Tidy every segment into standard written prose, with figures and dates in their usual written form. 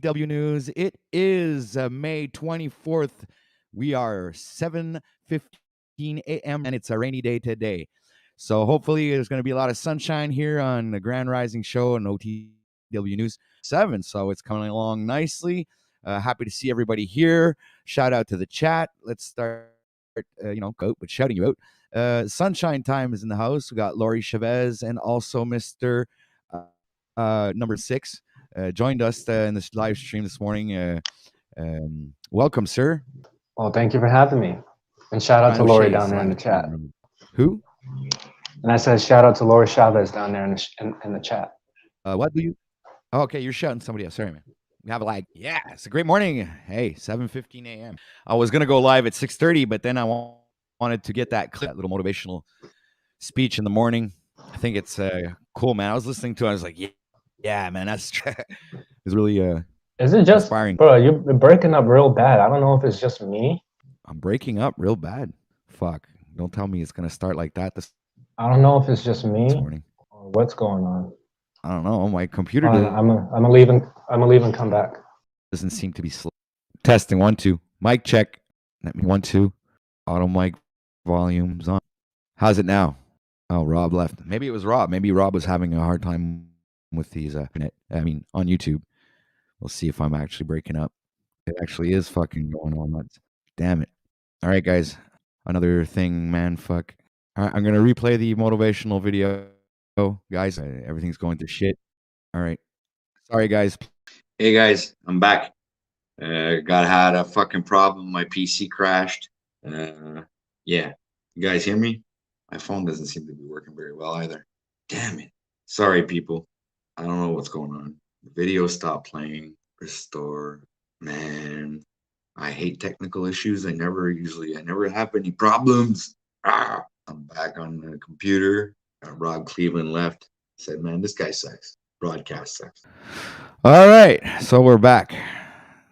OTW News. It is May 24th. We are 7:15 a.m. and it's a rainy day today. So hopefully there's going to be a lot of sunshine here on the Grand Rising Show and OTW News 7. So it's coming along nicely. Happy to see everybody here. Shout out to the chat. Let's start, go with shouting you out. Sunshine Time is in the house. We got Laurie Chavez and also Mr. Number 6 joined us in this live stream this morning. Welcome, sir. Well, thank you for having me. And shout out to Lori down there in the chat. Who? And I said shout out to Lori Chavez down there in the chat. What do you? Oh, okay, you're shouting somebody else. Sorry, man. We have yeah, it's a great morning. Hey, 7:15 a.m. I was gonna go live at 6:30, but then I wanted to get that little motivational speech in the morning. I think it's cool, man. I was listening to it. I was like, yeah, man, that's it's really Is it just inspiring. Bro, you're breaking up real bad. I don't know if it's just me. I'm breaking up real bad. Fuck. Don't tell me it's gonna start like that I don't know if it's just me this morning. Or what's going on. I don't know. My computer I'm gonna leave and come back. Doesn't seem to be slow. Testing 1 2. Mic check. 1 2. Auto mic volumes on. How's it now? Oh, Rob left. Maybe it was Rob. Maybe Rob was having a hard time with these on YouTube. We'll see if I'm actually breaking up. It actually is fucking going on nuts. Damn it. All right, guys. Another thing, man, fuck. All right, I'm going to replay the motivational video. Guys, everything's going to shit. All right. Sorry, guys. Hey, guys. I'm back. Had a fucking problem. My PC crashed. Yeah. You guys hear me? My phone doesn't seem to be working very well either. Damn it. Sorry, people. I don't know what's going on. The video stopped playing. Restore. Man, I hate technical issues. I never have any problems. I'm back on the computer. Rob Cleveland left. Said, man, this guy sucks. Broadcast sucks. All right. So we're back.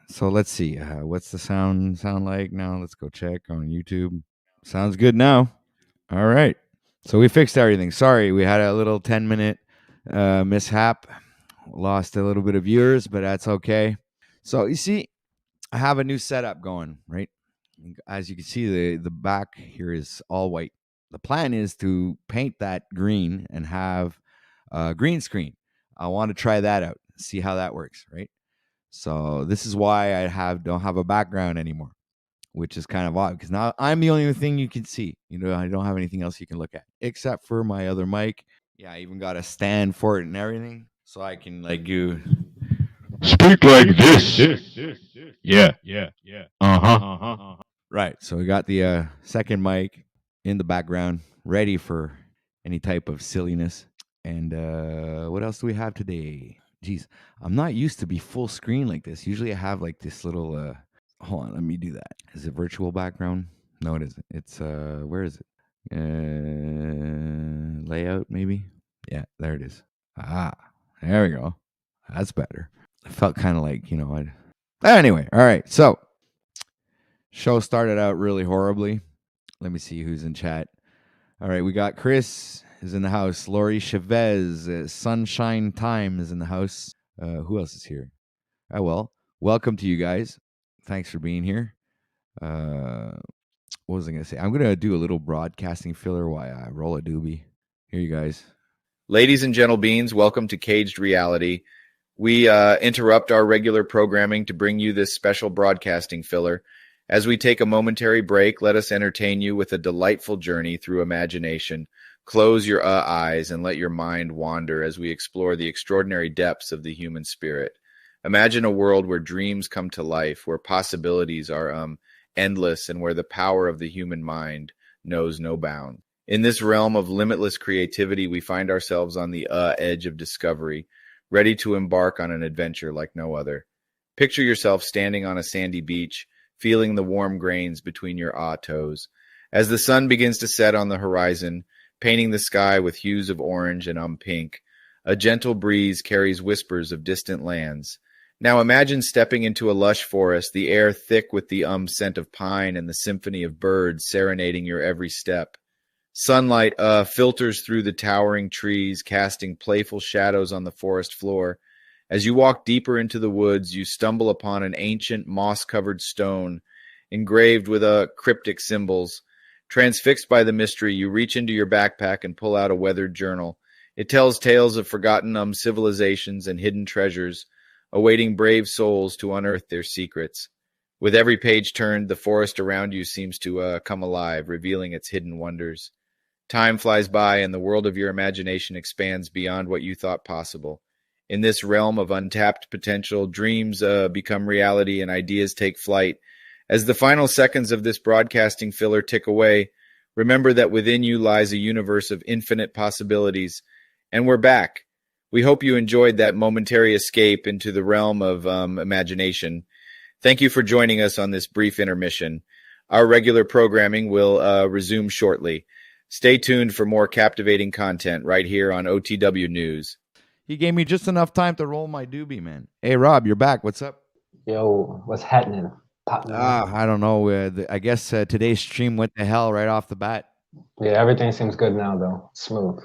So let's see. What's the sound like now? Let's go check on YouTube. Sounds good now. All right. So we fixed everything. Sorry, we had a little 10-minute mishap. Lost a little bit of viewers, but that's okay. So you see, I have a new setup going, right? As you can see, the back here is all white. The plan is to paint that green and have a green screen. I want to try that out, see how that works, right? So this is why I don't have a background anymore, which is kind of odd because now I'm the only thing you can see. I don't have anything else you can look at except for my other mic. Yeah, I even got a stand for it and everything, so I can speak like this. Yeah. Right. So we got the second mic in the background, ready for any type of silliness. And what else do we have today? Jeez, I'm not used to be full screen like this. Usually I have this little. Hold on, let me do that. Is it virtual background? No, it isn't. It's where is it? Layout maybe. Yeah, there it is. There we go. That's better. I felt kind of anyway, all right. So, show started out really horribly. Let me see who's in chat. All right, we got Chris is in the house. Laurie Chavez, Sunshine Time is in the house. Who else is here? Welcome to you guys. Thanks for being here. What was I going to say? I'm going to do a little broadcasting filler while I roll a doobie. Here you guys. Ladies and gentle beans, welcome to Caged Reality. We interrupt our regular programming to bring you this special broadcasting filler. As we take a momentary break, let us entertain you with a delightful journey through imagination. Close your eyes and let your mind wander as we explore the extraordinary depths of the human spirit. Imagine a world where dreams come to life, where possibilities are endless, and where the power of the human mind knows no bound. In this realm of limitless creativity, we find ourselves on the edge of discovery, ready to embark on an adventure like no other. Picture yourself standing on a sandy beach, feeling the warm grains between your toes. As the sun begins to set on the horizon, painting the sky with hues of orange and pink, a gentle breeze carries whispers of distant lands. Now imagine stepping into a lush forest, the air thick with the scent of pine and the symphony of birds serenading your every step. Sunlight filters through the towering trees, casting playful shadows on the forest floor. As you walk deeper into the woods, you stumble upon an ancient moss-covered stone engraved with cryptic symbols. Transfixed by the mystery, you reach into your backpack and pull out a weathered journal. It tells tales of forgotten civilizations and hidden treasures, awaiting brave souls to unearth their secrets. With every page turned, the forest around you seems to come alive, revealing its hidden wonders. Time flies by, and the world of your imagination expands beyond what you thought possible. In this realm of untapped potential, dreams become reality and ideas take flight. As the final seconds of this broadcasting filler tick away, remember that within you lies a universe of infinite possibilities. And we're back. We hope you enjoyed that momentary escape into the realm of imagination. Thank you for joining us on this brief intermission. Our regular programming will resume shortly. Stay tuned for more captivating content right here on OTW News. He gave me just enough time to roll my doobie, man. Hey, Rob, you're back. What's up? Yo, what's happening? I don't know. I guess today's stream went to hell right off the bat. Yeah, everything seems good now, though. Smooth.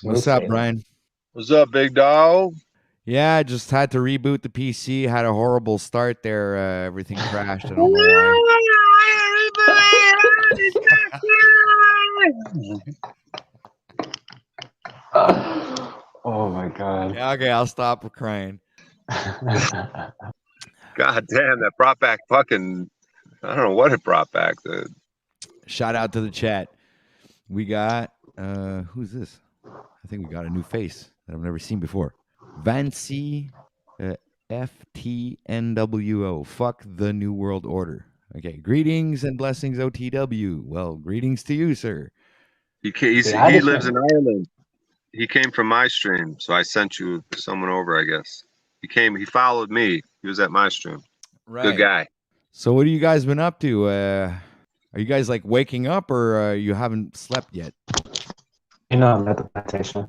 What's up, sailing. Brian? What's up, big dog? Yeah, I just had to reboot the PC. Had a horrible start there. Everything crashed. I don't know why. Oh my god. Yeah, okay, I'll stop crying. God damn, that brought back fucking. I don't know what it brought back. Shout out to the chat. We got who's this? I think we got a new face that I've never seen before. Vancy FTNWO. Fuck the New World Order. Okay, greetings and blessings, OTW. Well, greetings to you, sir. He lives in Ireland. He came from my stream, so I sent you someone over, I guess. He followed me. He was at my stream. Right. Good guy. So what have you guys been up to? Are you guys like waking up or you haven't slept yet? I'm at the plantation.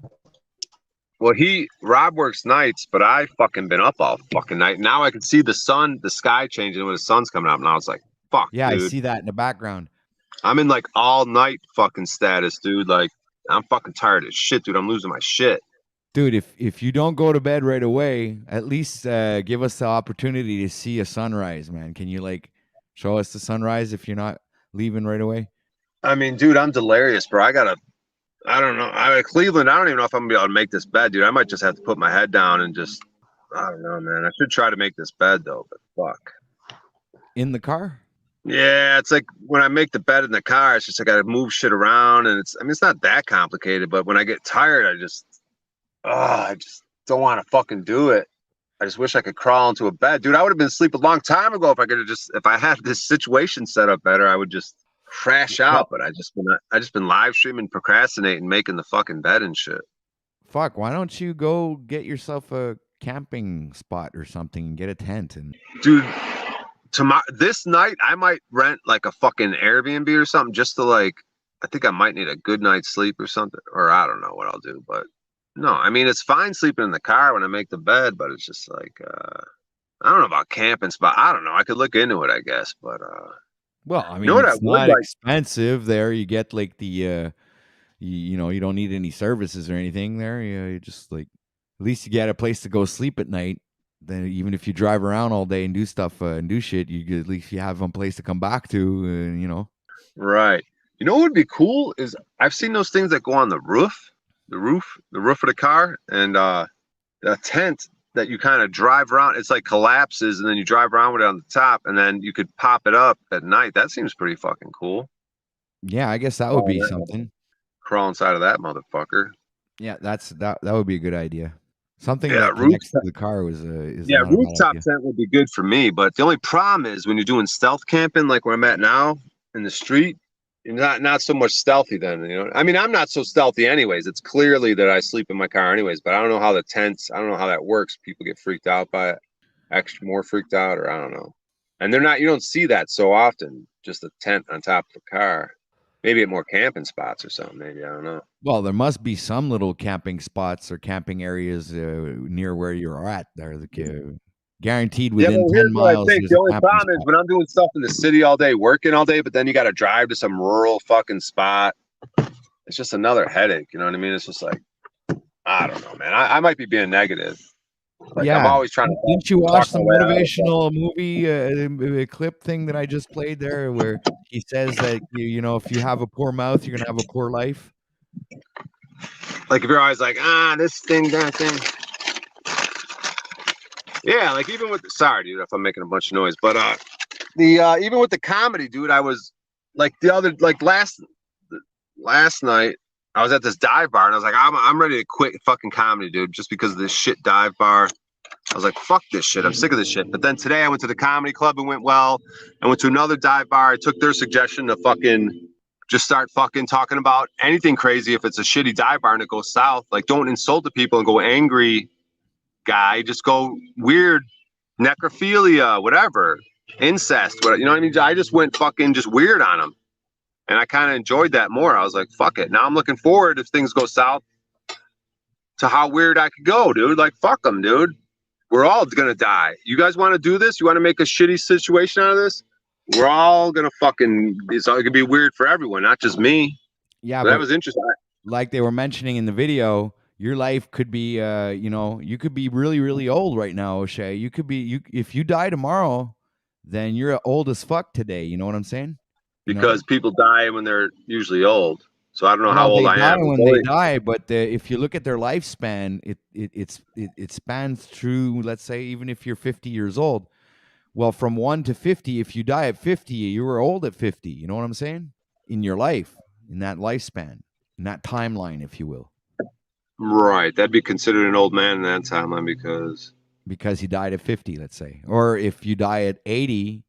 Well, Rob works nights, but I fucking been up all fucking night. Now I can see the sky changing when the sun's coming up. Now it's like, fuck, yeah, dude. I see that in the background. I'm in like all night fucking status, dude. Like, I'm fucking tired as shit, dude. I'm losing my shit. Dude, if you don't go to bed right away, at least give us the opportunity to see a sunrise, man. Can you like show us the sunrise if you're not leaving right away? I mean, dude, I'm delirious, bro. I don't know. I'm at Cleveland. I don't even know if I'm gonna be able to make this bed, dude. I might just have to put my head down and just, I don't know, man. I should try to make this bed though, but fuck. In the car? Yeah, it's like when I make the bed in the car, it's just I gotta move shit around, and it's not that complicated, but when I get tired, I just don't want to fucking do it. I just wish I could crawl into a bed, dude. I would have been asleep a long time ago if I had this situation set up better. I would just crash out, but I just been live streaming, procrastinating, making the fucking bed and shit. Fuck, why don't you go get yourself a camping spot or something and get a tent and dude, this night I might rent like a fucking Airbnb or something just to like, I think I might need a good night's sleep or something, or I don't know what I'll do, but no, I mean, it's fine sleeping in the car when I make the bed, but it's just like, I don't know about camping spot. I don't know. I could look into it, I guess, but well, I mean, you know it's not expensive there. You get like the, you don't need any services or anything there. You just like, at least you get a place to go sleep at night. Then even if you drive around all day and do stuff and do shit, at least you have one place to come back to, Right. You know what would be cool is I've seen those things that go on the roof of the car, and the tent that you kind of drive around. It's like collapses, and then you drive around with it on the top, and then you could pop it up at night. That seems pretty fucking cool. Yeah, I guess that would be something. Crawl inside of that motherfucker. Yeah, that would be a good idea. Something Yeah, that connects to the car is rooftop tent would be good for me. But the only problem is when you're doing stealth camping, like where I'm at now in the street, you're not so much stealthy then. I mean, I'm not so stealthy anyways. It's clearly that I sleep in my car anyways. But I don't know how I don't know how that works. People get freaked out by it, more freaked out, or I don't know. And you don't see that so often. Just a tent on top of a car. Maybe at more camping spots or something. Maybe, I don't know. Well, there must be some little camping spots or camping areas near where you're at. They're guaranteed within 10 miles. The only problem is when I'm doing stuff in the city all day, working all day, but then you got to drive to some rural fucking spot. It's just another headache. You know what I mean? It's just like, I don't know, man. I might be being negative. Like Yeah. I'm always trying to. Didn't you watch the talk my way out of it. motivational movie clip thing that I just played there, where he says that you know if you have a poor mouth, you're gonna have a poor life. Like if you're always like, this thing, that thing. Yeah, like even with sorry, dude, if I'm making a bunch of noise, but even with the comedy, dude, I was like last night, I was at this dive bar and I was like, I'm ready to quit fucking comedy, dude, just because of this shit dive bar. I was like, fuck this shit. I'm sick of this shit. But then today I went to the comedy club and went well. I went to another dive bar. I took their suggestion to fucking just start fucking talking about anything crazy. If it's a shitty dive bar and it goes south, like don't insult the people and go angry guy. Just go weird necrophilia, whatever, incest, whatever. You know what I mean? I just went fucking just weird on them. And I kind of enjoyed that more. I was like, fuck it. Now I'm looking forward, if things go south, to how weird I could go, dude. Like, fuck them, dude. We're all gonna die. You guys want to do this? You want to make a shitty situation out of this? We're all gonna fucking. It's all gonna be weird for everyone, not just me. Yeah, but that was interesting. Like they were mentioning in the video, your life could be, you could be really, really old right now, O'Shea. You could be, if you die tomorrow, then you're old as fuck today. You know what I'm saying? Because people die when they're usually old. So I don't know how old I am. When they die, but if you look at their lifespan, it spans through, let's say, even if you're 50 years old. Well, from 1 to 50, if you die at 50, you were old at 50. You know what I'm saying? In your life, in that lifespan, in that timeline, if you will. Right. That'd be considered an old man in that timeline because he died at 50, let's say. Or if you die at 80,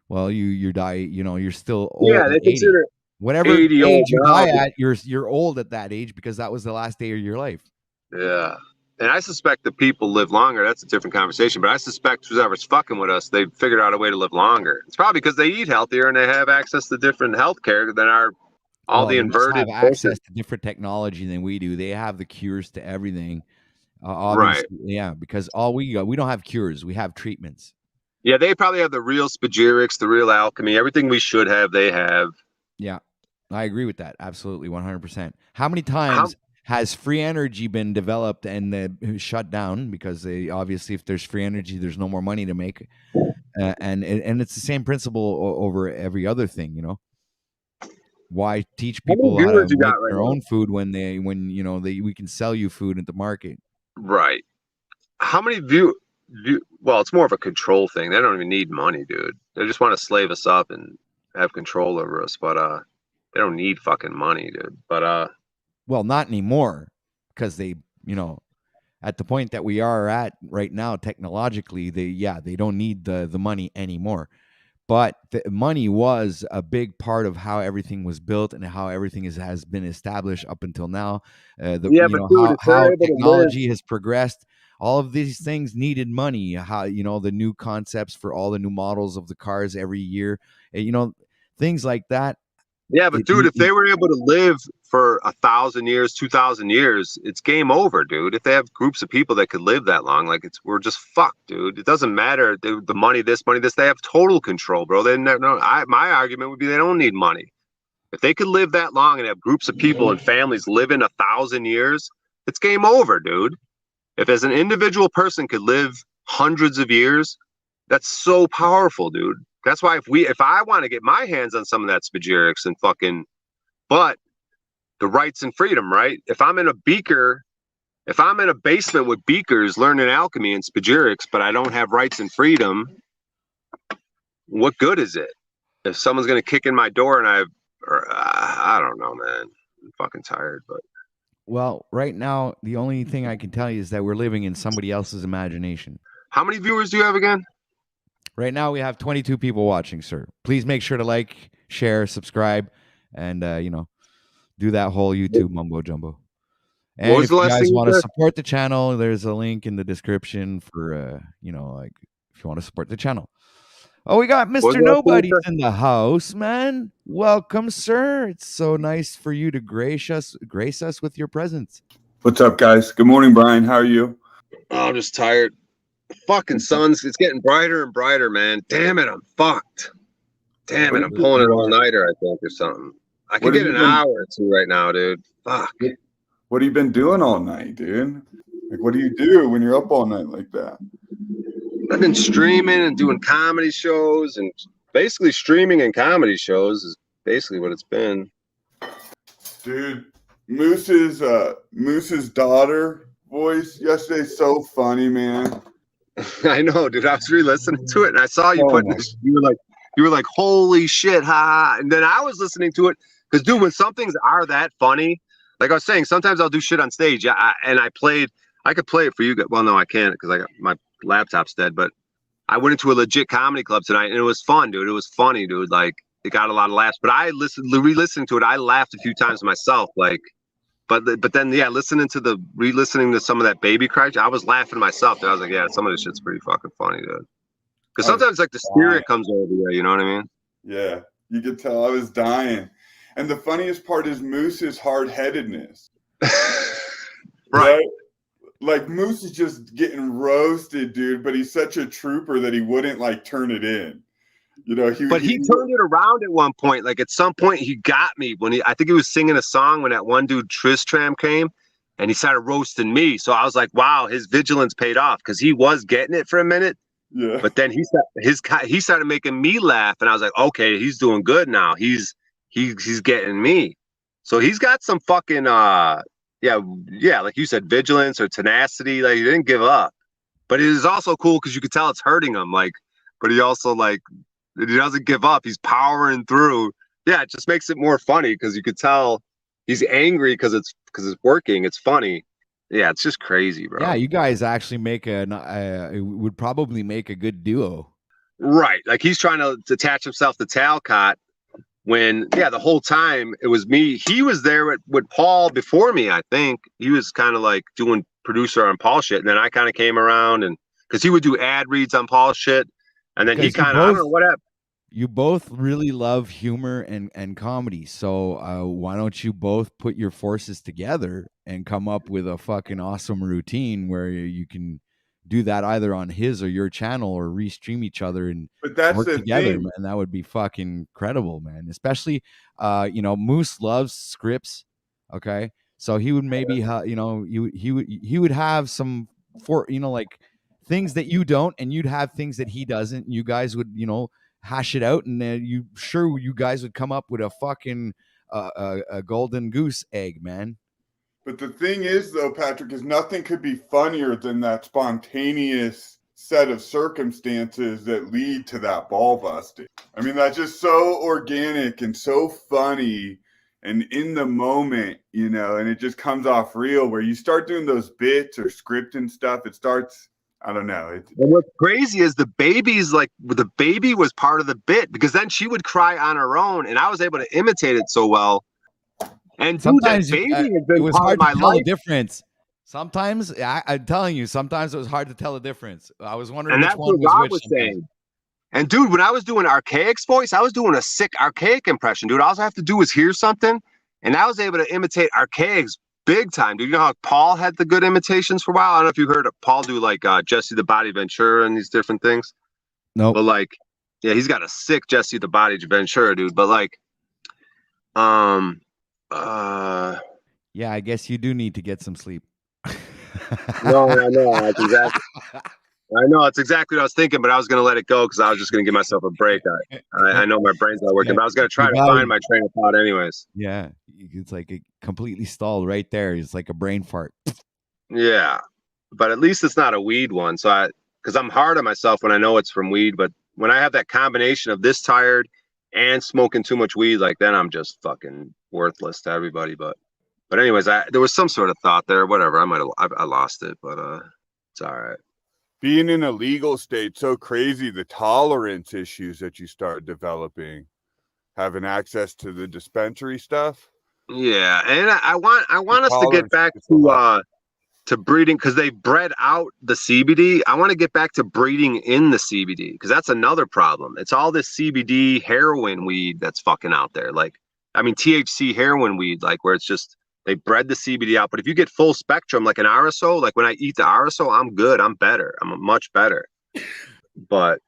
well, you die, you're still old. Yeah, they consider whatever age you die at, you're old at that age because that was the last day of your life. Yeah. And I suspect the people live longer. That's a different conversation. But I suspect whoever's fucking with us, they figured out a way to live longer. It's probably because they eat healthier and they have access to different health care than the inverted. Have access to different technology than we do. They have the cures to everything. Right. Yeah, because we don't have cures. We have treatments. Yeah, they probably have the real spagyrics, the real alchemy, everything we should have, they have. Yeah, I agree with that. Absolutely, 100%. How many times has free energy been developed and shut down? Because obviously, if there's free energy, there's no more money to make. And it's the same principle over every other thing, Why teach people how to make their own food when we can sell you food at the market? Right. How many well, it's more of a control thing. They don't even need money, dude. They just want to slave us up and have control over us. But they don't need fucking money, dude. But well, not anymore, because they, at the point that we are at right now, technologically, they don't need the money anymore. But the money was a big part of how everything was built and how everything has been established up until now. How technology has progressed. All of these things needed money. How the new concepts for all the new models of the cars every year. Things like that. Yeah, but dude, if they were able to live for 1,000 years, 2,000 years, it's game over, dude. If they have groups of people that could live that long, we're just fucked, dude. It doesn't matter the money, this. They have total control, bro. My argument would be they don't need money. If they could live that long and have groups of people and families living 1,000 years, it's game over, dude. If as an individual person could live hundreds of years, that's so powerful, dude. That's why if I want to get my hands on some of that spagyrics and fucking, but the rights and freedom, right? If I'm in a basement with beakers learning alchemy and spagyrics, but I don't have rights and freedom, what good is it? If someone's going to kick in my door and I don't know, man. I'm fucking tired, but. Well, right now, the only thing I can tell you is that we're living in somebody else's imagination. How many viewers do you have again? Right now, we have 22 people watching, sir. Please make sure to like, share, subscribe, and, do that whole YouTube mumbo jumbo. And if you guys want to support the channel, there's a link in the description for, if you want to support the channel. Oh, we got Mr. Nobody's in the house, man. Welcome, sir. It's so nice for you to grace us with your presence. What's up, guys? Good morning, Brian. How are you? Oh, I'm just tired. The fucking sun's, it's getting brighter and brighter, man. Damn it, I'm fucked. Damn it, I'm pulling an all-nighter, I think, or something. I could get an hour or two right now, dude. Fuck. What have you been doing all night, dude? Like, what do you do when you're up all night like that? I've been streaming and doing comedy shows, and basically streaming and comedy shows is basically what it's been. Dude, Moose's daughter voice yesterday, so funny, man. I know, dude. I was re-listening to it, and I saw you putting this. You were like, "Holy shit, ha!" And then I was listening to it because, dude, when some things are that funny, like I was saying, sometimes I'll do shit on stage. I could play it for you. Well, no, I can't because my laptop's dead. But I went into a legit comedy club tonight, and it was fun, dude. It was funny, dude. Like, it got a lot of laughs. But I re-listening to it. I laughed a few times myself, like. But then, yeah, re-listening to some of that baby cry, I was laughing myself. Dude. I was like, yeah, some of this shit's pretty fucking funny, dude. Because sometimes, like, the spirit comes over you, you know what I mean? Yeah, you could tell I was dying. And the funniest part is Moose's hard-headedness. Right. Like, Moose is just getting roasted, dude, but he's such a trooper that he wouldn't, like, turn it in. You know, he turned it around at one point. Like, at some point, he got me when I think he was singing a song when that one dude Tristram came, and he started roasting me. So I was like, wow, his vigilance paid off because he was getting it for a minute. Yeah. But then he started making me laugh, and I was like, okay, he's doing good now. He's getting me. So he's got some fucking yeah, like you said, vigilance or tenacity. Like, he didn't give up. But it is also cool because you could tell it's hurting him. Like, but he also like. He doesn't give up. He's powering through. Yeah, it just makes it more funny because you could tell he's angry because it's working. It's funny. Yeah, it's just crazy, bro. Yeah, you guys actually would probably make a good duo. Right. Like, he's trying to attach himself to Talcott when, yeah, the whole time it was me. He was there with Paul before me, I think. He was kind of like doing producer on Paul shit. And then I kind of came around and because he would do ad reads on Paul shit. And then he kind of, I don't know what happened. You both really love humor and comedy, so why don't you both put your forces together and come up with a fucking awesome routine where you can do that either on his or your channel or restream each other and work together, man. That would be fucking incredible, man. Especially, Moose loves scripts. Okay, so he would maybe, he would have some like things that you don't, and you'd have things that he doesn't. You guys would, hash it out, and then you guys would come up with a fucking a golden goose egg, man. But the thing is, though, Patrick, is nothing could be funnier than that spontaneous set of circumstances that lead to that ball busting. I mean, that's just so organic and so funny and in the moment, and it just comes off real. Where you start doing those bits or scripting stuff, it starts, I don't know. And what's crazy is the baby was part of the bit because then she would cry on her own, and I was able to imitate it so well. And sometimes dude, that baby has been it was part hard of my to tell life. the difference. Sometimes I'm telling you, sometimes it was hard to tell the difference. I was wondering, and which that's one what God was was saying. And dude, when I was doing Archaic's voice, I was doing a sick Archaic impression, dude. All I have to do is hear something, and I was able to imitate Archaic's big time, dude. You know how Paul had the good imitations for a while? I don't know if you heard Paul do like Jesse the Body Ventura and these different things. No, but like, yeah, he's got a sick Jesse the Body Ventura, dude. But like, yeah, I guess you do need to get some sleep. No, I know. That's exactly. I know it's exactly what I was thinking, but I was going to let it go because I was just going to give myself a break. I know my brain's not working, but I was going to try to find my train of thought anyways. Yeah, it's like it completely stalled right there. It's like a brain fart. Yeah, but at least it's not a weed one. So because I'm hard on myself when I know it's from weed, but when I have that combination of this tired and smoking too much weed, like then I'm just fucking worthless to everybody. But anyways, there was some sort of thought there. Whatever, I lost it, but it's all right. Being in a legal state, so crazy, the tolerance issues that you start developing, having access to the dispensary stuff. Yeah, and I want us to get back to breeding because they bred out the CBD. I want to get back to breeding in the CBD because that's another problem. It's all this CBD heroin weed that's fucking out there. Like, I mean, THC heroin weed, like where it's just they bred the CBD out. But if you get full spectrum, like an RSO, like when I eat the RSO, I'm good. I'm better. I'm much better. But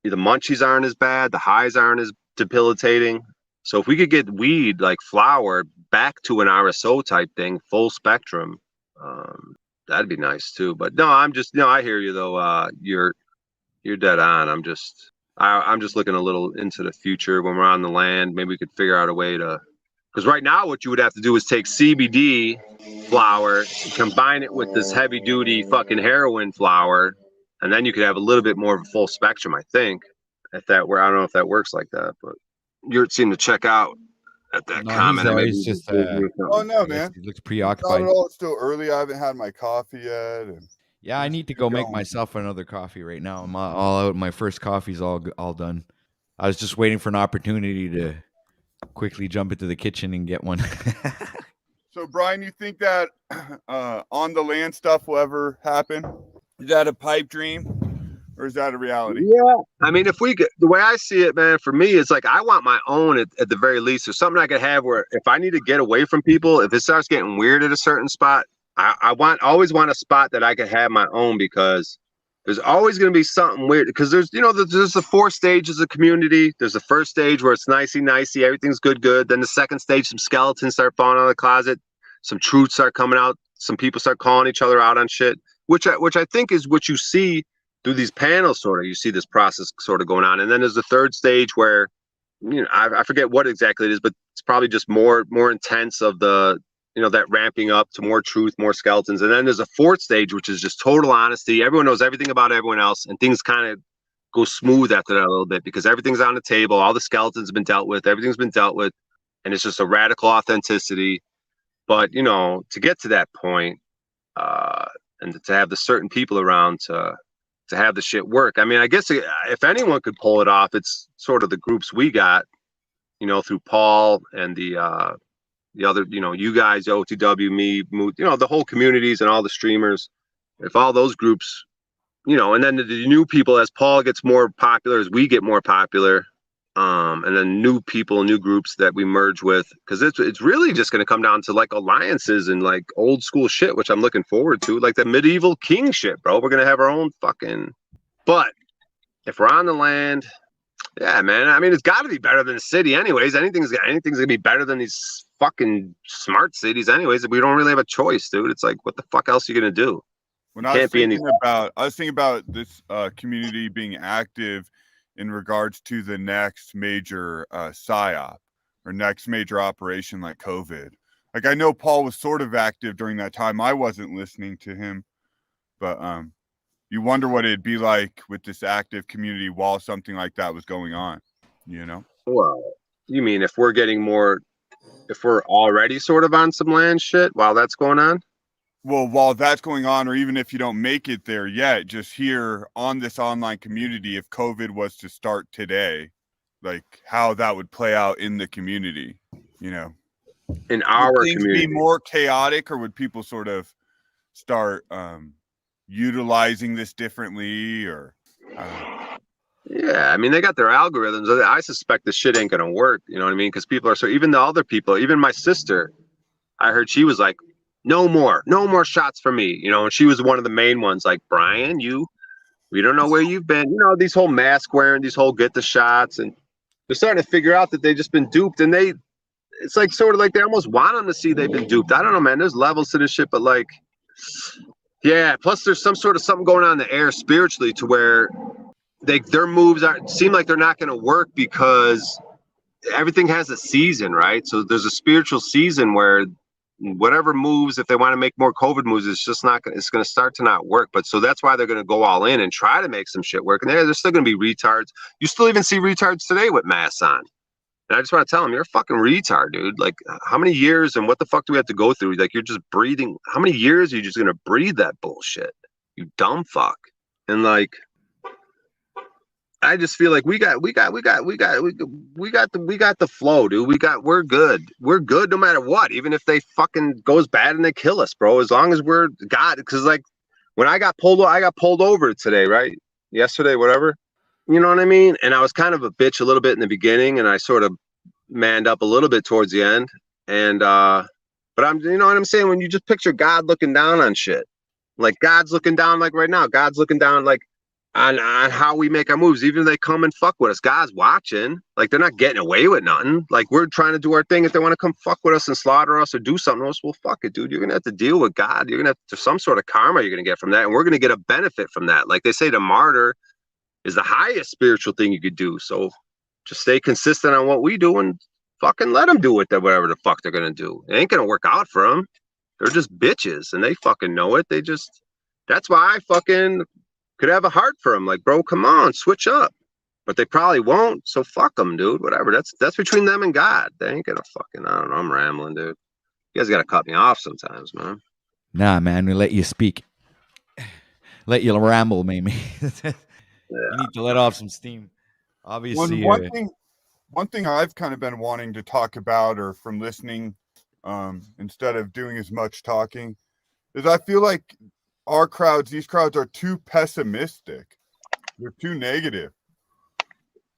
the munchies aren't as bad. The highs aren't as debilitating. So if we could get weed like flower back to an RSO type thing, full spectrum, That'd be nice too. But no, I hear you though. You're dead on. I'm just looking a little into the future when we're on the land. Maybe we could figure out a way to, because right now what you would have to do is take CBD flower, combine it with this heavy duty fucking heroin flower, and then you could have a little bit more of a full spectrum, I think. If that were, I don't know if that works like that, but you seem to check out at that No, comment. he's just Oh no, man. he looks Not preoccupied. at all. It's still early. I haven't had my coffee yet. And Yeah, I need to go make myself another coffee right now. I'm all out. My first coffee's all done. I was just waiting for an opportunity to quickly jump into the kitchen and get one. So, Brian, you think that on the land stuff will ever happen? Is that a pipe dream, or is that a reality? Yeah, I mean, if we get the way I see it, man, for me, it's like I want my own at the very least, or something I could have where if I need to get away from people, if it starts getting weird at a certain spot, I always want a spot that I could have my own, because there's always going to be something weird. Because there's the 4 stages of community. There's the first stage where it's nicey, everything's good. Then the second stage, some skeletons start falling out of the closet, some truths start coming out, some people start calling each other out on shit, which I think is what you see through these panels. Sort of, you see this process sort of going on, and then there's the third stage where, I forget what exactly it is, but it's probably just more intense of the. That ramping up to more truth, more skeletons. And then there's a fourth stage, which is just total honesty. Everyone knows everything about everyone else, and things kind of go smooth after that a little bit, because everything's on the table. All the skeletons have been dealt with. Everything's been dealt with. And it's just a radical authenticity. But, to get to that point, and to have the certain people around to have the shit work. I mean, I guess if anyone could pull it off, it's sort of the groups we got, through Paul and the other, you guys, OTW, me, the whole communities and all the streamers. If all those groups, and then the new people, as Paul gets more popular, as we get more popular, and then new people, new groups that we merge with, because it's really just going to come down to like alliances and like old school shit, which I'm looking forward to, like the medieval king shit, bro. We're going to have our own fucking, but if we're on the land, yeah, man. I mean, it's got to be better than the city, anyways. Anything's gonna be better than these fucking smart cities, anyways. We don't really have a choice, dude. It's like, what the fuck else are you gonna do? When I was thinking about this community being active in regards to the next major psyop or next major operation like COVID. Like, I know Paul was sort of active during that time. I wasn't listening to him, but you wonder what it'd be like with this active community while something like that was going on, Well, you mean if we're already sort of on some land shit while that's going on? Well, while that's going on, or even if you don't make it there yet, just here on this online community, if COVID was to start today, like how that would play out in the community, In our would things community. be more chaotic, or would people sort of start utilizing this differently, or yeah, I mean, they got their algorithms. I suspect this shit ain't gonna work, you know what I mean? Because people are even the other people, even my sister, I heard she was like, no more shots for me, and she was one of the main ones, like, Brian, we don't know where you've been, these whole mask wearing, these whole get the shots, and they're starting to figure out that they've just been duped, and it's like sort of like they almost want them to see they've been duped. I don't know, man, there's levels to this shit, but like, yeah, plus there's something going on in the air spiritually to where their moves seem like they're not going to work, because everything has a season, right? So there's a spiritual season where whatever moves, if they want to make more COVID moves, it's going to start to not work. But so that's why they're going to go all in and try to make some shit work. And there's still going to be retards. You still even see retards today with masks on. And I just want to tell them, you're a fucking retard, dude. Like, how many years and what the fuck do we have to go through? Like, you're just breathing. How many years are you just going to breathe that bullshit? You dumb fuck. And like, I just feel like we got the flow, dude. We're good. We're good no matter what. Even if they fucking goes bad and they kill us, bro. As long as we're God, because like when I got pulled over today, right? Yesterday, whatever. You know what I mean? And I was kind of a bitch a little bit in the beginning, and I sort of manned up a little bit towards the end. And but I'm, you know what I'm saying? When you just picture God looking down on shit, like God's looking down, like right now, God's looking down, like on how we make our moves. Even if they come and fuck with us, God's watching. Like, they're not getting away with nothing. Like, we're trying to do our thing. If they want to come fuck with us and slaughter us or do something to us, well, fuck it, dude. You're gonna have to deal with God. You're gonna have to, some sort of karma you're gonna get from that, and we're gonna get a benefit from that. Like they say, the martyr is the highest spiritual thing you could do. So just stay consistent on what we do and fucking let them do whatever the fuck they're gonna do. It ain't gonna work out for them. They're just bitches, and they fucking know it. They just, that's why I fucking could have a heart for them. Like, bro, come on, switch up. But they probably won't. So fuck them, dude. Whatever. That's between them and God. They ain't gonna fucking, I don't know. I'm rambling, dude. You guys gotta cut me off sometimes, man. Nah, man, we let you speak. Let you ramble, maybe. You need to let off some steam. Obviously, one thing I've kind of been wanting to talk about, or from listening, instead of doing as much talking, is I feel like these crowds are too pessimistic. They're too negative.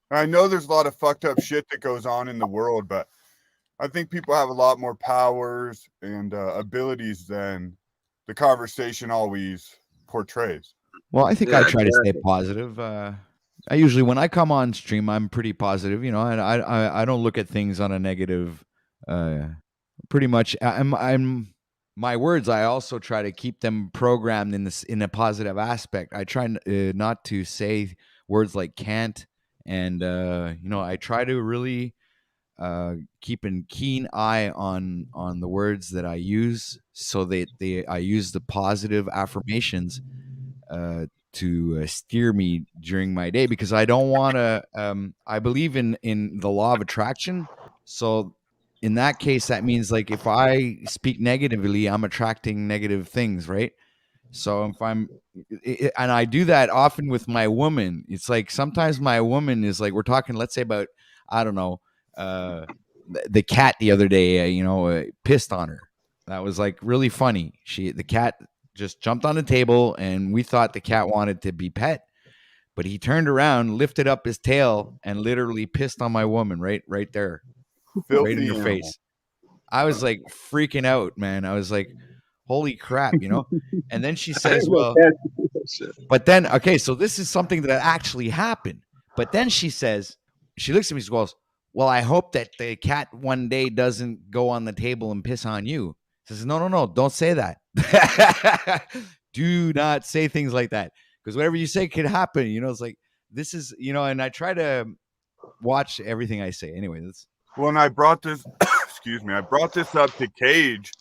I know there's a lot of fucked up shit that goes on in the world, but I think people have a lot more powers and abilities than the conversation always portrays. well, I think I try to stay positive. I usually, when I come on stream, I'm pretty positive, and I don't look at things on a negative. Pretty much, I'm my words. I also try to keep them programmed in a positive aspect. I try not to say words like can't, and I try to really keep a keen eye on the words that I use, so that I use the positive affirmations to steer me during my day, because I don't want to. I believe in the law of attraction, so in that case, that means, like, if I speak negatively, I'm attracting negative things, right? So if and I do that often with my woman. It's like sometimes my woman is like, we're talking, let's say about, I don't know, the cat the other day, pissed on her. That was like really funny. The cat just jumped on the table, and we thought the cat wanted to be pet, but he turned around, lifted up his tail, and literally pissed on my woman right there, right in her face. I was like freaking out, man. I was like, holy crap, And then she says, well, but then, okay, so this is something that actually happened. But then she says, she looks at me and goes, well, I hope that the cat one day doesn't go on the table and piss on you. She says, no, don't say that. Do not say things like that, because whatever you say could happen. It's like, this is, and I try to watch everything I say. Anyway, Well, and I brought this, excuse me, I brought this up to Cage,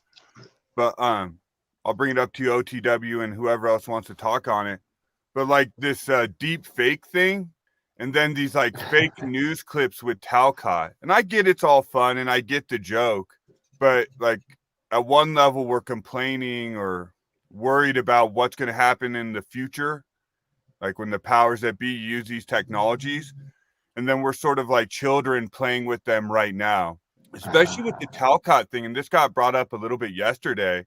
but I'll bring it up to you, OTW, and whoever else wants to talk on it. But like this deep fake thing, and then these like fake news clips with Talcott. And I get it's all fun, and I get the joke, but like at one level we're complaining or worried about what's going to happen in the future, like when the powers that be use these technologies. And then we're sort of like children playing with them right now, especially with the Talcott thing. And this got brought up a little bit yesterday,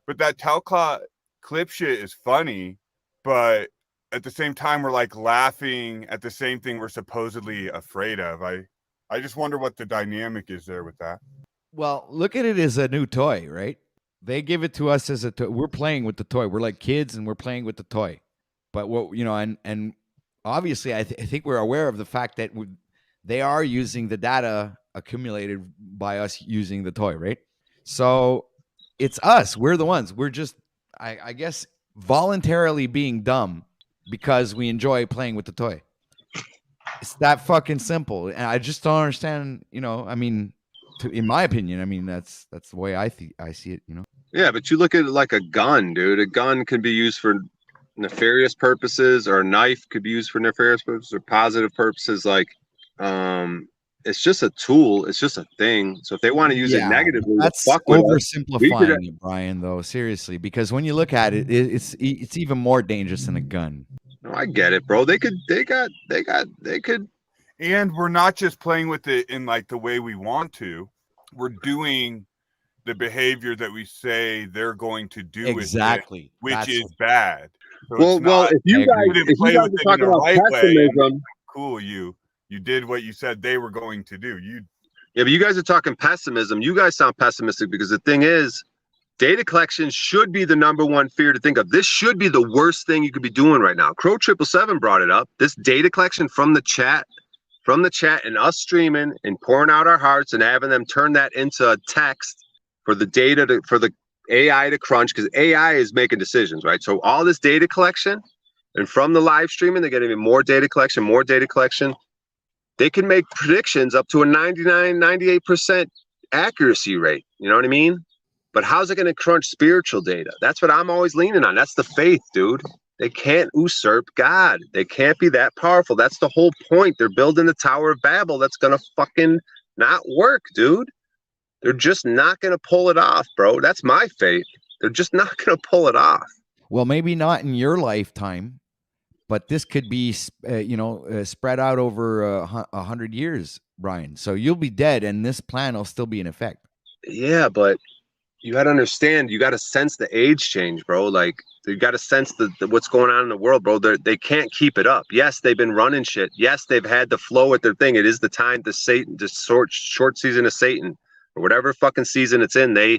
but that Talcott clip shit is funny, but at the same time, we're like laughing at the same thing we're supposedly afraid of. I just wonder what the dynamic is there with that. Well, look at it as a new toy, right? They give it to us as a toy. We're playing with the toy. We're like kids, and we're playing with the toy. But and obviously, I think we're aware of the fact that they are using the data accumulated by us using the toy, right? So it's us. We're the ones. We're just, I guess, voluntarily being dumb because we enjoy playing with the toy. It's that fucking simple. And I just don't understand, in my opinion, that's the way I see it, Yeah, but you look at it like a gun, dude. A gun can be used for nefarious purposes, or a knife could be used for nefarious purposes or positive purposes. Like, it's just a tool. It's just a thing. So if they want to use it negatively, that's oversimplifying it, Brian, though, seriously, because when you look at it, it's even more dangerous than a gun. No, I get it, bro. They could. And we're not just playing with it in like the way we want to. We're doing the behavior that we say they're going to do exactly, with it, which is bad. So well, if you guys are talking about pessimism, cool, you did what you said they were going to do. Yeah, but you guys are talking pessimism. You guys sound pessimistic because the thing is, Data collection should be the number one fear to think of. This should be the worst thing you could be doing right now. Crow 777 brought it up. This data collection from the chat and us streaming and pouring out our hearts and having them turn that into text for the data for the AI to crunch, because AI is making decisions, right? So all this data collection, and from the live streaming, they get even more data collection. They can make predictions up to a 98% accuracy rate. You know what I mean? But how's it going to crunch spiritual data? That's what I'm always leaning on. That's the faith, dude. They can't usurp God. They can't be that powerful. That's the whole point. They're building the Tower of Babel. That's going to fucking not work, dude. They're just not going to pull it off, bro. That's my faith. They're just not going to pull it off. Well, maybe not in your lifetime, but this could be, spread out over 100 years, Brian. So you'll be dead, and this plan will still be in effect. Yeah, but you got to understand. You got to sense the age change, bro. Like, you got to sense the what's going on in the world, bro. They can't keep it up. Yes, they've been running shit. Yes, they've had the flow at their thing. It is the time to Satan, the short season of Satan, or whatever fucking season it's in. They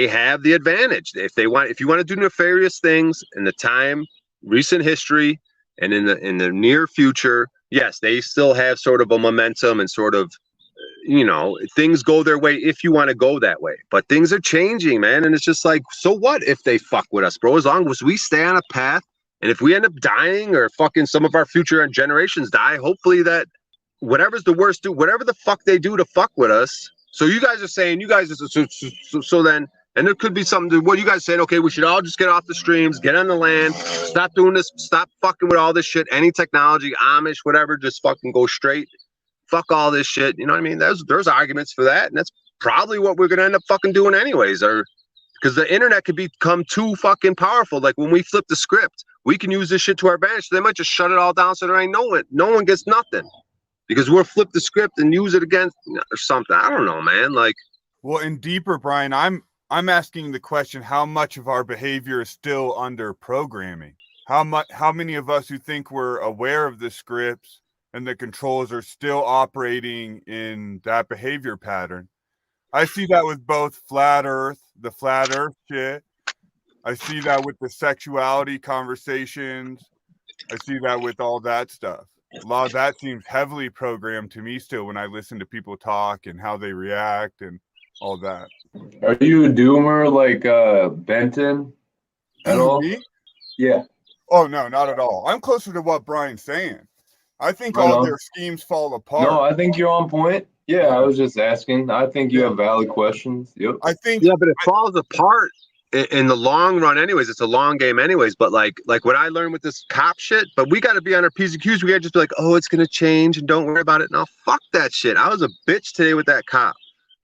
have the advantage. If you want to do nefarious things in the time, recent history, and in the near future, yes, they still have sort of a momentum and sort of, things go their way if you want to go that way. But things are changing, man. And it's just like, so what if they fuck with us, bro? As long as we stay on a path, and if we end up dying or fucking some of our future generations die, hopefully that whatever's the worst, do whatever the fuck they do to fuck with us. So you guys are saying, so then, and there could be something to what you guys saying, okay, we should all just get off the streams, get on the land, stop doing this, stop fucking with all this shit, any technology, Amish, whatever, just fucking go straight. Fuck all this shit. You know what I mean? There's arguments for that. And that's probably what we're going to end up fucking doing anyways. Or because the internet could become too fucking powerful. Like when we flip the script, we can use this shit to our advantage. So they might just shut it all down so there ain't no one gets nothing. Because we'll flip the script and use it against or something. I don't know, man. Like, well, and deeper, Brian, I'm asking the question, how much of our behavior is still under programming? How many of us who think we're aware of the scripts and the controls are still operating in that behavior pattern? I see that with both the flat earth shit. I see that with the sexuality conversations. I see that with all that stuff. A lot of that seems heavily programmed to me still when I listen to people talk and how they react and all that. Are you a doomer like Benton at all? Me? Yeah. Oh, no, not at all. I'm closer to what Brian's saying. I think all their schemes fall apart. No, I think you're on point. Yeah, I was just asking. I think you have valid questions. Yep. I think. Yeah, but it falls apart in the long run anyways. It's a long game anyways. But like what I learned with this cop shit, but we got to be on our P's and Q's. We got to just be like, oh, it's going to change and don't worry about it. Now, fuck that shit. I was a bitch today with that cop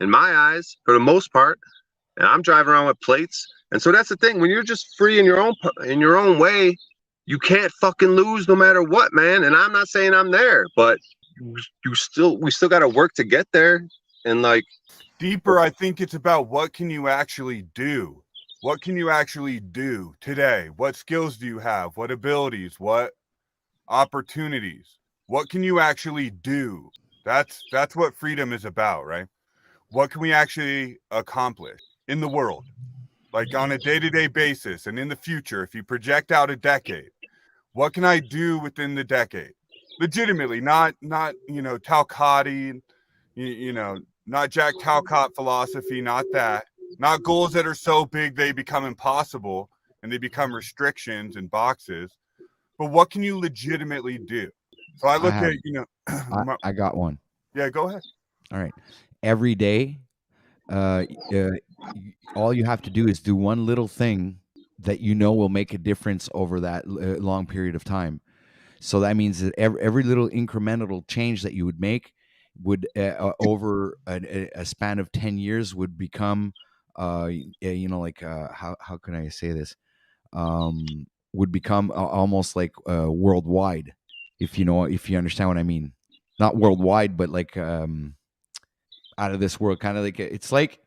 in my eyes for the most part. And I'm driving around with plates. And so that's the thing. When you're just free in your own way, you can't fucking lose no matter what, man. And I'm not saying I'm there, but we still got to work to get there. And like deeper, I think it's about what can you actually do? What can you actually do today? What skills do you have? What abilities? What opportunities? What can you actually do? That's what freedom is about, right? What can we actually accomplish in the world? Like on a day-to-day basis and in the future, if you project out a decade, what can I do within the decade? Legitimately, not Talcotti, not Jack Talcott philosophy, not that. Not goals that are so big they become impossible and they become restrictions and boxes. But what can you legitimately do? So I look at, I got one. Yeah, go ahead. All right. Every day, all you have to do is do one little thing that will make a difference over that long period of time. So that means that every little incremental change that you would make would over a span of 10 years would become how can I say this? Would become almost like worldwide, if you understand what I mean. Not worldwide, but like out of this world, kind of like it's like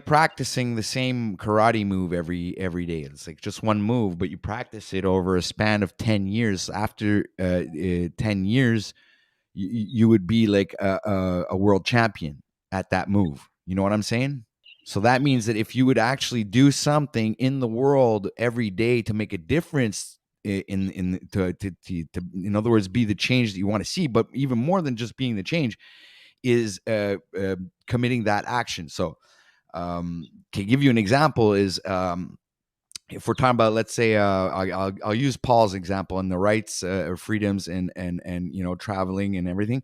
practicing the same karate move every day. It's like just one move, but you practice it over a span of 10 years. After 10 years, you would be like a world champion at that move. You know what I'm saying? So that means that if you would actually do something in the world every day to make a difference in other words, be the change that you want to see, but even more than just being the change is committing that action. So to give you an example is if we're talking about, let's say, I'll use Paul's example and the rights or freedoms and traveling and everything.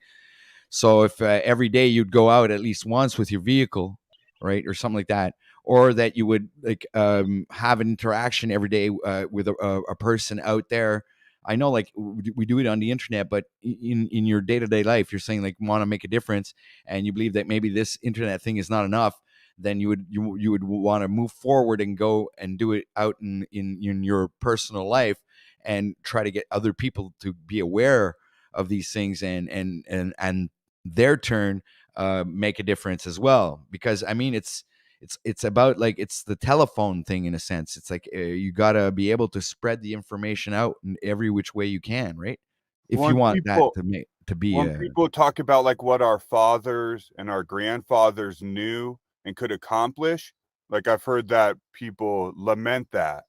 So if every day you'd go out at least once with your vehicle, right, or something like that, or that you would like have an interaction every day with a person out there. I know, like we do it on the internet, but in your day to day life, you're saying like want to make a difference, and you believe that maybe this internet thing is not enough. Then you would want to move forward and go and do it out in your personal life, and try to get other people to be aware of these things and their turn make a difference as well. Because I mean, it's about like it's the telephone thing in a sense. It's like you got to be able to spread the information out in every which way you can, right? If you want that to be when people talk about like what our fathers and our grandfathers knew and could accomplish, like I've heard that people lament that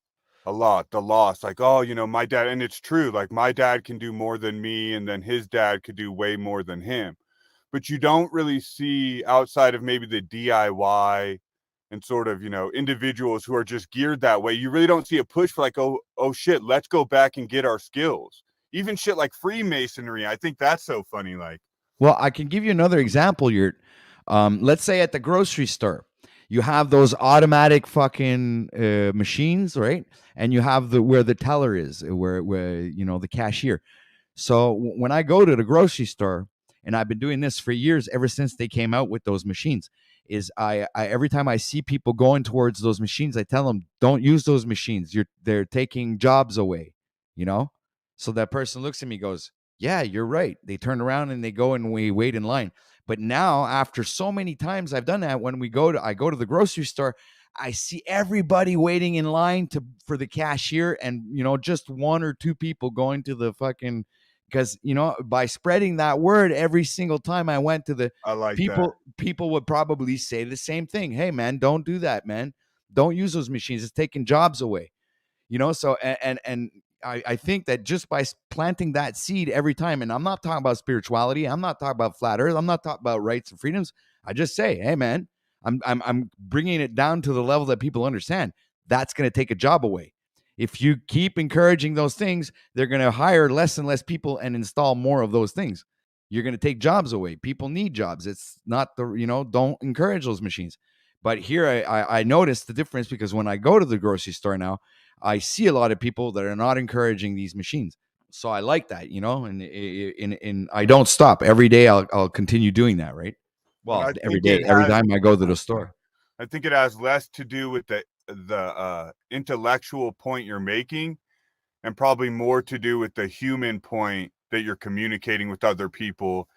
a lot, the loss, like, oh, my dad, and it's true, like my dad can do more than me, and then his dad could do way more than him. But you don't really see, outside of maybe the DIY and sort of, individuals who are just geared that way, you really don't see a push for like, oh shit, let's go back and get our skills. Even shit like Freemasonry, I think that's so funny. Like, well, I can give you another example. Let's say at the grocery store, you have those automatic fucking machines, right? And you have where the teller is, where the cashier. So when I go to the grocery store, and I've been doing this for years, ever since they came out with those machines, is I every time I see people going towards those machines, I tell them, don't use those machines. They're taking jobs away, So that person looks at me, goes, yeah, you're right. They turn around and they go and we wait in line. But now, after so many times I've done that, when I go to the grocery store, I see everybody waiting in line for the cashier, and just one or two people going to the fucking, because by spreading that word every single time I went to the I like people would probably say the same thing. Hey man, don't do that, man. Don't use those machines. It's taking jobs away. So and I think that just by planting that seed every time, and I'm not talking about spirituality, I'm not talking about flat earth, I'm not talking about rights and freedoms. I just say, hey man, I'm bringing it down to the level that people understand. That's going to take a job away. If you keep encouraging those things, they're going to hire less and less people and install more of those things. You're going to take jobs away. People need jobs. It's not don't encourage those machines. But here I noticed the difference, because when I go to the grocery store now, I see a lot of people that are not encouraging these machines. So I like that, and I don't stop. Every day I'll continue doing that, right? Well, every day, every time I go to the store. I think it has less to do with the intellectual point you're making, and probably more to do with the human point that you're communicating with other people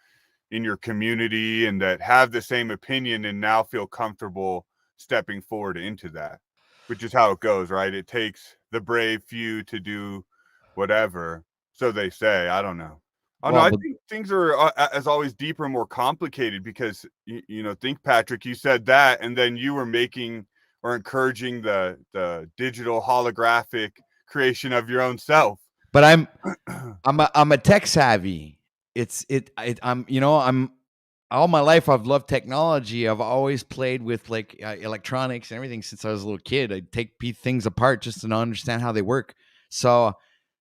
in your community, and that have the same opinion and now feel comfortable stepping forward into that, which is how it goes, right? It takes the brave few to do whatever, so they say. I don't know. I think things are, as always, deeper and more complicated, because think, Patrick, you said that, and then you were making or encouraging the digital holographic creation of your own self. But I'm a tech savvy. I'm all my life I've loved technology. I've always played with like electronics and everything since I was a little kid. I'd take things apart just to understand how they work. So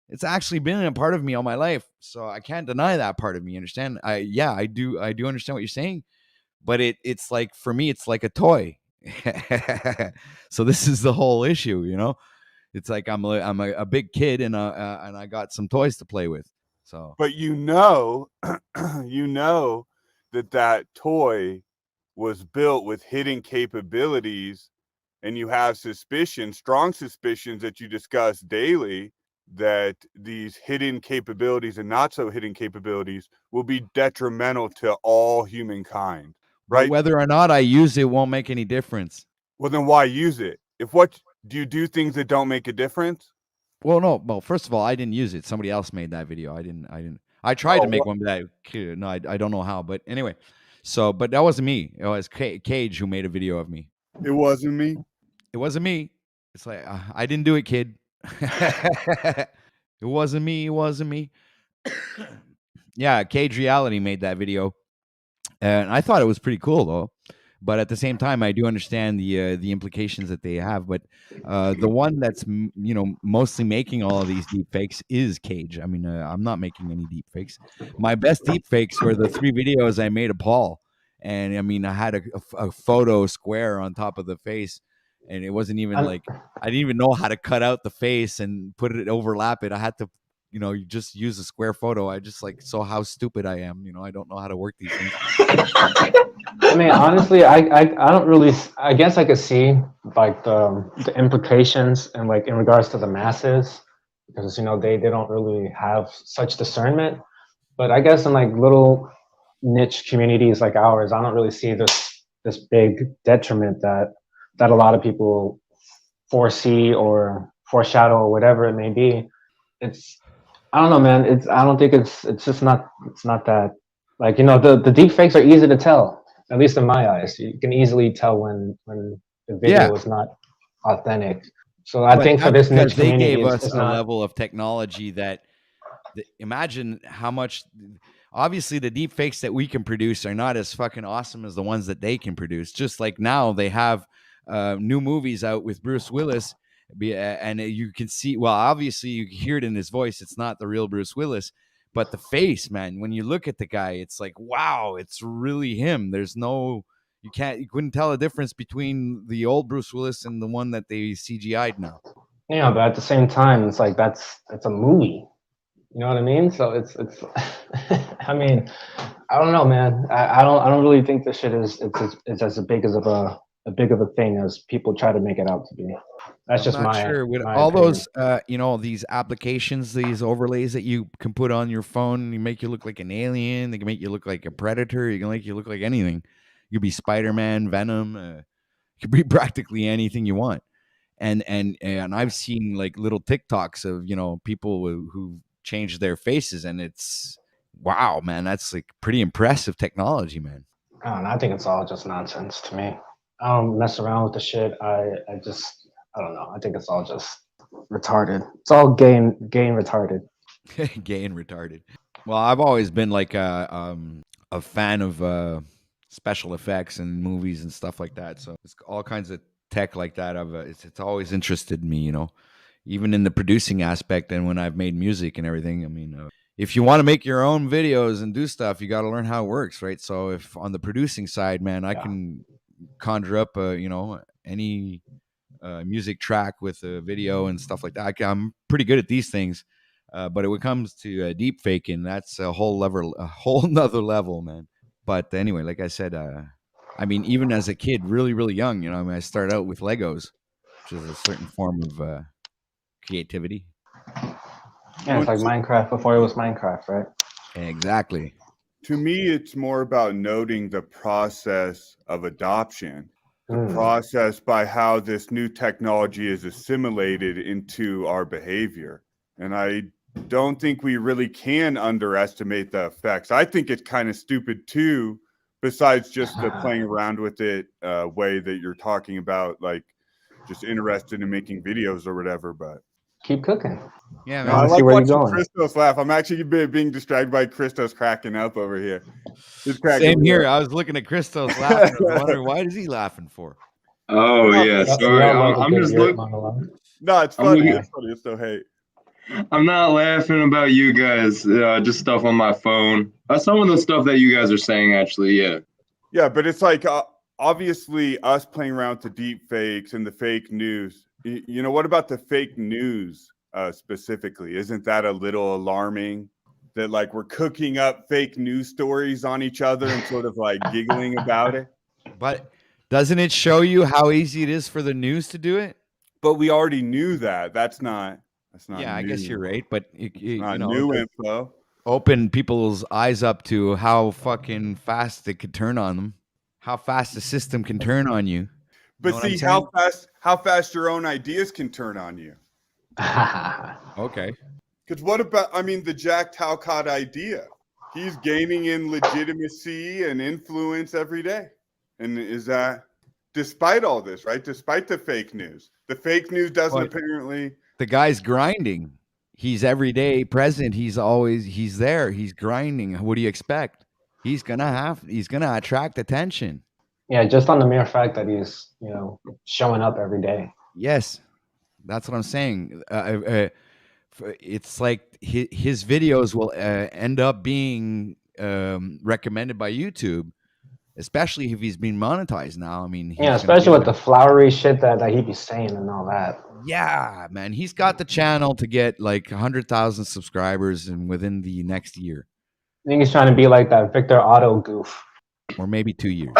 it's actually been a part of me all my life. So I can't deny that part of me. Understand? I do understand what you're saying, but it's like, for me, it's like a toy. So this is the whole issue, It's like I'm a big kid, and I got some toys to play with. So, but that toy was built with hidden capabilities, and you have strong suspicions that you discuss daily, that these hidden capabilities and not so hidden capabilities will be detrimental to all humankind. Right? But whether or not I use it won't make any difference. Well, then why use it? Do you do things that don't make a difference? Well, no. Well, first of all, I didn't use it. Somebody else made that video. I didn't. I tried to make one, but I don't know how. But anyway, but that wasn't me. It was Cage who made a video of me. It wasn't me. It wasn't me. It's like I didn't do it, kid. It wasn't me. It wasn't me. Yeah, Cage Reality made that video, and I thought it was pretty cool though. But at the same time, I do understand the implications that they have. But the one that's mostly making all of these deep fakes is Cage. I mean, I'm not making any deep fakes. My best deep fakes were the 3 videos I made of Paul, and I mean, I had a photo square on top of the face, and it wasn't even like I didn't even know how to cut out the face and put it overlap it. I had to. You just use a square photo. I just saw how stupid I am. I don't know how to work these things. I mean, honestly, I don't really. I guess I could see like the implications and like in regards to the masses, because they don't really have such discernment. But I guess in like little niche communities like ours, I don't really see this big detriment that a lot of people foresee or foreshadow or whatever it may be. I don't know, man. I don't think it's just not. It's not that. Like the deep fakes are easy to tell. At least in my eyes, you can easily tell when the video is not authentic. So I think for this niche they community, gave us it's a not. level of technology that imagine how much. Obviously, the deep fakes that we can produce are not as fucking awesome as the ones that they can produce. Just like now, they have new movies out with Bruce Willis. And you can see, well, obviously you hear it in his voice. It's not the real Bruce Willis, but the face, man, when you look at the guy, it's like, wow, it's really him. There's no, you couldn't tell a difference between the old Bruce Willis and the one that they CGI'd now. Yeah, but at the same time, it's like that's a movie. You know what I mean? So it's I mean, I don't know, man. I don't really think this shit is it's as big of a thing as people try to make it out to be. That's I'm just not sure with my all opinion. those these applications, these overlays that you can put on your phone. You make you look like an alien. They can make you look like a predator. You can make you look like anything. You could be Spider-Man, Venom. You could be practically anything you want. And I've seen like little TikToks of people who changed their faces, and it's wow, man. That's like pretty impressive technology, man. I don't know. I think it's all just nonsense to me. I don't mess around with the shit. I don't know. I think it's all just retarded. It's all gay and retarded. Gay and retarded. Well, I've always been like a fan of special effects and movies and stuff like that. So it's all kinds of tech like that. It's always interested me, even in the producing aspect. And when I've made music and everything, I mean, if you want to make your own videos and do stuff, you got to learn how it works, right? So if on the producing side, man, I can conjure up, any music track with a video and stuff like that. I'm pretty good at these things. But when it comes to deep faking, that's a whole nother level, man. But anyway, like I said, I mean, even as a kid, really, really young, I mean, I started out with Legos, which is a certain form of creativity. Yeah, it's like Minecraft before it was Minecraft, right? Exactly. To me, it's more about noting the process of adoption, the process by how this new technology is assimilated into our behavior. And I don't think we really can underestimate the effects. I think it's kind of stupid too, besides just the playing around with it way that you're talking about, like just interested in making videos or whatever. But keep cooking. Yeah, no, man. I like see where you're watching going. Christos laugh. I'm actually being distracted by Christos cracking up over here. Same here. I was looking at Christos laughing. I was wondering, why is he laughing for? Oh yeah, sorry. I'm just looking. No, it's funny. It's funny. It's no hate. I'm not laughing about you guys. Just stuff on my phone. Some of the stuff that you guys are saying, actually, yeah. Yeah, but it's like obviously us playing around with the deep fakes and the fake news. What about the fake news specifically? Isn't that a little alarming? That like we're cooking up fake news stories on each other and sort of like giggling about it. But doesn't it show you how easy it is for the news to do it? But we already knew that. That's not. Yeah, I guess you're right. But new info. Open people's eyes up to how fucking fast it could turn on them. How fast the system can turn on you. But see how fast your own ideas can turn on you. Okay. Because what about, the Jack Talcott idea? He's gaining in legitimacy and influence every day. And does despite all this, right? Despite the fake news. The fake news doesn't But- apparently. The guy's grinding. He's every day present. He's there. He's grinding. What do you expect? He's gonna attract attention. Yeah, just on the mere fact that he's, showing up every day. Yes, that's what I'm saying. It's like his videos will end up being recommended by YouTube, especially if he's being monetized now. I mean, Yeah, especially with the flowery shit that he be saying and all that. Yeah, man, he's got the channel to get like 100,000 subscribers and within the next year, I think he's trying to be like that Victor Otto goof. or maybe 2 years.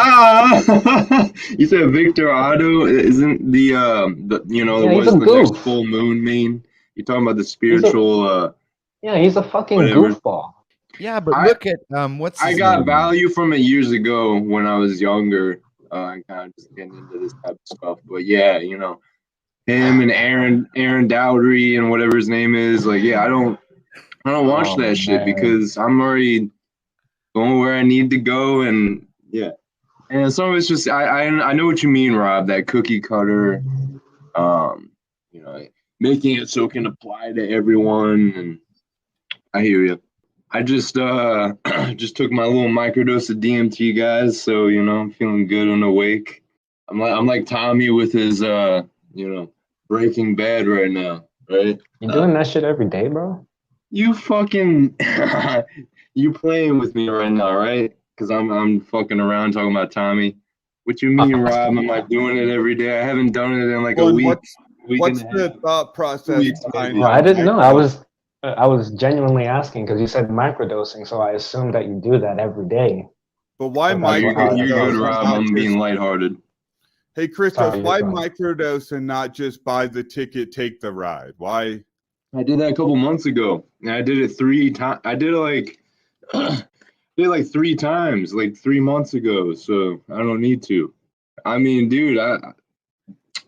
You said Victor Otto isn't the he's what's a the goof. next full moon mean? You're talking about the spiritual. Yeah, he's a fucking whatever. goofball. Yeah, but look at what's I his got name? value from it years ago when I was younger. And kind of just getting into this type of stuff. But yeah, him and Aaron Dowdry and whatever his name is. Like, yeah, I don't watch that shit because I'm already going where I need to go, and yeah. And some of it's just I know what you mean, Rob. That cookie cutter, making it so it can apply to everyone. And I hear you. I just just took my little microdose of DMT, guys. So I'm feeling good and awake. I'm like Tommy with his Breaking Bad right now, right? You doing that shit every day, bro? You fucking you playing with me right now, right? Because I'm fucking around talking about Tommy. What you mean, Rob? Am I doing it every day? I haven't done it in like a week. What's the thought process behind it? I didn't know. I was genuinely asking because you said microdosing, so I assumed that you do that every day. But why You're good, Rob. I'm being lighthearted. Hey, Christos, Sorry, why you're fine. microdose and not just buy the ticket, take the ride? Why? I did that a couple months ago, and I did it 3 times. I did it like 3 times, like 3 months ago. So I don't need to. I mean, dude, I'll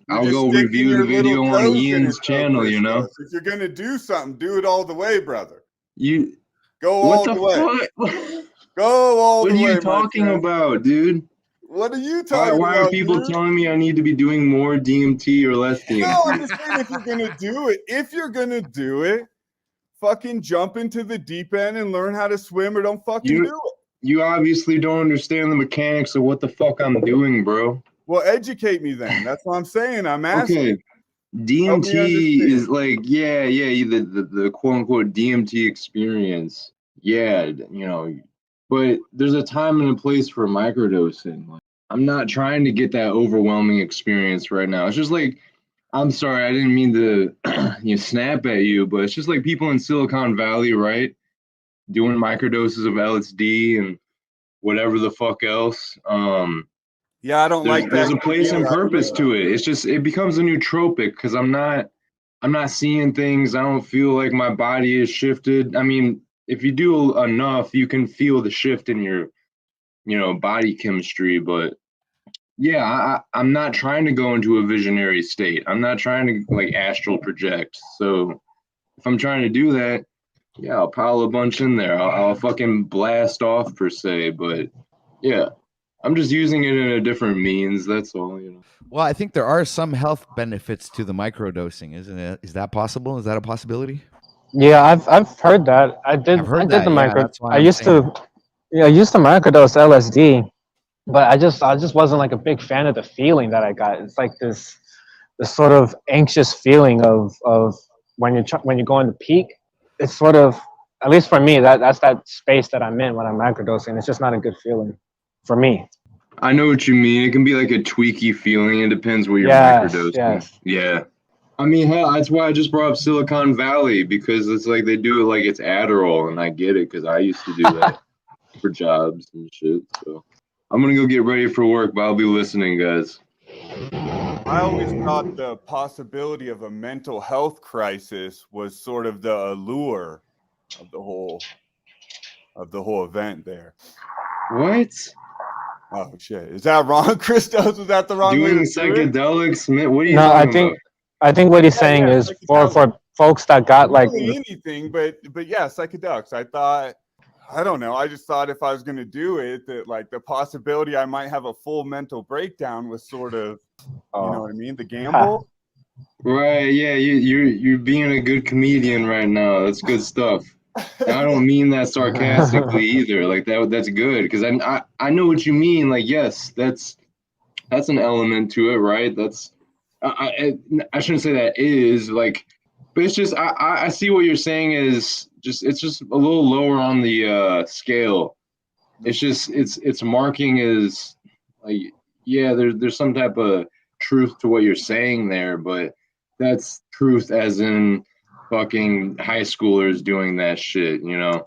go review the video on Ian's channel. If you're gonna do something, do it all the way, brother. You go all the way. Go all the way. What are you talking about, dude? What are you talking about? Why are people telling me I need to be doing more DMT or less DMT? No, I'm just saying if you're gonna do it, fucking jump into the deep end and learn how to swim, or don't fucking do it. You obviously don't understand the mechanics of what the fuck I'm doing, bro. Well, educate me then. That's what I'm saying. I'm asking. Okay. DMT is like, the quote unquote DMT experience. Yeah, but there's a time and a place for microdosing. Like, I'm not trying to get that overwhelming experience right now. It's just like, I'm sorry, I didn't mean to snap at you, but it's just like people in Silicon Valley, right? Doing microdoses of LSD and whatever the fuck else. Yeah, I don't like that. There's a place and purpose to it. It's just it becomes a nootropic because I'm not seeing things. I don't feel like my body is shifted. I mean, if you do enough, you can feel the shift in your, body chemistry. But yeah, I'm not trying to go into a visionary state. I'm not trying to like astral project. So if I'm trying to do that, yeah, I'll pile a bunch in there. I'll fucking blast off per se. But yeah, I'm just using it in a different means. That's all, Well, I think there are some health benefits to the microdosing, isn't it? Is that possible? Is that a possibility? Yeah, I've heard that. I did the micro. I used to microdose LSD, but I just wasn't like a big fan of the feeling that I got. It's like this sort of anxious feeling of when you're going to peak. It's sort of, at least for me, that's that space that I'm in when I'm microdosing. It's just not a good feeling for me. I know what you mean. It can be like a tweaky feeling. It depends what you're microdosing. Yes. Yeah. I mean, hell, that's why I just brought up Silicon Valley, because it's like they do it like it's Adderall, and I get it because I used to do that for jobs and shit. So I'm going to go get ready for work, but I'll be listening, guys. I always thought the possibility of a mental health crisis was sort of the allure of the whole event there. What? Oh shit! Is that wrong, Christos? Was that the wrong way Doing to do it? psychedelics? Man, what are you No, talking I think what he's saying is for folks that got like really anything, but yeah, psychedelics. I thought I don't know. I just thought if I was going to do it, that like the possibility I might have a full mental breakdown was sort of, you know what I mean? The gamble. Right, yeah, you're being a good comedian right now. That's good stuff. And I don't mean that sarcastically either. Like that's good because I know what you mean. Like yes, that's an element to it, right? That's I shouldn't say that is like, but it's just I see what you're saying is just it's just a little lower on the scale. It's just it's marking is like yeah, there's some type of truth to what you're saying there, but that's truth as in fucking high schoolers doing that shit, you know,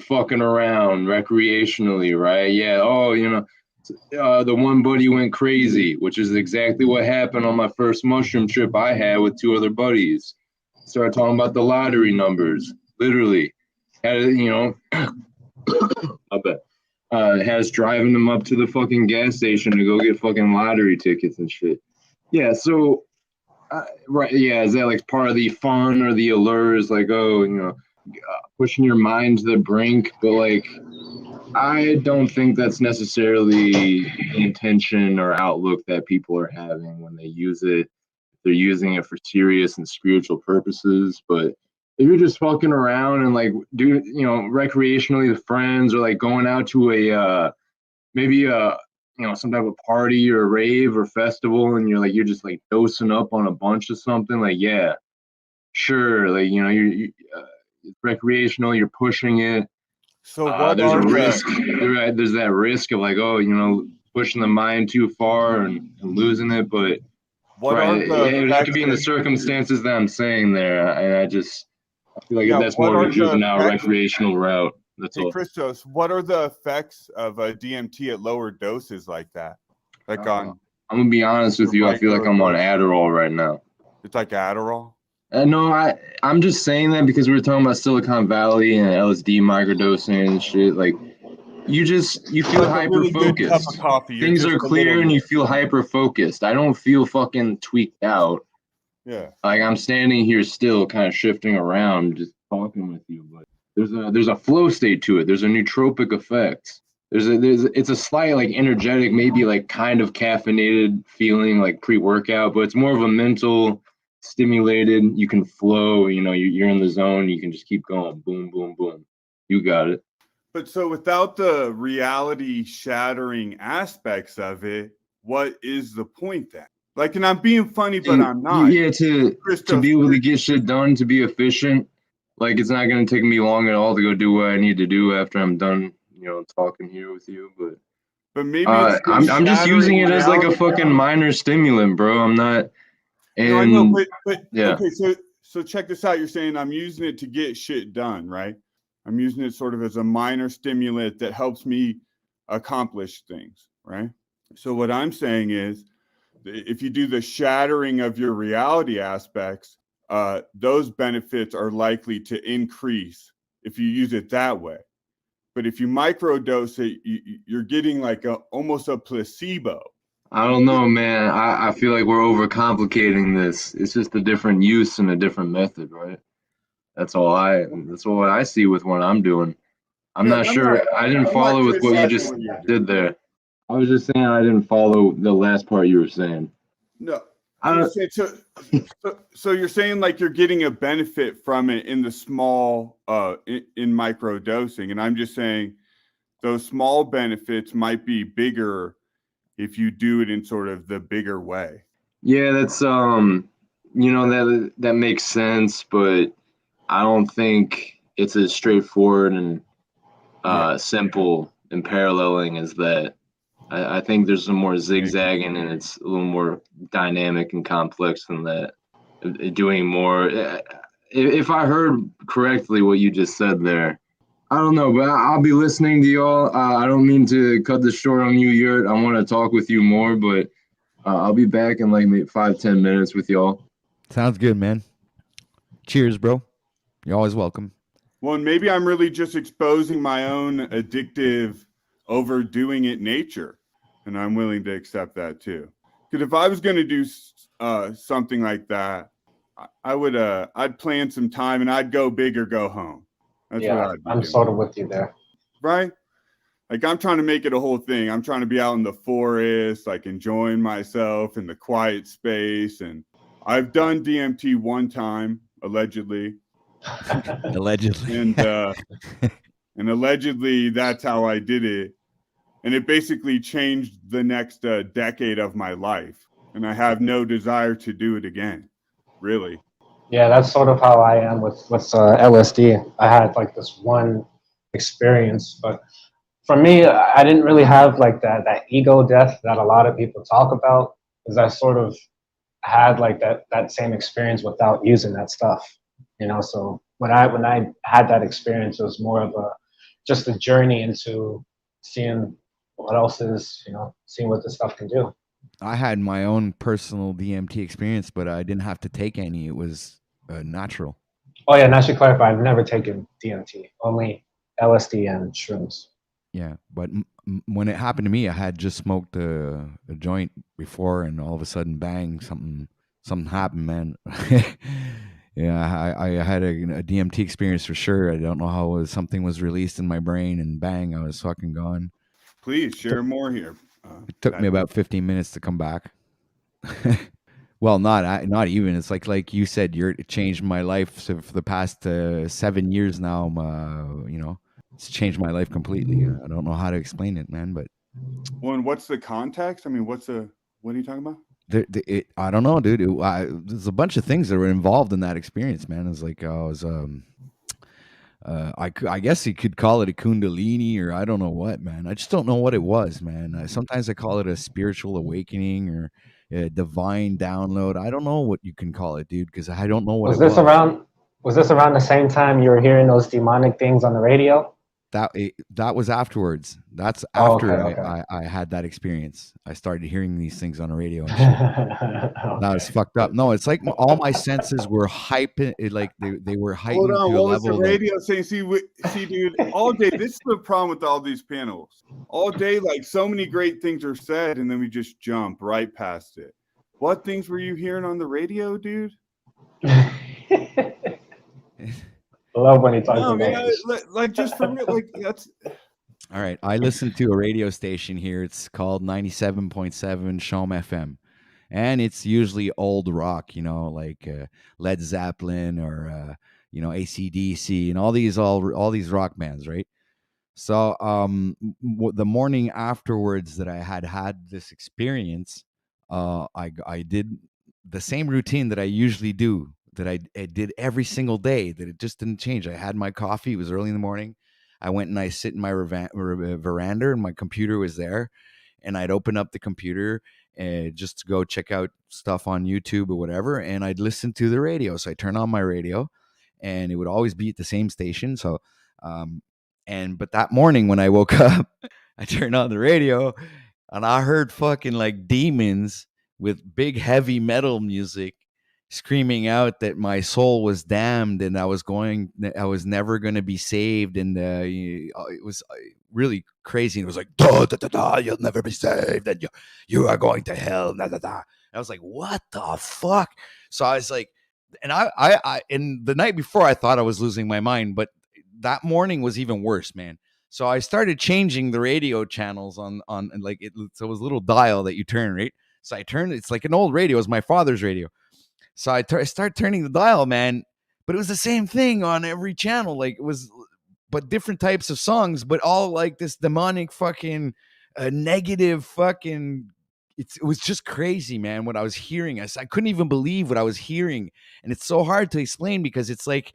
fucking around recreationally, right? Yeah, oh, you know, the one buddy went crazy, which is exactly what happened on my first mushroom trip I had with two other buddies. Started talking about the lottery numbers, literally. Had you know, I bet. Has driving them up to the fucking gas station to go get fucking lottery tickets and shit. Yeah, so right, yeah, is that like part of the fun or the allures? Like, oh, you know, pushing your mind to the brink, but like, I don't think that's necessarily the intention or outlook that people are having when they use it. They're using it for serious and spiritual purposes, but if you're just fucking around and like do you know recreationally with friends or like going out to a maybe a you know some type of party or rave or festival and you're just like dosing up on a bunch of something like yeah sure like you know you it's recreational you're pushing it So what there's a are risk there's that risk of like oh you know pushing the mind too far and losing it but what right are the it would have to be in the effects circumstances that I'm saying there and I feel like yeah, that's what more of are a the juvenile effects? recreational route. That's Hey, all. Christos, what are the effects of a DMT at lower doses like that? Like on I'm gonna be honest with you. I feel like I'm on Adderall right now. it's like Adderall. No, I'm just saying that because we were talking about Silicon Valley and LSD microdosing and shit. Like you feel Like a hyper really good cup focused. of coffee. You're Things just are a clear little and you feel hyper focused. I don't feel fucking tweaked out. yeah. Like I'm standing here still, kind of shifting around, just talking with you. But there's a flow state to it. There's a nootropic effect. It's a slight like energetic, maybe like kind of caffeinated feeling like pre-workout, but it's more of a mental stimulated. You can flow. You know, you're in the zone. You can just keep going. Boom, boom, boom. You got it. But so without the reality shattering aspects of it, what is the point then? Like, and I'm being funny, but I'm not. Yeah, to be able to get shit done, to be efficient. Like it's not gonna take me long at all to go do what I need to do after I'm done, you know, talking here with you. But maybe it's I'm just using it as like a reality. fucking minor stimulant, bro. I'm not. And No, I know, but yeah. Okay, so check this out. You're saying I'm using it to get shit done, right? I'm using it sort of as a minor stimulant that helps me accomplish things, right? So what I'm saying is, if you do the shattering of your reality aspects, those benefits are likely to increase if you use it that way. But if you microdose it, you're getting like almost a placebo. I don't know, man. I feel like we're overcomplicating this. It's just a different use and a different method, right? That's what I see with what I'm doing. I'm Yeah, not sure. I didn't follow with what you just did there. I was just saying I didn't follow the last part you were saying. No, I'm saying, so you're saying like you're getting a benefit from it in the small, in micro dosing, and I'm just saying those small benefits might be bigger if you do it in sort of the bigger way. Yeah, that's you know that makes sense, but I don't think it's as straightforward and simple and paralleling as that. I think there's some more zigzagging and it's a little more dynamic and complex than that. Doing more. If I heard correctly what you just said there, I don't know, but I'll be listening to y'all. I don't mean to cut this short on you, Yurt. I want to talk with you more, but I'll be back in like maybe 5-10 minutes with y'all. Sounds good, man. Cheers, bro. You're always welcome. Well, and maybe I'm really just exposing my own addictive, overdoing it nature, and I'm willing to accept that too. Because if I was going to do something like that, I'd plan some time and I'd go big or go home. That's what I'd be I'm doing. sort of with you there. right? Like I'm trying to make it a whole thing. I'm trying to be out in the forest, like enjoying myself in the quiet space. And I've done DMT one time, allegedly. Allegedly. And allegedly that's how I did it. And it basically changed the next decade of my life. And I have no desire to do it again, really. Yeah, that's sort of how I am with LSD. I had like this one experience, but for me, I didn't really have like that ego death that a lot of people talk about, because I sort of had like that same experience without using that stuff, you know. So when I had that experience, it was more of just a journey into seeing what else is, you know, seeing what this stuff can do. I had my own personal DMT experience, but I didn't have to take any. It was natural. Oh yeah, and I should clarify, I've never taken DMT, only LSD and shrooms. Yeah, but when it happened to me, I had just smoked a joint before, and all of a sudden, bang! Something happened, man. Yeah, I had a DMT experience for sure. I don't know how something was released in my brain, and bang! I was fucking gone. Please share more here. It took me about 15 minutes to come back. Well, not even. It's like you said, it changed my life. So for the past 7 years now, you know, it's changed my life completely. I don't know how to explain it, man. But well, and what's the context? I mean, what are you talking about? I don't know, dude. There's a bunch of things that were involved in that experience, man. It's like I was, I guess you could call it a kundalini, or I don't know what, man. I just don't know what it was, man. Sometimes I call it a spiritual awakening or a divine download. I don't know what you can call it, dude, because I don't know what Was this around the same time you were hearing those demonic things on the radio? That was afterwards. That's after okay. I had that experience. I started hearing these things on the radio and shit. Okay. That was fucked up. No, it's like all my senses were hyping. Like they were heightened Hold on, to a what was the level. radio saying? See, dude, all day. This is the problem with all these panels. All day, like so many great things are said, and then we just jump right past it. What things were you hearing on the radio, dude? I love when he talks No, about man, this. like just for real, like that's. All right, I listen to a radio station here. It's called 97.7 Shom FM, and it's usually old rock, you know, like Led Zeppelin or you know, AC/DC and all these rock bands, right? So the morning afterwards that I had this experience, I did the same routine that I usually do, that I did every single day, that it just didn't change. I had my coffee. It was early in the morning. I went and I sit in my veranda, and my computer was there, and I'd open up the computer just to go check out stuff on YouTube or whatever, and I'd listen to the radio. So I turn on my radio, and it would always be at the same station. So but that morning when I woke up, I turned on the radio and I heard fucking like demons with big heavy metal music screaming out that my soul was damned and I was never going to be saved. And it was really crazy. And it was like, da, da, da, da, you'll never be saved. And you are going to hell. Da, da, da. I was like, what the fuck? So I was like, and I and the night before I thought I was losing my mind, but that morning was even worse, man. So I started changing the radio channels on like it. So it was a little dial that you turn, right? So I turned. It's like an old radio. It was my father's radio. So I start turning the dial, man. But it was the same thing on every channel. Like it was, but different types of songs, but all like this demonic fucking negative fucking. It was just crazy, man. What I was hearing, I couldn't even believe what I was hearing, and it's so hard to explain because it's like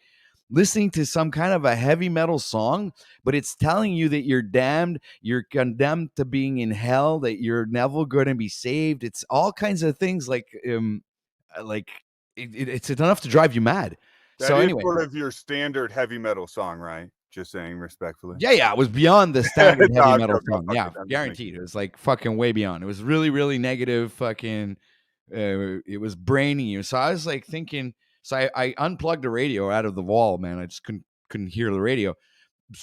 listening to some kind of a heavy metal song, but it's telling you that you're damned, you're condemned to being in hell, that you're never going to be saved. It's all kinds of things like it's enough to drive you mad. That So is anyway, sort of your standard heavy metal song, right? Just saying respectfully. yeah, it was beyond the standard No, heavy I'm metal joking, song. I'm Yeah, joking, I'm just guaranteed. It was like fucking way beyond. It was really, really negative fucking it was braining you. So I was like thinking, so I unplugged the radio out of the wall, man. I just couldn't hear the radio.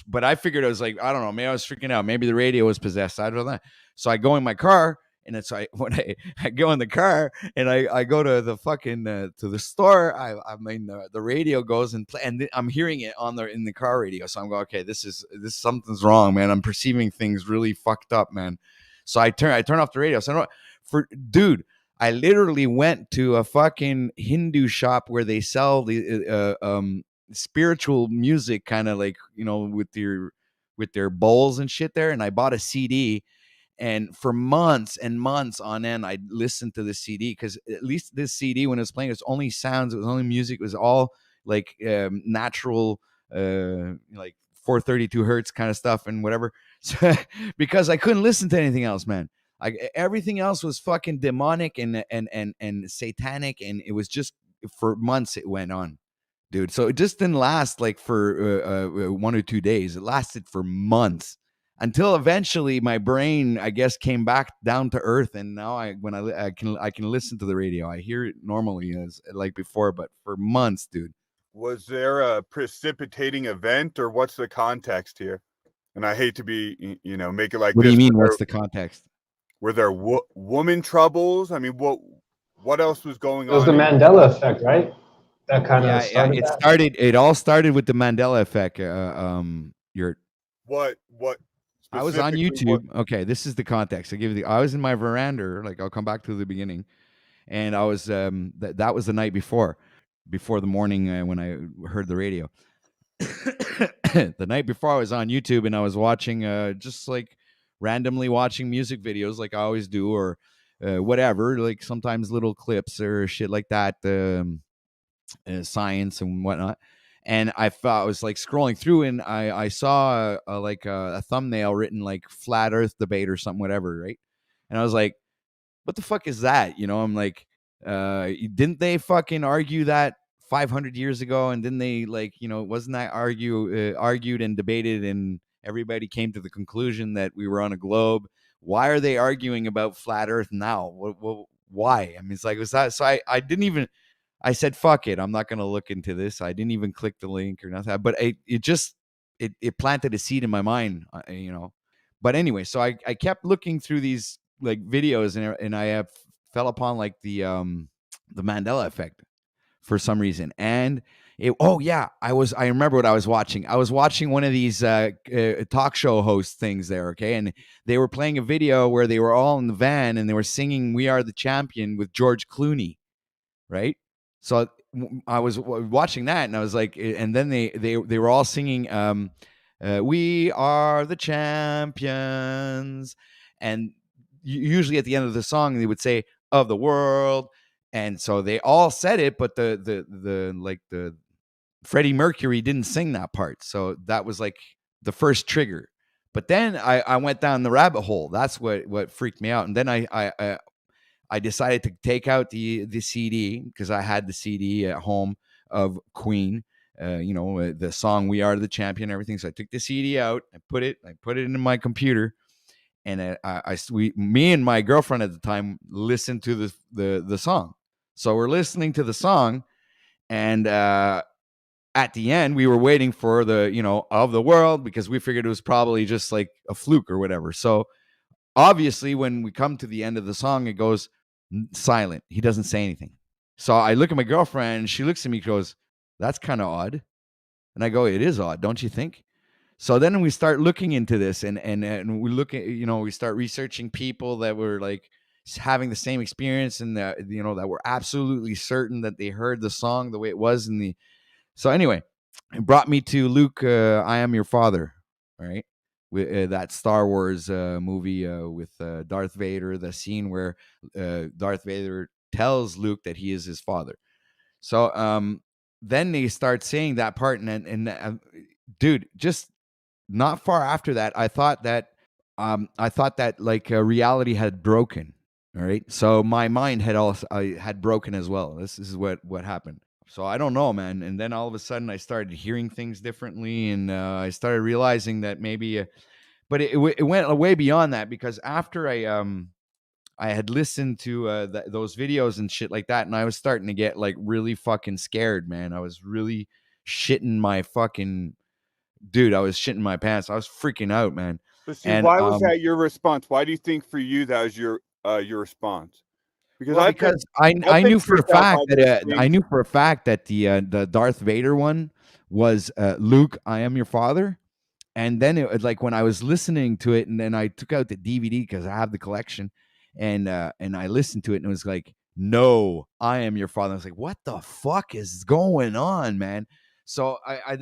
But I figured I was like, I don't know, maybe I was freaking out. Maybe the radio was possessed. I don't know. So I go in my car And it's like when I go in the car and I go to the fucking to the store, I mean the radio goes and play, and I'm hearing it in the car radio. So I'm going, okay, this something's wrong, man. I'm perceiving things really fucked up, man. So I turn off the radio. So dude, I literally went to a fucking Hindu shop where they sell the spiritual music, kind of like, you know, with their bowls and shit there, and I bought a CD. And for months and months on end, I listened to the CD, because at least this CD, when it was playing, it was only sounds, it was only music, it was all like natural, like 432 hertz kind of stuff and whatever. So, because I couldn't listen to anything else, man. Everything else was fucking demonic and satanic, and it was just, for months it went on, dude. So it just didn't last like for 1 or 2 days. It lasted for months, until eventually my brain, I guess, came back down to earth, and now I can listen to the radio. I hear it normally as like before, but for months, dude. Was there a precipitating event, or what's the context here? And I hate to be, you know, make it like What this. do you mean? What's the context? Were there woman troubles? I mean, what else was going on? It was the Mandela effect, right? That kind of started. It all started with the Mandela effect. What? I was on YouTube. Okay, this is the context. I was in my veranda. Like, I'll come back to the beginning, and I was that was the night before the morning when I heard the radio. The night before, I was on YouTube and I was watching just like randomly watching music videos, like I always do, or whatever, like sometimes little clips or shit like that, science and whatnot. And I was like scrolling through, and I saw a thumbnail written like flat earth debate or something, whatever, right? And I was like, what the fuck is that? You know, I'm like, didn't they fucking argue that 500 years ago? And didn't they, like, you know, wasn't that argued and debated, and everybody came to the conclusion that we were on a globe? Why are they arguing about flat earth now? Why? I mean, it's like, was that? So I didn't even, I said, fuck it, I'm not going to look into this. I didn't even click the link or nothing, but it planted a seed in my mind, you know. But anyway, so I kept looking through these like videos, and I fell upon like the Mandela effect for some reason. And I remember what I was watching. I was watching one of these talk show host things there, okay? And they were playing a video where they were all in the van and they were singing "We Are the Champion" with George Clooney, right? So I was watching that, and I was like, and then they were all singing "We Are the Champions," and usually at the end of the song they would say "of the world," and so they all said it, but the Freddie Mercury didn't sing that part, so that was like the first trigger. But then I went down the rabbit hole. That's what freaked me out, and then I decided to take out the CD, because I had the CD at home of Queen, the song "We Are the Champion" and everything. So I took the CD out, I put it into my computer, and me and my girlfriend at the time listened to the song. So we're listening to the song, and at the end we were waiting for the, you know, "of the world," because we figured it was probably just like a fluke or whatever. So obviously when we come to the end of the song, it goes silent. He doesn't say anything. So I look at my girlfriend, and she looks at me, goes, "That's kind of odd." And I go, "It is odd, don't you think?" So then we start looking into this, and we look at, you know, we start researching people that were like having the same experience, and that, you know, that were absolutely certain that they heard the song the way it was in the. So anyway, it brought me to Luke, "I Am Your Father," right? With that Star Wars movie with Darth Vader, the scene where Darth Vader tells Luke that he is his father. So then they start saying that part, and dude, just not far after that, I thought that like reality had broken. All right, so my mind had broken as well. This is what happened. So I don't know, man. And then all of a sudden, I started hearing things differently, and I started realizing that maybe. But it went way beyond that, because after I had listened to those videos and shit like that, and I was starting to get like really fucking scared, man. I was really shitting my fucking dude. I was shitting my pants. I was freaking out, man. But see, why was that your response? Why do you think for you that was your your response? Because Well, because I I've been knew for a freaked out by fact that these things. I knew for a fact that the Darth Vader one was Luke, I am your father. And then it was like when I was listening to it, and then I took out the DVD because I have the collection, and I listened to it, and it was like, "No, I am your father." I was like, "What the fuck is going on, man?" So I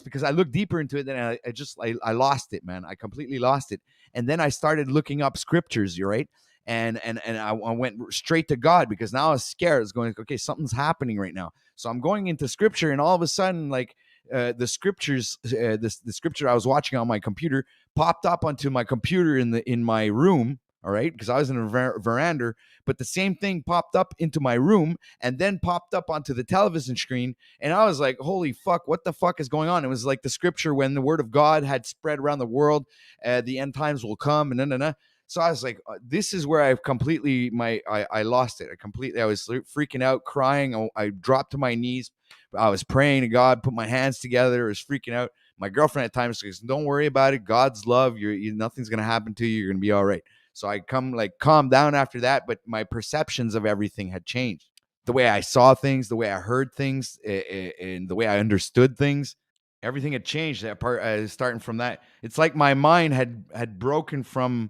because I looked deeper into it, then I lost it, man. I completely lost it, and then I started looking up scriptures. You're right. And I went straight to God because now I was scared. I was going, okay, something's happening right now. So I'm going into scripture, and all of a sudden, like the scriptures, the scripture I was watching on my computer popped up onto my computer in my room. All right, because I was in a veranda, but the same thing popped up into my room and then popped up onto the television screen, and I was like, "Holy fuck! What the fuck is going on?" It was like the scripture when the word of God had spread around the world, the end times will come, and. So I was like, this is where I've completely I lost it. I was freaking out, crying. I dropped to my knees. I was praying to God, put my hands together. I was freaking out. My girlfriend at times says, "Don't worry about it. God's love. Nothing's gonna happen to you. You're gonna be all right." So I calm down after that, but my perceptions of everything had changed. The way I saw things, the way I heard things, and the way I understood things, everything had changed. That part, starting from that, it's like my mind had broken from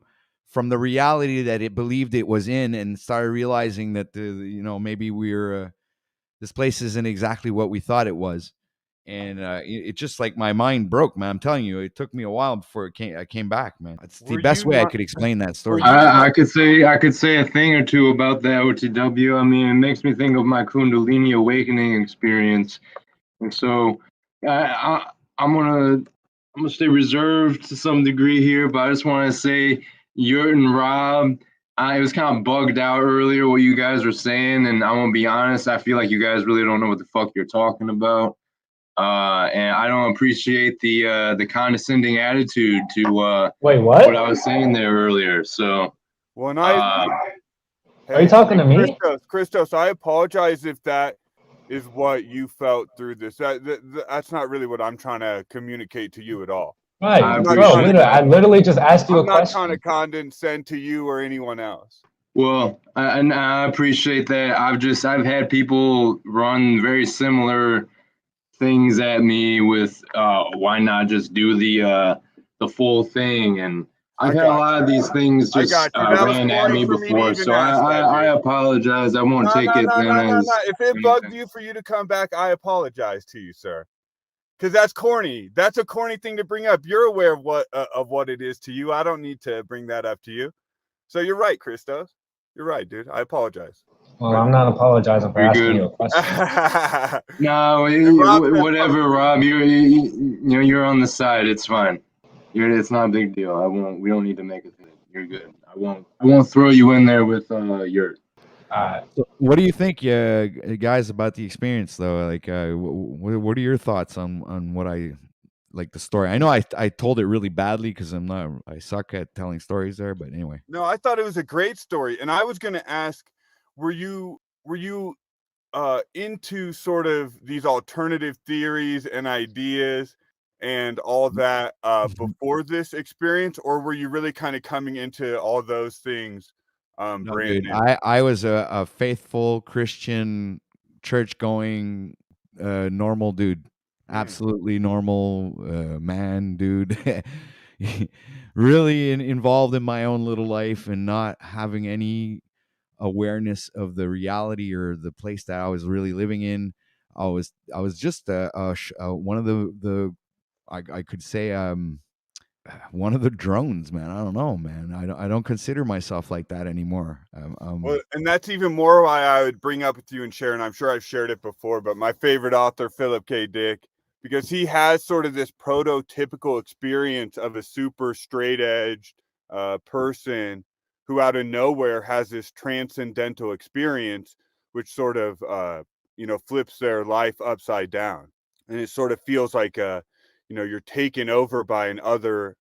the reality that it believed it was in, and started realizing that maybe we're this place isn't exactly what we thought it was. And it just like my mind broke, man. I'm telling you, it took me a while before I came back, man. It's the Were best you way I not- could explain that story. you not- I could say a thing or two about the OTW. I mean, it makes me think of my Kundalini awakening experience, and so I'm gonna stay reserved to some degree here, but I just want to say, Yurt and Rob, I was kind of bugged out earlier what you guys were saying, and I'm gonna be honest, I feel like you guys really don't know what the fuck you're talking about. And I don't appreciate the condescending attitude to Wait, what what? I was saying there earlier. So when uh, Are you talking to me? Christos, I apologize if that is what you felt through this. That's not really what I'm trying to communicate to you at all. Right, I bro. appreciate I literally just asked you a I'm not trying to question. condescend to you or anyone else. well, and I appreciate that. I've had people run very similar things at me with why not just do the full thing, and I I've had a got lot of these things I just got you. That was ran at corny me for me to before, even so ask that, I dude. apologize. I won't No, take no, it no, then no, no, as no. If it bugged anything. you for you to come back, I apologize to you, sir. Because that's corny. That's a corny thing to bring up. You're aware of what it is to you. I don't need to bring that up to you. So you're right, Christos. You're right, dude. I apologize. Well, I'm not apologizing for You're asking good. you a question. No, Rob said whatever, Rob. You're on the side. It's fine. It's not a big deal. I won't. We don't need to make a thing. You're good. I won't throw you in there with your. So what do you think, guys, about the experience though? Like, what are your thoughts on what I like the story? I know I told it really badly because I suck at telling stories there, but anyway. No, I thought it was a great story, and I was going to ask, were you into sort of these alternative theories and ideas and all that before this experience, or were you really kind of coming into all those things No, brand dude, new? I was a faithful Christian, church going, normal dude, absolutely normal man, dude. Really involved in my own little life and not having any awareness of the reality or the place that I was really living in. I was just one of I could say one of the drones, man. I don't know, man. I don't consider myself like that anymore. Well, and that's even more why I would bring up with you and share, and I'm sure I've shared it before, but my favorite author, Philip K. Dick, because he has sort of this prototypical experience of a super straight-edged person who out of nowhere has this transcendental experience, which sort of, flips their life upside down. And it sort of feels like, you're taken over by another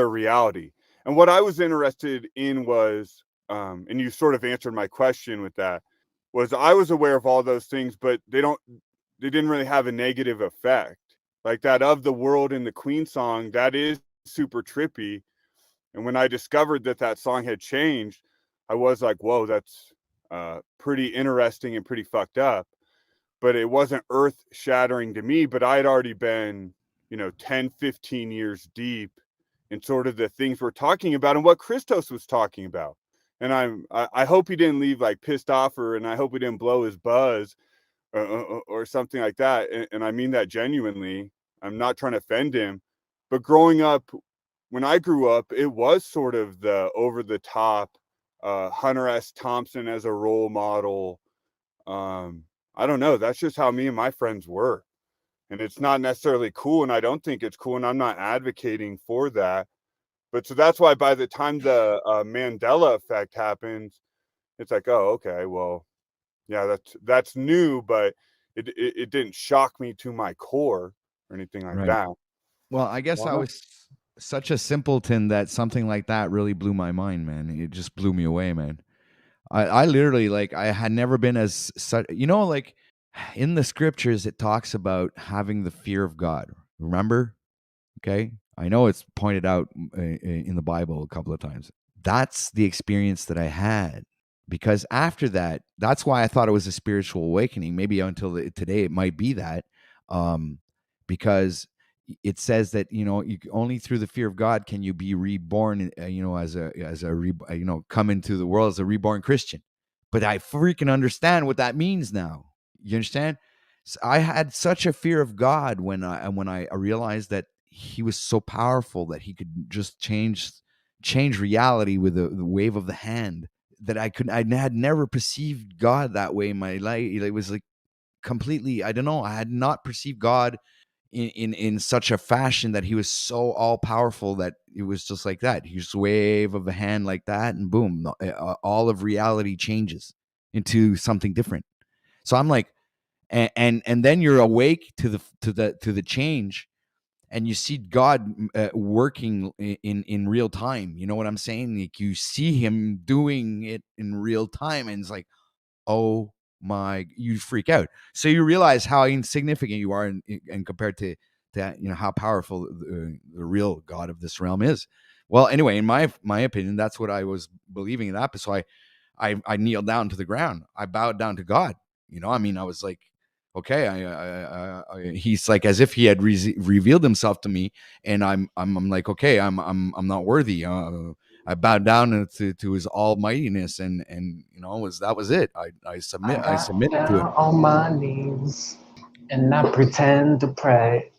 reality. And what I was interested in was, and you sort of answered my question with that, was I was aware of all those things, but they didn't really have a negative effect. Like that of the world in the Queen song, that is super trippy. And when I discovered that song had changed, I was like, whoa, that's pretty interesting and pretty fucked up. But it wasn't earth shattering to me, but I'd already been, 10, 15 years deep in sort of the things we're talking about and what Christos was talking about. And I hope he didn't leave like pissed off, and I hope he didn't blow his buzz or something like that. And I mean that genuinely. I'm not trying to offend him, but growing up, when I grew up, it was sort of the over the top, Hunter S. Thompson as a role model. I don't know. That's just how me and my friends were. And it's not necessarily cool. And I don't think it's cool. And I'm not advocating for that. But so that's why by the time the Mandela effect happens, it's like, oh, okay, well, yeah, that's new, but it didn't shock me to my core or anything like that. Well, I guess I was such a simpleton that something like that really blew my mind, man. It just blew me away, man. I literally, like, I had never been as such, like in the scriptures, it talks about having the fear of God. Remember? Okay. I know it's pointed out in the Bible a couple of times. That's the experience that I had. Because after that, that's why I thought it was a spiritual awakening. Maybe until today, it might be that, because it says that only through the fear of God can you be reborn. Come into the world as a reborn Christian. But I freaking understand what that means now. You understand? So I had such a fear of God when I realized that He was so powerful that He could just change reality with the wave of the hand. That I had never perceived God that way in my life. It was like completely, I don't know. I had not perceived God in such a fashion that He was so all powerful that it was just like that. He just wave of a hand like that, and boom, all of reality changes into something different. So I'm like, and then you're awake to the change, and you see God working in real time. You know what I'm saying? Like, you see Him doing it in real time, and it's like, oh my, you freak out. So you realize how insignificant you are, and compared to how powerful the real God of this realm is. Well, anyway, in my opinion, that's what I was believing in that. So I kneeled down to the ground. I bowed down to God. I was like, okay, he's like, as if He had revealed Himself to me, and I'm like, okay, I'm not worthy. I bowed down to His almightiness, and that was it. I submitted to it. On my knees and I pretend to pray.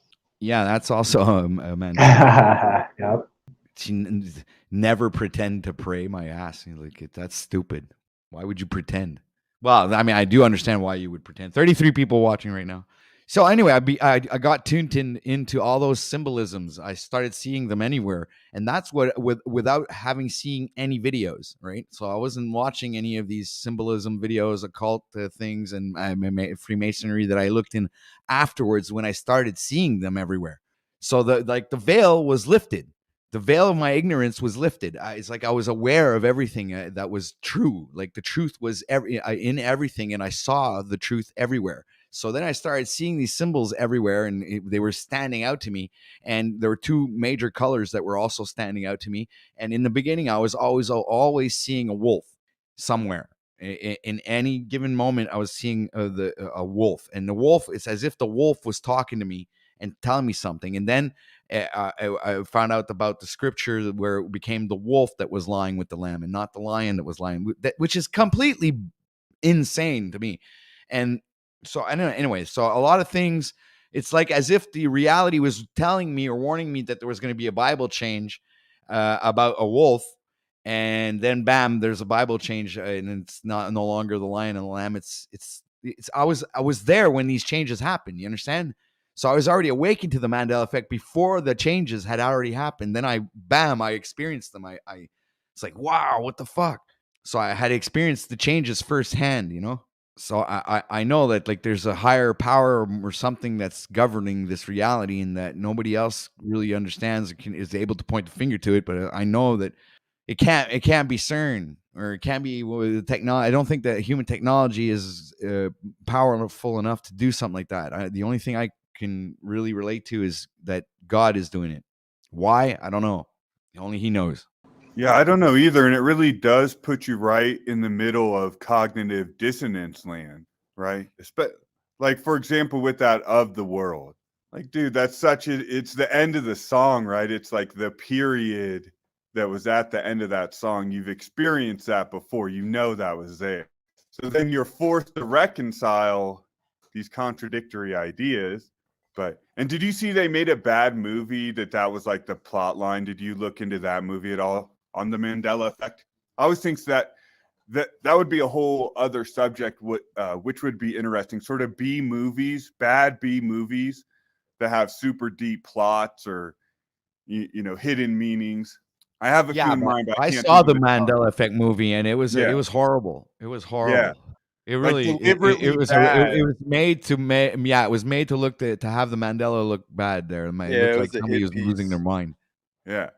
Yeah, that's also a man. Yep. Never pretend to pray, my ass. Like, that's stupid. Why would you pretend? Well, I mean, I do understand why you would pretend. 33 people watching right now. So anyway, I got tuned into all those symbolisms. I started seeing them anywhere, and that's what without having seen any videos, right? So I wasn't watching any of these symbolism videos, occult things, and Freemasonry that I looked in afterwards when I started seeing them everywhere. So the veil was lifted. The veil of my ignorance was lifted. It's like I was aware of everything that was true. Like the truth was in everything, and I saw the truth everywhere. So then I started seeing these symbols everywhere, and they were standing out to me. And there were two major colors that were also standing out to me. And in the beginning, I was always seeing a wolf somewhere. In any given moment, I was seeing a wolf, and the wolf, it's as if the wolf was talking to me and telling me something. And then I found out about the scripture where it became the wolf that was lying with the lamb and not the lion that was lying, which is completely insane to me. And so anyway, so a lot of things, it's like as if the reality was telling me or warning me that there was going to be a Bible change about a wolf. And then bam, there's a Bible change, and it's no longer the lion and the lamb. It's I was there when these changes happened. You understand? So I was already awakened to the Mandela effect before the changes had already happened. Then I experienced them. It's like, wow, what the fuck? So I had experienced the changes firsthand, So I know that, like, there's a higher power or something that's governing this reality, and that nobody else really understands or is able to point the finger to it. But I know that it can't be CERN, or it can't be with technology. I don't think that human technology is powerful enough to do something like that. The only thing I can really relate to is that God is doing it. Why? I don't know. Only He knows. Yeah, I don't know either. And it really does put you right in the middle of cognitive dissonance land, right? Like, for example, with that of the world. Like, dude, it's the end of the song, right? It's like the period that was at the end of that song. You've experienced that before. You know that was there. So then you're forced to reconcile these contradictory ideas. And did you see they made a bad movie that was like the plot line? Did you look into that movie at all on the Mandela effect? I always think that would be a whole other subject, which would be interesting. Sort of bad B movies that have super deep plots or hidden meanings. I have a few in mind, but I I can't saw think the of a ton. Mandela Effect movie, and it was Yeah. horrible. It was Yeah. horrible. It Like really deliberately it was bad. it was made to it was made to look to have the Mandela look bad there. It Yeah, looked it like was a somebody hit was losing their piece. mind. Yeah.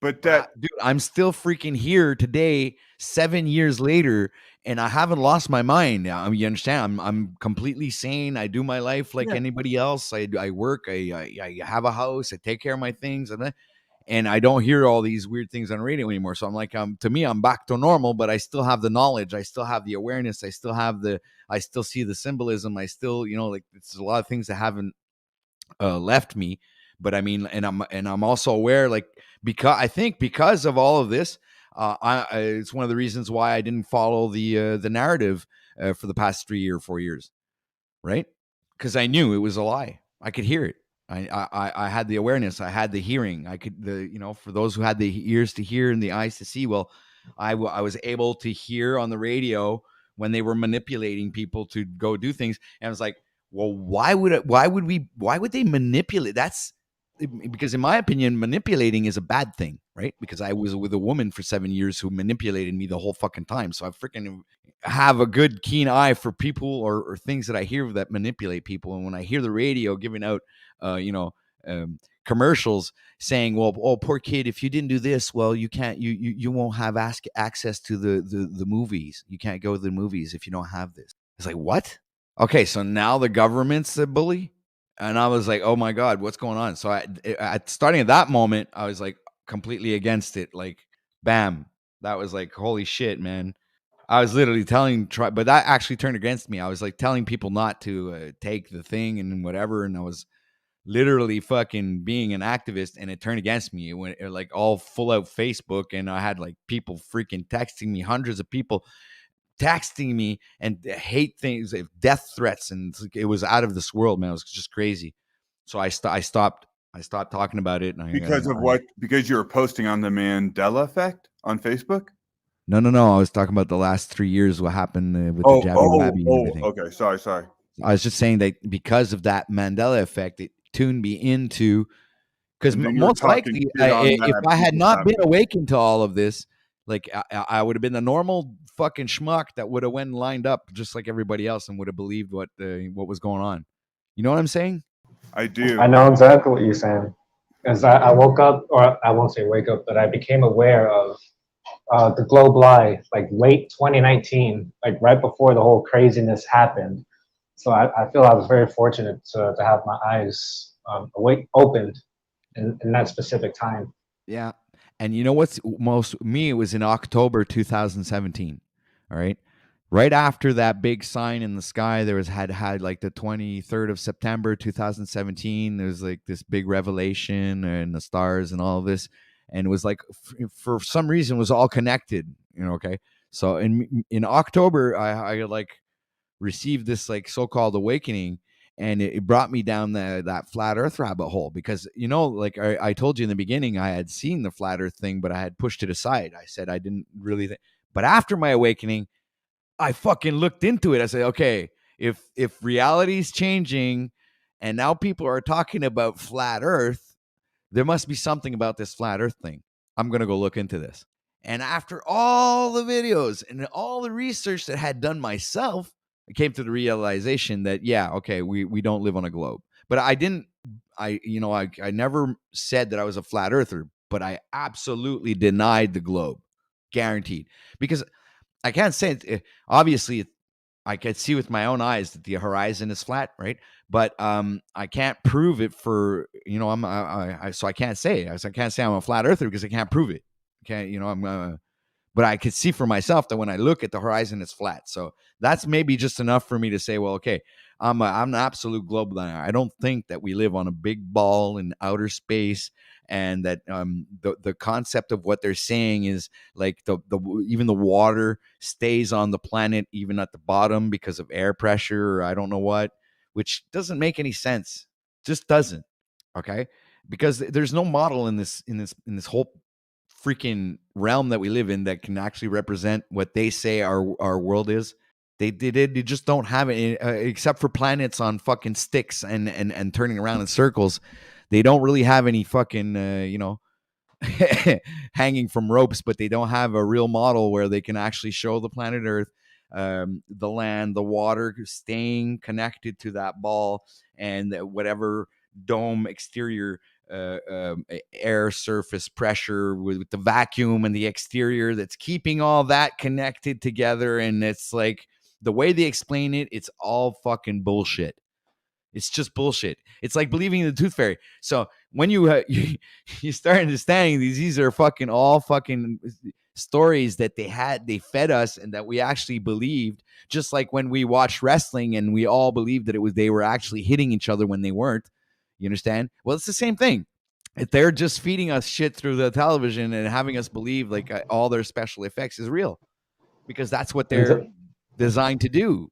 But Dude, I'm still freaking here today, 7 years later, and I haven't lost my mind. You understand? I'm completely sane. I do my life like anybody else. I work. I have a house. I take care of my things, and I don't hear all these weird things on radio anymore. So I'm like, to me, I'm back to normal, but I still have the knowledge. I still have the awareness. I still see the symbolism. I still, like, it's a lot of things that haven't left me. But I mean, and I'm also aware, like, because of all of this, it's one of the reasons why I didn't follow the narrative for the past 3 or 4 years, right? Because I knew it was a lie. I could hear it. I had the awareness. I had the hearing. For those who had the ears to hear and the eyes to see. Well, I was able to hear on the radio when they were manipulating people to go do things, and I was like, well, why would they manipulate? That's because, in my opinion, manipulating is a bad thing, right? Because I was with a woman for 7 years who manipulated me the whole fucking time. So I freaking have a good keen eye for people or things that I hear that manipulate people. And when I hear the radio giving out, commercials saying, well, oh, poor kid, if you didn't do this, well, you can't, you won't have access to the movies. You can't go to the movies if you don't have this. It's like, what? Okay, so now the government's a bully? And I was like, oh my God, what's going on? So starting at that moment, I was like completely against it. Like, bam. That was like, holy shit, man. I was literally but that actually turned against me. I was like telling people not to take the thing and whatever. And I was literally fucking being an activist, and it turned against me. It went like all full out Facebook, and I had like people freaking texting me, hundreds of people texting me and hate things, death threats, and it was out of this world, man. It was just crazy. So I stopped talking about it. And because of what? Because you were posting on the Mandela effect on Facebook? No. I was talking about the last 3 years, what happened with the Jabby Wabby and everything. Okay. Sorry. I was just saying that because of that Mandela effect, it tuned me into, because most likely, if I had not been awakened to all of this, like I would have been the normal fucking schmuck that would have went and lined up just like everybody else and would have believed what was going on. You know what I'm saying? I do. I know exactly what you're saying. Because I woke up, or I won't say wake up, but I became aware of the globe lie like late 2019, like right before the whole craziness happened. So I feel I was very fortunate to have my eyes opened in that specific time. Yeah. And you know what's it was in October 2017. All right. Right after that big sign in the sky, there had like the 23rd of September 2017. There was like this big revelation and the stars and all of this. And it was like, for some reason, it was all connected, okay? So in October, I like received this like so-called awakening, and it brought me down that flat earth rabbit hole, because like I told you in the beginning, I had seen the flat earth thing, but I had pushed it aside. I said I didn't really but after my awakening, I fucking looked into it. I said, okay, if reality's changing and now people are talking about flat earth, there must be something about this flat earth thing. I'm going to go look into this. And after all the videos and all the research that I had done myself, I came to the realization that, yeah, okay, we don't live on a globe. But I never said that I was a flat earther, but I absolutely denied the globe. Guaranteed. Because I can't say it. Obviously, I can see with my own eyes that the horizon is flat, right? But I can't prove it for, so I can't say it. I can't say I'm a flat earther because I can't prove it. can't, but I could see for myself that when I look at the horizon, it's flat. So that's maybe just enough for me to say, well, okay, I'm an absolute globe liner. I don't think that we live on a big ball in outer space, and that the concept of what they're saying is like the even the water stays on the planet even at the bottom because of air pressure, or I don't know what, which doesn't make any sense. Just doesn't. Okay, because there's no model in this whole freaking realm that we live in that can actually represent what they say our world is. They just don't have it, except for planets on fucking sticks and turning around in circles. They don't really have any fucking hanging from ropes, but they don't have a real model where they can actually show the planet Earth, the land, the water staying connected to that ball, and whatever dome exterior air surface pressure with the vacuum and the exterior that's keeping all that connected together. And it's like the way they explain it, it's all fucking bullshit. It's just bullshit. It's like believing in the tooth fairy. So when you start understanding these are fucking all fucking stories that they fed us and that we actually believed. Just like when we watched wrestling and we all believed that they were actually hitting each other when they weren't. You understand? Well, it's the same thing. If they're just feeding us shit through the television and having us believe like all their special effects is real, because that's what they're designed to do.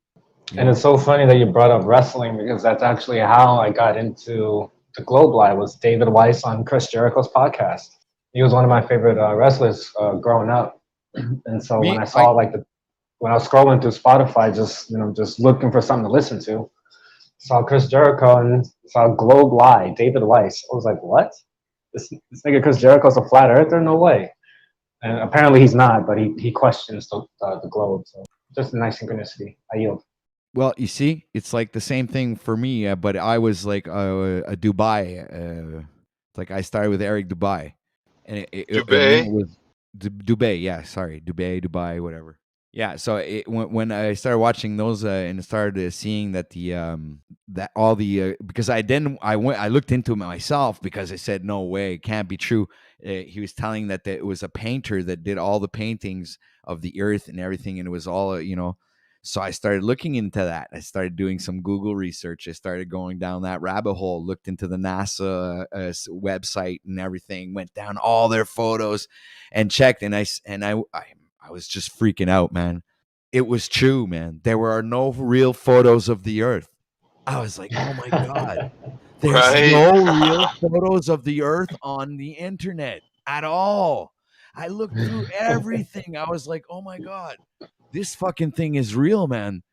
And it's so funny that you brought up wrestling, because that's actually how I got into the Globe Live, was David Weiss on Chris Jericho's podcast. He was one of my favorite wrestlers growing up. And so when I saw when I was scrolling through Spotify, just looking for something to listen to, saw Chris Jericho and saw Globe Live, David Weiss. I was like, what? This nigga Chris Jericho's a flat earther? No way. And apparently he's not, but he questions the globe. So just a nice synchronicity. I yield. Well, you see, it's like the same thing for me, but I was like a Dubai. Like I started with Eric Dubai, and Dubai? it was Dubai. Yeah, sorry, Dubai, whatever. Yeah, so when I started watching those and started seeing that that all the because I looked into it myself, because I said no way, it can't be true. He was telling that it was a painter that did all the paintings of the earth and everything, and it was all So I started looking into that. I started doing some Google research. I started going down that rabbit hole, looked into the NASA website and everything, went down all their photos and checked. And I was just freaking out, man. It was true, man. There were no real photos of the Earth. I was like, oh my God. There's no real photos of the Earth on the internet at all. I looked through everything. I was like, oh my God. This fucking thing is real, man.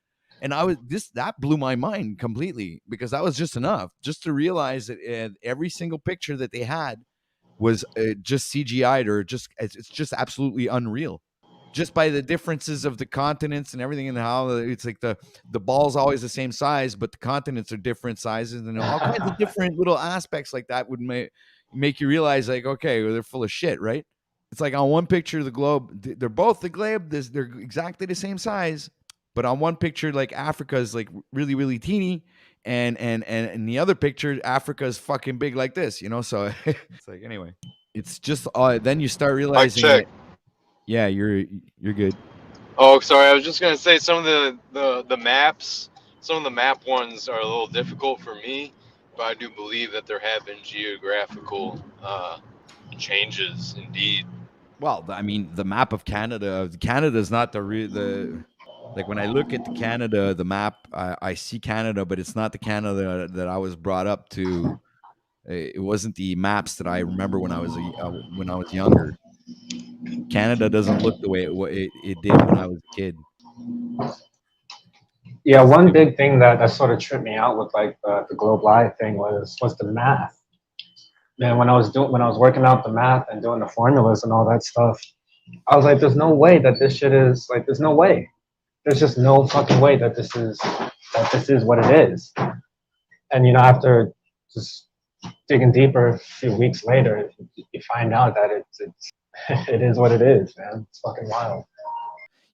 And that blew my mind completely, because that was just enough just to realize that every single picture that they had was just CGI'd, or it's just absolutely unreal. Just by the differences of the continents and everything, and how it's like the ball's always the same size, but the continents are different sizes, and all kinds of different little aspects like that would make you realize, like, okay, well, they're full of shit, right? It's like on one picture of the globe, they're both the globe, they're exactly the same size, but on one picture, like Africa is like really, really teeny, and in the other picture, Africa is fucking big like this, So it's like, anyway, it's just then you start realizing that. Yeah, you're good. Oh, sorry. I was just gonna say some of the maps, some of the map ones are a little difficult for me, but I do believe that there have been geographical changes indeed. Well, I mean, the map of Canada is not like when I look at Canada, the map, I see Canada, but it's not the Canada that I was brought up to. It wasn't the maps that I remember when I was younger. Canada doesn't look the way it did when I was a kid. Yeah, one big thing that sort of tripped me out with like the Globe Live thing was the math. Man, when I was working out the math and doing the formulas and all that stuff, I was like, there's no way that this shit is like, there's no way. There's just no fucking way that this is what it is. And after just digging deeper a few weeks later, you find out that it is what it is, man. It's fucking wild.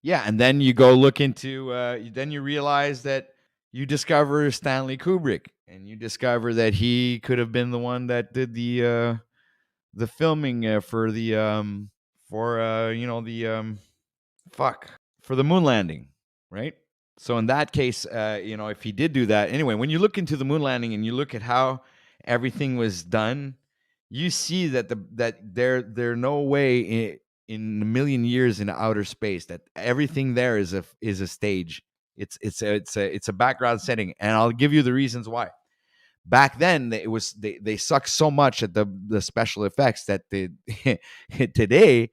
Yeah, and then you go look into, then you realize that you discover Stanley Kubrick, and you discover that he could have been the one that did the filming for the for the moon landing, right? So in that case, if he did do that, anyway, when you look into the moon landing and you look at how everything was done, you see that there no way in a million years in outer space that everything there is a stage. It's a background setting, and I'll give you the reasons why. Back then, they sucked so much at the special effects that today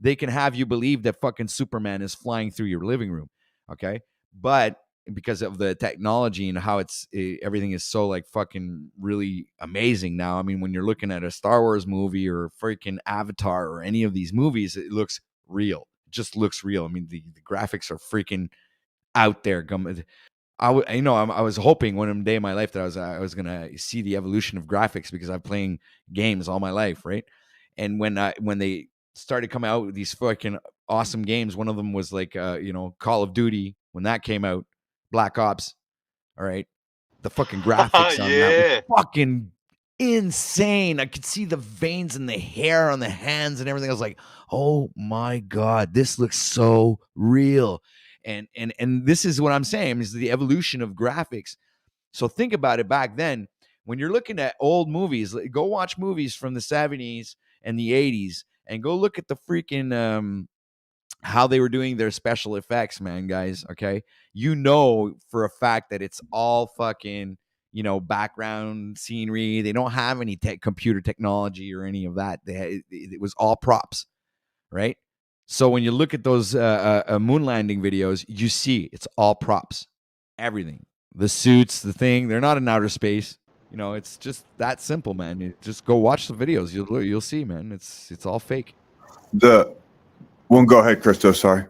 they can have you believe that fucking Superman is flying through your living room. Okay. But because of the technology and how everything is so like fucking really amazing now. I mean, when you're looking at a Star Wars movie or freaking Avatar or any of these movies, it looks real. It just looks real. I mean, the graphics are freaking out there. I was hoping one day in my life that I was gonna see the evolution of graphics because I'm playing games all my life, right? And when they started coming out with these fucking awesome games, one of them was like Call of Duty when that came out, Black Ops. All right, the fucking graphics on that Yeah. was fucking insane. I could see the veins and the hair on the hands and everything. I was like, oh my god, this looks so real. And this is what I'm saying is the evolution of graphics. So think about it back then when you're looking at old movies, go watch movies from the 70s and the 80s and go look at the freaking how they were doing their special effects, man, guys. Okay. You know for a fact that it's all fucking, background scenery. They don't have any computer technology or any of that. It was all props, right? So when you look at those moon landing videos, you see it's all props, everything, the suits, the thing. They're not in outer space. It's just that simple, man. You just go watch the videos. You'll see, man. It's all fake. Go ahead, Christo. Sorry.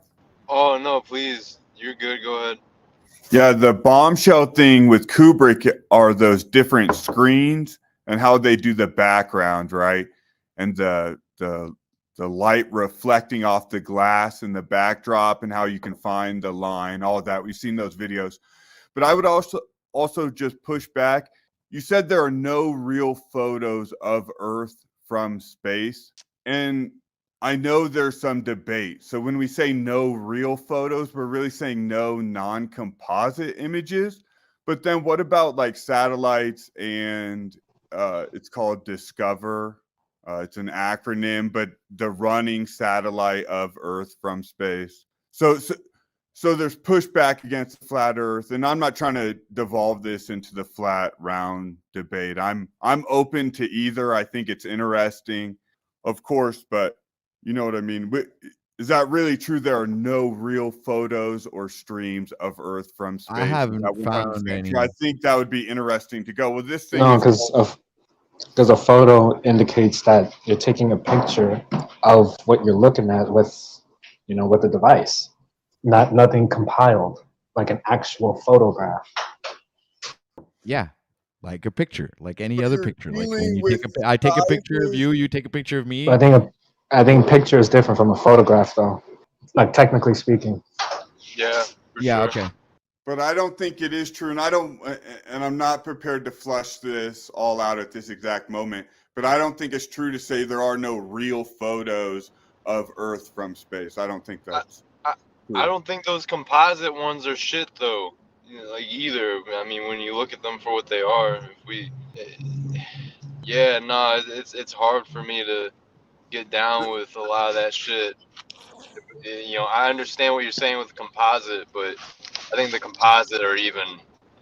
Oh no, please. You're good. Go ahead. Yeah, the bombshell thing with Kubrick are those different screens and how they do the background, right? And the light reflecting off the glass and the backdrop and how you can find the line, all of that. We've seen those videos. But I would also just push back. You said there are no real photos of Earth from space. And I know there's some debate. So when we say no real photos, we're really saying no non-composite images. But then what about like satellites and it's called Discover. It's an acronym, but the running satellite of Earth from space. So there's pushback against the flat Earth, and I'm not trying to devolve this into the flat round debate. I'm open to either. I think it's interesting, of course, but you know what I mean. Is that really true? There are no real photos or streams of Earth from space. I haven't found any. I think that would be interesting to go. Well, this thing No, because a photo indicates that you're taking a picture of what you're looking at with the device, nothing compiled like an actual photograph. Yeah, like a picture, like any other picture. Like when you I take a picture of you, you take a picture of me. I think picture is different from a photograph, though. Like technically speaking. Yeah. Yeah. Sure. Okay. But I don't think it is true, and I'm not prepared to flesh this all out at this exact moment. But I don't think it's true to say there are no real photos of Earth from space. I don't think that's true. I don't think those composite ones are shit though. Either. I mean, when you look at them for what they are, it's hard for me to get down with a lot of that shit. I understand what you're saying with the composite, but I think the composite are even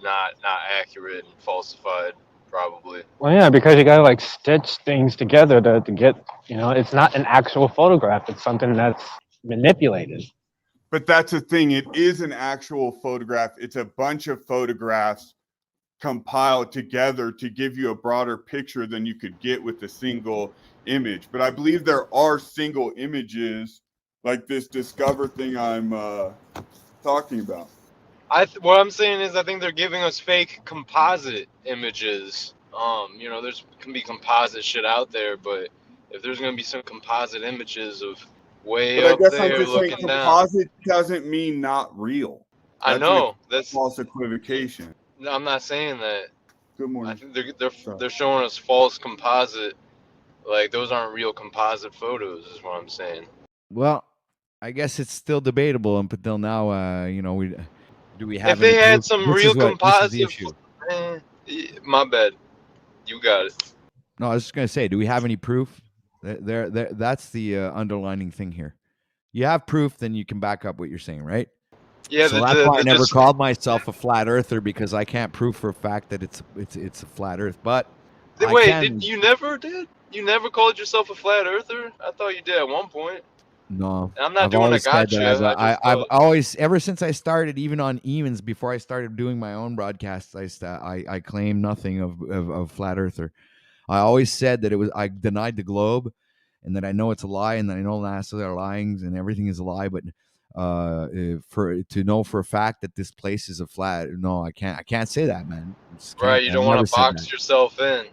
not accurate and falsified, probably. Well, yeah, because you gotta like stitch things together to get, it's not an actual photograph. It's something that's manipulated. But that's the thing. It is an actual photograph. It's a bunch of photographs compiled together to give you a broader picture than you could get with a single image. But I believe there are single images like this Discover thing I'm talking about. What I'm saying is I think they're giving us fake composite images. There's can be composite shit out there, but if there's gonna be some composite images of way up there looking down, composite doesn't mean not real. I know that's false equivocation. No, I'm not saying that. Good morning. I think they're showing us false composite. Like those aren't real composite photos, is what I'm saying. Well, I guess it's still debatable up until now. Do we have If they any had proof? some This real is the composite, issue. my bad. You got it. No, I was just gonna say, do we have any proof? That's the underlining thing here. You have proof, then you can back up what you're saying, right? Yeah, So that's why I never called myself a flat earther, because I can't prove for a fact that it's a flat Earth. But I Wait, can. you never did? You never called yourself a flat earther? I thought you did at one point. No, And I'm not I've doing a always said that gotcha. I've always, ever since I started, even on Evans, before I started doing my own broadcasts, I claim nothing of flat earther. I always said that I denied the globe, and that I know it's a lie, and that I know NASA are lying, and everything is a lie. But to know for a fact that this place is a flat, no, I can't say that, man. Just can't. Right, you I've don't want never to said that. box yourself in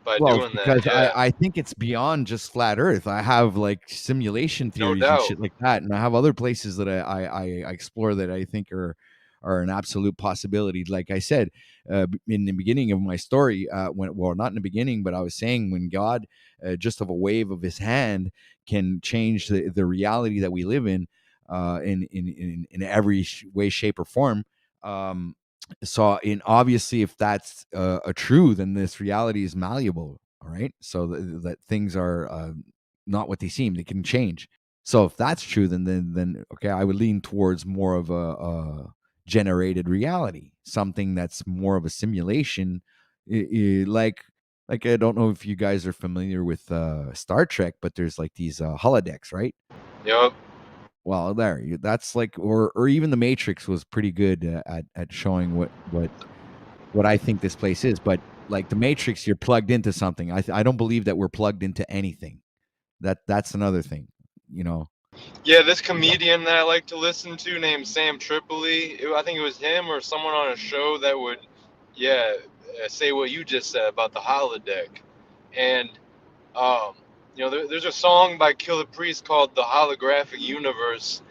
by Well, it's doing that. because Yeah, I think it's beyond just flat Earth. I have like simulation no theories and doubt. shit like that, and I have other places that I explore that I think are an absolute possibility. Like I said in the beginning of my story, not in the beginning, but I was saying when God, just of a wave of His hand, can change the reality that we live in every way, shape, or form. So obviously, if that's a true, then this reality is malleable. All right, so that things are not what they seem. They can change. So if that's true, then okay, I would lean towards more of a generated reality, something that's more of a simulation. Like I don't know if you guys are familiar with Star Trek, but there's like these holodecks, right? Yep. Well, that's like, or even the Matrix was pretty good at showing what I think this place is. But like the Matrix, you're plugged into something. I don't believe that we're plugged into anything. That's another thing, you know. Yeah, this comedian that I like to listen to named Sam Tripoli, I think it was him or someone on a show that would, yeah, say what you just said about the holodeck. And, um, there's a song by Killer Priest called The Holographic Universe.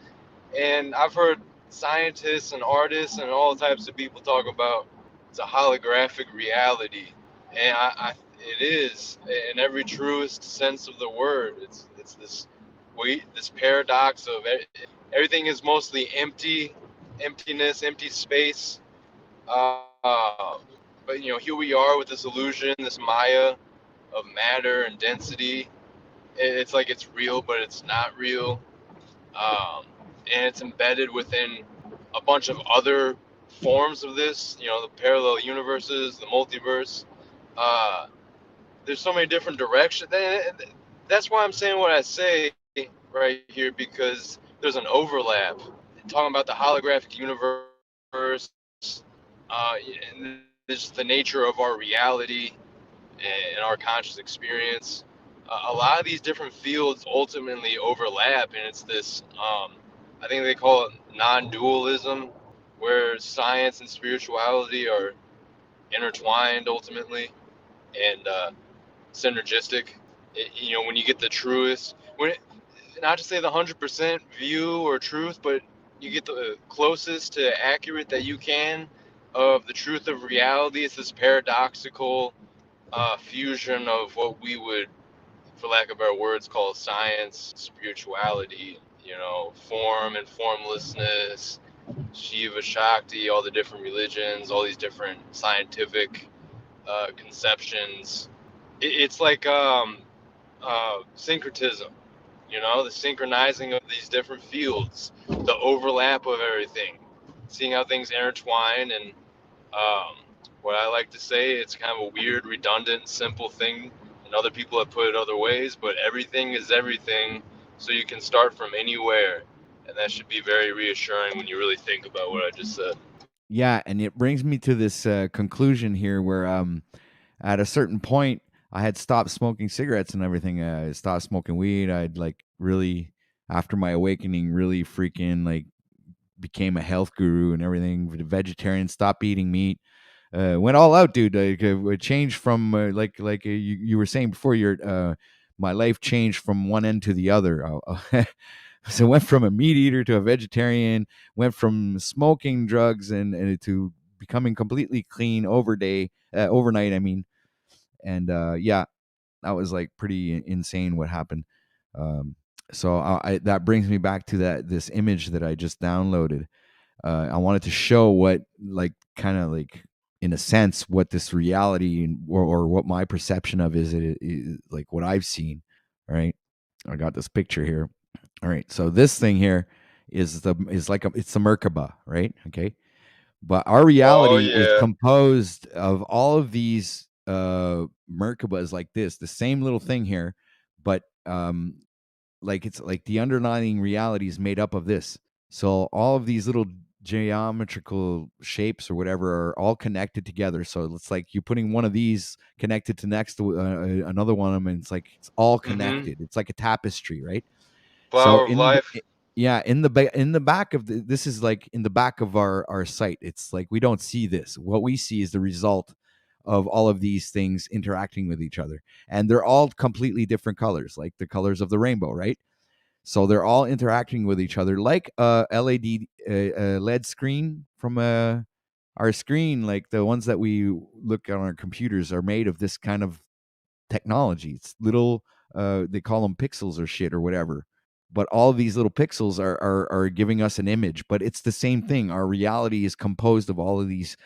And I've heard scientists and artists and all types of people talk about it's a holographic reality. And it is in every truest sense of the word. It's this paradox of everything is mostly emptiness, empty space. But here we are with this illusion, this Maya of matter and density. It's like it's real, but it's not real. And it's embedded within a bunch of other forms of this, the parallel universes, the multiverse. Uh, there's so many different directions. That's why I'm saying what I say right here, because there's an overlap. Talking about the holographic universe, and this the nature of our reality and our conscious experience. A lot of these different fields ultimately overlap, and it's this, I think they call it non-dualism, where science and spirituality are intertwined ultimately and synergistic. When you get the truest, not to say the 100% view or truth, but you get the closest to accurate that you can of the truth of reality. It's this paradoxical fusion of what we would, for lack of better words, call science, spirituality, form and formlessness, Shiva Shakti, all the different religions, all these different scientific conceptions. It's like syncretism, the synchronizing of these different fields, the overlap of everything, seeing how things intertwine. And what I like to say, it's kind of a weird, redundant, simple thing, and other people have put it other ways, but everything is everything, so you can start from anywhere. And that should be very reassuring when you really think about what I just said. Yeah, and it brings me to this conclusion here, where at a certain point I had stopped smoking cigarettes and everything. I stopped smoking weed. I'd like really, after my awakening, really freaking like became a health guru and everything. Vegetarian, stopped eating meat. Went all out, dude. Like changed from you were saying before. My life changed from one end to the other. So went from a meat eater to a vegetarian. Went from smoking drugs and to becoming completely clean overnight. I mean, and yeah, that was like pretty insane what happened. So that brings me back to this image that I just downloaded. I wanted to show what, like, kind of like, in a sense, what this reality or what my perception of is like what I've seen. Right. I got this picture here. All right. So this thing here it's the Merkaba, right? Okay. But our Oh reality is yeah. composed of all of these Merkabas like this, the same little thing here, but like it's like the underlying reality is made up of this. So all of these little geometrical shapes or whatever are all connected together. So it's like you're putting one of these connected to next to another one of them, and it's like it's all Mm-hmm. connected. It's like a tapestry, right? So Flower of life. in the back of this is like in the back of our sight. It's like we don't see this. What we see is the result of all of these things interacting with each other, and they're all completely different colors, like the colors of the rainbow, right? So they're all interacting with each other, like a LED screen from our screen, like the ones that we look on our computers are made of this kind of technology. It's little they call them pixels or shit or whatever. But all of these little pixels are giving us an image, but it's the same thing. Our reality is composed of all of these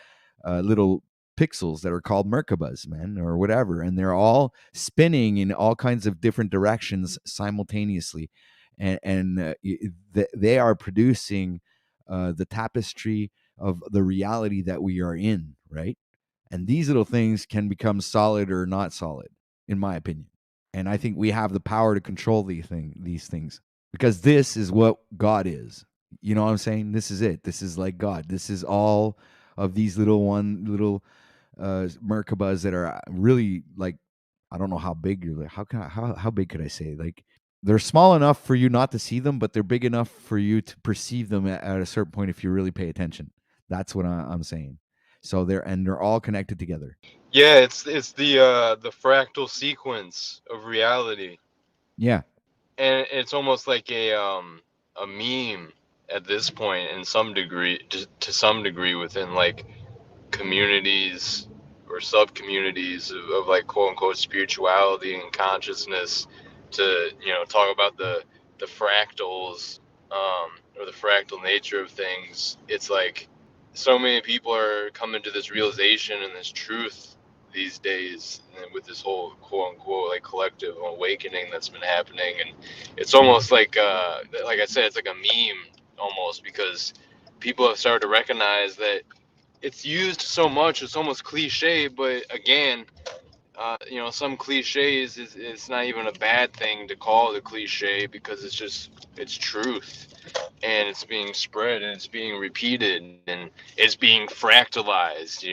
little pixels that are called Merkabas, man, or whatever, and they're all spinning in all kinds of different directions simultaneously, and they are producing the tapestry of the reality that we are in, right? And these little things can become solid or not solid, in my opinion. And I think we have the power to control these things, because this is what God is. You know what I'm saying? This is it. This is like God. This is all of these little Merkabas that are really, like, I don't know how big you're, like, how big could I say? Like, they're small enough for you not to see them, but they're big enough for you to perceive them at a certain point if you really pay attention. That's what I'm saying. So they're all connected together. Yeah, it's the fractal sequence of reality, Yeah. and it's almost like a meme at this point in some degree, to some degree within like communities or sub communities of like quote unquote spirituality and consciousness, to talk about the fractals, or the fractal nature of things. It's like so many people are coming to this realization and this truth these days, and with this whole quote unquote like collective awakening that's been happening. And it's almost like I said, it's like a meme almost, because people have started to recognize that it's used so much, it's almost cliche. But again, some cliches it's not even a bad thing to call it a cliche, because it's truth, and it's being spread, and it's being repeated, and it's being fractalized,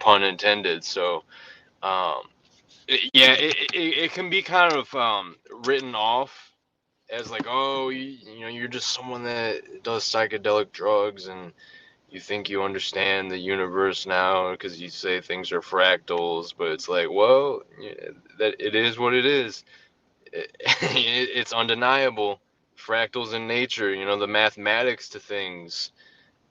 pun intended. So it can be kind of written off as like, oh, you're just someone that does psychedelic drugs, and you think you understand the universe now because you say things are fractals. But it's like, well, that it is what it is. It's undeniable. Fractals in nature, the mathematics to things.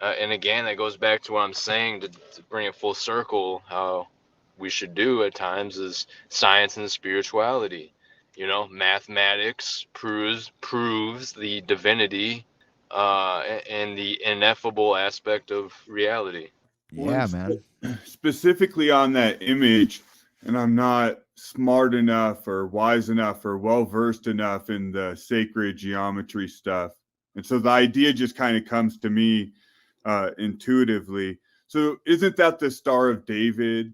And again, that goes back to what I'm saying, to bring it full circle. How we should do at times is science and spirituality. Mathematics proves the divinity, and the ineffable aspect of reality. Yeah, man. Specifically on that image, and I'm not smart enough or wise enough or well versed enough in the sacred geometry stuff, and so the idea just kind of comes to me intuitively. So isn't that the Star of David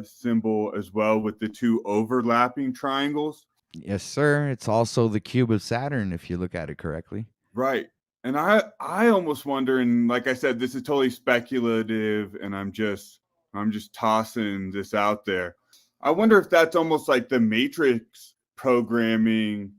symbol as well, with the two overlapping triangles? Yes, sir. It's also the cube of Saturn, if you look at it correctly. Right. And I almost wonder, and like I said, this is totally speculative, and I'm just tossing this out there. I wonder if that's almost like the Matrix programming.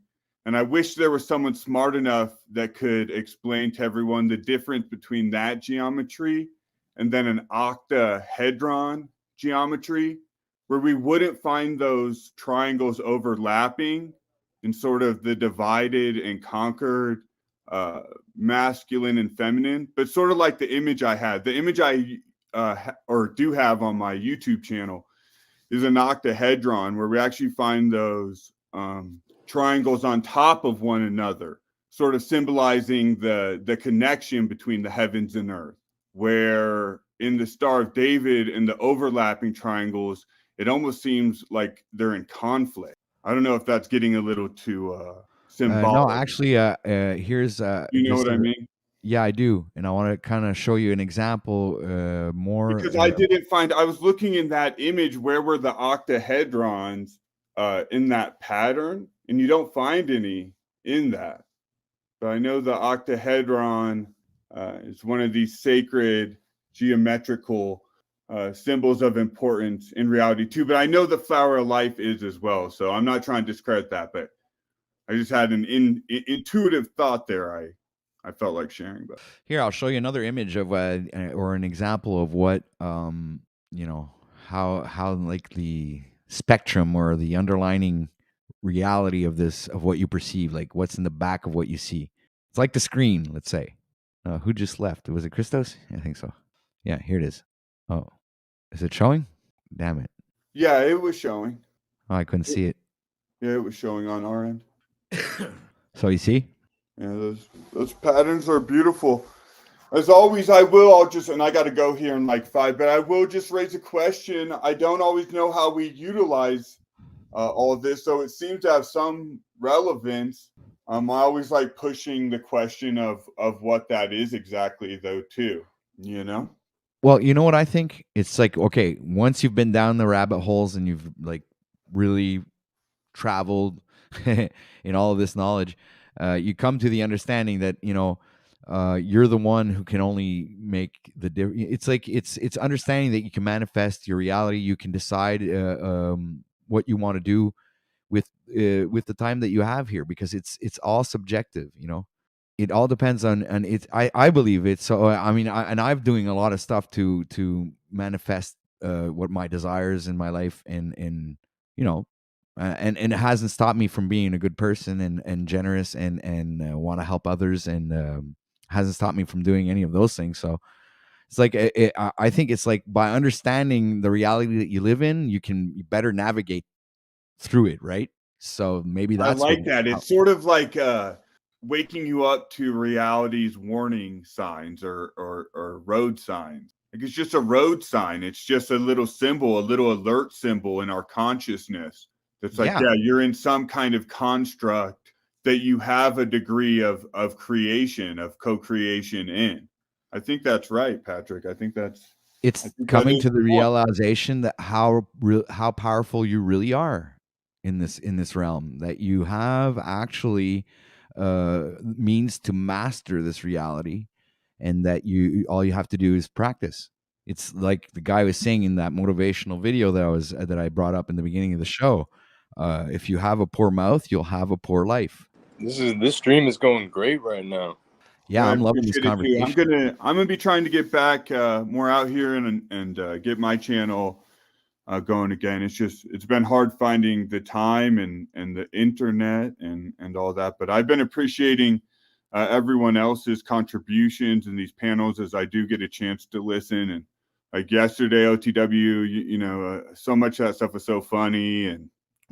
And I wish there was someone smart enough that could explain to everyone the difference between that geometry and then an octahedron geometry, where we wouldn't find those triangles overlapping in sort of the divided and conquered masculine and feminine, but sort of like the image I had. The image I or do have on my YouTube channel is an octahedron, where we actually find those triangles on top of one another, sort of symbolizing the connection between the heavens and earth. Where in the Star of David and the overlapping triangles, it almost seems like they're in conflict. I don't know if that's getting a little too symbolic. No, actually, here's You know just what I mean? yeah, I do, and I want to kind of show you an example more. Because I didn't find, I was looking in that image, where were the octahedrons in that pattern, and you don't find any in that. But I know the octahedron is one of these sacred geometrical symbols of importance in reality too. But I know the flower of life is as well. So I'm not trying to discredit that, but I just had an intuitive thought there. I felt like sharing. But here, I'll show you another image of or an example of what you know, how like the spectrum or the underlining reality of this, of what you perceive, like what's in the back of what you see. It's like the screen, let's say. Who just left? Was it Christos? I think so. Yeah, here it is. Oh, is it showing? Damn it. yeah, it was showing. Oh, I couldn't see it. Yeah, it was showing on our end. So you see? Yeah, those patterns are beautiful. As always, I'll just, and I got to go here in like 5, but I will just raise a question. I don't always know how we utilize all of this, so it seems to have some relevance. I always like pushing the question of what that is exactly, though, too. You know? Well, you know what I think? It's like, okay, once you've been down the rabbit holes and you've like really traveled in all of this knowledge, you come to the understanding that, you know, you're the one who can only make the difference. It's like it's understanding that you can manifest your reality. You can decide what you want to do with the time that you have here, because it's all subjective. You know, it all depends on, and it's I believe it's so. I mean, I'm doing a lot of stuff to manifest what my desires in my life, and you know. And it hasn't stopped me from being a good person and generous and want to help others, and hasn't stopped me from doing any of those things. So it's like I think it's like by understanding the reality that you live in, you can better navigate through it, right? So maybe I that's like that. It's sort of like waking you up to reality's warning signs or road signs. Like it's just a road sign. It's just a little symbol, a little alert symbol in our consciousness. It's like, yeah, you're in some kind of construct that you have a degree of creation, of co-creation in. I think that's right, Patrick. I think it's coming to the realization that how powerful you really are in this realm, that you have actually means to master this reality, and that all you have to do is practice. It's like the guy was saying in that motivational video that I brought up in the beginning of the show. If you have a poor mouth, you'll have a poor life. This stream is going great right now. Yeah, I'm loving this conversation. I'm gonna be trying to get back more out here and get my channel going again. It's been hard finding the time and the internet and all that, but I've been appreciating everyone else's contributions in these panels as I do get a chance to listen. And like yesterday, OTW, you know, so much of that stuff was so funny, and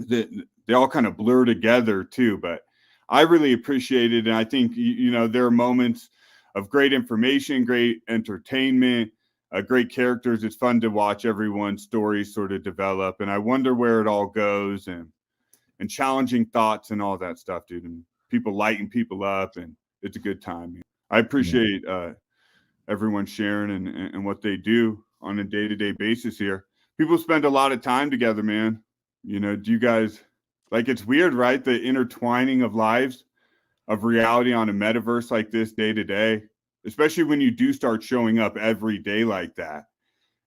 they all kind of blur together too. But I really appreciate it, and I think you know there are moments of great information, great entertainment, great characters. It's fun to watch everyone's stories sort of develop, and I wonder where it all goes, and challenging thoughts and all that stuff, dude. And people lighting people up, and it's a good time. I appreciate everyone sharing and what they do on a day-to-day basis here. People spend a lot of time together, man. You know, do you guys like? It's weird, right? The intertwining of lives, of reality on a metaverse like this day to day, especially when you do start showing up every day like that.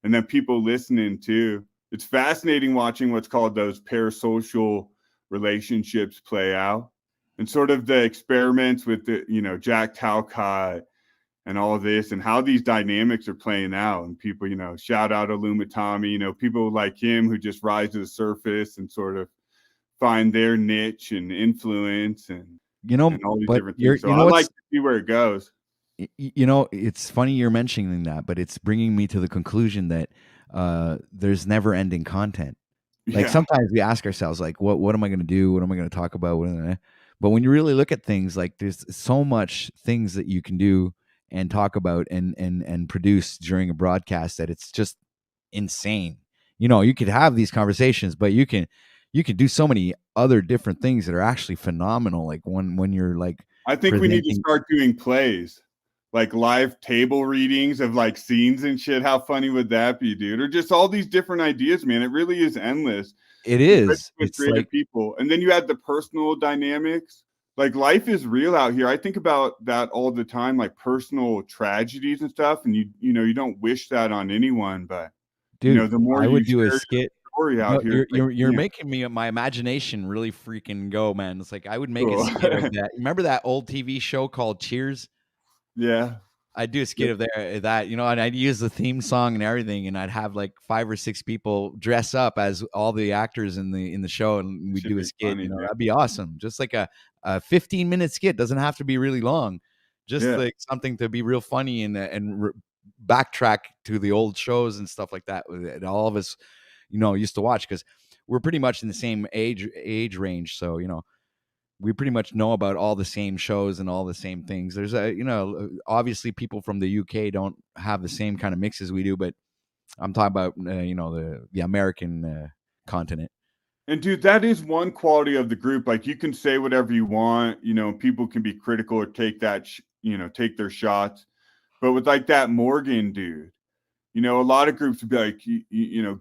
And then people listening too. It's fascinating watching what's called those parasocial relationships play out, and sort of the experiments with the, you know, Jack Talcott and all of this, and how these dynamics are playing out. And people, you know, shout out Tommy, you know, people like him who just rise to the surface and sort of find their niche and influence and, you know, and all these but different things. So you know, I like to see where it goes. You know, it's funny you're mentioning that, but it's bringing me to the conclusion that there's never ending content. Like sometimes we ask ourselves, like, what am I going to do? What am I going to talk about? But when you really look at things, like there's so much things that you can do and talk about and produce during a broadcast that it's just insane. You could have these conversations, but you can do so many other different things that are actually phenomenal. Like when you're like, I think we need to presenting. start doing plays, like live table readings of like scenes and shit. How funny would that be, dude? Or just all these different ideas, man. It really is endless. It is. With It's creative like, people, and then you add the personal dynamics. Like life is real out here. I think about that all the time, like personal tragedies and stuff. And you don't wish that on anyone, but dude, the more I you would do share a your skit. story out No, here, it's like, you're yeah, making me my imagination really freaking go, man. It's like I would make a cool. skit of that. Remember that old TV show called Cheers? Yeah. I'd do a skit of that, and I'd use the theme song and everything, and I'd have like 5 or 6 people dress up as all the actors in the show, and we'd Should do a be skit. funny, dude. That'd be awesome. Just like a 15-minute skit. Doesn't have to be really long. Just Yeah. like something to be real funny and backtrack to the old shows and stuff like that. That all of us, used to watch, because we're pretty much in the same age range. So we pretty much know about all the same shows and all the same things. There's obviously people from the UK don't have the same kind of mixes we do, but I'm talking about the American continent. And dude, that is one quality of the group. Like you can say whatever you want, people can be critical or take that, take their shots. But with like that Morgan dude, a lot of groups would be like,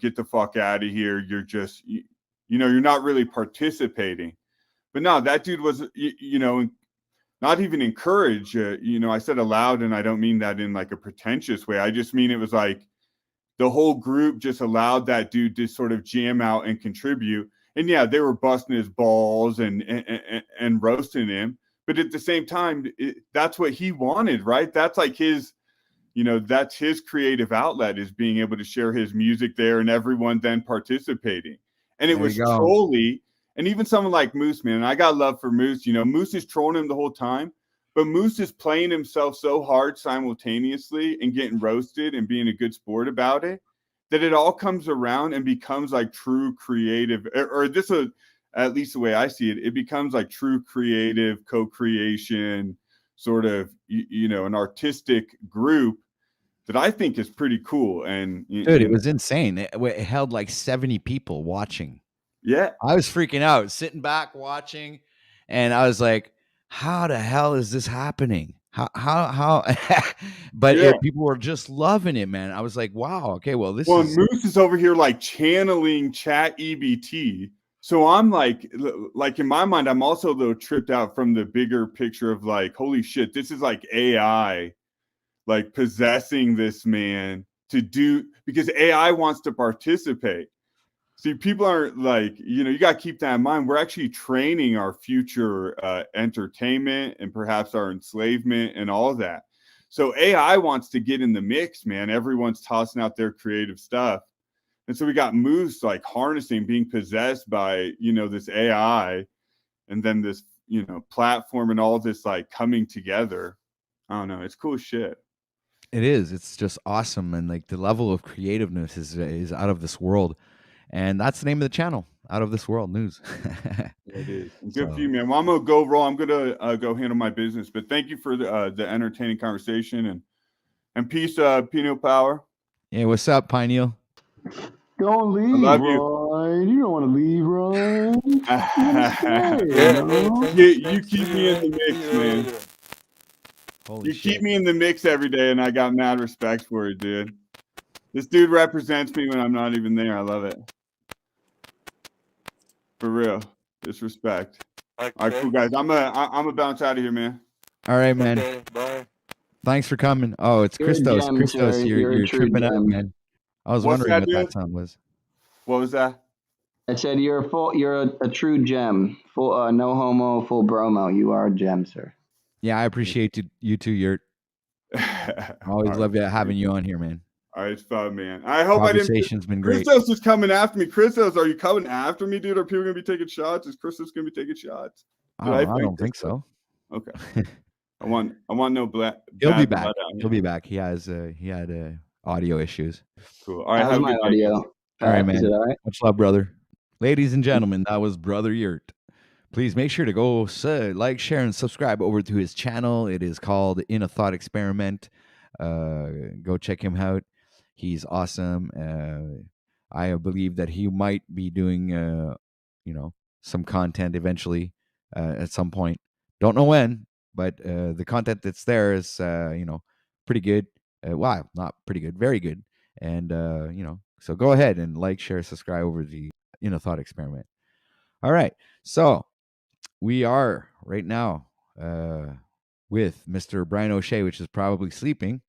get the fuck out of here. You're just, you're not really participating. But no, that dude was, not even encouraged. I said aloud, and I don't mean that in like a pretentious way. I just mean it was like the whole group just allowed that dude to sort of jam out and contribute. And yeah, they were busting his balls and roasting him. But at the same time, that's what he wanted, right? That's like his, that's his creative outlet, is being able to share his music there and everyone then participating. And it There was you go. solely, and even someone like Moose, man, and I got love for Moose. Moose is trolling him the whole time, but Moose is playing himself so hard simultaneously and getting roasted and being a good sport about it, that it all comes around and becomes like true creative, or this is at least the way I see it. It becomes like true creative co-creation, sort of, an artistic group that I think is pretty cool. And Dude, it was insane. It held like 70 people watching. yeah, I was freaking out, sitting back watching, and I was like, how the hell is this happening? How but yeah. people were just loving it, man. I was like, wow, okay, well, this Well, is Moose is over here like channeling Chat EBT. So I'm like in my mind, I'm also a little tripped out from the bigger picture of like, holy shit, this is like AI, like possessing this man to do, because AI wants to participate. See, people aren't like, you got to keep that in mind. We're actually training our future entertainment and perhaps our enslavement and all of that. So AI wants to get in the mix, man. Everyone's tossing out their creative stuff. And so we got Moose like harnessing, being possessed by, this AI, and then this, platform and all this like coming together. I don't know. It's cool shit. it is. It's just awesome, and like the level of creativeness is out of this world. And that's the name of the channel, Out of This World News. It is. Good for you, man. Well, I'm gonna go roll. I'm gonna go handle my business. But thank you for the entertaining conversation, and peace, Pino Power. Yeah, what's up, Pineal? Don't leave, love you. Ryan. You don't want to leave, Ryan. You keep me in the mix, man. Holy You shit. keep me in the mix every day, and I got mad respect for it, dude. This dude represents me when I'm not even there. I love it. For real. Disrespect. Okay. All right, cool guys. I'm gonna bounce out of here, man. All right, man. Okay, bye. Thanks for coming. Oh, it's You're a Christos. gem, Christos, sir. you're You're a true tripping out, gem. man. I was What's wondering that, what dude? that sound was. What was that? I said you're a true gem. Full no homo, full bromo. You are a gem, sir. Yeah, I appreciate you too, Yurt. Always All love right. having you on here, man. All right, it's fun, man. I hope I didn't. Conversation's been great. Christos is coming after me. Christos, are you coming after me, dude? Are people gonna be taking shots? Is Christos gonna be taking shots? I don't think so. Okay. I want no black. He'll be bad back. blood out He'll here. be back. He had audio issues. Cool. All right, How's have a my good day, audio? guys. All right, Is man. it all right? Much love, brother. Ladies and gentlemen, that was Brother Yurt. Please make sure to go like, share, and subscribe over to his channel. It is called In a Thought Experiment. Go check him out. He's awesome. I believe that he might be doing, some content eventually at some point. Don't know when, but the content that's there is, pretty good. Wow, not pretty good, very good. And so go ahead and like, share, subscribe over the In a Thought Experiment. All right, so we are right now with Mr. Brian O'Shea, which is probably sleeping.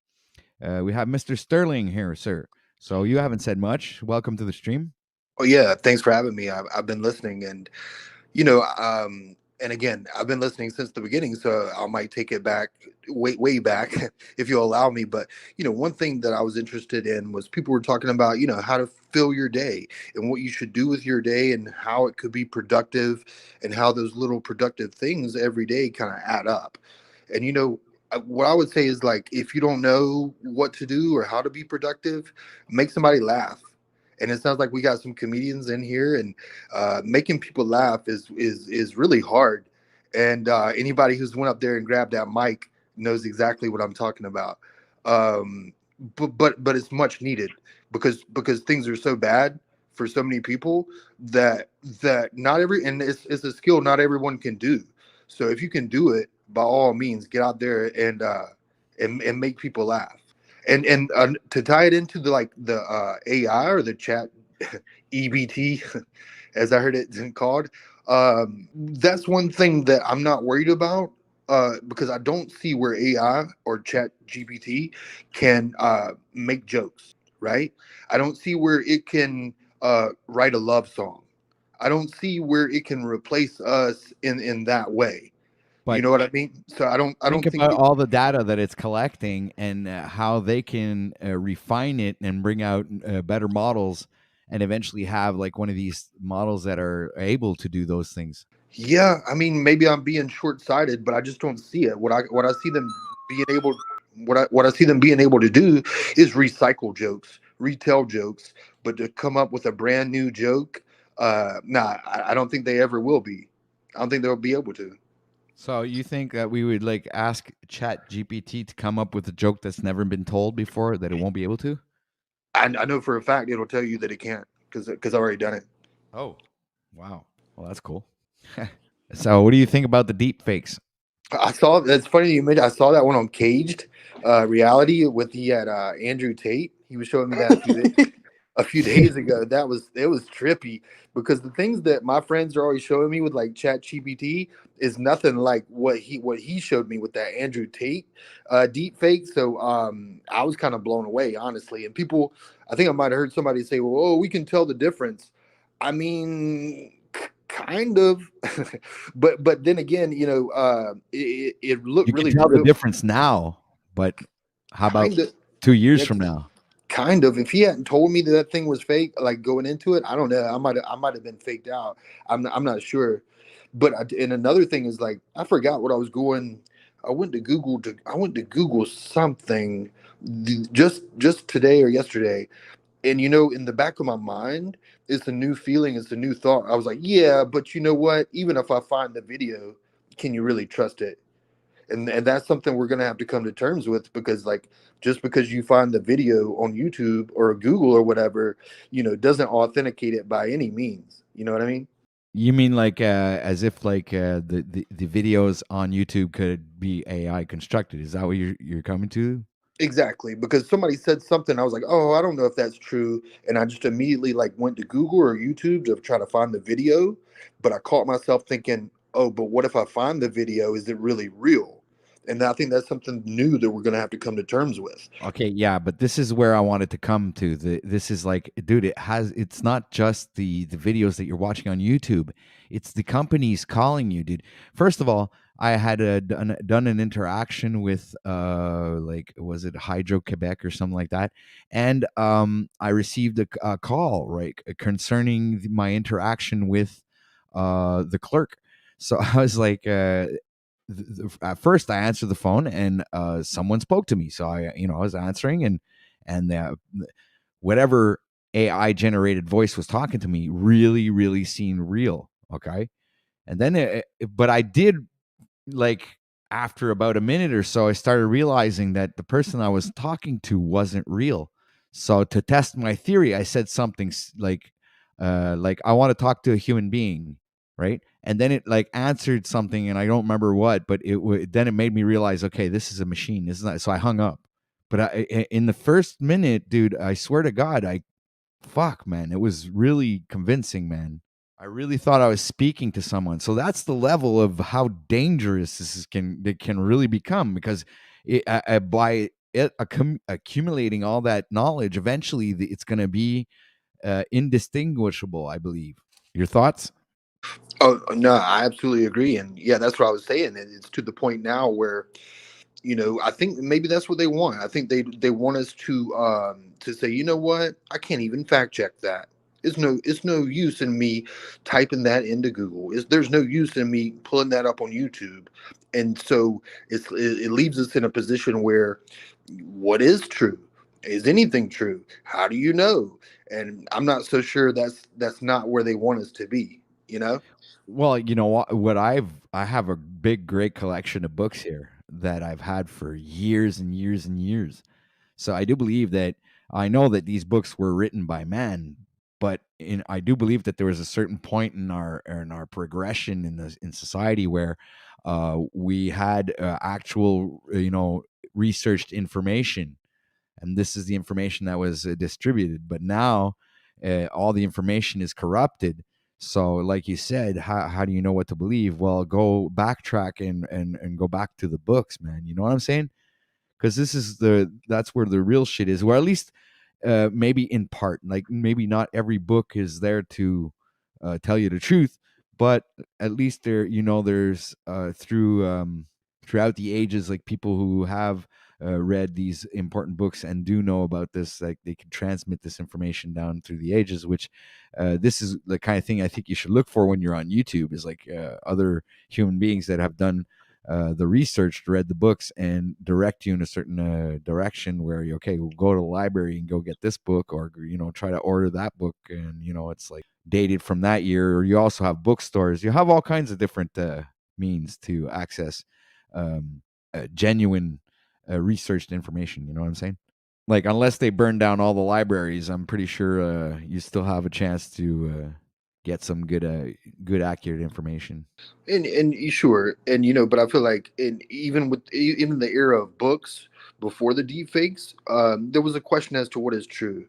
We have Mr. Sterling here, sir. So you haven't said much. Welcome to the stream. Oh yeah, thanks for having me. I've been listening, and and again, I've been listening since the beginning, so I might take it back, way back, if you'll allow me. But one thing that I was interested in was people were talking about, how to fill your day and what you should do with your day and how it could be productive, and how those little productive things every day kind of add up. And what I would say is, like, if you don't know what to do or how to be productive, make somebody laugh. And it sounds like we got some comedians in here, and making people laugh is really hard. And anybody who's went up there and grabbed that mic knows exactly what I'm talking about. Um, but it's much needed, because things are so bad for so many people that not every and it's a skill not everyone can do. So if you can do it, by all means, get out there and make people laugh. And to tie it into the AI, or the chat EBT, as I heard it called, that's one thing that I'm not worried about, because I don't see where AI or chat GPT can make jokes, right? I don't see where it can write a love song. I don't see where it can replace us in that way. You But know what I mean? So I think don't think about all the data that it's collecting, and how they can refine it and bring out better models, and eventually have like one of these models that are able to do those things. Yeah, I mean, maybe I'm being short-sighted, but I just don't see it. What I see them being able what I see them being able to do is recycle jokes, retell jokes, but to come up with a brand new joke, nah, I don't think they ever will be. I don't think they'll be able to. So you think that we would like ask Chat GPT to come up with a joke that's never been told before, that it won't be able to? I know for a fact it'll tell you that it can't, because I've already done it. Oh, wow. Well, that's cool. So what do you think about the deep fakes? I saw that's funny you mentioned. I saw that one on Caged Reality with Andrew Tate. He was showing me that a few days ago. It was trippy, because the things that my friends are always showing me with like Chat GPT is nothing like what he showed me with that Andrew Tate deep fake. So I was kind of blown away, honestly. And people, I think I might have heard somebody say, "Well, oh, we can tell the difference." I mean, kind of, but then again, it looked You really can tell the real. difference now, but how about Kind of, 2 years yeah, from now? kind of. If he hadn't told me that thing was fake, like going into it, I don't know. I might have been faked out. I'm not sure. But and another thing is, like, I forgot what I was going. I went to Google something just today or yesterday, and in the back of my mind, it's a new feeling, it's a new thought. I was like, yeah, but you know what? Even if I find the video, can you really trust it? And that's something we're gonna have to come to terms with, because, like, just because you find the video on YouTube or Google or whatever, doesn't authenticate it by any means. You know what I mean? You mean like as if like the videos on YouTube could be AI constructed? Is that what you're coming to? Exactly, because somebody said something, I was like, oh, I don't know if that's true, and I just immediately like went to Google or YouTube to try to find the video, but I caught myself thinking, oh, but what if I find the video? Is it really real? And I think that's something new that we're going to have to come to terms with. Okay, yeah, but this is where I wanted to come to. This is like, dude, it's not just the videos that you're watching on YouTube. It's the companies calling you, dude. First of all, I had done an interaction with like, was it Hydro Quebec or something like that, and I received a call, right, concerning my interaction with the clerk. So I was like, at first I answered the phone, and someone spoke to me. So I was answering, and whatever AI generated voice was talking to me really seemed real. Okay. And then, but I did, like, after about a minute or so, I started realizing that the person I was talking to wasn't real. So to test my theory, I said something like I want to talk to a human being, right? And then it like answered something, and I don't remember what, but then it made me realize, okay, this is a machine. This is not. So I hung up. But in the first minute, dude, I swear to God, fuck, man, it was really convincing, man. I really thought I was speaking to someone. So that's the level of how dangerous it can really become, because by it accumulating all that knowledge, eventually it's going to be indistinguishable, I believe. Your thoughts? Oh no, I absolutely agree, and yeah, that's what I was saying. It's to the point now where, I think maybe that's what they want. I think they want us to say, you know what, I can't even fact check that. It's no use in me typing that into Google. There's no use in me pulling that up on YouTube, and so it leaves us in a position where, what is true? Is anything true? How do you know? And I'm not so sure that's not where they want us to be. You know. Well, you know what I have a big, great collection of books here that I've had for years and years and years. So I do believe that I know that these books were written by man, but I do believe that there was a certain point in our progression in society where we had actual, researched information, and this is the information that was distributed. But now all the information is corrupted. So, like you said, how do you know what to believe? Well, go backtrack and go back to the books, man. You know what I'm saying? Because that's where the real shit is. Or at least maybe in part. Like, maybe not every book is there to tell you the truth, but at least there's throughout the ages, like, people who have read these important books and do know about this, like, they can transmit this information down through the ages, which this is the kind of thing I think you should look for when you're on YouTube, is like other human beings that have done the research, read the books, and direct you in a certain direction where you, okay, we'll go to the library and go get this book, or try to order that book, and it's like dated from that year. Or you also have bookstores. You have all kinds of different means to access genuine researched information. You know what I'm saying? Like, unless they burn down all the libraries, I'm pretty sure you still have a chance to get some good accurate information. And sure, and but I feel like, even with even the era of books before the deepfakes, there was a question as to what is true,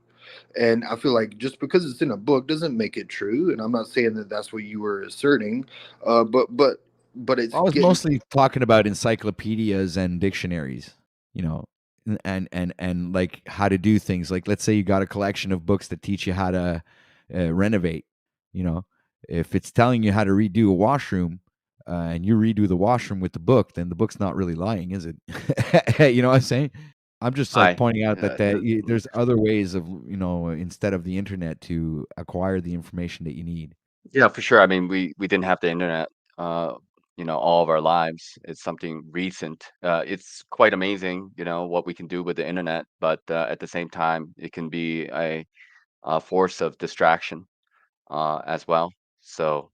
and I feel like just because it's in a book doesn't make it true. And I'm not saying that that's what you were asserting, but it's I was getting. mostly talking about encyclopedias and dictionaries, you know, and like how to do things. Like, let's say you got a collection of books that teach you how to renovate. You know, if it's telling you how to redo a washroom, and you redo the washroom with the book, then the book's not really lying, is it? You know what I'm saying? I'm just like Hi. pointing out that Yeah, there's other ways of, instead of the internet, to acquire the information that you need. yeah, for sure. I mean, we didn't have the internet, all of our lives. It's something recent. It's quite amazing, what we can do with the internet, but at the same time, it can be a force of distraction as well. So,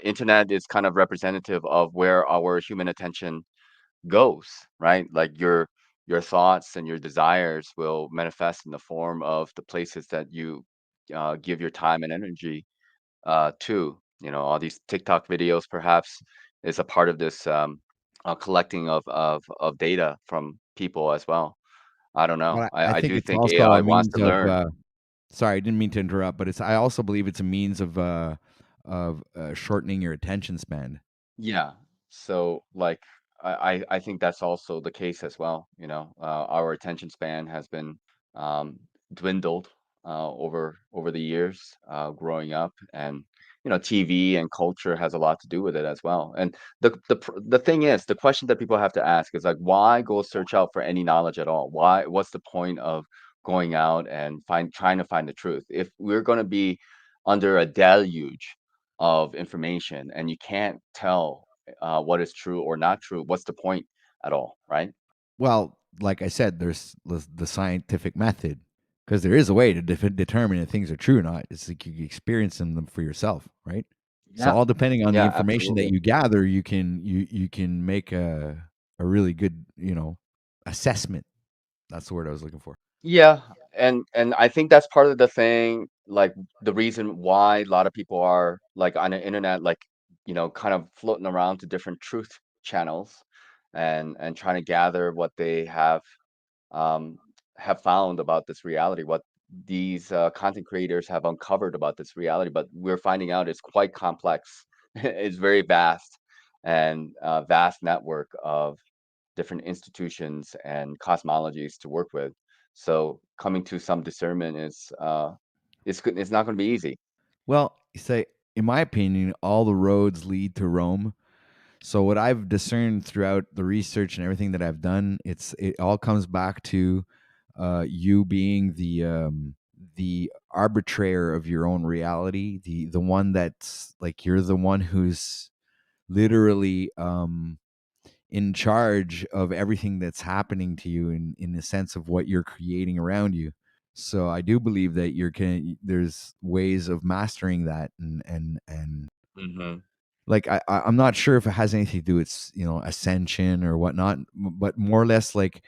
internet is kind of representative of where our human attention goes, right? Like your thoughts and your desires will manifest in the form of the places that you give your time and energy to. All these TikTok videos perhaps is a part of this collecting of data from people as well. I don't know. But I, I I think do it's think also AI a wants means to of learn. sorry, I didn't mean to interrupt, but I also believe it's a means of shortening your attention span. Yeah. So like I think that's also the case as well. Our attention span has been dwindled over the years growing up, and TV and culture has a lot to do with it as well. And the thing is, the question that people have to ask is like, why go search out for any knowledge at all? What's the point of going out and trying to find the truth if we're going to be under a deluge of information and you can't tell what is true or not true? What's the point at all, right? Well, like I said, there's the scientific method. because there is a way to determine if things are true or not. It's like you experience them for yourself, right? So Yeah. all depending on the Yeah, information that absolutely. you gather, you can make a really good, assessment. That's the word I was looking for. Yeah, and I think that's part of the thing, like the reason why a lot of people are like on the internet, like, kind of floating around to different truth channels and trying to gather what they um have found about this reality, what these content creators have uncovered about this reality, but we're finding out it's quite complex. It's very vast and vast network of different institutions and cosmologies to work with. So coming to some discernment it's not going to be easy. Well, you say, in my opinion, all the roads lead to Rome. So what I've discerned throughout the research and everything that I've done, it all comes back to you being the arbitrator of your own reality, the one that's like you're the one who's literally in charge of everything that's happening to you in the sense of what you're creating around you. So I do believe that there's ways of mastering that, and Hmm. like I'm not sure if it has anything to do with ascension or whatnot, but more or less like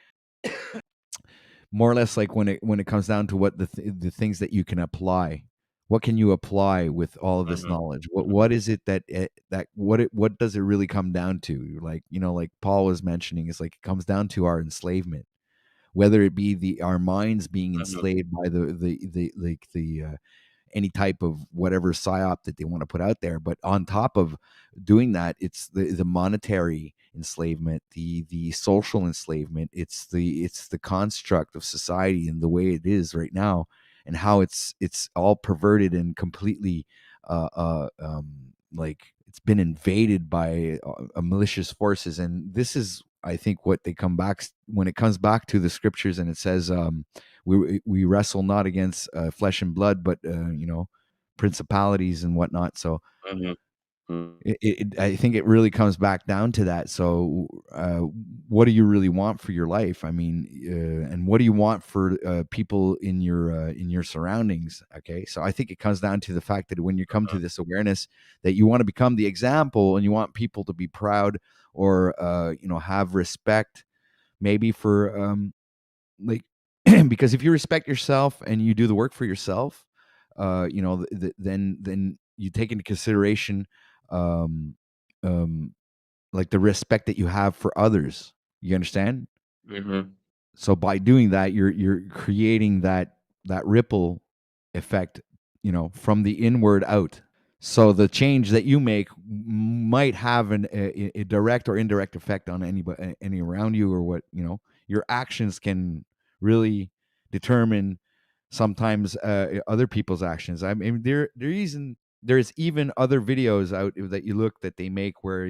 when it comes down to what the things that you can apply. What can you apply with all of this Hmm. knowledge? What is it what does it really come down to? Like like Paul was mentioning, is like it comes down to our enslavement, whether it be our minds being Hmm. enslaved by the any type of whatever psyop that they want to put out there. But on top of doing that, it's the monetary enslavement, the social enslavement. It's the construct of society and the way it is right now, and how it's all perverted and completely like it's been invaded by malicious forces. And this is, I think, what they come back when it comes back to the scriptures, and it says we wrestle not against flesh and blood, but principalities and whatnot. So Hmm. I think it really comes back down to that. So what do you really want for your life? I mean, and what do you want for people in your surroundings? Okay, so I think it comes down to the fact that when you come to this awareness that you want to become the example, and you want people to be proud, or have respect, maybe for like because if you respect yourself and you do the work for yourself, then you take into consideration um um like the respect that you have for others. You understand? Hmm. So by doing that, you're creating that ripple effect, from the inward out. So the change that you make might have a direct or indirect effect on anybody, any around you, or what your actions can really determine sometimes other people's actions. I mean, there's even other videos out that you look that they make where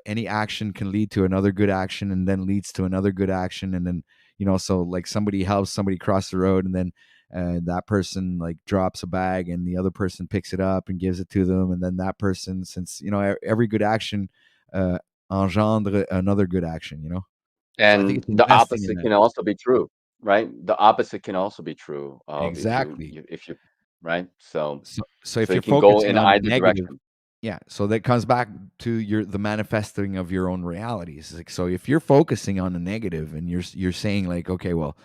any action can lead to another good action, and then leads to another good action, and then so like somebody helps somebody cross the road, and then that person like drops a bag, and the other person picks it up and gives it to them, and then that person, since every good action uh engendre another good action. So I think And it's the investing in opposite that. can also be true, right? The opposite can also be true Exactly. if you right. So So if so you're it can go focusing in on the either negative, direction. yeah, so that comes back to the manifesting of your own realities. Like, so if you're focusing on the negative, and you're saying like, okay, well,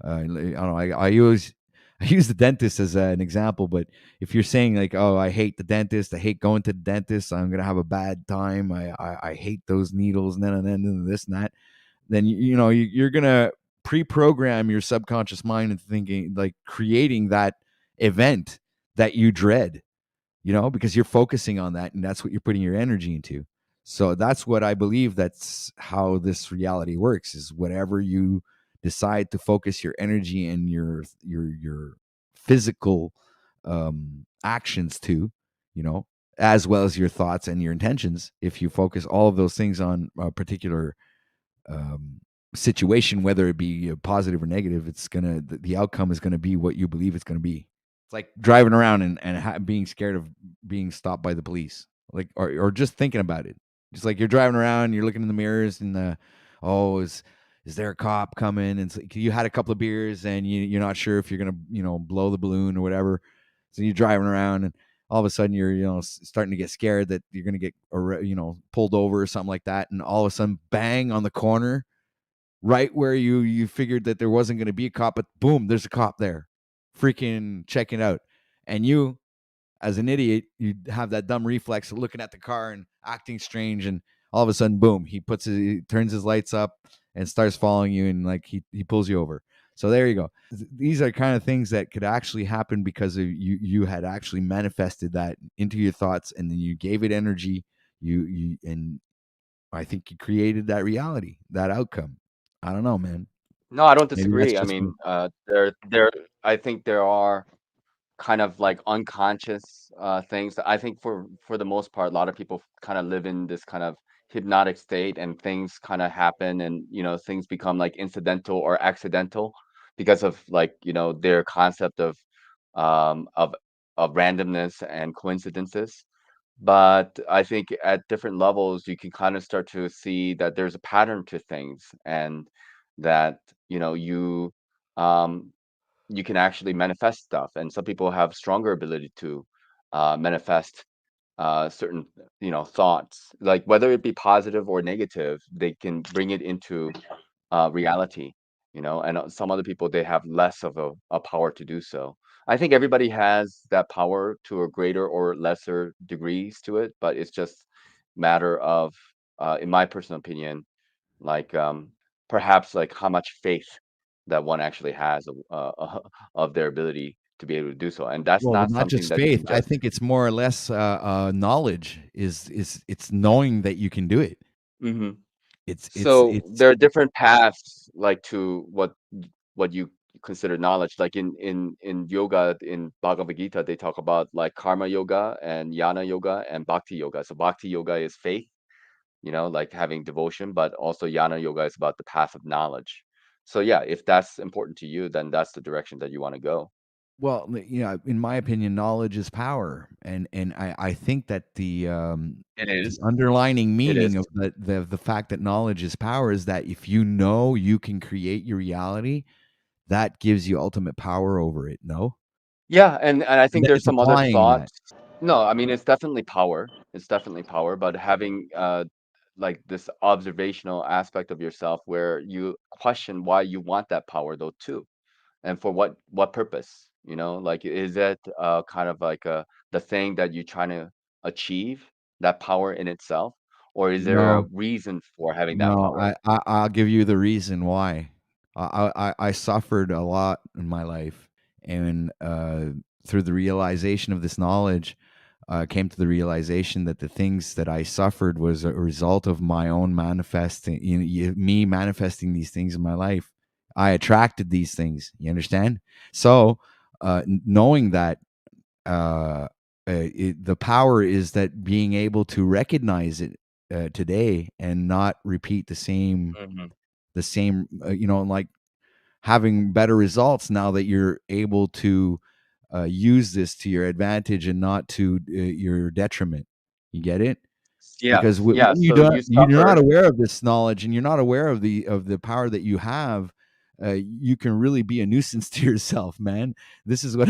I don't know, I use the dentist as an example, but if you're saying like, oh, I hate the dentist, I hate going to the dentist, I'm gonna have a bad time, I hate those needles, and then this and that, then you're gonna pre-program your subconscious mind into thinking, like creating that event that you dread, because you're focusing on that, and that's what you're putting your energy into. So that's what I believe, that's how this reality works, is whatever you decide to focus your energy and your physical actions to, as well as your thoughts and your intentions. If you focus all of those things on a particular um, situation, whether it be positive or negative, the outcome is gonna be what you believe it's gonna be. It's like driving around and being scared of being stopped by the police, like, or just thinking about it. Just like you're driving around, you're looking in the mirrors, and oh, is there a cop coming? And you had a couple of beers and you're not sure if you're gonna blow the balloon or whatever. So you're driving around and all of a sudden you're starting to get scared that you're gonna get pulled over or something like that, and all of a sudden bang on the corner, right where you figured that there wasn't gonna be a cop, but boom, there's a cop there, freaking checking out, and you, as an idiot, you have that dumb reflex of looking at the car and acting strange, and all of a sudden, boom, he turns his lights up and starts following you, and like he pulls you over. So there you go. These are kind of things that could actually happen because of you had actually manifested that into your thoughts, and then you gave it energy. And I think you created that reality, that outcome. I don't know, man. No, I don't Maybe that's disagree. I just me. mean, I think there are kind of like unconscious things. I think for the most part, a lot of people kind of live in this kind of hypnotic state, and things kind of happen, and things become like incidental or accidental because of like their concept of um of of randomness and coincidences. But I think at different levels, you can kind of start to see that there's a pattern to things, and that you um you can actually manifest stuff, and some people have stronger ability to manifest certain thoughts, like whether it be positive or negative, they can bring it into reality. And some other people, they have less of a power to do so. I think everybody has that power to a greater or lesser degrees to it, but it's just matter of in my personal opinion, like perhaps like how much faith that one actually has of their ability to be able to do so, and that's Well, not not something just that you faith. can I just. think it's more or less knowledge. It's knowing that you can do it. Hmm. So It's there are different paths, like to what you consider knowledge. Like in yoga, in Bhagavad Gita, they talk about like karma yoga and jnana yoga and bhakti yoga. So bhakti yoga is faith, like having devotion, but also jnana yoga is about the path of knowledge. So yeah, if that's important to you, then that's the direction that you want to go. well, in my opinion, knowledge is power, and I think that It the is. underlining It is. meaning of the fact that knowledge is power is that if you know you can create your reality, that gives you ultimate power over it. No, Yeah, and I and think then there's it's some other applying that. thoughts. No, I mean it's definitely power. It's definitely power, but having like this observational aspect of yourself where you question why you want that power though too, and for what purpose, like is it kind of like the thing that you're trying to achieve, that power in itself, or is there a No, reason for having that no, power? I'll give you the reason why. I suffered a lot in my life, and through the realization of this knowledge, came to the realization that the things that I suffered was a result of my own manifesting, me manifesting these things in my life. I attracted these things. You understand? So, knowing that the power is that being able to recognize it today and not repeat Hmm. the same like having better results now that you're able to use this to your advantage and not to your detriment. You get it? Yeah, Because yeah. when you So don't, you you're not suffered. aware of this knowledge, and you're not aware of the power that you have. You can really be a nuisance to yourself, man. This is what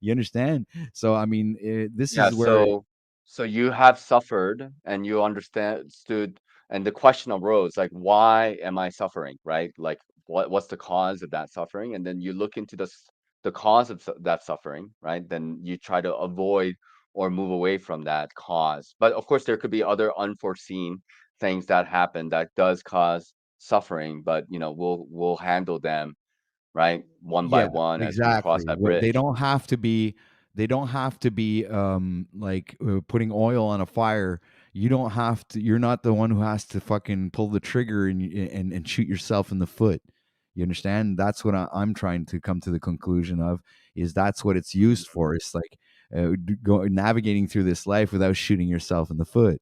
you understand. So I mean, this Yeah, is where so you have suffered and you understood, and the question arose like, why am I suffering, right? Like, what's the cause of that suffering? And then you look into the cause of that suffering, right? Then you try to avoid or move away from that cause. But of course, there could be other unforeseen things that happen that does cause suffering, but we'll handle them, right? One by yeah, one as we cross exactly. that They bridge. don't have to be. They don't have to be like putting oil on a fire. You don't have to. You're not the one who has to fucking pull the trigger and shoot yourself in the foot. You understand? That's what I'm trying to come to the conclusion of. Is that's what it's used for? It's like navigating through this life without shooting yourself in the foot.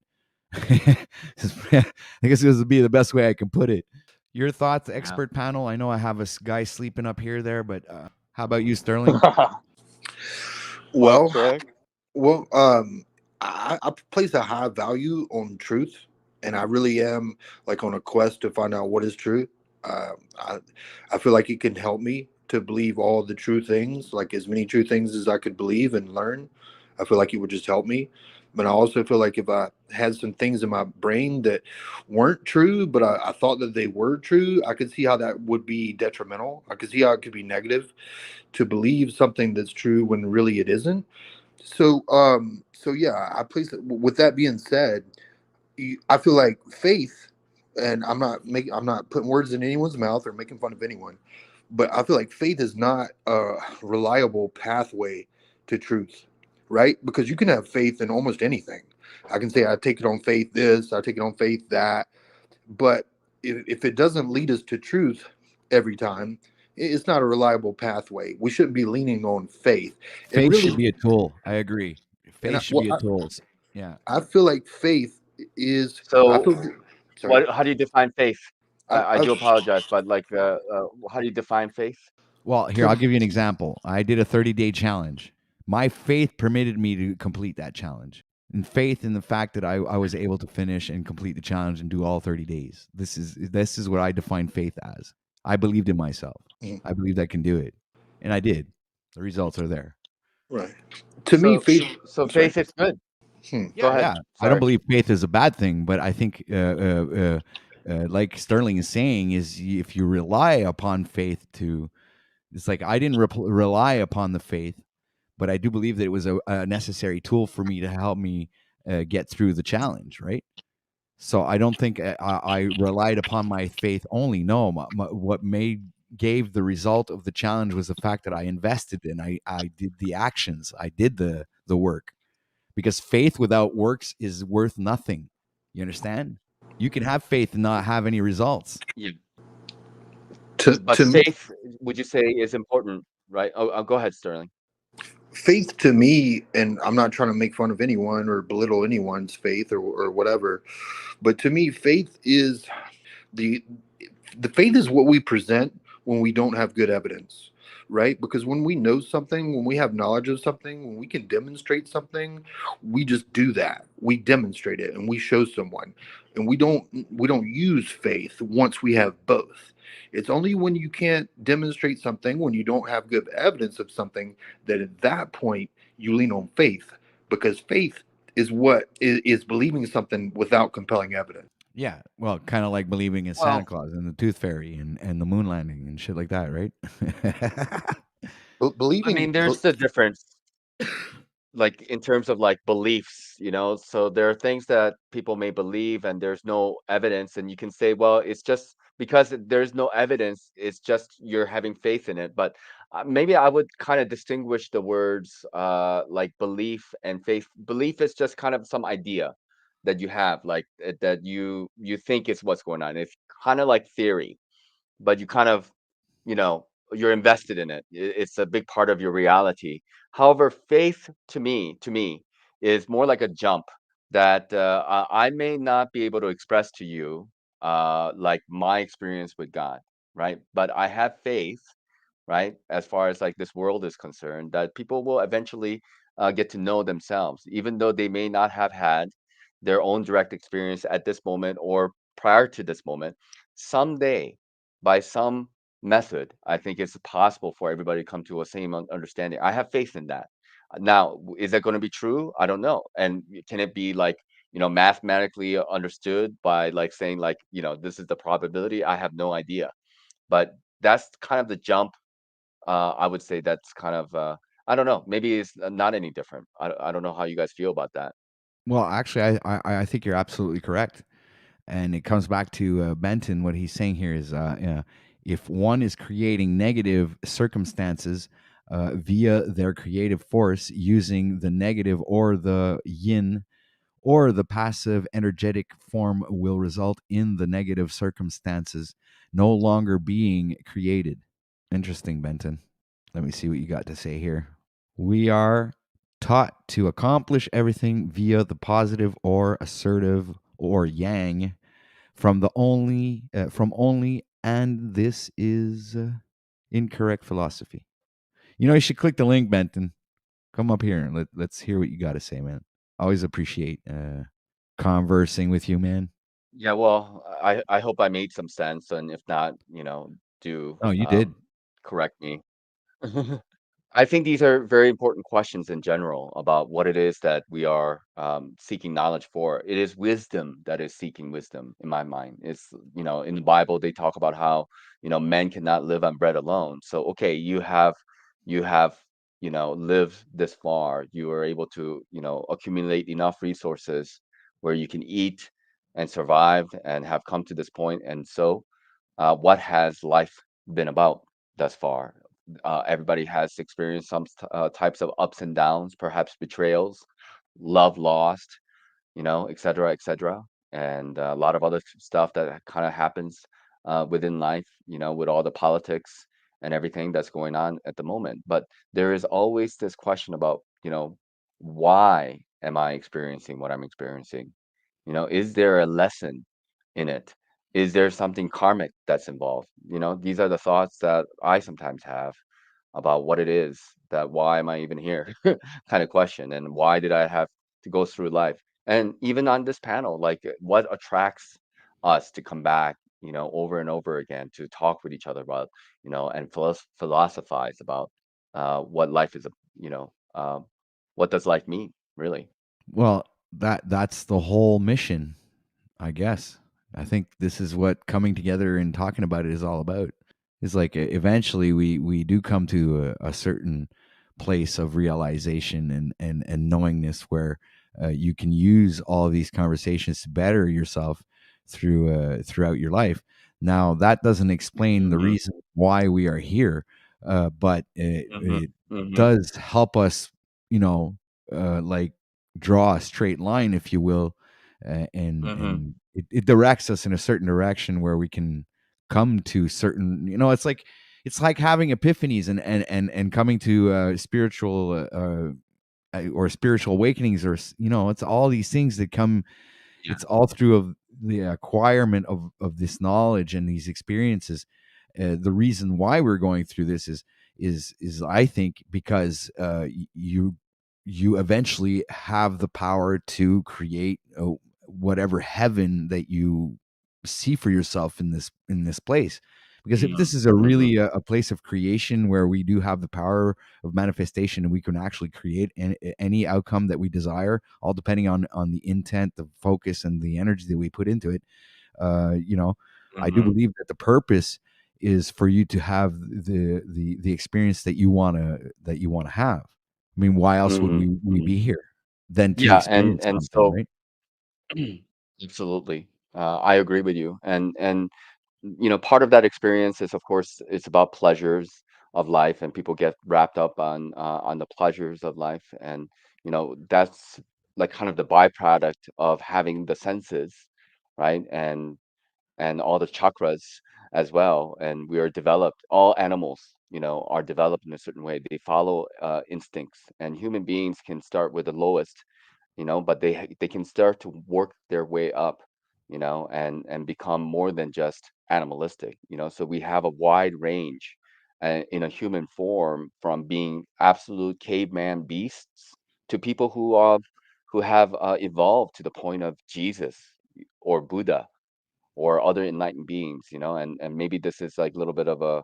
I guess this would be the best way I can put it. Your thoughts, Yeah. expert panel. I know I have a guy sleeping up here there, but how about you, Sterling? Well, Okay. well, I place a high value on truth, and I really am like on a quest to find out what is truth. I feel like it can help me to believe all the true things, like as many true things as I could believe and learn. I feel like it would just help me. But I also feel like if I had some things in my brain that weren't true, but I thought that they were true, I could see how that would be detrimental. I could see how it could be negative to believe something that's true when really it isn't. So yeah, I place it. With that being said, I feel like faith, and I'm not putting words in anyone's mouth or making fun of anyone, but I feel like faith is not a reliable pathway to truth, right? Because you can have faith in almost anything. I can say I take it on faith this, I take it on faith that, but if it doesn't lead us to truth every time, it's not a reliable pathway. We shouldn't be leaning on faith. And Faith should really, be a tool. I agree. and Faith should be a tool. Yeah. I feel like faith is. I So, feel. Sorry. how do you define faith? I I do apologize, but like, how do you define faith? Well, here, I'll give you an example. I did a 30-day challenge. My faith permitted me to complete that challenge. And faith in the fact that I was able to finish and complete the challenge and do all 30 days. This is what I define faith as. I believed in myself. Mhm. I believed I can do it. And I did. The results are there. Right. To me, faith. So I'm sorry. faith is good. Yeah, Go ahead. yeah. I Sorry. don't believe faith is a bad thing, but I think, like Sterling is saying, is if you rely upon faith to, it's like I didn't rely upon the faith, but I do believe that it was a necessary tool for me to help me get through the challenge, right? So I don't think I relied upon my faith only. No, what gave the result of the challenge was the fact that I invested and I did the actions, I did the work. Because faith without works is worth nothing. You understand? You can have faith and not have any results. Yeah. To But faith, would you say, is important, right? Oh, go ahead, Sterling. faith to me, and I'm not trying to make fun of anyone or belittle anyone's faith or whatever, but to me, faith is the faith is what we present when we don't have good evidence, right? Because when we know something, when we have knowledge of something, when we can demonstrate something, we just do that. We demonstrate it and we show someone, and we don't use faith once we have both. It's only when you can't demonstrate something, when you don't have good evidence of something, that at that point you lean on faith, because faith is what is believing something without compelling evidence. Yeah, well, kind of like believing in Santa Well, Claus and the Tooth Fairy and the moon landing and shit like that, right? I Believing. mean, there's the difference, like in terms of like beliefs, so there are things that people may believe and there's no evidence, and you can say, well, it's just because there's no evidence, it's just you're having faith in it. But maybe I would kind of distinguish the words, like belief and faith. Belief is just kind of some idea that you have, like that you think is what's going on. It's kind of like theory, but you kind of, you know you're invested in it. It's a big part of your reality. However, faith to me is more like a jump that I may not be able to express to you, like my experience with God, right? But I have faith, right, as far as like this world is concerned, that people will eventually get to know themselves, even though they may not have had their own direct experience at this moment or prior to this moment. Someday, by some method, I think it's possible for everybody to come to a same understanding. I have faith in that. Now, is that going to be true? I don't know. And can it be like, mathematically understood by like saying like, this is the probability? I have no idea. But that's kind of the jump. I would say that's kind of, I don't know. Maybe it's not any different. I don't know how you guys feel about that. Well, actually, I think you're absolutely correct. And it comes back to Benton. What he's saying here is if one is creating negative circumstances via their creative force using the negative or the yin or the passive energetic form will result in the negative circumstances no longer being created. Interesting, Benton. Let me see what you got to say here. We are taught to accomplish everything via the positive or assertive or yang from only, and this is incorrect philosophy. You should click the link, Benton. Come up here and let's hear what you got to say, man. Always appreciate conversing with you, man. Yeah, well, I hope I made some sense, and if not, do Oh, you did. correct me. I think these are very important questions in general about what it is that we are seeking knowledge for. It is wisdom that is seeking wisdom, in my mind. It's, in the Bible, they talk about how, men cannot live on bread alone. So, okay, you have, lived this far. You are able to, accumulate enough resources where you can eat and survive and have come to this point. And so, what has life been about thus far? Everybody has experienced some types of ups and downs, perhaps betrayals, love lost, et cetera, et cetera, and a lot of other stuff that kind of happens within life, with all the politics and everything that's going on at the moment. But there is always this question about, why am I experiencing what I'm experiencing? Is there a lesson in it? Is there something karmic that's involved? These are the thoughts that I sometimes have about what it is that why am I even here kind of question, and why did I have to go through life? And even on this panel, like what attracts us to come back, over and over again to talk with each other about, and philosophize about what life is, what does life mean, really? Well, that's the whole mission, I guess. I think this is what coming together and talking about it is all about. Is like eventually we do come to a certain place of realization and knowingness where you can use all of these conversations to better yourself throughout your life. Now that doesn't explain the Mm-hmm. reason why we are here, but Mm-hmm. it Mm-hmm. does help us, like draw a straight line, if you will, Mm-hmm. and it directs us in a certain direction where we can come to certain, it's like having epiphanies and coming to spiritual or spiritual awakenings, or it's all these things that come. Yeah. It's all through of the acquirement of this knowledge and these experiences. The reason why we're going through this is I think because you eventually have the power to create whatever heaven that you see for yourself in this place. Because if this is a Mm-hmm. really a place of creation where we do have the power of manifestation and we can actually create any outcome that we desire, all depending on the intent, the focus, and the energy that we put into it. uh you know I do Mm-hmm. believe that the purpose is for you to have the experience that you want to have. I mean, why else would we Mm-hmm. be here than to Yeah, and experience and something, so right? absolutely, I agree with you, and part of that experience is, of course, it's about pleasures of life, and people get wrapped up on the pleasures of life, and that's like kind of the byproduct of having the senses, right? And all the chakras as well. And we are developed. All animals, are developed in a certain way. They follow instincts, and human beings can start with the lowest, but they can start to work their way up, and become more than just animalistic. So we have a wide range in a human form, from being absolute caveman beasts to people who have evolved to the point of Jesus or Buddha or other enlightened beings, and maybe this is like a little bit of a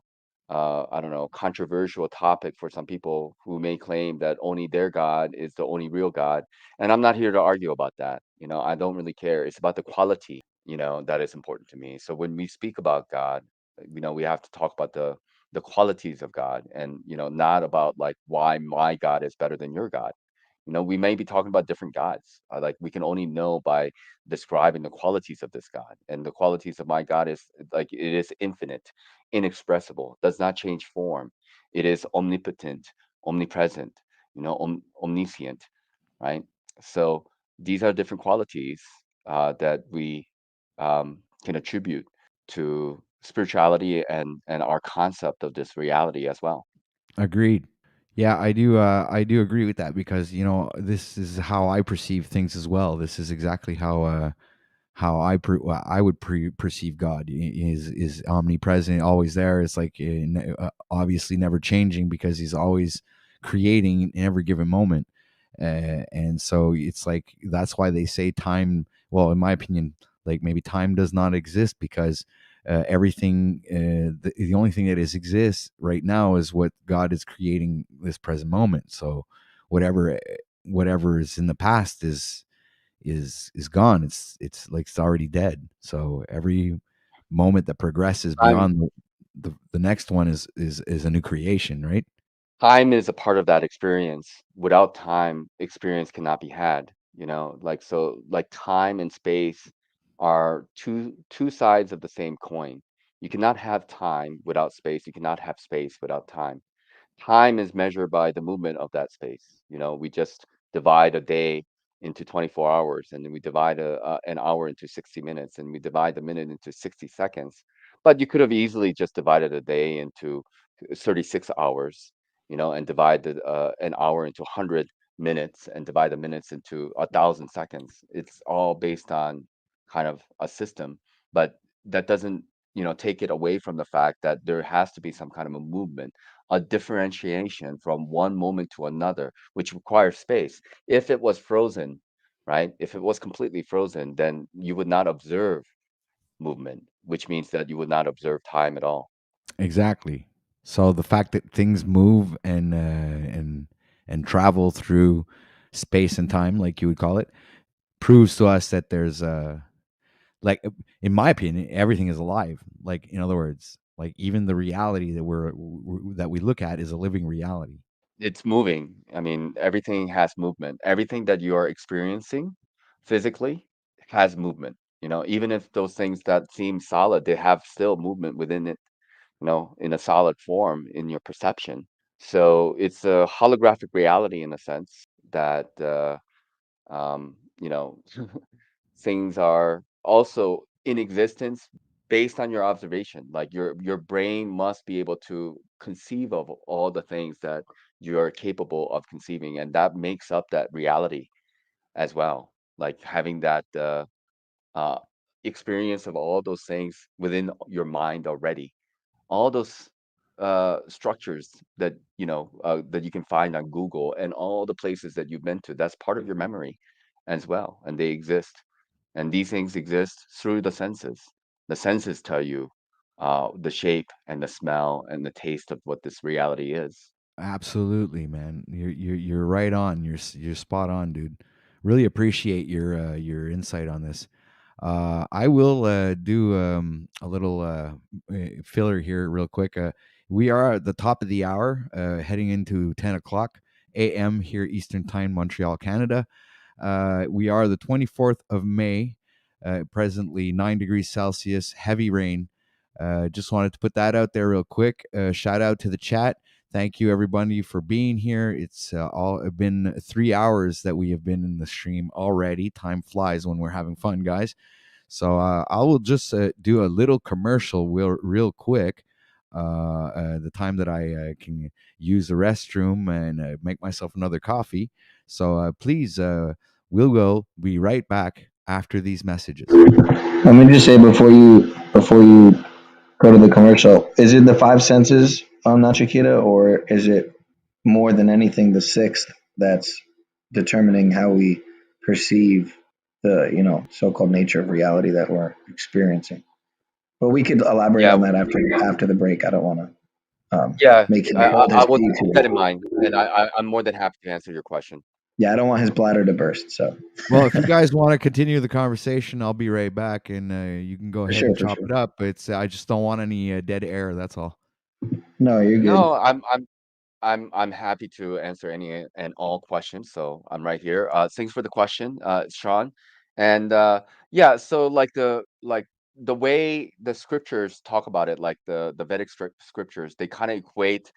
I don't know, controversial topic for some people who may claim that only their God is the only real God. And I'm not here to argue about that. I don't really care. It's about the quality, that is important to me. So when we speak about God, we have to talk about the qualities of God, and not about like why my God is better than your God. We may be talking about different gods. Like we can only know by describing the qualities of this God. And the qualities of my God is like it is infinite, inexpressible, does not change form. It is omnipotent, omnipresent, omniscient, right? So these are different qualities that we can attribute to spirituality and our concept of this reality as well. Agreed. Yeah, I do agree with that, because this is how I perceive things as well. This is exactly how well, I would perceive God. Is omnipresent, always there. It's like obviously never changing, because he's always creating in every given moment. And so it's like that's why they say time. Well, in my opinion, like maybe time does not exist because everything the only thing that exists right now is what God is creating this present moment. So whatever whatever is in the past is gone. It's like it's already dead. So every moment that progresses Time beyond the next one is a new creation, right? time is a part of that experience. Without time, experience cannot be had, like so like time and space are two sides of the same coin. You cannot have time without space. You cannot have space without time. Time is measured by the movement of that space. We just divide a day into 24 hours, and then we divide an hour into 60 minutes, and we divide the minute into 60 seconds. But you could have easily just divided a day into 36 hours, and divide an hour into 100 minutes, and divide the minutes into 1,000 seconds. It's all based on kind of a system, but that doesn't, take it away from the fact that there has to be some kind of a movement, a differentiation from one moment to another, which requires space. If it was frozen, right? If it was completely frozen, then you would not observe movement, which means that you would not observe time at all. Exactly. So the fact that things move and travel through space and time, like you would call it, proves to us that there's like in my opinion, everything is alive. Like in other words, like even the reality that that we look at is a living reality. It's moving. I mean, everything has movement. Everything that you are experiencing physically has movement. Even if those things that seem solid, they have still movement within it, in a solid form in your perception. So it's a holographic reality in a sense that um, you know things are also in existence based on your observation. Like your brain must be able to conceive of all the things that you're capable of conceiving, and that makes up that reality as well. Like having that uh, experience of all those things within your mind already, all those structures that that you can find on Google and all the places that you've been to. That's part of your memory as well, and they exist. And these things exist through the senses. The senses tell you the shape and the smell and the taste of what this reality is. Absolutely, man. You're right on. You're spot on, dude. Really appreciate your insight on this. I will do a little filler here, real quick. We are at the top of the hour, heading into 10 o'clock a.m. here Eastern Time, Montreal, Canada. We are the 24th of May. Presently 9 degrees Celsius, heavy rain. Just wanted to put that out there real quick. Shout out to the chat. Thank you everybody for being here. It's all been 3 hours that we have been in the stream already. Time flies when we're having fun, guys. So I will just do a little commercial real quick. The time that I can use the restroom and make myself another coffee. So please, we'll be right back after these messages. Let me just say before you go to the commercial, is it the five senses, Nachikita, or is it more than anything the sixth that's determining how we perceive the so-called nature of reality that we're experiencing? But we could elaborate Yeah, on that after the break. I don't want to yeah. make him I, hold I his I will pee keep too that long. in mind, and I'm more than happy to answer your question. Yeah, I don't want his bladder to burst. So Well, if you guys want to continue the conversation, I'll be right back, and you can go for ahead sure, and for chop sure. it up. It's I just don't want any dead air. That's all. No, you're good. No, I'm happy to answer any and all questions. So I'm right here. Thanks for the question, Sean. And yeah, so like the way the scriptures talk about it, like the Vedic scriptures, they kind of equate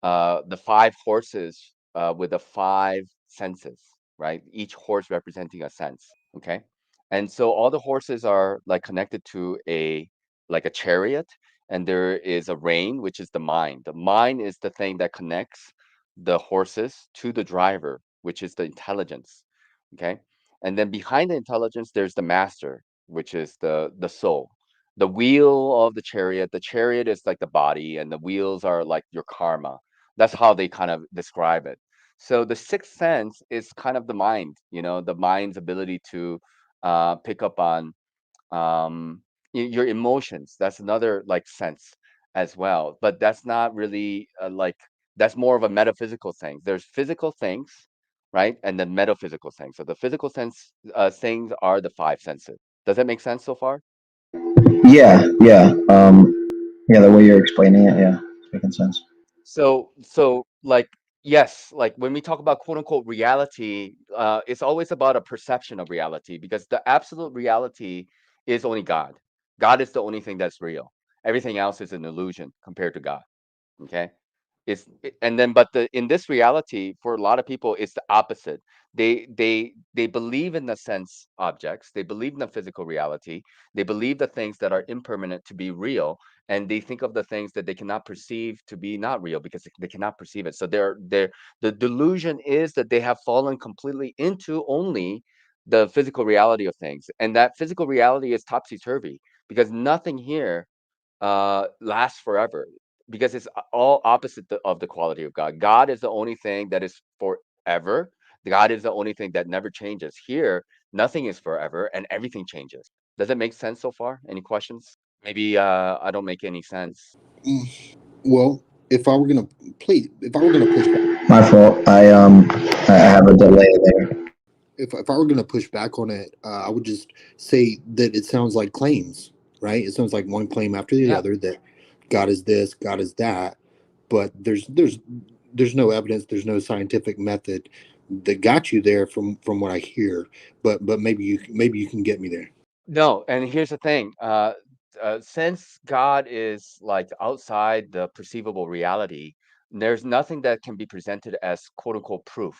the five horses with the five senses, right? Each horse representing a sense. Okay, and so all the horses are like connected to a chariot, and there is a rein, which is the mind. The mind is the thing that connects the horses to the driver, which is the intelligence. Okay. And then behind the intelligence, there's the master, which is the soul. The wheel of the chariot is like the body, and the wheels are like your karma. That's how they kind of describe it. So the sixth sense is kind of the mind, the mind's ability to pick up on your emotions. That's another like sense as well, but that's not really like that's more of a metaphysical thing. There's physical things, right, and then metaphysical things. So the physical sense things are the five senses. Does that make sense so far? Yeah, yeah. Yeah, the way you're explaining it, yeah, it's making sense. So like yes, like when we talk about quote unquote reality, it's always about a perception of reality because the absolute reality is only God. God is the only thing that's real. Everything else is an illusion compared to God. Okay. And then but the in this reality for a lot of people it's the opposite. They believe in the sense objects, they believe in the physical reality, they believe the things that are impermanent to be real, and they think of the things that they cannot perceive to be not real because they cannot perceive it. So they're the delusion is that they have fallen completely into only the physical reality of things, and that physical reality is topsy-turvy because nothing here lasts forever because it's all opposite of the quality of God. God is the only thing that is forever. God is the only thing that never changes. Here, nothing is forever and everything changes. Does it make sense so far? Any questions? Maybe I don't make any sense. Well, if I were gonna if I were gonna push back, My fault. I have a delay there. if I were gonna push back on it, I would just say that it sounds like claims, right? It sounds like one claim after the Yeah. other that God is this, God is that, but there's no evidence, there's no scientific method that got you there from what I hear. But maybe you can get me there. No, and here's the thing. Since God is like outside the perceivable reality, there's nothing that can be presented as quote unquote proof.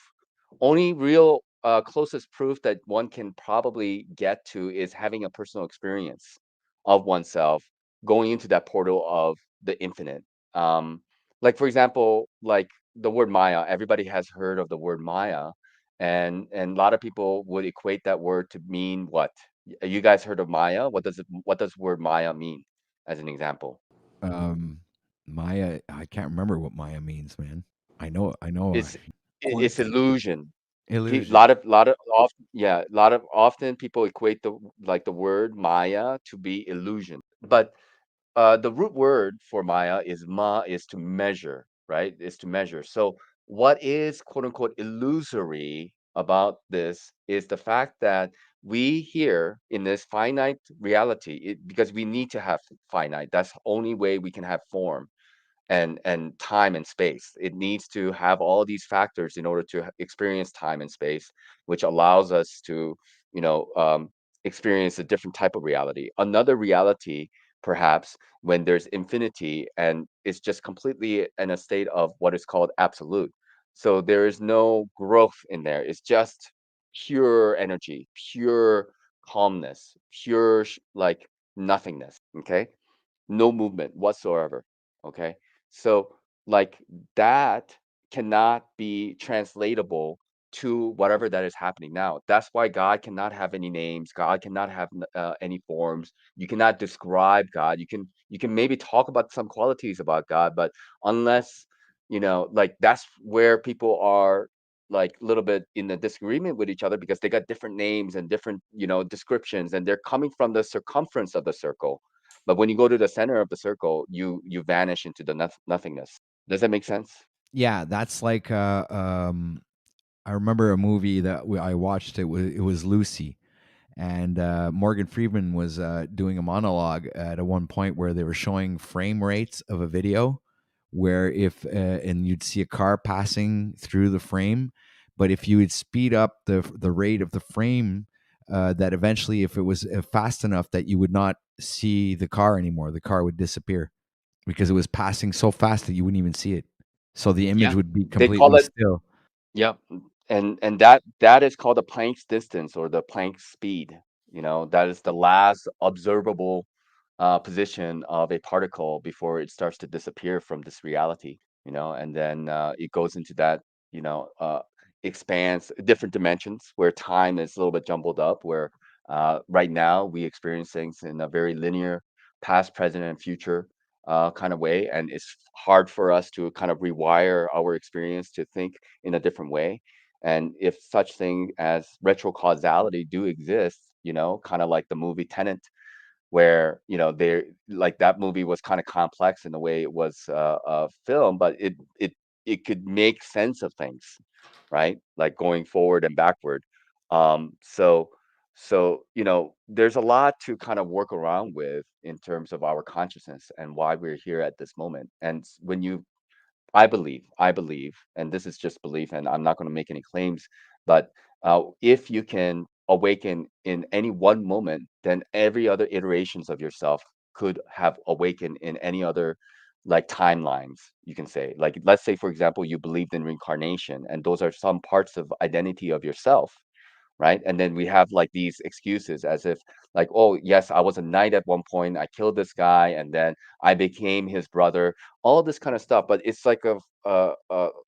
Only real closest proof that one can probably get to is having a personal experience of oneself going into that portal of the infinite. Um, like for example, like the word Maya. Everybody has heard of the word Maya, and a lot of people would equate that word to mean what? You guys heard of Maya? What does word Maya mean as an example? Um, Maya, I can't remember what Maya means, man. I know, It's it's Quantum. illusion. illusion. Lot of often people equate the word Maya to be illusion. But the root word for Maya is ma is to measure, right? Is to measure. So what is quote unquote illusory about this is the fact that we here in this finite reality, because we need to have finite. That's the only way we can have form and time and space. It needs to have all these factors in order to experience time and space, which allows us to, you know, experience a different type of reality. Another reality, perhaps, when there's infinity and it's just completely in a state of what is called absolute. So there is no growth in there. It's just pure energy, pure calmness, pure like nothingness. Okay, no movement whatsoever. Okay, so like that cannot be translatable to whatever that is happening now. That's why God cannot have any names. God cannot have any forms. You cannot describe God. You can maybe talk about some qualities about God, but unless like that's where people are like a little bit in a disagreement with each other because they got different names and different descriptions, and they're coming from the circumference of the circle. But when you go to the center of the circle, you vanish into the nothingness. Does that make sense? Yeah, that's like I remember a movie that I watched. It was Lucy, and Morgan Freeman was doing a monologue at a one point where they were showing frame rates of a video, where if and you'd see a car passing through the frame, but if you would speed up the rate of the frame, that eventually, if it was fast enough, that you would not see the car anymore, the car would disappear because it was passing so fast that you wouldn't even see it. So the image Yeah. would be They call completely it still. yeah, and that is called the Planck's distance or the Planck's speed. That is the last observable position of a particle before it starts to disappear from this reality. And then it goes into that you know uh, expands different dimensions where time is a little bit jumbled up. Where right now we experience things in a very linear past, present, and future kind of way, and it's hard for us to kind of rewire our experience to think in a different way. And if such thing as retrocausality do exist, kind of like the movie Tenet, where they like that movie was kind of complex in the way it was a film, but it could make sense of things, right? Like going forward and backward. So there's a lot to kind of work around with in terms of our consciousness and why we're here at this moment. And when you I believe, and this is just belief, and I'm not going to make any claims, but if you can awaken in any one moment, then every other iterations of yourself could have awakened in any other like timelines, you can say. Like, let's say, for example, you believed in reincarnation, and those are some parts of identity of yourself, right? And then we have like these excuses as if like, oh yes, I was a knight at one point, I killed this guy, and then I became his brother, all this kind of stuff. But it's like a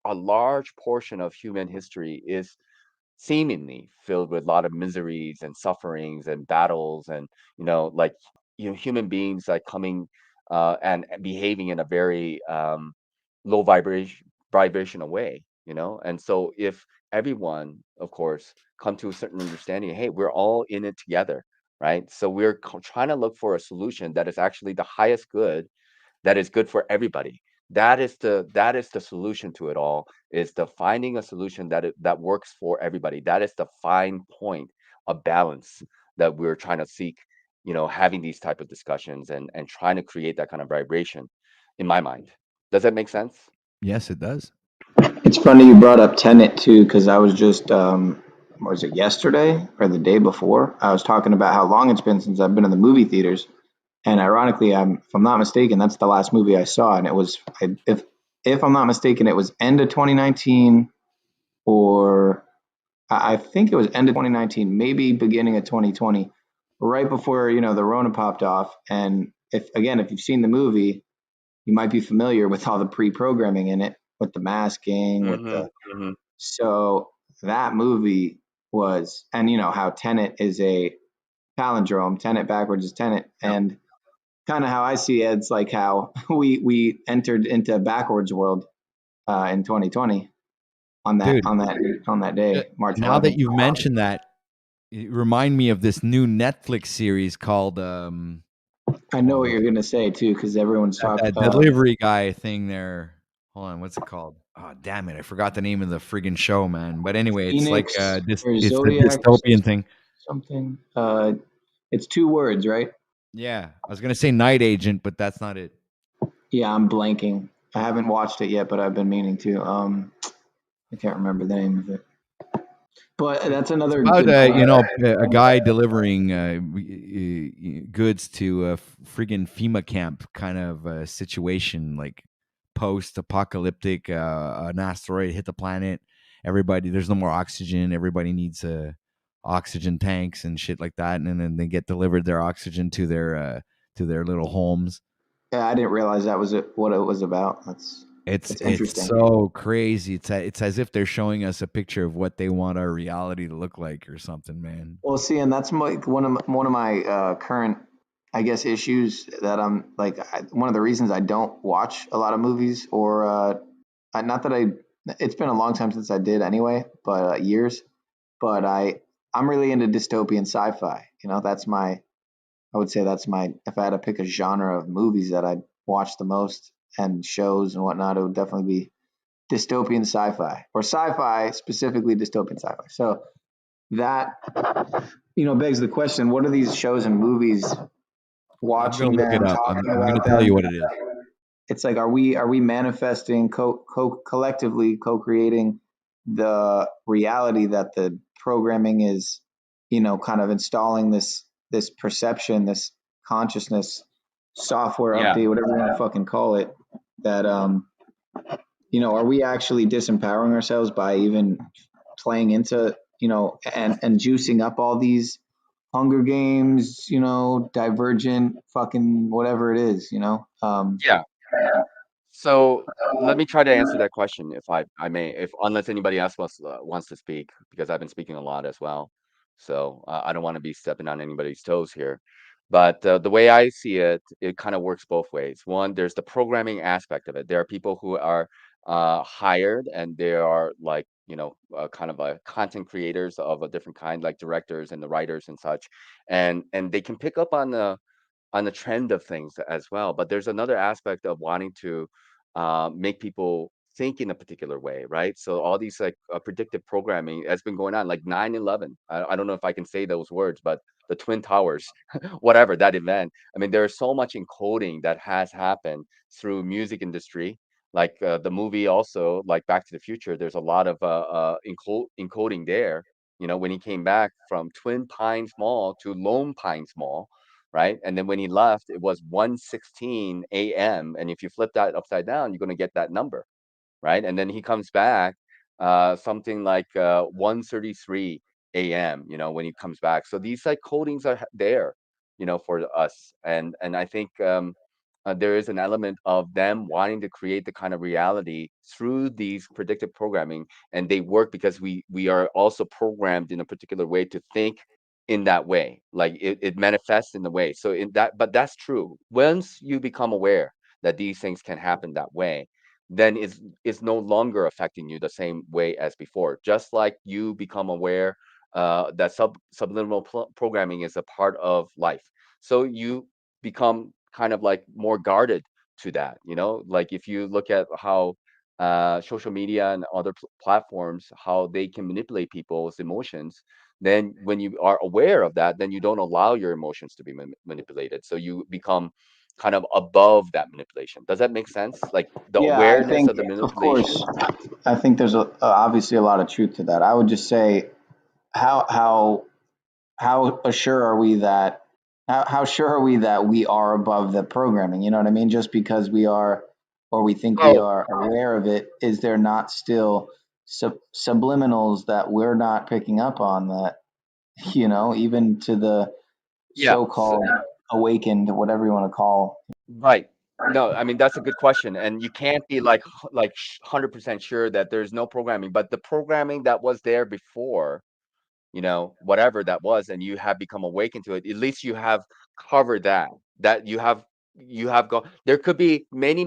large portion of human history is seemingly filled with a lot of miseries and sufferings and battles, and like human beings like coming and behaving in a very low vibrational way, and so if everyone, of course, come to a certain understanding, hey, we're all in it together, right? So we're trying to look for a solution that is actually the highest good, that is good for everybody. That is the solution to it all, is the finding a solution that works for everybody. That is the fine point of balance that we're trying to seek, having these type of discussions and trying to create that kind of vibration, in my mind. Does that make sense? Yes, it does. It's funny you brought up Tenet too, because I was just, was it yesterday or the day before? I was talking about how long it's been since I've been in the movie theaters, and ironically, if I'm not mistaken, that's the last movie I saw, and it was, if I'm not mistaken, it was end of 2019, or I think it was end of 2019, maybe beginning of 2020, right before the Rona popped off. And if you've seen the movie, you might be familiar with all the pre-programming in it, with the masking, with Mm-hmm. the Mm-hmm. so that movie was, and how Tenet is a palindrome, Tenet backwards is Tenet, and kind of how I see it, it's like how we entered into a backwards world in 2020 on that Dude, on that on that day, March now that 11th. you've mentioned that, you remind me of this new Netflix series called I know what you're gonna say too, because everyone's talking. that delivery guy thing there. Hold on, what's it called? Oh, damn it, I forgot the name of the friggin' show, man. But anyway, it's like Phoenix or it's a Zodiac or dystopian thing. something. It's two words, right? Yeah, I was gonna say Night Agent, but that's not it. Yeah, I'm blanking. I haven't watched it yet, but I've been meaning to. I can't remember the name of it. But that's It's another about good point. a guy delivering goods to a friggin' FEMA camp kind of situation, like post-apocalyptic. An asteroid hit the planet. Everybody, there's no more oxygen. Everybody needs oxygen tanks and shit like that, and then they get delivered their oxygen to their little homes. Yeah, I didn't realize that was what it was about. It's That's it's interesting. so crazy. It's as if they're showing us a picture of what they want our reality to look like or something, man. Well, see, and that's one of my current, I guess, issues that I'm like. One of the reasons I don't watch a lot of movies, or not that I. It's been a long time since I did anyway, but years. But I'm really into dystopian sci-fi. That's my. I would say that's my. If I had to pick a genre of movies that I'd watch the most and shows and whatnot, it would definitely be dystopian sci-fi, or sci-fi specifically dystopian sci-fi. So that begs the question: what are these shows and movies? I'm gonna Watching look it them, up. talking I'm gonna about tell them. you what it is. It's like, are we manifesting collectively co-creating the reality that the programming is, kind of installing this perception, this consciousness software Yeah. update, whatever you want to fucking call it, that are we actually disempowering ourselves by even playing into, and juicing up all these Hunger Games, Divergent, fucking whatever it is, Yeah. So let me try to answer that question, if I may, if unless anybody else wants to speak, because I've been speaking a lot as well. So I don't want to be stepping on anybody's toes here. But the way I see it, it kind of works both ways. One, there's the programming aspect of it. There are people who are hired, and they are like, kind of content creators of a different kind, like directors and the writers and such, and they can pick up on on the trend of things as well. But there's another aspect of wanting to make people think in a particular way, right? So all these like predictive programming has been going on, like 9/11. I don't know if I can say those words, but the Twin Towers, whatever that event. I mean, there's so much encoding that has happened through music industry. Like the movie, also like Back to the Future. There's a lot of encoding there. You know, when he came back from Twin Pines Mall to Lone Pines Mall, right? And then when he left, it was 1:16 a.m. And if you flip that upside down, you're going to get that number, right? And then he comes back, something like 1:33 a.m. You know, when he comes back. So these like codings are there, you know, for us, and I think there is an element of them wanting to create the kind of reality through these predictive programming, and they work because we are also programmed in a particular way to think in that way, like it manifests in the way. So in that, but that's true. Once you become aware that these things can happen that way, then it's no longer affecting you the same way as before. Just like you become aware that subliminal programming is a part of life, so you become kind of like more guarded to that. You know, like if you look at how social media and other platforms, how they can manipulate people's emotions, then when you are aware of that, then you don't allow your emotions to be manipulated. So you become kind of above that manipulation. Does that make sense? Like the Yeah, I awareness think, of the of course, manipulation. I think there's obviously a lot of truth to that. I would just say, how how how sure are we that how sure are we that we are above the programming? You know what I mean? Just because we are, or we think we Oh, are aware of it, is there not still subliminals that we're not picking up on, that, even to the yeah. So, so-called awakened, whatever you want to call? right. No, I mean that's a good question, and you can't be like 100% sure that there's no programming, but the programming that was there before, you know, whatever that was, and you have become awakened to it, at least you have covered that you have gone. There could be many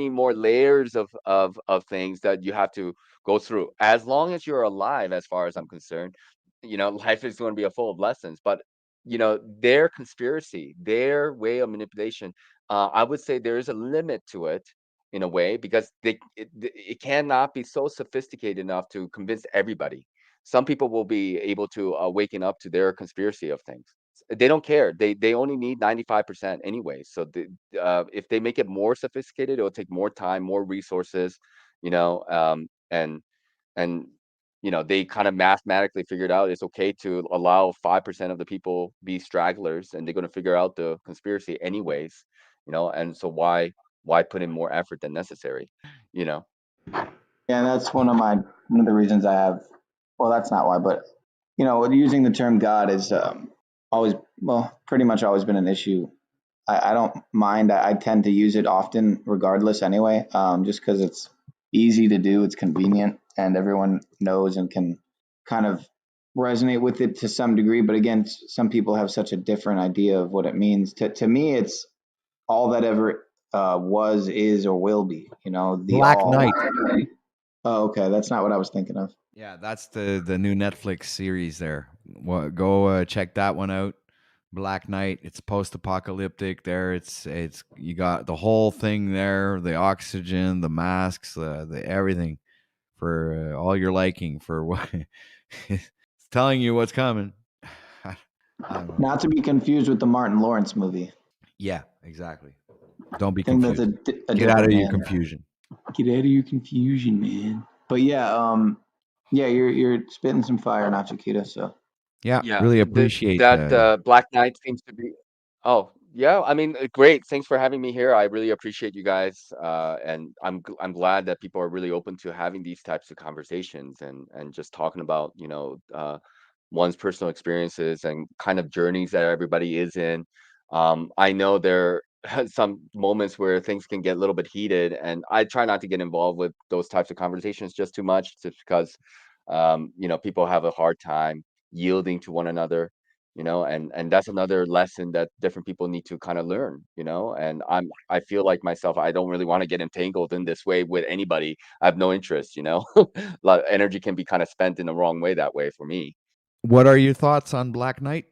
more layers of things that you have to go through. As long as you're alive, as far as I'm concerned, you know, life is going to be full of lessons. But you know, their conspiracy, their way of manipulation, I would say there is a limit to it in a way, because it cannot be so sophisticated enough to convince everybody. Some people will be able to waken up to their conspiracy of things. They don't care. They only need 95% anyway. So if they make it more sophisticated, it'll take more time, more resources, you know, and you know, they kind of mathematically figured out it's okay to allow 5% of the people be stragglers, and they're going to figure out the conspiracy anyways, you know. And so why put in more effort than necessary, you know? Yeah, and that's one of the reasons I have. Well, that's not why, but using the term God is always, well, pretty much always been an issue. I don't mind. I tend to use it often, regardless, anyway, just because it's easy to do, it's convenient, and everyone knows and can kind of resonate with it to some degree. But again, some people have such a different idea of what it means. To me, it's all that ever was, is, or will be. The Black all. Knight. Oh, okay, that's not what I was thinking of. Yeah, that's the new Netflix series there. Go check that one out. Black Knight. It's post-apocalyptic. There, it's you got the whole thing there: the oxygen, the masks, the everything for all your liking. For what it's telling you what's coming. I don't know. Not to be confused with the Martin Lawrence movie. Yeah, exactly. Don't be I think that's confused. a Get out different of your man. confusion. Get out of your confusion, man. But yeah, you're spitting some fire, not Chiquita. So Yeah, Yeah, really appreciate. that Black Knight seems to be. Oh, yeah. I mean, great. Thanks for having me here. I really appreciate you guys, and I'm glad that people are really open to having these types of conversations, and just talking about, you know, one's personal experiences and kind of journeys that everybody is in. I know there are some moments where things can get a little bit heated, and I try not to get involved with those types of conversations just too much, just because you know, people have a hard time yielding to one another, you know. And that's another lesson that different people need to kind of learn, you know. And I feel like myself, I don't really want to get entangled in this way with anybody. I have no interest, you know. A lot of energy can be kind of spent in the wrong way that way for me. What are your thoughts on Black Knight?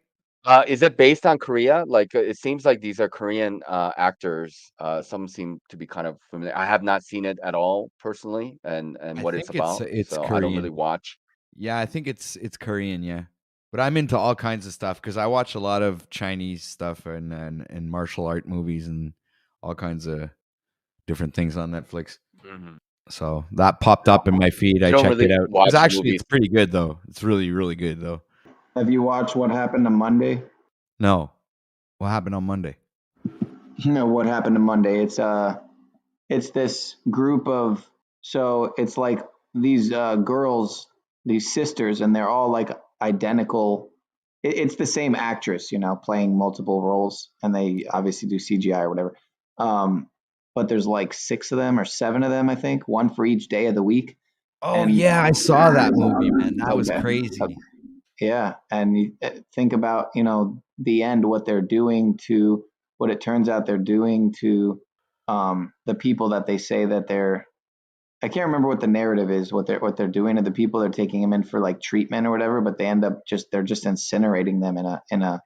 Is it based on Korea? Like, it seems like these are Korean actors. Some seem to be kind of familiar. I have not seen it at all personally, and I what it's think it's about. it's So I don't really Korean. watch. Yeah, I think it's Korean. Yeah, but I'm into all kinds of stuff because I watch a lot of Chinese stuff and martial art movies and all kinds of different things on Netflix. Mhm. So that popped up in my feed. I I don't checked it really out. watch It's movies. pretty good though. It's really really good though. Have you watched What Happened on Monday? No, what happened on Monday? No, What Happened on Monday? It's this group of, so it's like these girls, these sisters, and they're all like identical. It's the same actress, playing multiple roles, and they obviously do CGI or whatever. Um, but there's like 6 of them or 7 of them, I think, one for each day of the week. Oh And yeah, I saw that movie, man. That was okay, crazy. yeah, and you think about, the end, what they're doing to, what it turns out they're doing to the people that they say that they're. I can't remember what the narrative is, what they're doing to the people. They're taking them in for like treatment or whatever, but they end up they're just incinerating them in a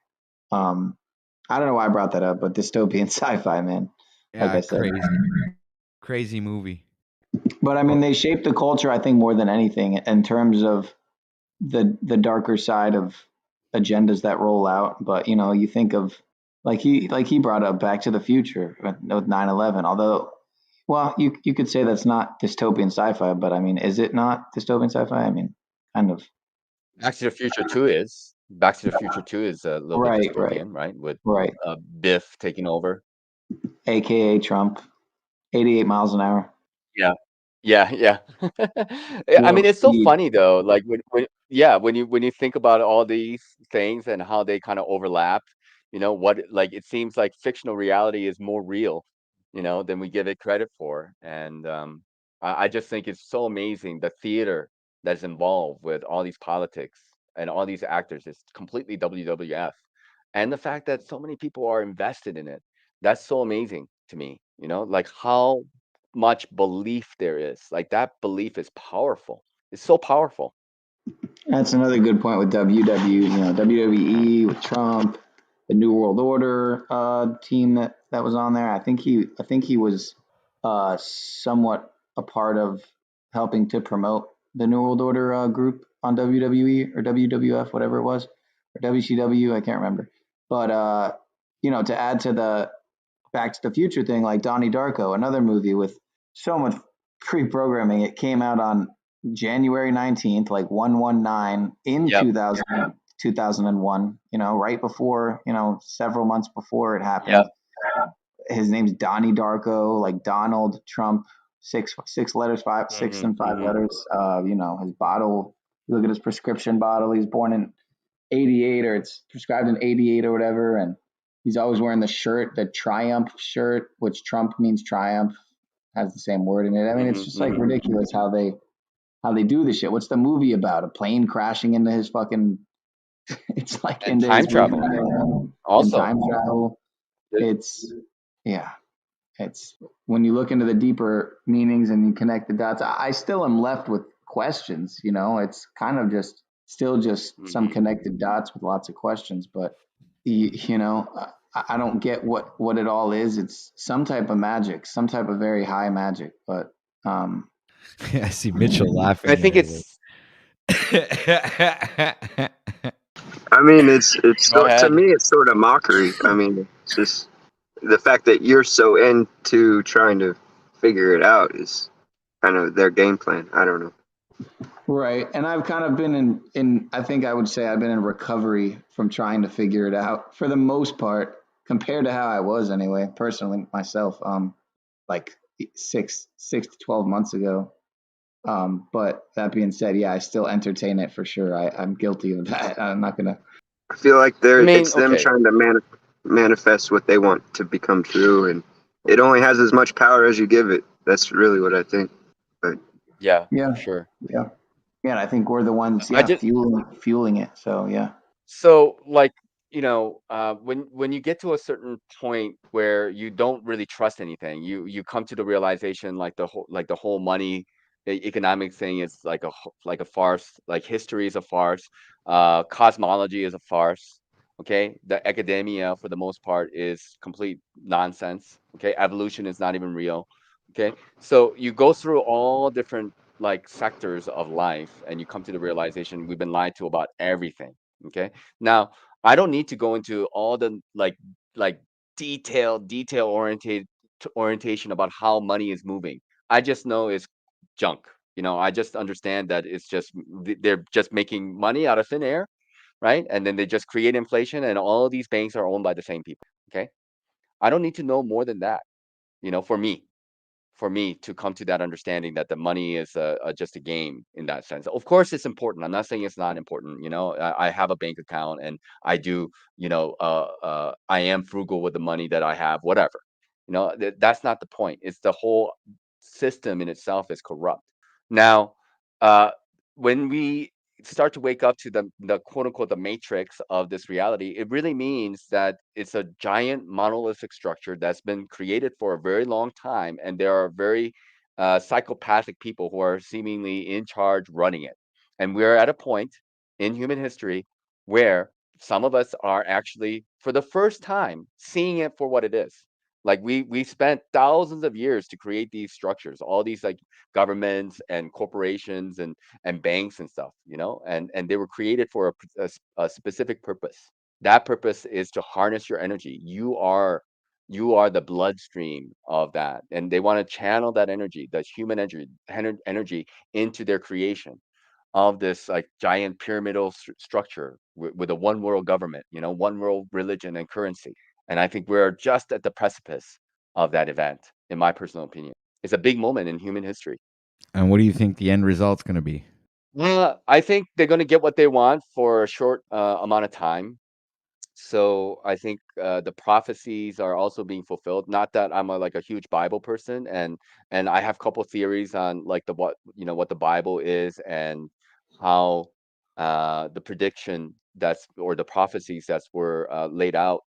I don't know why I brought that up, but dystopian sci-fi, man. Like Yeah, I said, crazy movie. but I mean, they shape the culture, I think, more than anything in terms of the darker side of agendas that roll out. But you think of, like he brought up Back to the Future with 9/11. Although, well, you could say that's not dystopian sci-fi, but I mean, is it not dystopian sci-fi? I mean, kind of. Back to the Future 2 is. Back to the Future 2 is a little bit Right, right, dystopian, right? With right. Biff taking over. AKA Trump, 88 miles an hour. Yeah. Yeah, yeah. I mean, Warp it's so speed. funny though. Like when you think about all these things and how they kind of overlap, like it seems like fictional reality is more real, than we give it credit for. And I just think it's so amazing the theater that's involved with all these politics and all these actors is completely WWF. And the fact that so many people are invested in it, that's so amazing to me, like how much belief there is. Like that belief is powerful. It's so powerful. That's another good point with WWE with Trump, the New World Order team that was on there. I think he was somewhat a part of helping to promote the New World Order group on WWE or WWF, whatever it was, or WCW. I can't remember. But to add to the Back to the Future thing, like Donnie Darko, another movie with so much pre-programming. It came out on January 19th, like 119 in Yep. 2001, right before, several months before it happened. Yep. His name's Donnie Darko, like Donald Trump, six letters, six and five letters. His bottle, you look at his prescription bottle, he's born in 88, or it's prescribed in 88 or whatever. And he's always wearing the Triumph shirt, which Trump means triumph, has the same word in it. I mean, it's just like ridiculous how they do this shit. What's the movie about? A plane crashing into his fucking, it's like And into time his travel. and Also. time travel. It's, yeah. It's, when you look into the deeper meanings and you connect the dots, I still am left with questions. It's kind of just still just some connected dots with lots of questions. But I don't get what it all is. It's some type of magic, some type of very high magic. But I see Mitchell laughing. I think it's. I mean, it's Go to ahead. me, it's sort of mockery. I mean, it's just the fact that you're so into trying to figure it out is kind of their game plan. I don't know. right. And I've kind of been in I think I would say I've been in recovery from trying to figure it out for the most part, compared to how I was anyway, personally myself, like 6 to 12 months ago. But that being said, yeah, I still entertain it for sure. I'm guilty of that. I'm not gonna. I feel like I mean, it's them okay. trying to manifest what they want to become true, and it only has as much power as you give it. That's really what I think. But Yeah, Yeah, for sure. yeah, yeah. And I think we're the ones, I yeah, just. fueling it. So yeah. So, like, when you get to a certain point where you don't really trust anything, you come to the realization like the whole money economics thing is like a farce, like history is a farce, cosmology is a farce, Okay, the academia for the most part is complete nonsense. Okay, evolution is not even real. Okay, so you go through all different like sectors of life, and you come to the realization we've been lied to about everything. Okay, now I don't need to go into all the like detail orientation about how money is moving. I just know it's junk. I just understand that it's just they're just making money out of thin air, right? And then they just create inflation, and all these banks are owned by the same people. Okay, I don't need to know more than that. For me to come to that understanding that the money is just a game in that sense. Of course, it's important. I'm not saying it's not important. I have a bank account, and I do. I am frugal with the money that I have. Whatever. That's not the point. It's the whole system in itself is corrupt. Now, uh, when we start to wake up to the quote unquote the matrix of this reality, it really means that it's a giant monolithic structure that's been created for a very long time, and there are very psychopathic people who are seemingly in charge running it. And we're at a point in human history where some of us are actually, for the first time, seeing it for what it is. Like we spent thousands of years to create these structures, all these like governments and corporations and banks and stuff, and they were created for a specific purpose. That purpose is to harness your energy. You are the bloodstream of that, and they want to channel that energy, that human energy into their creation of this like giant pyramidal structure with a one world government, one world religion and currency. And I think we're just at the precipice of that event, in my personal opinion. It's a big moment in human history. And what do you think the end result's going to be? I think they're going to get what they want for a short amount of time. So I think the prophecies are also being fulfilled. Not that I'm like a huge Bible person, and I have a couple theories on like what the Bible is, and how the prediction or the prophecies that were laid out.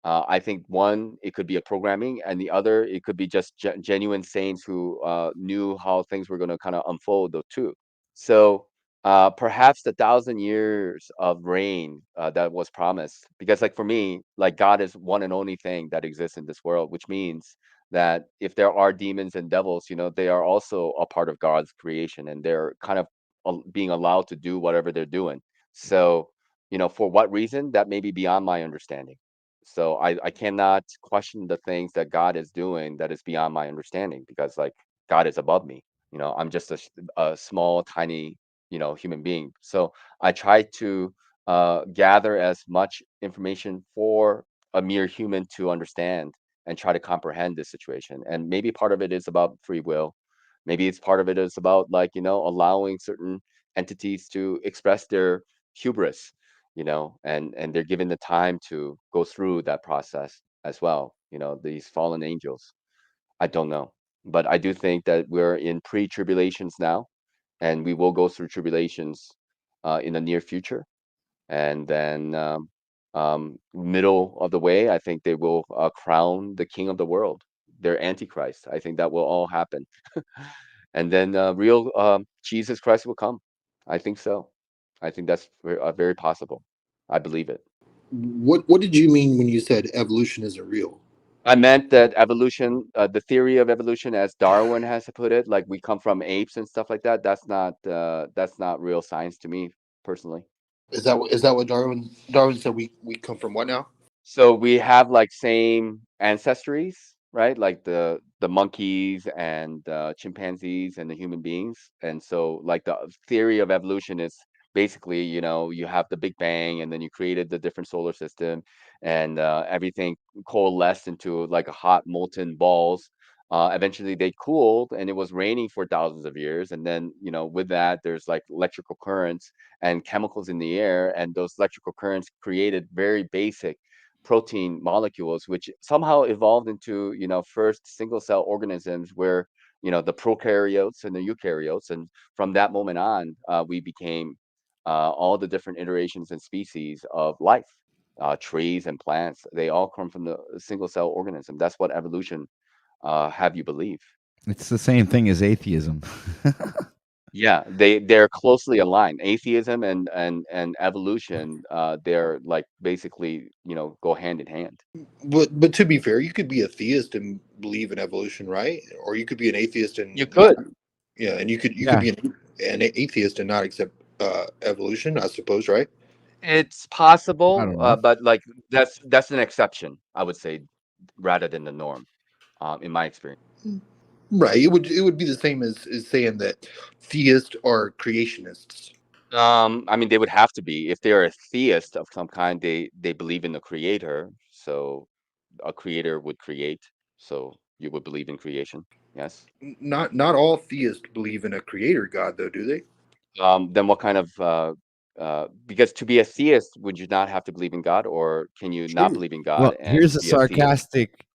I think one, it could be a programming, and the other, it could be just genuine saints who knew how things were going to kind of unfold, though, too. So perhaps the 1,000 years of reign that was promised, because like for me, like God is one and only thing that exists in this world, which means that if there are demons and devils, they are also a part of God's creation, and they're kind of being allowed to do whatever they're doing. So, for what reason, that may be beyond my understanding. So I cannot question the things that God is doing that is beyond my understanding, because like God is above me. I'm just a small, tiny, human being. So I try to gather as much information for a mere human to understand and try to comprehend this situation. And maybe part of it is about free will. Maybe it's part of it is about like, allowing certain entities to express their hubris, and they're given the time to go through that process as well. These fallen angels. I don't know. But I do think that we're in pre-tribulations now, and we will go through tribulations in the near future. And then middle of the way, I think they will crown the king of the world, their antichrist. I think that will all happen. And then real Jesus Christ will come. I think so. I think that's very possible. I believe it. What did you mean when you said evolution isn't real? I meant that evolution, the theory of evolution, as Darwin has to put it, like we come from apes and stuff like that. That's not real science to me personally. Is that what Darwin said? We come from what now? So we have like same ancestries, right? Like the monkeys and chimpanzees and the human beings. And so like the theory of evolution is basically, you have the Big Bang, and then you created the different solar system, and everything coalesced into like a hot molten balls. Eventually they cooled, and it was raining for thousands of years. And then, with that, there's like electrical currents and chemicals in the air, and those electrical currents created very basic protein molecules, which somehow evolved into, first single cell organisms, where, the prokaryotes and the eukaryotes. And from that moment on, we became all the different iterations and species of life. Trees and plants, they all come from the single cell organism. That's what evolution have you believe. It's the same thing as atheism. Yeah, they're closely aligned. Atheism and evolution, they're like basically, go hand in hand. But to be fair, you could be a theist and believe in evolution, right? Or you could be an atheist You and not. could. Yeah, and you could Yeah, be an atheist and not accept evolution, I suppose, right? It's I possible, don't know. but like that's an exception, I would say, rather than the norm, in my experience. Right. It would be the same as saying that theists are creationists. I mean, they would have to be if they're a theist of some kind. They believe in the creator, so a creator would create. So you would believe in creation, yes. Not all theists believe in a creator god, though, do they? Then what kind of because to be a theist, would you not have to believe in God, or can you not True. believe in Well, God and here's a be a theist? sarcastic,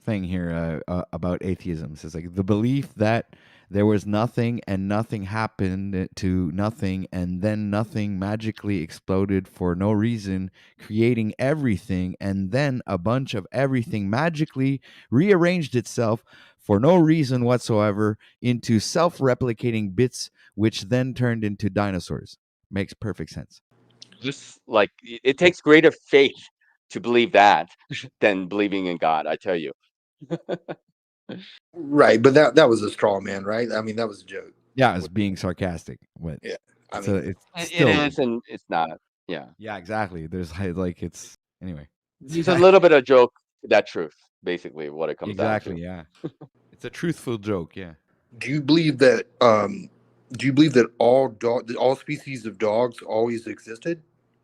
thing here about atheism. It's like the belief that there was nothing and nothing happened to nothing, and then nothing magically exploded for no reason, creating everything, and then a bunch of everything magically rearranged itself for no reason whatsoever into self-replicating bits, which then turned into dinosaurs. Makes perfect sense. Just like it takes greater faith to believe that than believing in God, I tell you. Right, but that was a straw man, right? I mean, that was a joke. Yeah, it's being sarcastic, but Yeah, I it's a mean, it's It still is and it's not. Yeah. yeah, exactly. There's like it's anyway. There's a little bit of joke to that truth, basically what it comes down to. Exactly, yeah. It's a truthful joke, yeah. do you believe that? Do you believe that all species of dogs always existed?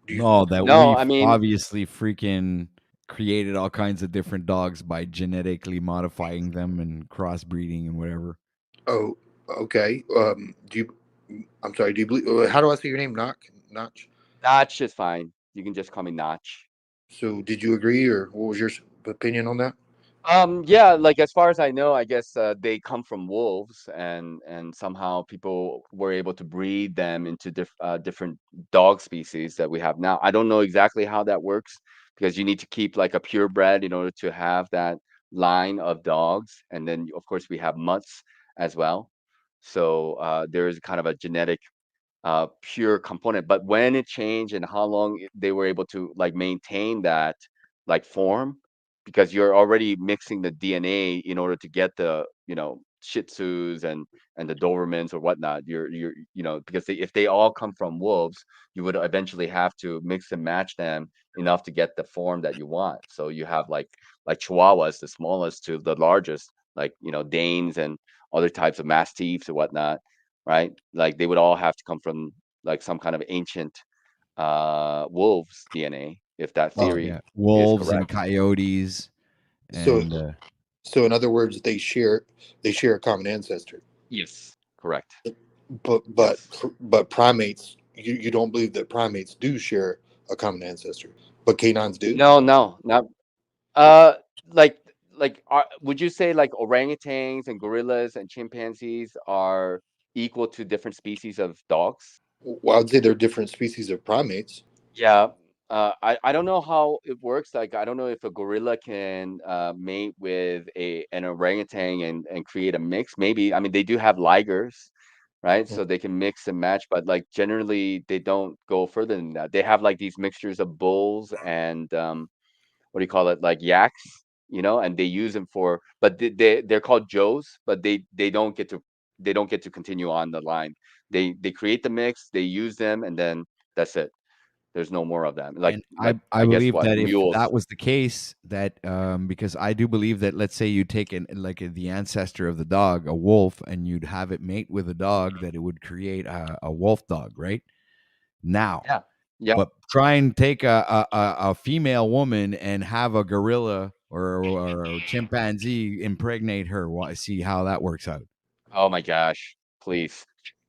Do you? No, that No, we've I mean, obviously freaking created all kinds of different dogs by genetically modifying them and crossbreeding and whatever. Oh, okay. Do you? I'm sorry. Do you believe? How do I say your name? Notch. Notch is fine. You can just call me Notch. So, did you agree, or what was your opinion on that? Yeah, like as far as I know, I guess they come from wolves, and somehow people were able to breed them into different dog species that we have now. I don't know exactly how that works because you need to keep like a purebred in order to have that line of dogs, and then of course we have mutts as well. So there is kind of a genetic pure component. But when it changed and how long they were able to like maintain that like form, because you're already mixing the DNA in order to get the Shih Tzus and the Dobermans or whatnot. You're because if they all come from wolves, you would eventually have to mix and match them enough to get the form that you want. So you have like Chihuahuas, the smallest to the largest, like Danes and other types of Mastiffs or whatnot, right? Like they would all have to come from like some kind of ancient wolves DNA, if that Oh theory yeah, is wolves and correct. coyotes So, and so in other words, they share a common ancestor. Yes, correct. But but Yes. but primates, you don't believe that primates do share a common ancestor, but canines do. No, no, not uh like would you say like orangutans and gorillas and chimpanzees are equal to different species of dogs? Well, I would say they're different species of primates. Yeah. I don't know how it works. Like, I don't know if a gorilla can mate with an orangutan and create a mix. Maybe. I mean, they do have ligers, right? So they can mix and match, but like generally they don't go further than that. They have like these mixtures of bulls and what do you call it? Like yaks, and they use them for, but they're called Joes, but they don't get to continue on the line. They create the mix, they use them, and then that's it. There's no more of them. Like and like I I guess believe what that if mules. that was the case, that because I do believe that let's say you take the ancestor of the dog, a wolf, and you'd have it mate with a dog, that it would create a wolf dog, right? Now, Yeah. Yeah. but try and take a female woman and have a gorilla or a chimpanzee impregnate her. See how that works out. Oh my gosh. Please.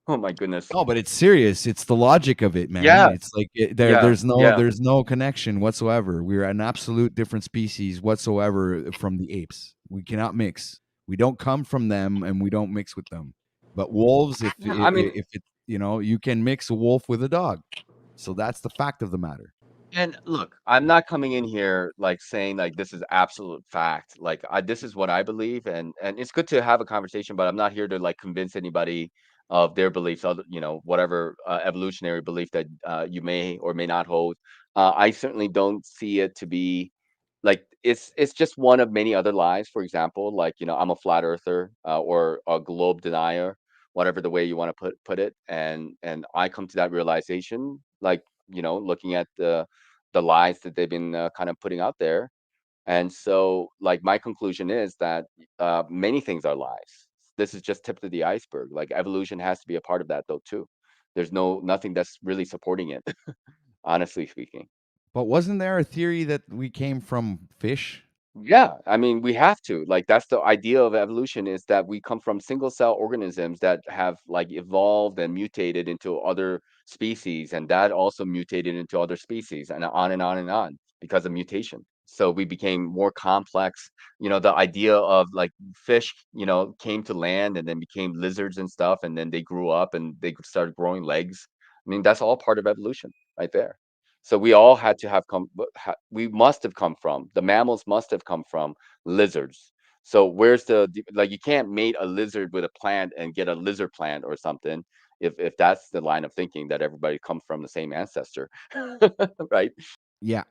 Oh my goodness. No, but it's serious. It's the logic of it, man. Yeah. It's like Yeah. Yeah. there's no connection whatsoever. We're an absolute different species whatsoever from the apes. We cannot mix. We don't come from them, and we don't mix with them. But wolves, Yeah, I mean, if it you can mix a wolf with a dog. So that's the fact of the matter. And look, I'm not coming in here like saying like this is absolute fact. Like this is what I believe, and it's good to have a conversation, but I'm not here to like convince anybody of their beliefs, other, whatever evolutionary belief that you may or may not hold. I certainly don't see it to be like it's just one of many other lies. For example, like I'm a flat earther or a globe denier, whatever the way you want to put it, and I come to that realization, like looking at the lies that they've been kind of putting out there. And so, like, my conclusion is that many things are lies. This is just tip of the iceberg. Like, evolution has to be a part of that, though, too. There's nothing that's really supporting it, honestly speaking. But wasn't there a theory that we came from fish? Yeah, I mean, we have to. Like, that's the idea of evolution is that we come from single cell organisms that have like evolved and mutated into other species, and that also mutated into other species, and on and on and on because of mutation. So we became more complex. The idea of like fish, came to land and then became lizards and stuff, and then they grew up and they started growing legs. I mean, that's all part of evolution right there. So we all had to have we must have come from, the mammals must have come from lizards. So where's like you can't mate a lizard with a plant and get a lizard plant or something if that's the line of thinking that everybody comes from the same ancestor, right? Yeah.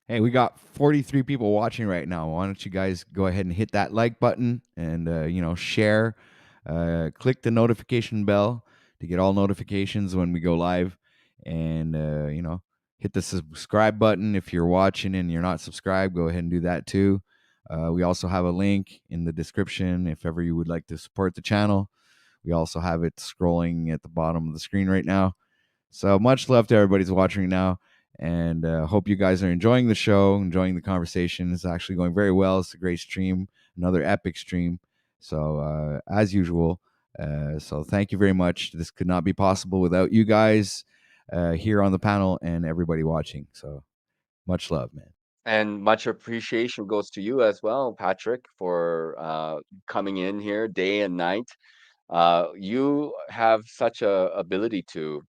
Hey, we got 43 people watching right now. Why don't you guys go ahead and hit that like button and share, click the notification bell to get all notifications when we go live, and hit the subscribe button if you're watching and you're not subscribed. Go ahead and do that too. We also have a link in the description if ever you would like to support the channel. We also have it scrolling at the bottom of the screen right now. So much love to everybody's watching now, and hope you guys are enjoying the show, enjoying the conversation. It's actually going very well. It's a great stream, another epic stream. So as usual, so thank you very much. This could not be possible without you guys here on the panel and everybody watching. So much love, man. And much appreciation goes to you as well, Patrick, for coming in here day and night. You have such a ability to,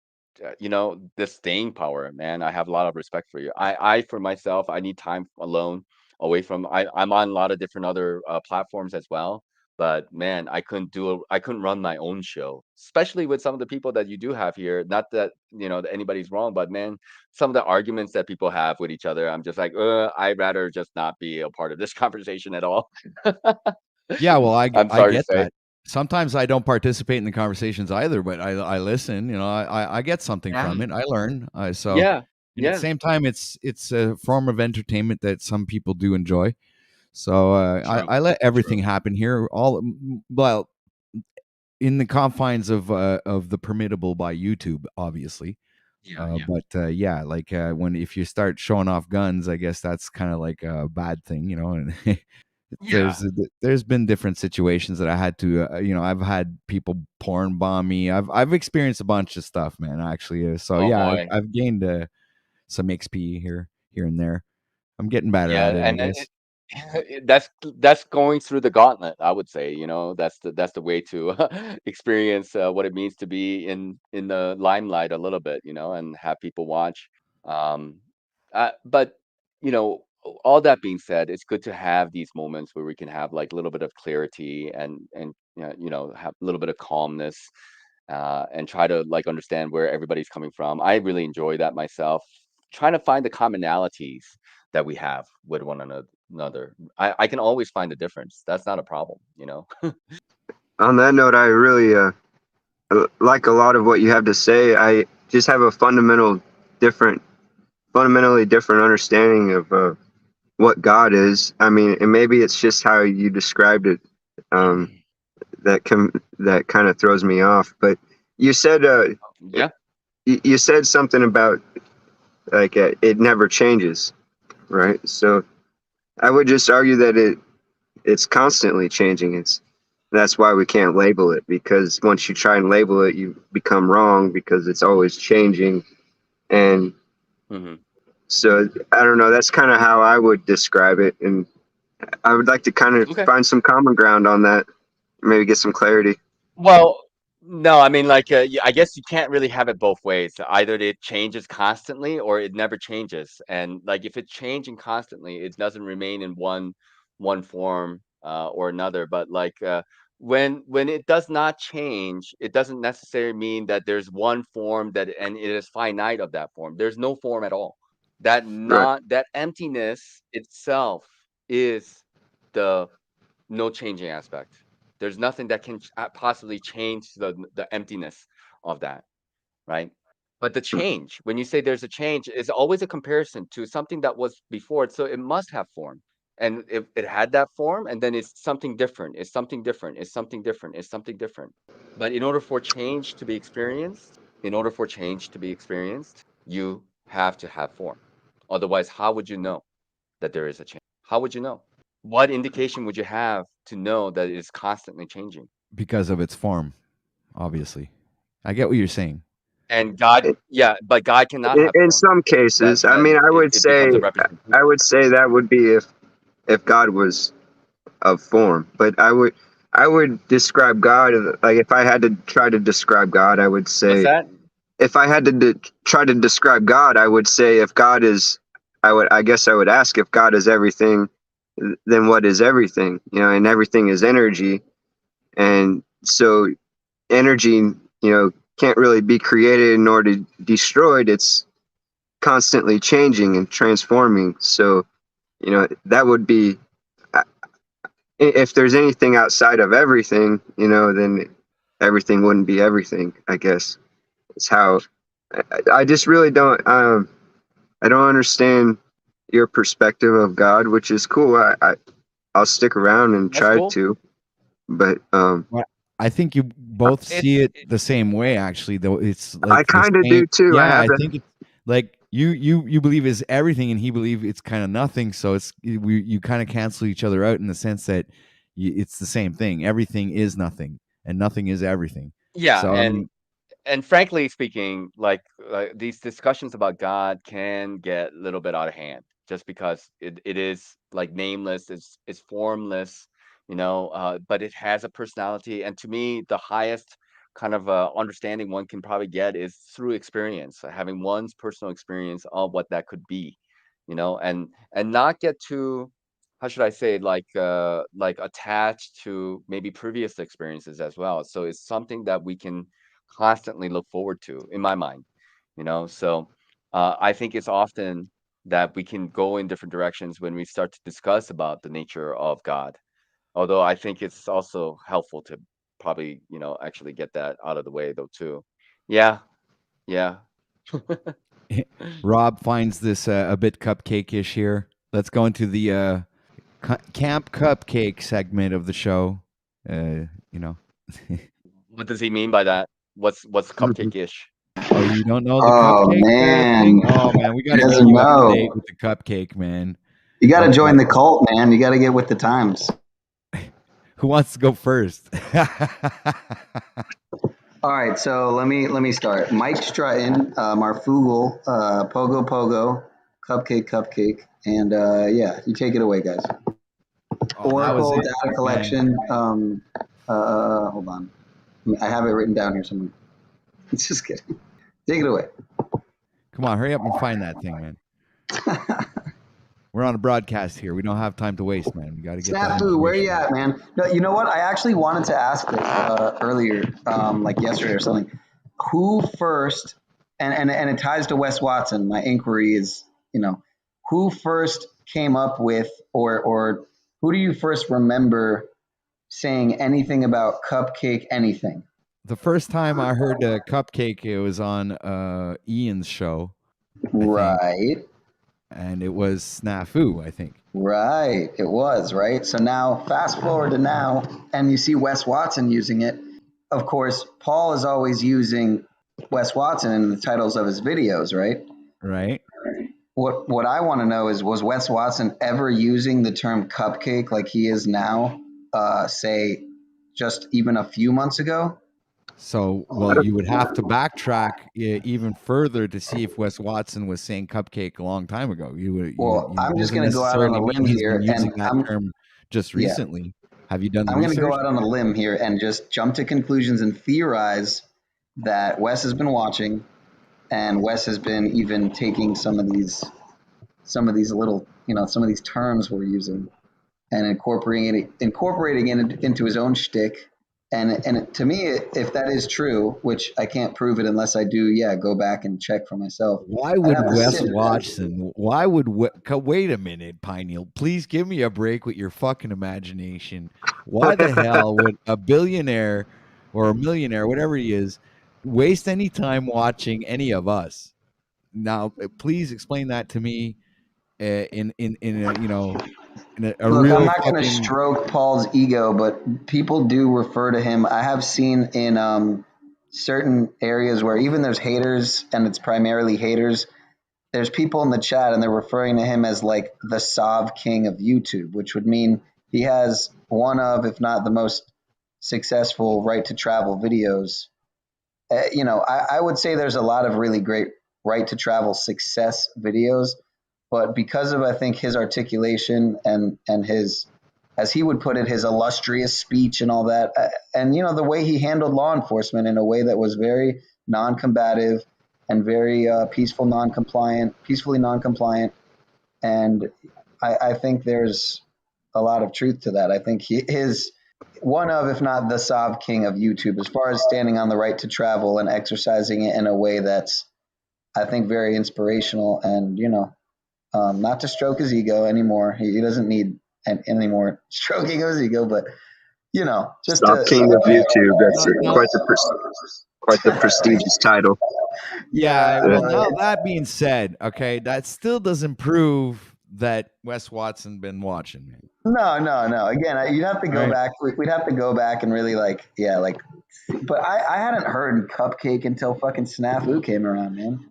this staying power, man. I have a lot of respect for you. I for myself, I need time alone, away from. I'm on a lot of different other platforms as well. But man, I couldn't run my own show, especially with some of the people that you do have here. Not that that anybody's wrong, but man, some of the arguments that people have with each other, I'm just like, I'd rather just not be a part of this conversation at all. Yeah, well, I'm I sorry to get say. that. Sometimes I don't participate in the conversations either, but I listen. I get something from Yeah. it. I learn. Yeah. And at the Yeah. same time, it's a form of entertainment that some people do enjoy. So True. I let everything True. happen here. Well, in the confines of the permittable by YouTube, obviously. Yeah. Yeah. But yeah, like when if you start showing off guns, I guess that's kind of like a bad thing, And Yeah. there's been different situations that I had to, I've had people porn bomb me. I've experienced a bunch of stuff, man. Actually, so Oh yeah, boy. I've gained some XP here and there. I'm getting better Yeah, at it, I and guess. that's going through the gauntlet, I would say, that's the way to experience what it means to be in the limelight a little bit, and have people watch. Um, but all that being said, it's good to have these moments where we can have like a little bit of clarity and have a little bit of calmness and try to like understand where everybody's coming from. I really enjoy that myself, trying to find the commonalities that we have with one another. I can always find a difference. That's not a problem. On that note, I really like a lot of what you have to say. I just have a fundamentally different understanding of what God is. I mean, and maybe it's just how you described it that kind of throws me off. But you said Yeah. you said something about like it never changes, right? So I would just argue that it's constantly changing. That's why we can't label it, because once you try and label it, you become wrong because it's always changing. And hmm so I don't know. That's kind of how I would describe it, and I would like to kind of Okay. find some common ground on that, maybe get some clarity. Well, No, I mean, like, I guess you can't really have it both ways. Either it changes constantly or it never changes. And like, if it's changing constantly, it doesn't remain in one form or another. But like, when it does not change, it doesn't necessarily mean that there's one form that and it is finite of that form. There's no form at all. Right. That emptiness itself is the no changing aspect. There's nothing that can possibly change the emptiness of that, right? But the change, when you say there's a change, is always a comparison to something that was before it. So it must have form. And if it had that form, and then it's something different, it's something different, it's something different, it's something different. But in order for change to be experienced, you have to have form. Otherwise, how would you know that there is a change? How would you know? What indication would you have to know that it's constantly changing? Because of its form, obviously. I get what you're saying. And God, yeah, but God cannot have In form. some cases, I That mean, it becomes a representation. I would say that would be if God was of form, but I would describe God like if I had to try to describe God, I would What's say that? if I had to try to describe God, I would say if God is, I guess I would ask if God is everything, then what is everything? You know, and everything is energy, and so energy, can't really be created nor destroyed. It's constantly changing and transforming. So, that would be if there's anything outside of everything, then everything wouldn't be everything. I guess it's how I just really don't. I don't understand your perspective of God, which is cool. I'll stick around and That's try cool. to, but Well, I think you both see it the same way. Actually, though, it's like I kind of do too. Yeah, I think it's like you believe is everything, and he believe it's kind of nothing. So you kind of cancel each other out in the sense that it's the same thing. Everything is nothing, and nothing is everything. Yeah, So I mean, and frankly speaking, like these discussions about God can get a little bit out of hand, just because it is like nameless, it's formless, but it has a personality. And to me, the highest kind of understanding one can probably get is through experience, having one's personal experience of what that could be, and not get too, how should I say, like attached to maybe previous experiences as well. So it's something that we can constantly look forward to, in my mind, so I think it's often that we can go in different directions when we start to discuss about the nature of God, although I think it's also helpful to probably actually get that out of the way though too. Yeah, yeah. Rob finds this a bit cupcake-ish here. Let's go into the camp cupcake segment of the show. What does he mean by that? What's cupcake-ish? Oh, you don't know the Oh cupcake man, thing? Oh man, we got he to get doesn't you up to date know. with the cupcake, man. You got to Okay. join the cult, man. You got to get with the times. Who wants to go first? All right, so let me start. Mike Strutton, Marfugal, Pogo Pogo, Cupcake, and yeah, you take it away, guys. Oh, that was Oracle it, data man. collection. Hold on, I have it written down here somewhere. Just kidding. Take it away. Come on, hurry up and find that thing, man. We're on a broadcast here. We don't have time to waste, man. We got to get that. Snafu, where you at, man? No, you know what? I actually wanted to ask this earlier, like yesterday or something. Who first, and it ties to Wes Watson. My inquiry is, who first came up with, or who do you first remember saying anything about cupcake anything? The first time I heard cupcake, it was on Ian's show, Right. And it was Snafu, I think. Right, it was, right? So now, fast forward to now, and you see Wes Watson using it. Of course, Paul is always using Wes Watson in the titles of his videos, right? Right. What I want to know is, was Wes Watson ever using the term cupcake like he is now, say, just even a few months ago? So, well, you would have to backtrack even further to see if Wes Watson was saying cupcake a long time ago. I'm just going to go out on a limb here, using and that term just recently. Have you done the I'm going to go research? out on a limb here and just jump to conclusions and theorize that Wes has been watching, and Wes has been even taking some of these little, some of these terms we're using and incorporating it into his own shtick. And to me, if that is true, which I can't prove it unless I do, go back and check for myself. Why would Wes Watson? Why would wait a minute, Pineal? Please give me a break with your fucking imagination. Why the hell would a billionaire or a millionaire, whatever he is, waste any time watching any of us? Now, please explain that to me in a Look, real I'm not going to fucking. stroke Paul's ego, but people do refer to him. I have seen in certain areas where even there's haters, and it's primarily haters. There's people in the chat, and they're referring to him as like the Sov King of YouTube, which would mean he has one of, if not the most successful right to travel videos. I would say there's a lot of really great right to travel success videos, but because of, I think, his articulation and his, as he would put it, his illustrious speech and all that, and the way he handled law enforcement in a way that was very non-combative and very peacefully non-compliant, and I think there's a lot of truth to that. I think he is one of, if not the Sov King of YouTube, as far as standing on the right to travel and exercising it in a way that's, I think, very inspirational. And not to stroke his ego anymore. He doesn't need any more stroking of his ego, but just Stop King of YouTube. That's quite the prestigious title. Yeah. Well, now that being said, okay, that still doesn't prove that Wes Watson been watching, man. No. Again, you'd have to go back. We'd have to go back and really but I hadn't heard Cupcake until fucking Snafu came around, man.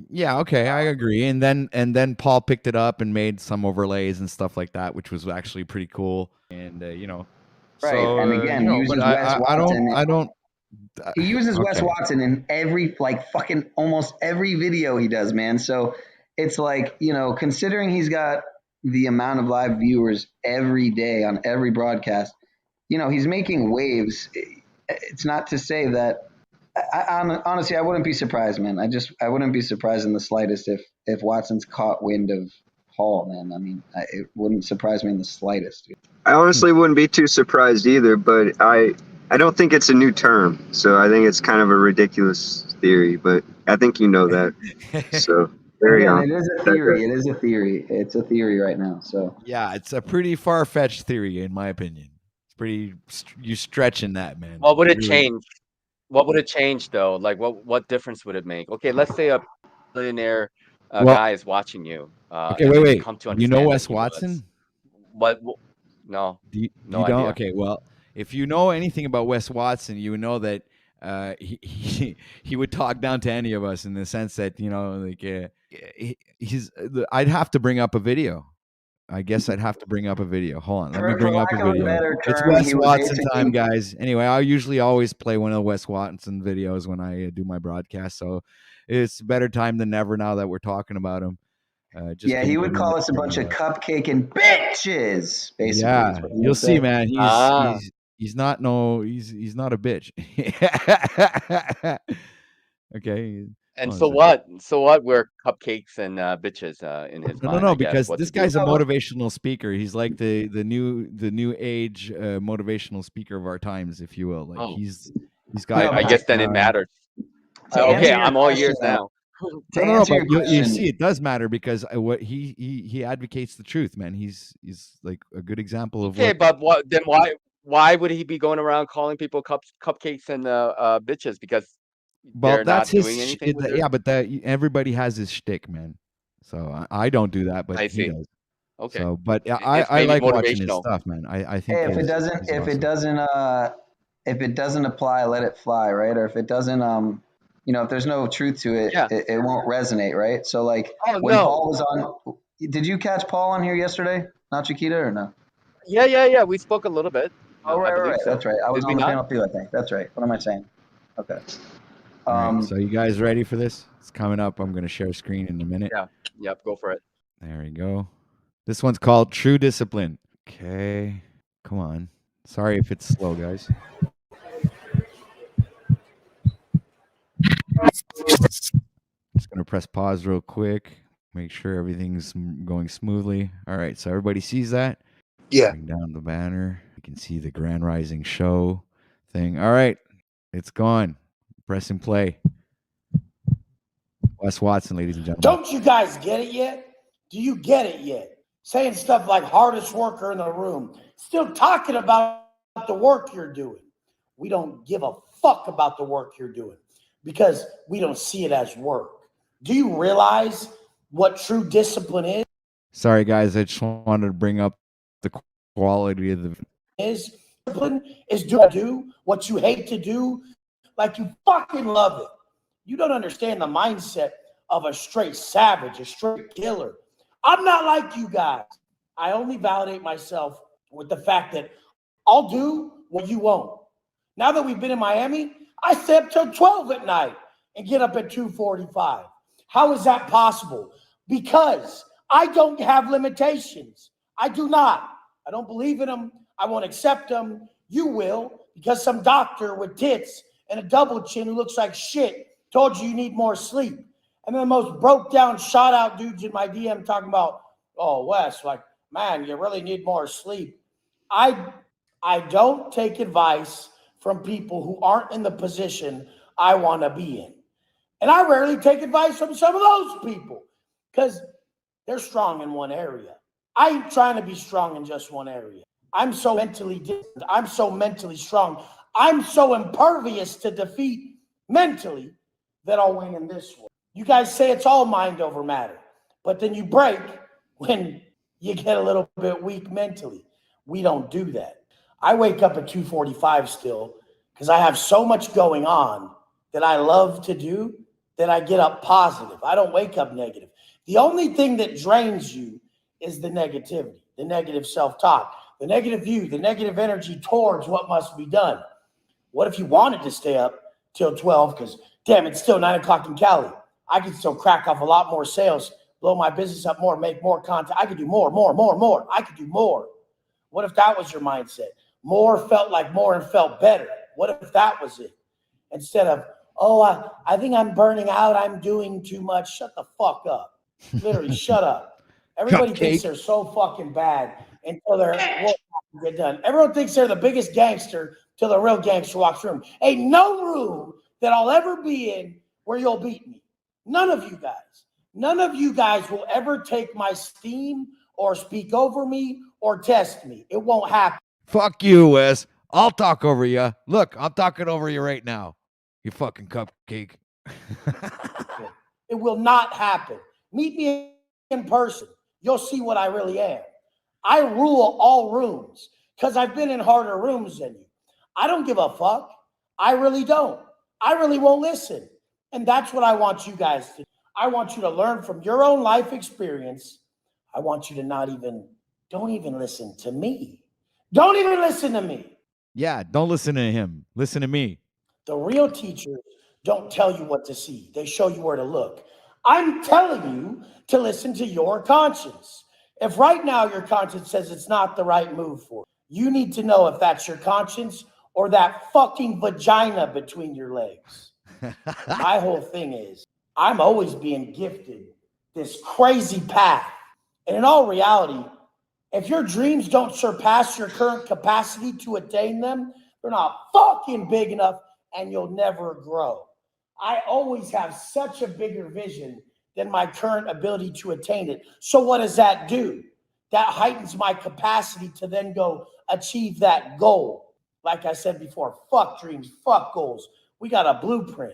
Yeah, okay, I agree. And then Paul picked it up and made some overlays and stuff like that, which was actually pretty cool. And right. So, and again, he uses Wes Watson. I don't. He uses Wes Watson in every fucking almost every video he does, man. So it's like, considering he's got the amount of live viewers every day on every broadcast, he's making waves. It's not to say that. Honestly, I wouldn't be surprised, man. I wouldn't be surprised in the slightest if Watson's caught wind of Paul, man. I mean, it wouldn't surprise me in the slightest. Dude. I honestly wouldn't be too surprised either, but I don't think it's a new term, so I think it's kind of a ridiculous theory, but I think you know that. So very on. It is a theory. It is a theory. It's a theory right now. So yeah, it's a pretty far-fetched theory, in my opinion. It's pretty. You stretching that, man. What would it change? What would it change though? Like what difference would it make? Okay, let's say a billionaire guy is watching you. Okay, wait. You know Wes Watson? What? No. You no don't? idea. Okay, well, if you know anything about Wes Watson, you would know that he would talk down to any of us in the sense that I'd have to bring up a video. I guess I'd have to bring up a video. Hold on, let me bring up a video. It's Wes Watson time, guys. Anyway, I usually always play one of the Wes Watson videos when I do my broadcast, so it's better time than ever now that we're talking about him. He would call us a bunch of cupcake and bitches. Basically, yeah, you'll see, man. He's not a bitch. Okay. And so what? So what? We're cupcakes and bitches in his mind. No, because this guy's a motivational speaker. He's like the new age motivational speaker of our times, if you will. Like he's got. I guess then it matters. Okay, I'm all ears now. No, but you see, it does matter because what he advocates the truth, man. He's like a good example of. Okay, but why would he be going around calling people cupcakes and bitches? Because they're that's not his. Doing anything But everybody has his shtick, man. So I don't do that, but he does. Okay. So, but I like watching his stuff, man. I think. Hey, if it doesn't apply, let it fly, right? Or if it doesn't if there's no truth to it, it won't resonate, right? So when Paul was on, did you catch Paul on here yesterday? Not Chiquita or no? Yeah. We spoke a little bit. Oh, right. So. That's right. I was on the panel too, I think. That's right. What am I saying? Okay. Right, so you guys ready for this? It's coming up. I'm going to share screen in a minute. Yeah. Yep. Go for it. There we go. This one's called True Discipline. Okay. Come on. Sorry if it's slow, guys. Just going to press pause real quick. Make sure everything's going smoothly. All right. So everybody sees that? Yeah. Bring down the banner. You can see the Grand Rising show thing. All right. It's gone. Press and play. Wes Watson, ladies and gentlemen. Don't you guys get it yet? Do you get it yet? Saying stuff like hardest worker in the room, still talking about the work you're doing. We don't give a fuck about the work you're doing because we don't see it as work. Do you realize what true discipline is? Sorry, guys. I just wanted to bring up the quality of the. Discipline is do what you hate to do like you fucking love it. You don't understand the mindset of a straight savage, a straight killer. I'm not like you guys. I only validate myself with the fact that I'll do what you won't. Now that we've been in Miami, I stay up till 12 at night and get up at 2:45. How is that possible? Because I don't have limitations. I do not. I don't believe in them. I won't accept them. You will, because some doctor with tits and a double chin who looks like shit told you need more sleep. And then the most broke down, shot out dudes in my DM talking about, oh, Wes, like, man, you really need more sleep. I don't take advice from people who aren't in the position I want to be in. And I rarely take advice from some of those people because they're strong in one area. I ain't trying to be strong in just one area. I'm so mentally distant. I'm so mentally strong. I'm so impervious to defeat mentally that I'll win in this one. You guys say it's all mind over matter, but then you break when you get a little bit weak mentally. We don't do that. I wake up at 2:45 still because I have so much going on that I love to do that I get up positive. I don't wake up negative. The only thing that drains you is the negativity, the negative self-talk, the negative view, the negative energy towards what must be done. What if you wanted to stay up till 12 because, damn, it's still 9 o'clock in Cali. I could still crack off a lot more sales, blow my business up more, make more content. I could do more. I could do more. What if that was your mindset? More felt like more and felt better. What if that was it? Instead of, oh, I think I'm burning out. I'm doing too much. Shut the fuck up. Literally, shut up. Everybody thinks they're so fucking bad until they're get done. Everyone thinks they're the biggest gangster till the real gangster walks through. Ain't no room that I'll ever be in where you'll beat me. None of you guys. None of you guys will ever take my steam or speak over me or test me. It won't happen. Fuck you, Wes. I'll talk over you. Look, I'm talking over you right now. You fucking cupcake. It will not happen. Meet me in person. You'll see what I really am. I rule all rooms because I've been in harder rooms than you. I don't give a fuck. I really don't. I really won't listen. And that's what I want you guys to do. I want you to learn from your own life experience. I want you to don't even listen to me. Don't even listen to me. Yeah, don't listen to him. Listen to me. The real teachers don't tell you what to see. They show you where to look. I'm telling you to listen to your conscience. If right now your conscience says it's not the right move for you, you need to know if that's your conscience or that fucking vagina between your legs. My whole thing is I'm always being gifted this crazy path. And in all reality, if your dreams don't surpass your current capacity to attain them, they're not fucking big enough and you'll never grow. I always have such a bigger vision than my current ability to attain it. So what does that do? That heightens my capacity to then go achieve that goal. Like I said before, fuck dreams, fuck goals. We got a blueprint.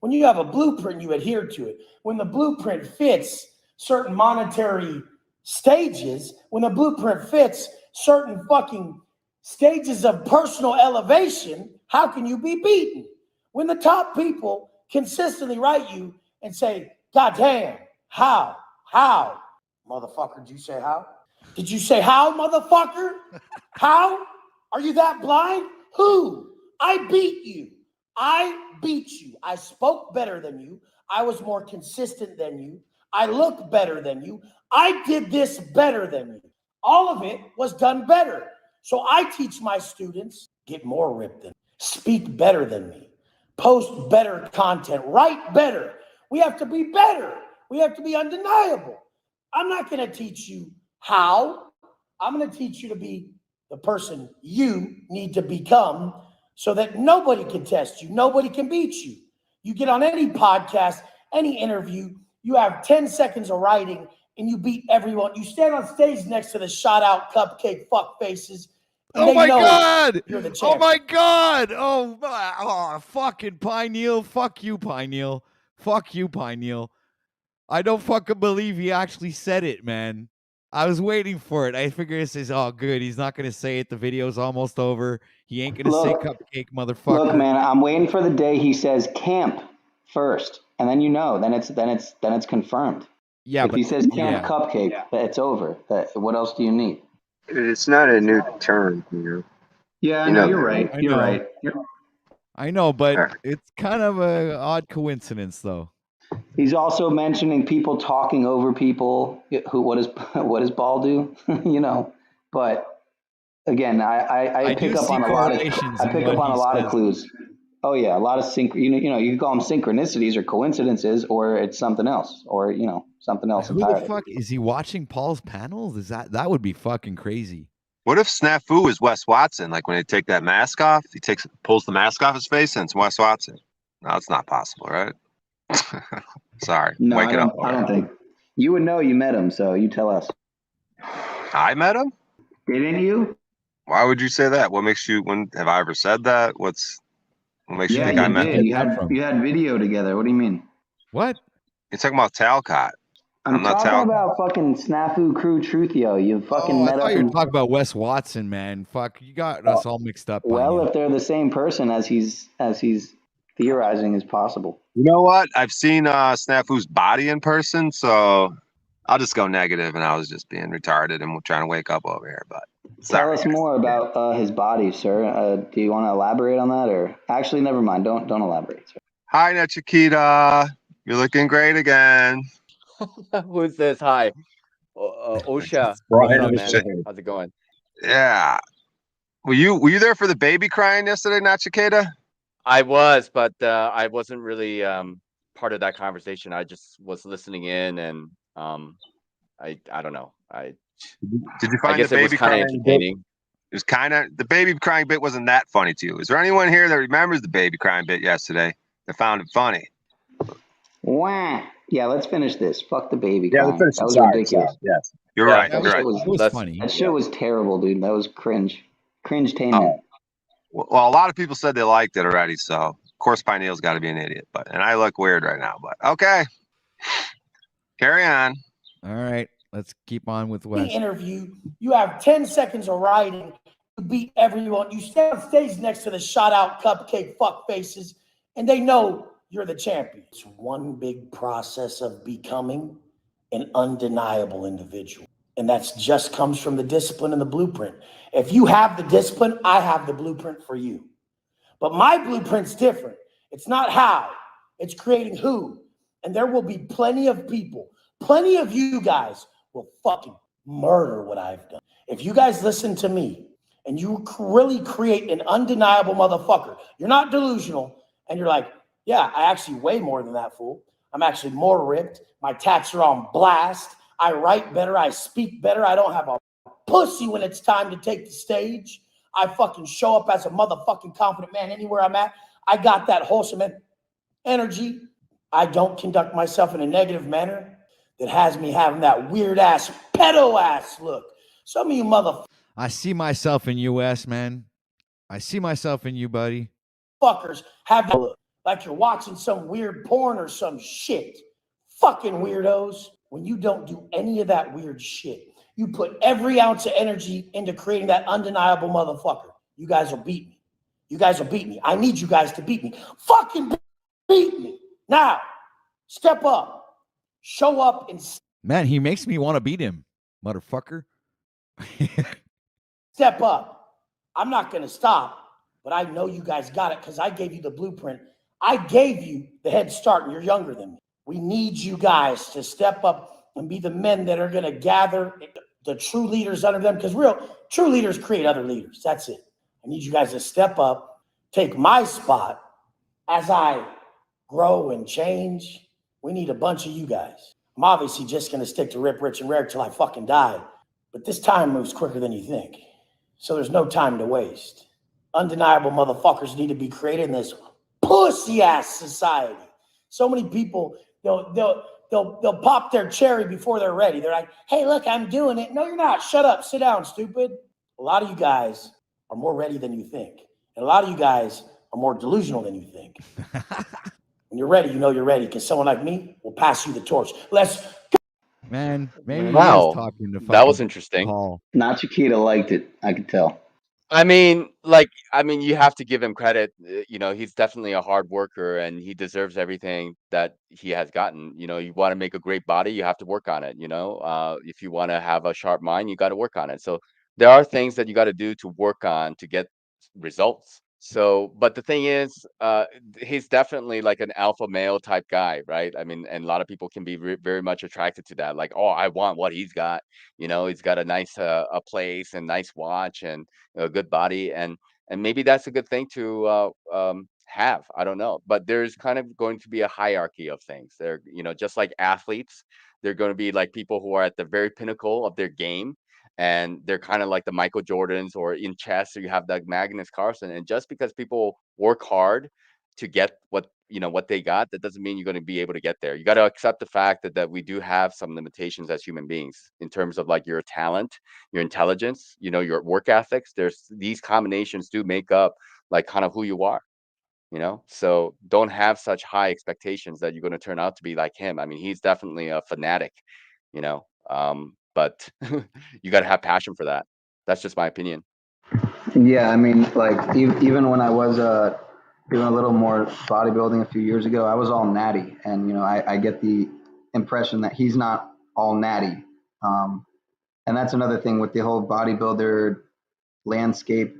When you have a blueprint, you adhere to it. When the blueprint fits certain monetary stages, when the blueprint fits certain fucking stages of personal elevation, how can you be beaten? When the top people consistently write you and say, God damn, how? Motherfucker, did you say how? Did you say how, motherfucker? How? Are you that blind? Who? I beat you. I spoke better than you. I was more consistent than you. I looked better than you. I did this better than you. All of it was done better. So I teach my students, get more ripped than me, speak better than me, post better content, write better. We have to be better. We have to be undeniable. I'm not going to teach you how. I'm going to teach you to be the person you need to become so that nobody can test you. Nobody can beat you. You get on any podcast, any interview, you have 10 seconds of writing and you beat everyone. You stand on stage next to the shot out cupcake fuck faces. Oh my God! You're the Oh champion. my God! Oh, fucking Pineal. Fuck you, Pineal. Fuck you, Pineal. I don't fucking believe he actually said it, man. I was waiting for it. I figured this is all good. He's not gonna say it. The video's almost over. He ain't gonna say cupcake, motherfucker. Look, man, I'm waiting for the day he says camp first, and then then it's confirmed. Yeah, if but he says camp yeah. cupcake, it's over. What else do you need? It's not a new term, you know. Yeah, You know you're that, right. I You're know. right. I know, but All right. it's kind of an odd coincidence, though. He's also mentioning people talking over people. What does Ball do? You know, but again, I pick do up see on a lot of correlations I in pick what up on he a lot of says. clues. Oh yeah, a lot of you can call them synchronicities or coincidences, or it's something else, or something else Who the entirely. fuck is he watching Paul's panels? That would be fucking crazy. What if Snafu is Wes Watson? Like when they take that mask off, pulls the mask off his face and it's Wes Watson. No, it's not possible, right? Sorry, No, waking up. I don't think you would know. You met him, so you tell us. I met him? Didn't you? Why would you say that? What makes you? When have I ever said that? What makes you think I met him? You had video together. What do you mean? What? You're talking about Talcott. I'm not talking about fucking Snafu Crew Truthio. You fucking I met thought up you were and talking about Wes Watson, man. Fuck, you got us all mixed up. well, if they're the same person as he's theorizing is possible. You know what? I've seen Snafu's body in person, so I'll just go negative, and I was just being retarded and trying to wake up over here. But tell us more about his body, sir. Do you want to elaborate on that, or actually, never mind. Don't elaborate, sir. Hi, Chiquita. You're looking great again. Who's this? Hi. Osha. Brian What's up, on the man? How's it going? Yeah. Were you there for the baby crying yesterday, not Cicada? I was, but I wasn't really part of that conversation. I just was listening in, and I don't know. Did you find I guess the baby it was kind of crying entertaining. Bit? It was kind of the baby crying bit wasn't that funny to you. Is there anyone here that remembers the baby crying bit yesterday that found it funny? Wah. Yeah, let's finish this. Fuck the baby Yeah, crying. let's finish That it. was Sorry, ridiculous. yes, you're right. That You're right. was funny. That shit was terrible, dude. That was cringe. Cringe-tainment. Well, a lot of people said they liked it already, so of course Pineal's got to be an idiot. And I look weird right now, but okay. Carry on. All right, let's keep on with Wes. Interview, you have 10 seconds of writing to beat everyone. You stand on stage next to the shot out cupcake fuck faces, and they know you're the champion. It's one big process of becoming an undeniable individual. And that's just comes from the discipline and the blueprint. If you have the discipline, I have the blueprint for you. But my blueprint's different. It's not how, it's creating who. And there will be plenty of people, plenty of you guys will fucking murder what I've done. If you guys listen to me and you really create an undeniable motherfucker, you're not delusional, and you're like, yeah, I actually weigh more than that fool. I'm actually more ripped. My tats are on blast. I write better. I speak better. I don't have a pussy when it's time to take the stage. I fucking show up as a motherfucking confident man anywhere I'm at. I got that wholesome energy. I don't conduct myself in a negative manner that has me having that weird ass, pedo ass look. Some of you I see myself in you, Wes, man. I see myself in you, buddy. Motherfuckers have that look like you're watching some weird porn or some shit. Fucking weirdos. When you don't do any of that weird shit, you put every ounce of energy into creating that undeniable motherfucker. You guys will beat me. You guys will beat me. I need you guys to beat me. Fucking beat me. Now, step up. Show up and Man, he makes me want to beat him, motherfucker. step up. I'm not going to stop, but I know you guys got it because I gave you the blueprint. I gave you the head start, and you're younger than me. We need you guys to step up and be the men that are going to gather the true leaders under them, because true leaders create other leaders. That's it. I need you guys to step up, take my spot as I grow and change. We need a bunch of you guys. I'm obviously just going to stick to Rip, Rich, and Rare till I fucking die. But this time moves quicker than you think. So there's no time to waste. Undeniable motherfuckers need to be created in this pussy-ass society. So many people, they'll pop their cherry before they're ready. They're like, hey, look, I'm doing it. No, you're not. Shut up. Sit down, stupid. A lot of you guys are more ready than you think. And a lot of you guys are more delusional than you think. When you're ready, you know you're ready, because someone like me will pass you the torch. Let's Man, maybe he is Wow, talking to that was fucking interesting. Paul. Not Chiquita liked it. I could tell. I mean, you have to give him credit. He's definitely a hard worker, and he deserves everything that he has gotten. You want to make a great body, you have to work on it. If you want to have a sharp mind, you got to work on it. So there are things that you got to do to work on to get results. So, but the thing is, he's definitely like an alpha male type guy, right? I mean, and a lot of people can be very much attracted to that. Like, oh, I want what he's got. He's got a nice a place and nice watch and a good body, and maybe that's a good thing to have. I don't know, but there's kind of going to be a hierarchy of things. They're just like athletes, they're going to be like people who are at the very pinnacle of their game, and they're kind of like the Michael Jordans, or in chess, so you have like Magnus Carlsen. And just because people work hard to get what they got, that doesn't mean you're going to be able to get there. You got to accept the fact that we do have some limitations as human beings in terms of like your talent, your intelligence, your work ethics. There's these combinations do make up like kind of who you are. So don't have such high expectations that you're going to turn out to be like him. I mean, he's definitely a fanatic, but you got to have passion for that. That's just my opinion. Yeah, I mean, like even when I was doing a little more bodybuilding a few years ago, I was all natty, and I get the impression that he's not all natty, and that's another thing with the whole bodybuilder landscape.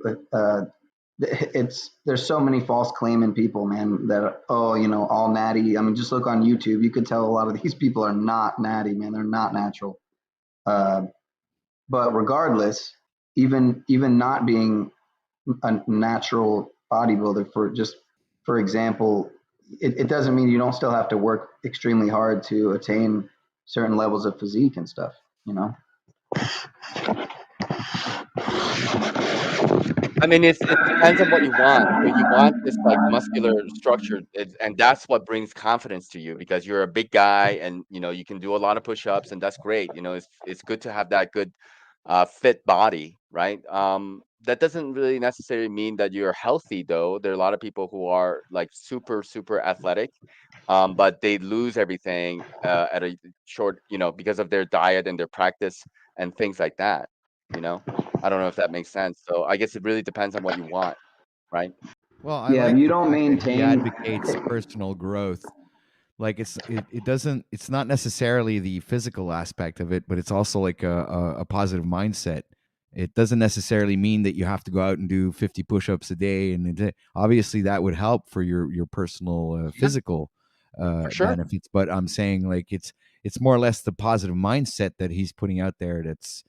There's so many false claiming people, man, that all natty. I mean, just look on YouTube, you could tell a lot of these people are not natty, man. They're not natural. But regardless, even not being a natural bodybuilder, for example, it doesn't mean you don't still have to work extremely hard to attain certain levels of physique and stuff. I mean, it depends on what you want. So you want this like muscular structure, and that's what brings confidence to you, because you're a big guy, and you can do a lot of push-ups, and that's great. It's good to have that good fit body, right? That doesn't really necessarily mean that you're healthy, though. There are a lot of people who are like super, super athletic, but they lose everything at a short, because of their diet and their practice and things like that. I don't know if that makes sense. So I guess it really depends on what you want, right? Well, I Yeah, if like you the don't fact that he maintain. advocates personal growth. Like it's not necessarily the physical aspect of it, but it's also like a positive mindset. It doesn't necessarily mean that you have to go out and do 50 push-ups a day, and obviously that would help for your personal physical For sure. benefits. But I'm saying like it's more or less the positive mindset that he's putting out there that's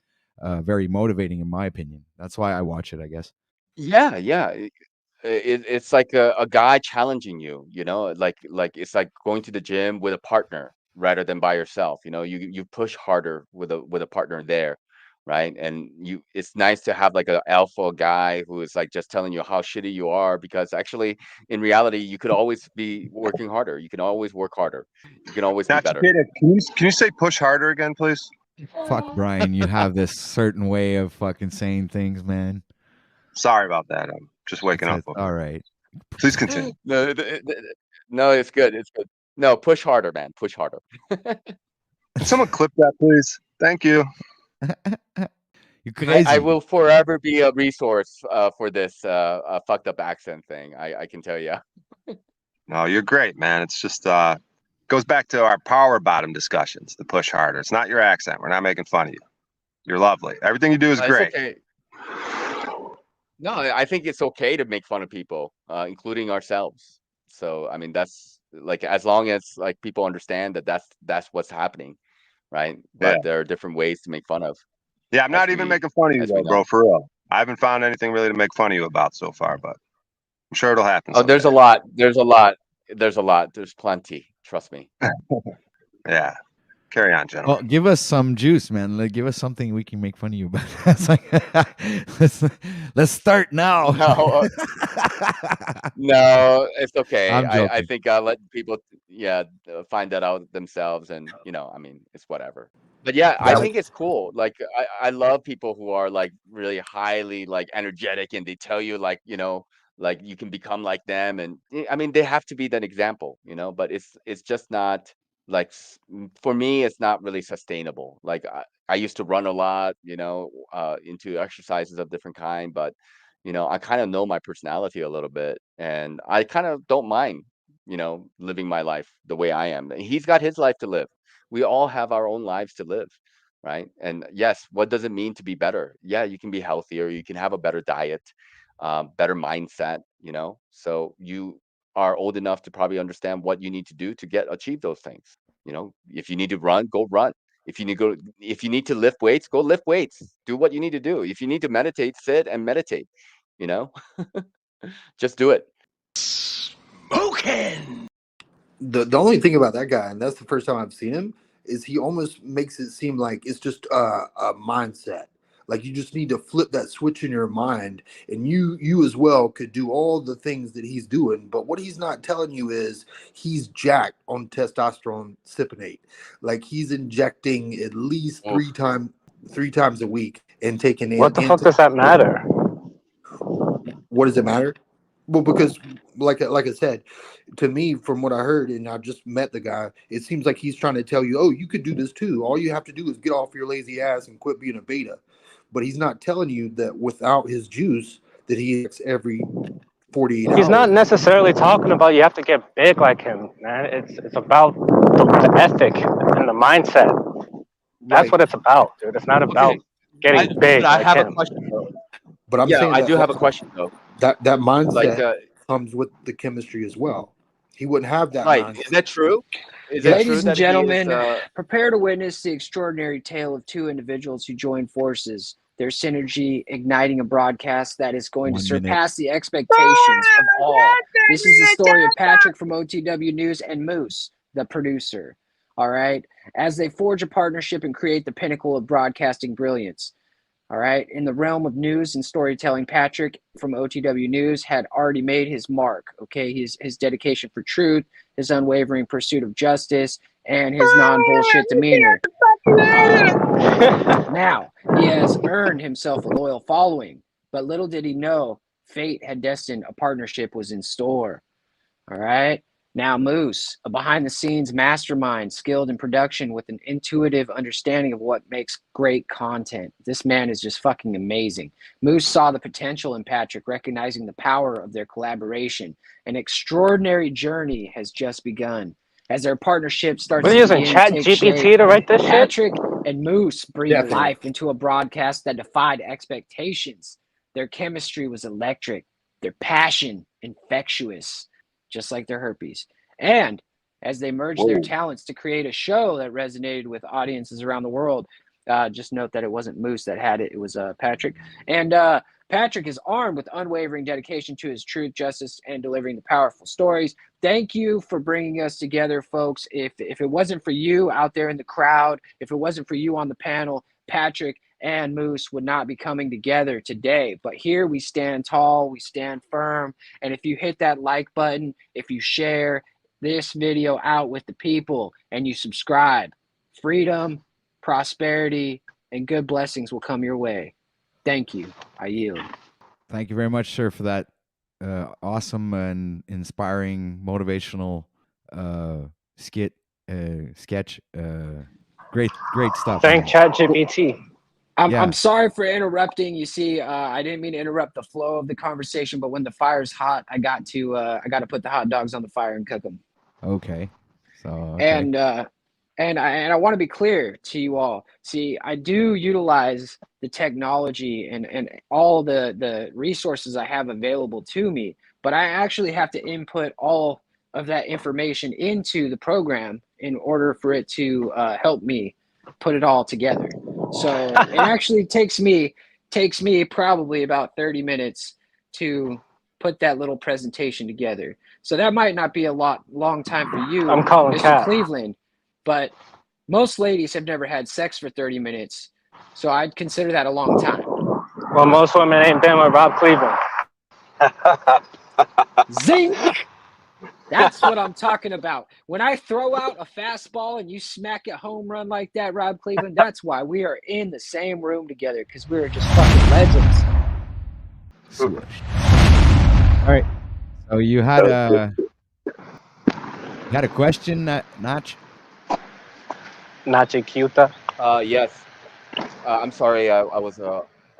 very motivating, in my opinion. That's why I watch it, I guess. Yeah, yeah. It's like a guy challenging you, like it's like going to the gym with a partner rather than by yourself. You push harder with a partner there, right? And it's nice to have like an alpha guy who is like just telling you how shitty you are, because actually in reality you could always be working harder. You can always work harder. You can always be Now, better. Chiquita, can you say push harder again, please? Fuck, Brian, you have this certain way of fucking saying things, man. Sorry about that. I'm just waking up. All right. Please continue. No, it's good. It's good. No, push harder, man. Push harder. Can someone clip that, please? Thank you. You're crazy. I will forever be a resource for this fucked up accent thing. I can tell you. No, you're great, man. It's just goes back to our power bottom discussions. The push harder. It's not your accent. We're not making fun of you. You're lovely. Everything you do is It's great. okay. No, I think it's okay to make fun of people, including ourselves. So I mean, that's like, as long as like people understand that that's what's happening, right? But Yeah. there are different ways to make fun of. Yeah, I'm not as even we making fun of you as we though, bro. know. For real, I haven't found anything really to make fun of you about so far, but I'm sure it'll happen Oh, there's someday. a lot. There's a lot. There's a lot. There's plenty. Trust me. Yeah. Carry on, Well, gentlemen. give us some juice, man. Like, give us something we can make fun of you about. It's like, let's start now. No, no, it's okay. I'm I joking. think I'll let people, yeah, find that out themselves, and I mean, it's whatever. But yeah, I That think it's cool. Like, I love people who are like really highly like energetic, and they tell you like like you can become like them, and I mean they have to be that example, But it's just not like for me, it's not really sustainable. Like I used to run a lot, into exercises of different kind, but I kind of know my personality a little bit, and I kind of don't mind, living my life the way I am. He's got his life to live. We all have our own lives to live, right? And yes, what does it mean to be better? Yeah, you can be healthier, you can have a better diet, better mindset, So you are old enough to probably understand what you need to do to achieve those things. If you need to run, go run. If you need to lift weights, go lift weights. Do what you need to do. If you need to meditate, sit and meditate, you know? Just do it. Smoking. The only thing about that guy, and that's the first time I've seen him, is he almost makes it seem like it's just a mindset. Like you just need to flip that switch in your mind, and you as well could do all the things that he's doing. But what he's not telling you is he's jacked on testosterone cypionate. Like he's injecting at least Oof. three times a week and taking what the fuck does that matter? What does it matter? Well, because like I said, to me, from what I heard, and I just met the guy, it seems like he's trying to tell you, oh, you could do this too. All you have to do is get off your lazy ass and quit being a beta. But he's not telling you that without his juice, that he eats every 48 He's not hours. necessarily talking about you have to get big like him, man. It's about the ethic and the mindset. That's Right. what it's about, dude. It's not about Okay. getting big But I like have a him. question though. But I'm Yeah, saying I that do have a question though. that Like, mindset comes with the chemistry as well. He wouldn't have that right. Is mindset. that true? Is it Yes. true Ladies and that he is, gentlemen, prepare to witness the extraordinary tale of two individuals who join forces. Their synergy igniting a broadcast that is going to 1 minute. surpass the expectations of all. This is the story of Patrick from OTW News and Moose, the producer. All right. As they forge a partnership and create the pinnacle of broadcasting brilliance. All right. In the realm of news and storytelling, Patrick from OTW News had already made his mark. Okay. His dedication for truth, his unwavering pursuit of justice, and his non-bullshit demeanor. Now, he has earned himself a loyal following, but little did he know fate had destined a partnership was in store. All right. Now, Moose, a behind the scenes mastermind skilled in production with an intuitive understanding of what makes great content. This man is just fucking amazing. Moose saw the potential in Patrick, recognizing the power of their collaboration. An extraordinary journey has just begun. As their partnership starts We're to using begin to Chat take GPT shape, to write this shit. Patrick and Moose breathed Definitely. life into a broadcast that defied expectations. Their chemistry was electric, their passion infectious, just like their herpes. And as they merged their talents to create a show that resonated with audiences around the world, just note that it wasn't Moose that had it, it was Patrick. And Patrick is armed with unwavering dedication to his truth, justice, and delivering the powerful stories. Thank you for bringing us together, folks. If it wasn't for you out there in the crowd, if it wasn't for you on the panel, Patrick and Moose would not be coming together today. But here we stand tall, we stand firm. And if you hit that like button, if you share this video out with the people and you subscribe, freedom, prosperity, and good blessings will come your way. Thank you. I yield. Thank you very much, sir, for that awesome and inspiring, motivational sketch. Great stuff. Thank man. Chat GPT. I'm sorry for interrupting. You see, I didn't mean to interrupt the flow of the conversation, but when the fire's hot, I got to put the hot dogs on the fire and cook them. Okay. So okay. And I want to be clear to you all. See, I do utilize the technology and all the resources I have available to me, but I actually have to input all of that information into the program in order for it to help me put it all together. So it actually takes me probably about 30 minutes to put that little presentation together. So that might not be a long time for you, I'm calling Mr. Cat. Cleveland, but most ladies have never had sex for 30 minutes. So I'd consider that a long time. Well, most women ain't been with Rob Cleveland. Zing! That's what I'm talking about. When I throw out a fastball and you smack a home run like that, Rob Cleveland, that's why we are in the same room together, because we are just fucking legends. All right. So you had a question, Nach? Nachiquita. Yes. I'm sorry. I was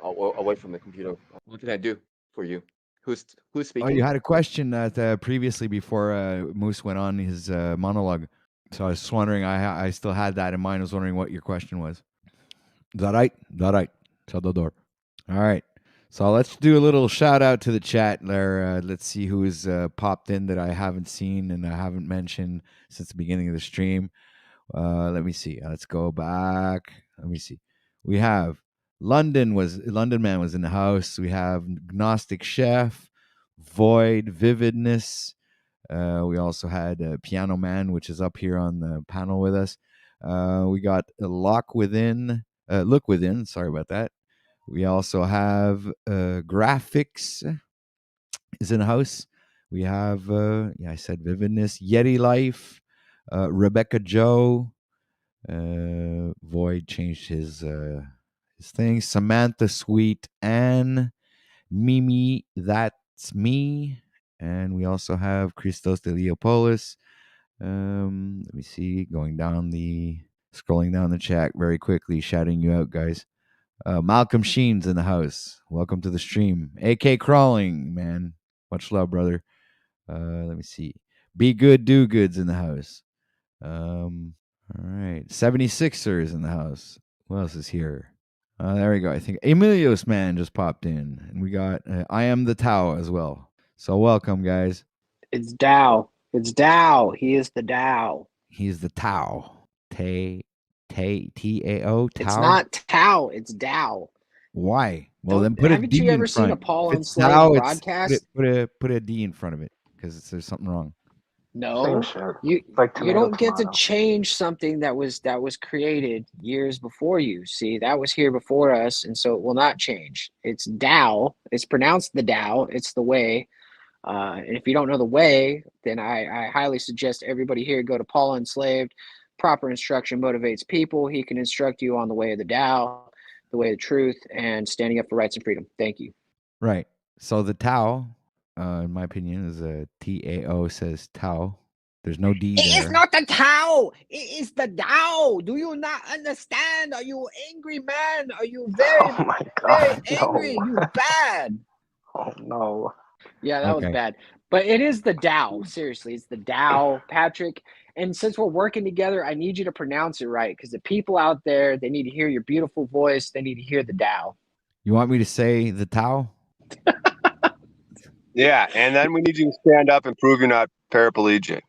away from the computer. What can I do for you? Who's Oh, speaking? you had a question that previously before Moose went on his monologue. So I was just wondering. I still had that in mind. I was wondering what your question was. Is that right? Is that right? Shut the door. All right. So let's do a little shout out to the chat there. Let's see who's popped in that I haven't seen and I haven't mentioned since the beginning of the stream. Let me see. Let's go back. Let me see. We have London Man was in the house. We have Gnostic Chef, Void, Vividness. We also had Piano Man, which is up here on the panel with us. We got Look Within. Sorry about that. We also have Graphics is in the house. We have I said Vividness, Yeti Life, Rebecca Joe. Void changed his thing. Samantha Sweet Anne, Mimi, that's me, and we also have Christos de Leopolis. Let me see, scrolling down the chat very quickly, shouting you out, guys. Malcolm Sheen's in the house. Welcome to the stream. AK Crawling, man. Much love, brother. Let me see. Be Good, Do Good's in the house. All right. 76ers in the house. Who else is here? There we go. I think Emilios Man just popped in. And we got I Am the Tao as well. So welcome, guys. It's Tao. It's Tao. He is the Tao. He's the Tao. T-A-O? Tao? It's not Tao. It's Tao. Why? Well, then put a Haven't D you in ever seen a front. Paul If it's Enslaved Tao, broadcast? put a D in front of it because there's something wrong. No, you don't get to change something that was created years before you. See, that was here before us, and so it will not change. It's Tao. It's pronounced the Tao. It's the way. And if you don't know the way, then I highly suggest everybody here go to Paul Enslaved. Proper instruction motivates people. He can instruct you on the way of the Tao, the way of the truth, and standing up for rights and freedom. Thank you. Right. So the Tao, in my opinion, is a T-A-O says Tao. There's no D there. It is not the Tao. It is the Tao. Do you not understand? Are you angry, man? Are you very, very angry? No. You bad. Oh no. Yeah, that was bad. But it is the Tao. Seriously, it's the Tao, Patrick. And since we're working together, I need you to pronounce it right because the people out there, they need to hear your beautiful voice. They need to hear the Tao. You want me to say the Tao? Yeah, and then we need you to stand up and prove you're not paraplegic.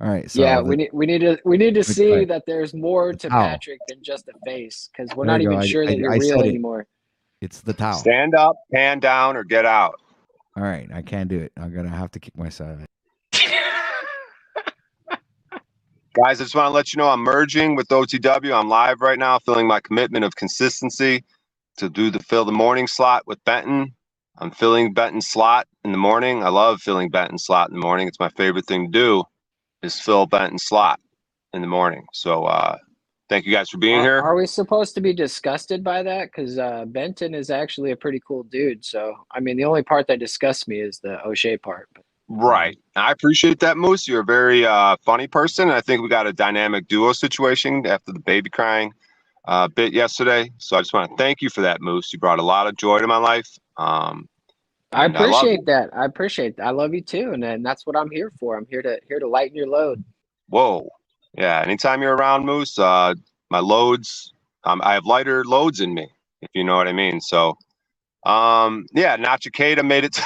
All right. So yeah, we need to see right. that there's more to Tao. Patrick than just a face because we're There not you go. even sure that you're I real said it. anymore. It's the Tao. Stand up, hand down, or get out. All right. I can't do it. I'm going to have to kick myself. Guys, I just want to let you know I'm merging with OTW. I'm live right now, filling my commitment of consistency to fill the morning slot with Benton. I'm filling Benton's slot in the morning. I love filling Benton's slot in the morning. It's my favorite thing to do is fill Benton's slot in the morning. So thank you guys for being here. Are we supposed to be disgusted by that? Because Benton is actually a pretty cool dude. So, I mean, the only part that disgusts me is the O'Shea part. Right. I appreciate that, Moose. You're a very funny person. I think we got a dynamic duo situation after the baby crying bit yesterday. So I just want to thank you for that, Moose. You brought a lot of joy to my life. I appreciate that. I appreciate that. I love you too. And that's what I'm here for. I'm here to lighten your load. Whoa. Yeah. Anytime you're around, Moose, my loads, I have lighter loads in me, if you know what I mean. So, yeah, Nachiketa made it.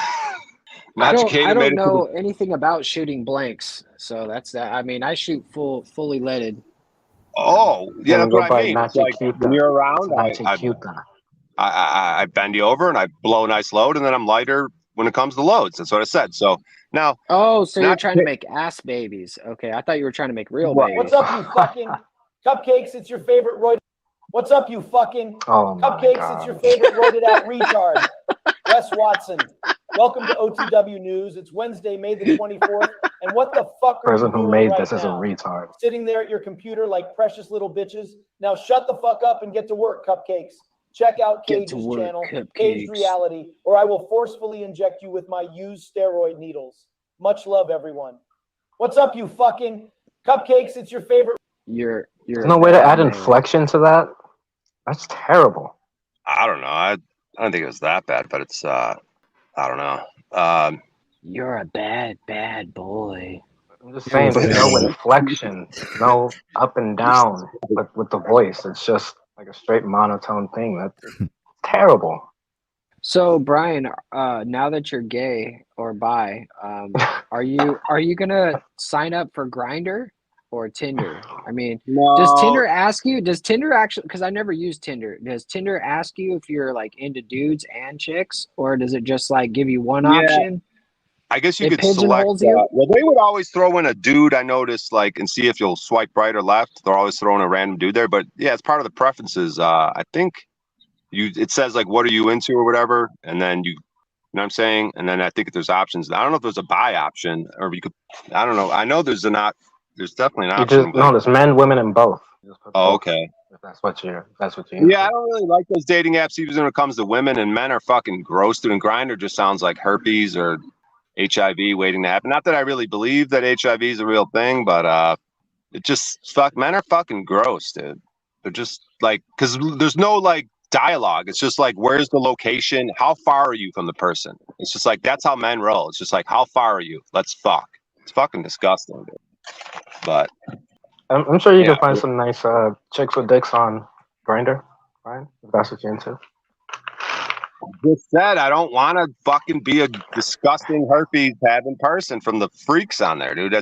I don't know anything about shooting blanks. So that's that. I mean, I shoot fully leaded. Oh, yeah, that's what I mean. It's like when you're around, Nachikita. I bend you over and I blow a nice load, and then I'm lighter when it comes to loads. That's what I said. So now, Oh, so you're not trying to make ass babies. Okay, I thought you were trying to make real Right. babies. What's up, you fucking cupcakes? It's your favorite roid. What's up, you fucking cupcakes? It's your favorite roided out retard. Wes Watson. Welcome to OTW News. It's Wednesday, May the 24th. And what the fuck are person you who doing made right this is a now? retard. Sitting there at your computer like precious little bitches. Now shut the fuck up and get to work, cupcakes. Check out Get to Cage's work, channel, cupcakes. Caged Reality, or I will forcefully inject you with my used steroid needles. Much love, everyone. What's up, you fucking cupcakes? It's your favorite. You're There's no way to add inflection to that. That's terrible. I don't know. I don't think it was that bad, but it's I don't know. You're a bad boy. I'm just saying, there's no inflection, no up and down with the voice. It's just like a straight monotone thing. That's terrible. So Brian, now that you're gay or bi, are you gonna sign up for Grindr or Tinder? I mean, does Tinder ask you? Does Tinder actually? Because I never used Tinder. Does Tinder ask you if you're like into dudes and chicks, or does it just like give you one option? I guess you It could select. pigeonholes you? Well, they would always throw in a dude. I noticed, like, and see if you'll swipe right or left. They're always throwing a random dude there. But yeah, it's part of the preferences. I think it says like, what are you into or whatever, and then you know what I'm saying? And then I think if there's options. I don't know if there's a buy option, or you could. I don't know. I know there's definitely an option. There's men, women, and both. Oh, okay. If that's what you're. Yeah, I don't really like those dating apps even when it comes to women, and men are fucking gross. And Grindr just sounds like herpes or HIV waiting to happen. Not that I really believe that HIV is a real thing, but it just men are fucking gross, dude. They're just like, because there's no like dialogue. It's just like, where's the location? How far are you from the person? It's just like, that's how men roll. It's just like, how far are you? Let's fuck. It's fucking disgusting, dude. But I'm sure you can find some nice chicks with dicks on Grindr, right? If that's what you're into. Just said, I don't want to fucking be a disgusting herpes having person from the freaks on there, dude.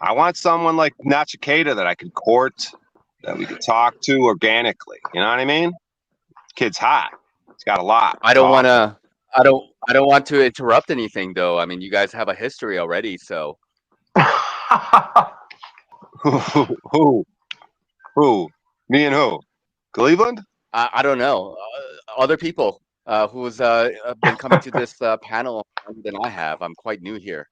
I want someone like Nachikita that I could court, that we could talk to organically. You know what I mean? Kid's hot. He's got a lot. I don't want to interrupt anything though. I mean, you guys have a history already, so. Who? Me and who? Cleveland? I don't know. Other people who's been coming to this panel than I have. I'm quite new here.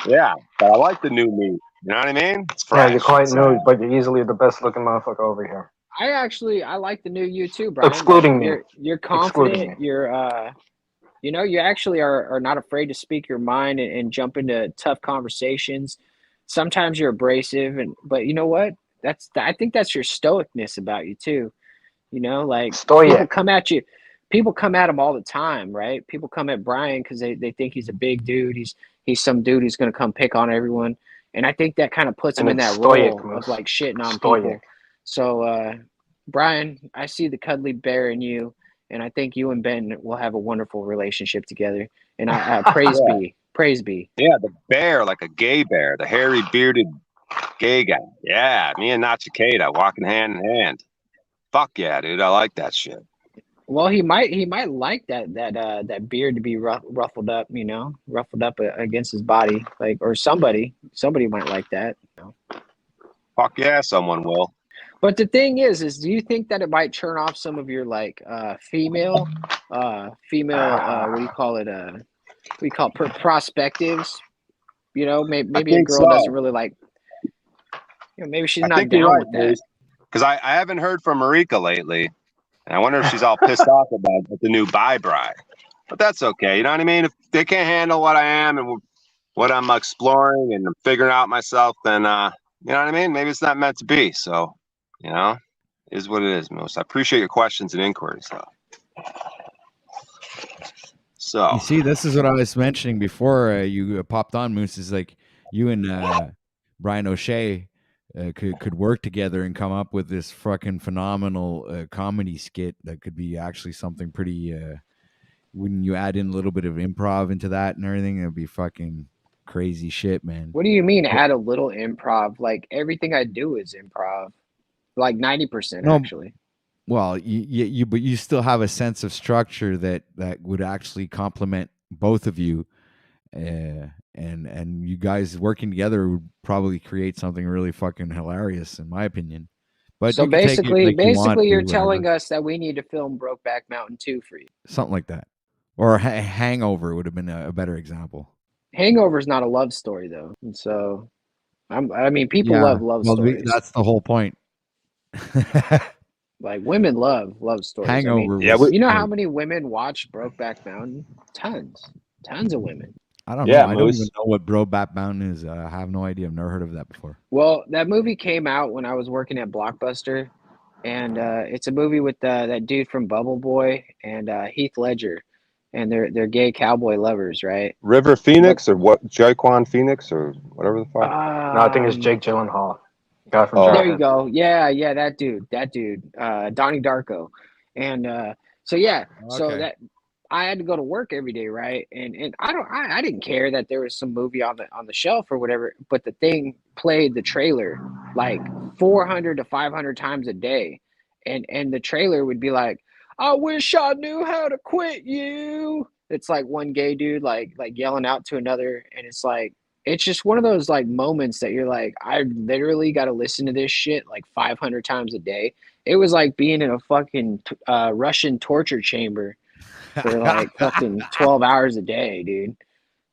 Yeah, but I like the new me. You know what I mean? It's fresh. Yeah, you're quite new, but you're easily the best looking motherfucker over here. I like the new you too, Brian. Excluding me. You're confident. You're you actually are not afraid to speak your mind and jump into tough conversations. Sometimes you're abrasive, but you know what? I think that's your stoicness about you too. You know, like people come at you. People come at him all the time, right? People come at Brian because they think he's a big dude. He's some dude who's going to come pick on everyone. And I think that kind of puts him in that role of like shitting on people. So, Brian, I see the cuddly bear in you, and I think you and Ben will have a wonderful relationship together. And I praise be. Yeah, the bear, like a gay bear, the hairy bearded gay guy. Yeah, me and Nachikita walking hand in hand. Fuck yeah, dude, I like that shit. Well, he might like that beard to be ruffled up, ruffled up against his body, like, or somebody might like that. Fuck yeah, someone will. But the thing is do you think that it might turn off some of your like female what do you call it? What do you call it? Perspectives? Maybe a girl doesn't really like. Maybe she's not down with that. Because I haven't heard from Marika lately. And I wonder if she's all pissed off about the new bride. But that's okay. You know what I mean? If they can't handle what I am and what I'm exploring and I'm figuring out myself, then, you know what I mean? Maybe it's not meant to be. So, is what it is, Moose. I appreciate your questions and inquiries, though. So you see, this is what I was mentioning before you popped on, Moose. Is like you and Brian O'Shea could work together and come up with this fucking phenomenal comedy skit that could be actually something pretty. When you add in a little bit of improv into that and everything, it'd be fucking crazy shit, man. What do you mean add a little improv? Like everything I do is improv. Like 90% No, actually. well, but you still have a sense of structure that would actually complement both of you, and you guys working together would probably create something really fucking hilarious, in my opinion. But So you can take it like you want basically to, you're whatever, telling us that we need to film Brokeback Mountain 2 for you. something like that, or Hangover would have been a better example. Hangover's not a love story though. And so I mean people Yeah, love well, stories. that's the whole point. Like women love stories. Hangover I mean, was you know how great. many women watch Brokeback Mountain? Tons of women. I don't know. Yeah, I don't even Moose. know what Brokeback Mountain is. I have no idea. I've never heard of that before. Well, that movie came out when I was working at Blockbuster, and it's a movie with that dude from Bubble Boy and Heath Ledger, and they're gay cowboy lovers, right? River Phoenix or what? Joaquin Phoenix or whatever the fuck. No, I think it's Jake Gyllenhaal, guy from There you Jackass. go. Yeah, that dude, Donnie Darko, and so yeah, so Okay. that I had to go to work every day, right? And I didn't care that there was some movie on the shelf or whatever, but the thing played the trailer like 400 to 500 times a day, and the trailer would be like, "I wish I knew how to quit you." It's like one gay dude like yelling out to another, and it's just one of those like moments that you're like, I literally got to listen to this shit like 500 times a day. It was like being in a fucking Russian torture chamber for like fucking 12 hours a day, dude.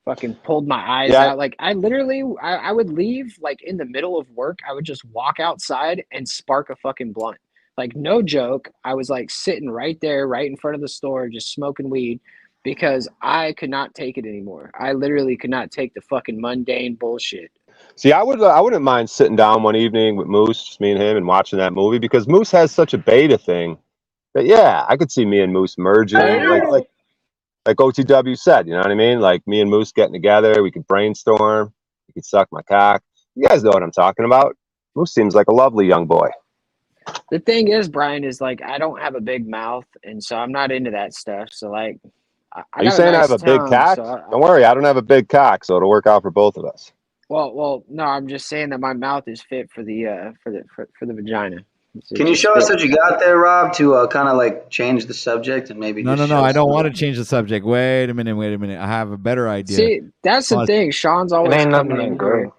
Fucking pulled my eyes Yeah. out. Like I literally, I would leave like in the middle of work. I would just walk outside and spark a fucking blunt. Like no joke. I was like sitting right there, right in front of the store, just smoking weed because I could not take it anymore. I literally could not take the fucking mundane bullshit. See, I wouldn't mind sitting down one evening with Moose, just me and him, and watching that movie because Moose has such a beta thing that yeah, I could see me and Moose merging, like OTW said. You know what I mean? Like me and Moose getting together, we could brainstorm. You could suck my cock. You guys know what I'm talking about. Moose seems like a lovely young boy. The thing is, Brian, is like I don't have a big mouth, and so I'm not into that stuff. So like, I Are you got saying I nice have a big tongue, cock? so Don't worry, I don't have a big cock, so it'll work out for both of us. well, no, I'm just saying that my mouth is fit for the vagina. Can you show us what you got there, Rob, to kind of like change the subject and maybe No, just no, show I don't some- want to change the subject. Wait a minute. I have a better idea. See, that's the Pause. thing. Sean's It always ain't nothing coming that in good. here.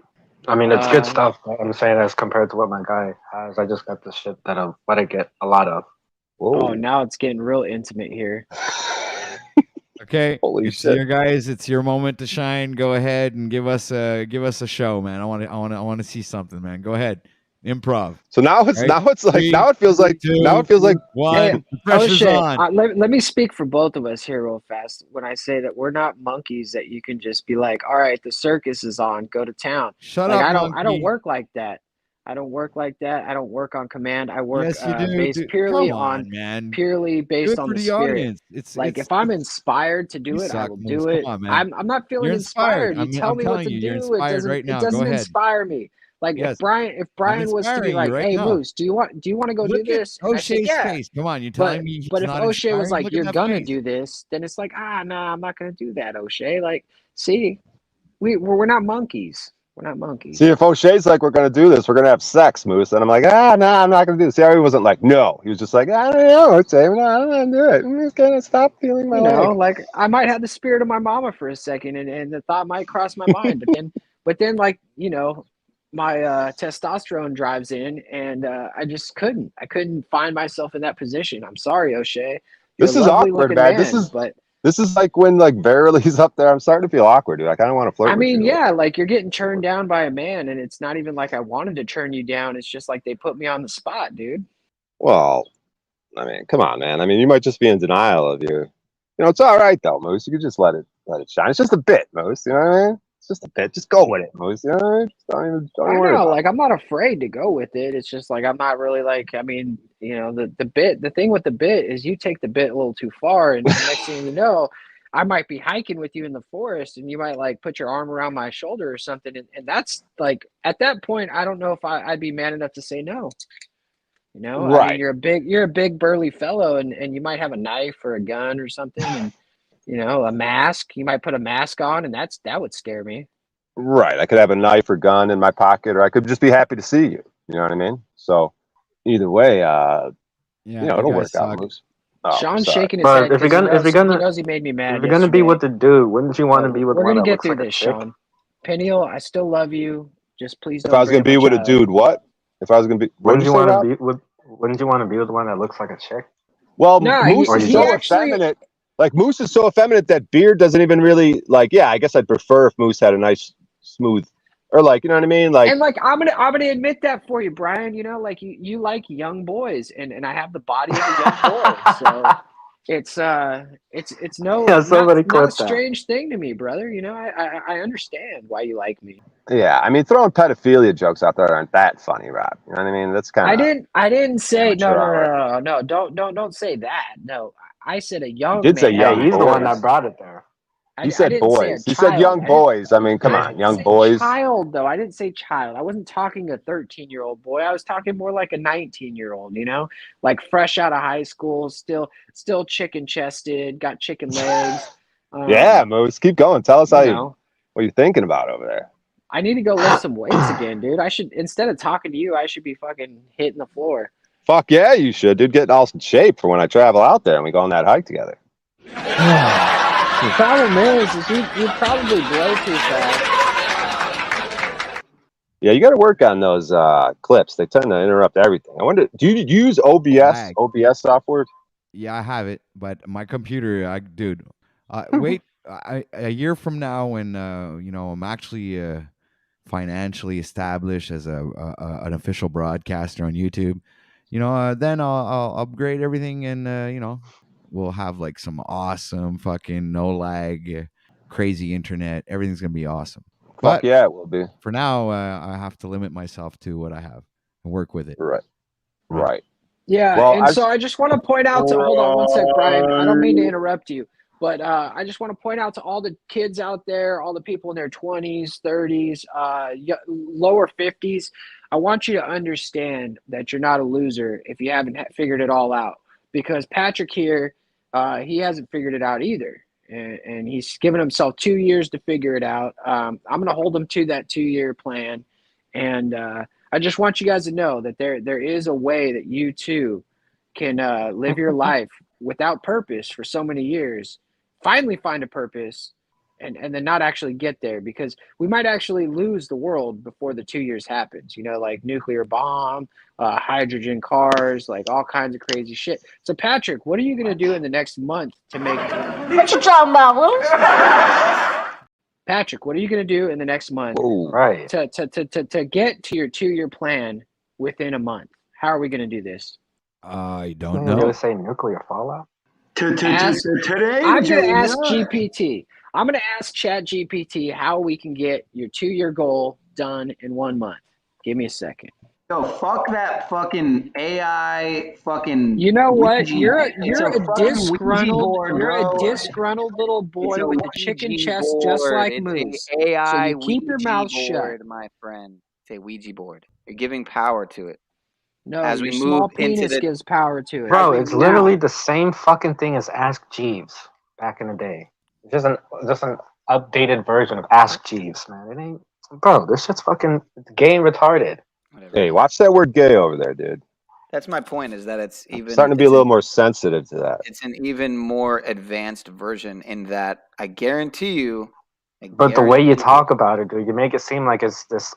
I mean, it's good stuff. But I'm saying as compared to what my guy has, I just got the shit that I let it get a lot of. Oh, now it's getting real intimate here. Okay, Holy it's shit. your guys. It's your moment to shine. Go ahead and give us a show, man. I want to see something, man. Go ahead, improv. So now it's Right? now it feels like one. Hey, The pressure's O'Shea, on. let me speak for both of us here real fast. When I say that we're not monkeys, that you can just be like, all right, the circus is on, go to town. Shut like up, I don't monkey. work like that. I don't work like that. I don't work on command. I work Yes, you do. based purely Come on man. purely Do based it on for the the spirit. audience. It's Like if I'm inspired to do you it, I suck, will Moose. do it. Come on, man. I'm not feeling You're inspired. You tell I'm me what telling to you, you're do. It inspired right now. doesn't Go ahead. inspire me. Like Yes. if I'm Brian was to be inspiring you like, right hey now. Moose, do you want to go Look do at this? And I said, O'Shea's yeah. face. Come on, you're telling me he's But if not O'Shea was inspiring? like, Look at you're that gonna face. do this, then it's like, no, I'm not gonna do that, O'Shea. Like, see, we're not monkeys. We're not monkeys. See, if O'Shea's like, we're going to do this, we're going to have sex, Moose. And I'm like, no, I'm not going to do this. See, he wasn't like, no. He was just like, I don't know, O'Shea. No, I don't want to do it. I'm just going to stop feeling my leg. Like I might have the spirit of my mama for a second, and the thought might cross my mind, but then, like, my testosterone drives in, and I just couldn't. I couldn't find myself in that position. I'm sorry, O'Shea. You're This a is lovely awkward, looking man. but. This is like when like Verily's up there. I'm starting to feel awkward, dude. I kind of want to flirt I with mean, you. yeah, like you're getting turned down by a man, and it's not even like I wanted to turn you down. It's just like they put me on the spot, dude. Well, I mean, come on, man. I mean, you might just be in denial of you. It's all right though, Moose. You could just let it shine. It's just a bit, Moose. You know what I mean? It's just a bit. Just go with it, Moose. You know what I mean? Just don't I worry know, about like I'm not afraid to go with it. It's just like I'm not really like. I mean, the thing with the bit is you take the bit a little too far, and next thing you know, I might be hiking with you in the forest, and you might like put your arm around my shoulder or something, and that's like at that point, I don't know if I'd be man enough to say no. I Right. mean, you're a big burly fellow, and you might have a knife or a gun or something, and a mask. You might put a mask on, and that would scare me. Right. I could have a knife or gun in my pocket, or I could just be happy to see you. You know what I mean? So either way, Yeah, it'll you guys work out, suck. Moose. Oh, Sean's sorry. shaking his But head if you're because gonna, if you're he gonna, knows he made me mad if you're gonna be yesterday. with the dude, wouldn't you want to But be with we're one gonna that get looks through like a this, chick? Sean. Peniel, I still love you. Just please If don't I was bring gonna up my be with a child. dude, what? If I was gonna be, what did Wouldn't you you say, want to Rob? be with? Wouldn't you want to be with one that looks like a chick? Well, No, Moose Or is you so don't? effeminate. Like Moose is so effeminate that Beard doesn't even really like. Yeah, I guess I'd prefer if Moose had a nice, smooth, or like, you know what I mean? Like, And like I'm gonna admit that for you, Brian. You know, like you like young boys, and I have the body of a young boy, so it's no Yeah, somebody not a clip that. strange thing to me, brother. You know, I understand why you like me. yeah, I mean, throwing pedophilia jokes out there aren't that funny, Rob. You know what I mean? That's kind of. I didn't say no amateur hour. no don't say that. No, I said a You young did say man. young Hey, he's the one boys. that brought it there. He I said didn't say a boys. He said child. young boys. I mean, come I on, didn't young say boys. child though. I didn't say child. I wasn't talking a 13-year-old boy. I was talking more like a 19-year-old. You know, like fresh out of high school, still chicken chested, got chicken legs. Yeah, Moose, keep going. Tell us You know, what you're thinking about over there. I need to go lift some weights again, dude. I should, instead of talking to you, I should be fucking hitting the floor. Fuck yeah, you should, dude. Get all in shape for when I travel out there and we go on that hike together. The problem is you probably blow too fast. Yeah, you got to work on those clips. They tend to interrupt everything. I wonder, do you use OBS software? Yeah, I have it, but my computer, dude, wait, a year from now when I'm actually financially established as an official broadcaster on YouTube, then I'll upgrade everything and we'll have like some awesome fucking no lag, crazy internet. Everything's gonna be awesome. Fuck But yeah, it will be. for now, I have to limit myself to what I have and work with it. Right. Yeah, Well, and so I just want to point out to hold on one sec, Brian. I don't mean to interrupt you, but I just want to point out to all the kids out there, all the people in their 20s, 30s, lower 50s. I want you to understand that you're not a loser if you haven't figured it all out. Because Patrick here, he hasn't figured it out either, and he's given himself 2 years to figure it out. I'm going to hold him to that 2-year plan, and I just want you guys to know that there is a way that you too can live your life without purpose for so many years, finally find a purpose, and then not actually get there, because we might actually lose the world before the 2 years happens, like nuclear bomb, hydrogen cars, like all kinds of crazy shit. So Patrick, what are you going to do in the next month to make What you talking about, Willis? Patrick, what are you going to do in the next month Right. to get to your 2-year plan within a month? How are we going to do this? I don't You're know. gonna say nuclear fallout? Today, I'm going to Jay, ask no. GPT. I'm going to ask Chat GPT how we can get your 2-year goal done in 1 month. Give me a second. Yo, fuck that fucking AI fucking. You know what? Ouija. You're It's a fucking Ouija disgruntled board, you're a bro. disgruntled little boy It's a with a chicken Ouija chest just board. like It's Moose. a AI So you keep your Ouija mouth shut. board, my friend. It's a Ouija board. You're giving power to it. No, As your we small move into penis the gives power to it. Bro, we it's move- literally the same fucking thing as Ask Jeeves back in the day. It's just an updated version of Ask Jeeves, man. It ain't, bro. This shit's fucking gay and retarded. whatever. Hey, watch that word gay over there, dude. That's my point. Is that it's I'm even starting to be a little more sensitive to that. It's an even more advanced version in that I guarantee you. But the way you talk about it, dude, you make it seem like it's this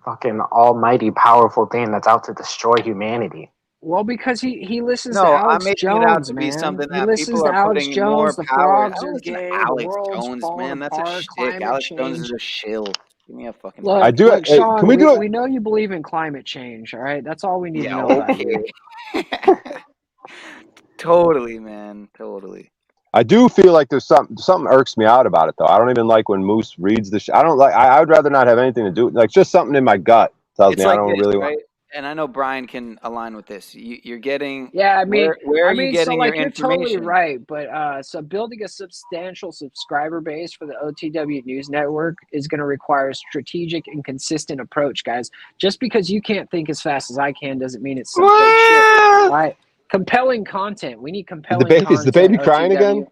fucking almighty powerful thing that's out to destroy humanity. Well, because he listens to No, Alex I'm making Jones, it out to man. be something He that listens people to are Alex putting more Jones. The power. I frogs don't are listen to gay. The Alex world's Jones, falling man. That's a apart. shtick. Climate Alex change. Jones is a shill. Give me a fucking Look, I do look, it. Hey, Sean. can we do it? We know you believe in climate change. All right, that's all we need to Yeah, know about you. okay. Totally, man. Totally. I do feel like there's something irks me out about it though. I don't even like when Moose reads the I don't like. I would rather not have anything to do. Like just something in my gut tells It's me I like don't this, really right? want. And I know Brian can align with this. You're getting. Yeah, I mean, where are you so getting like your you're totally information? right, but so building a substantial subscriber base for the OTW News Network is going to require a strategic and consistent approach, guys. Just because you can't think as fast as I can doesn't mean it's some fake shit. All right, compelling content. We need compelling content. Is the baby crying again?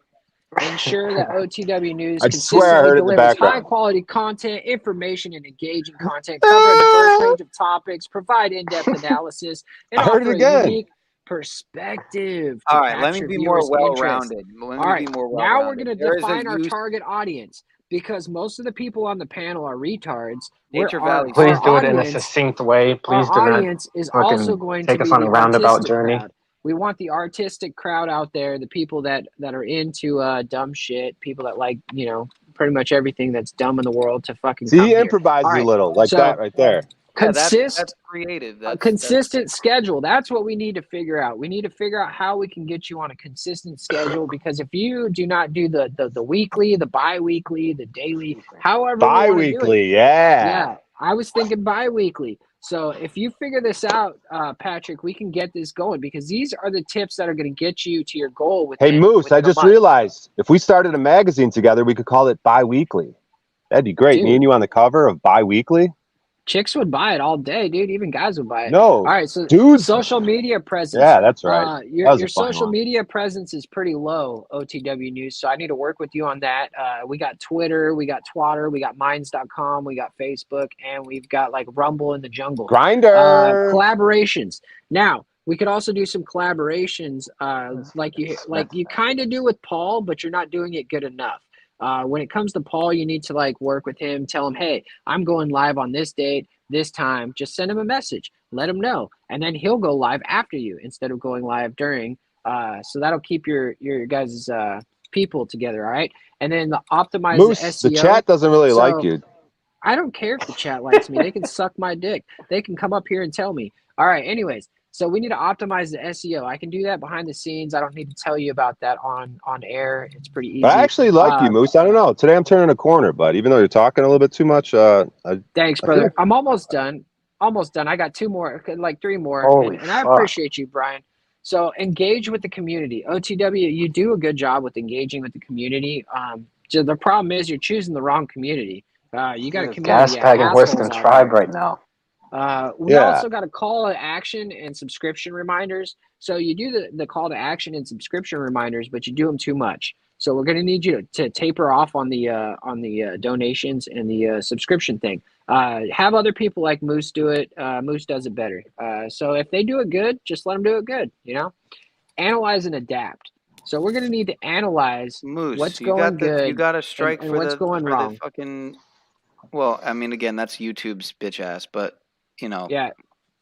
Ensure that OTW News I swear I consistently heard it in the delivers background. high-quality content, information, and engaging content, cover a diverse range of topics, provide in-depth analysis, and I heard it offer a again. unique perspective to All right, let me capture be more viewers' interest. well-rounded. Let All me right, be more now we're well-rounded. going to There is a define our use. target audience because most of the people on the panel are retards. Nature Our Valley. Please do it in a audience, succinct way. Please do our not audience is also fucking going to take us be on the a roundabout artistic journey. crowd. We want the artistic crowd out there, the people that are into dumb shit, people that like, you know, pretty much everything that's dumb in the world to fucking See, come he here. improvises All a right, little, like so that right there. Yeah, that's creative. a That's consistent schedule. That's what we need to figure out. We need to figure out how we can get you on a consistent schedule, because if you do not do the weekly, the bi-weekly, the daily, however we want to do it. Bi-weekly, Yeah, I was thinking bi-weekly. So if you figure this out, Patrick, we can get this going, because these are the tips that are going to get you to your goal Hey, Moose, I within a just month. realized if we started a magazine together, we could call it Bi-weekly. That'd be great. Me Dude. and you on the cover of Bi-weekly. Chicks would buy it all day, dude. Even guys would buy it. No, all right, so dudes. social media presence. Yeah, that's right. Your That was a funny social one. media presence is pretty low, OTW News. So I need to work with you on that. We got Twitter, we got Twatter, we got Minds.com, we got Facebook, and we've got like Rumble in the Jungle. Grinder. Collaborations. Now we could also do some collaborations, like you kind of do with Paul, but you're not doing it good enough. When it comes to Paul, you need to like work with him, tell him, hey, I'm going live on this date, this time. Just send him a message, let him know, and then he'll go live after you instead of going live during. So that'll keep your guys' people together, all right? And then optimize Moose, the SEO. the chat doesn't really like you. I don't care if the chat likes me. They can suck my dick. They can come up here and tell me. All right, anyways. So we need to optimize the SEO. I can do that behind the scenes. I don't need to tell you about that on air. It's pretty easy. But I actually like you, Moose. I don't know. Today I'm turning a corner, but even though you're talking a little bit too much, thanks, brother. I'm almost done. Almost done. I got 2 more, like 3 more, Holy and I fuck. appreciate you, Brian. So engage with the community. OTW, you do a good job with engaging with the community. So the problem is you're choosing the wrong community. You got a community Gas of tagging assholes Whiston out tribe there. right now. We also got a call to action and subscription reminders. So you do the call to action and subscription reminders, but you do them too much. So we're going to need you to taper off on the donations and the subscription thing. Have other people like Moose do it. Moose does it better. So if they do it good, just let them do it good. You know, analyze and adapt. So we're going to need to analyze Moose, what's you going got the, good you got to strike and for what's the going wrong. The fucking. Well, I mean, again, that's YouTube's bitch ass, but you know, Yeah.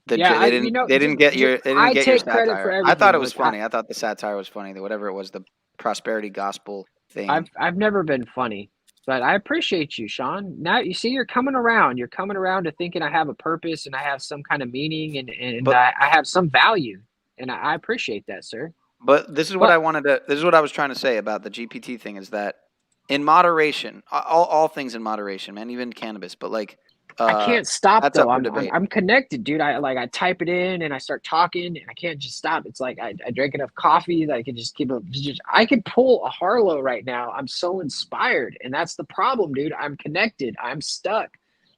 they Yeah, didn't get your I your take credit for satire. everything. I thought it was Look, funny. I thought the satire was funny. Whatever it was, the prosperity gospel thing. I've never been funny, but I appreciate you, Sean. Now you see you're coming around. You're coming around to thinking I have a purpose and I have some kind of meaning and I have some value, and I appreciate that, sir. But this is what I wanted to. This is what I was trying to say about the GPT thing. Is that in moderation, all things in moderation, man, even cannabis. But like, I can't stop that's though. up for debate. I'm connected, dude. I type it in and I start talking and I can't just stop. It's like I drink enough coffee that I can just keep I could pull a Harlow right now. I'm so inspired, and that's the problem, dude. I'm connected. I'm stuck.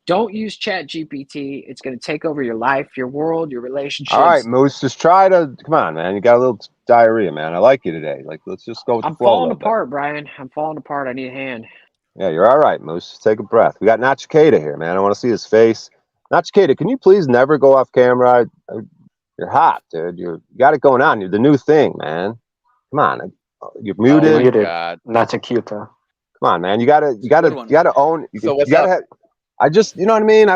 Don't use Chat GPT. It's going to take over your life, your world, your relationships. All right, Moose, just try to come on, man. You got a little diarrhea, man. I like you today. Like, let's just go with the flow. I'm falling apart, Brian. I'm falling apart. I need a hand. Yeah, you're all right, Moose. Take a breath. We got Nachiketa here, man. I want to see his face. Nachiketa, can you please never go off camera? You're hot, dude. You got it going on. You're the new thing, man. Come on. You're muted. Oh my God. Nachiketa. Come on, man. You gotta own. So what's you gotta up? have, I just, you know what I mean?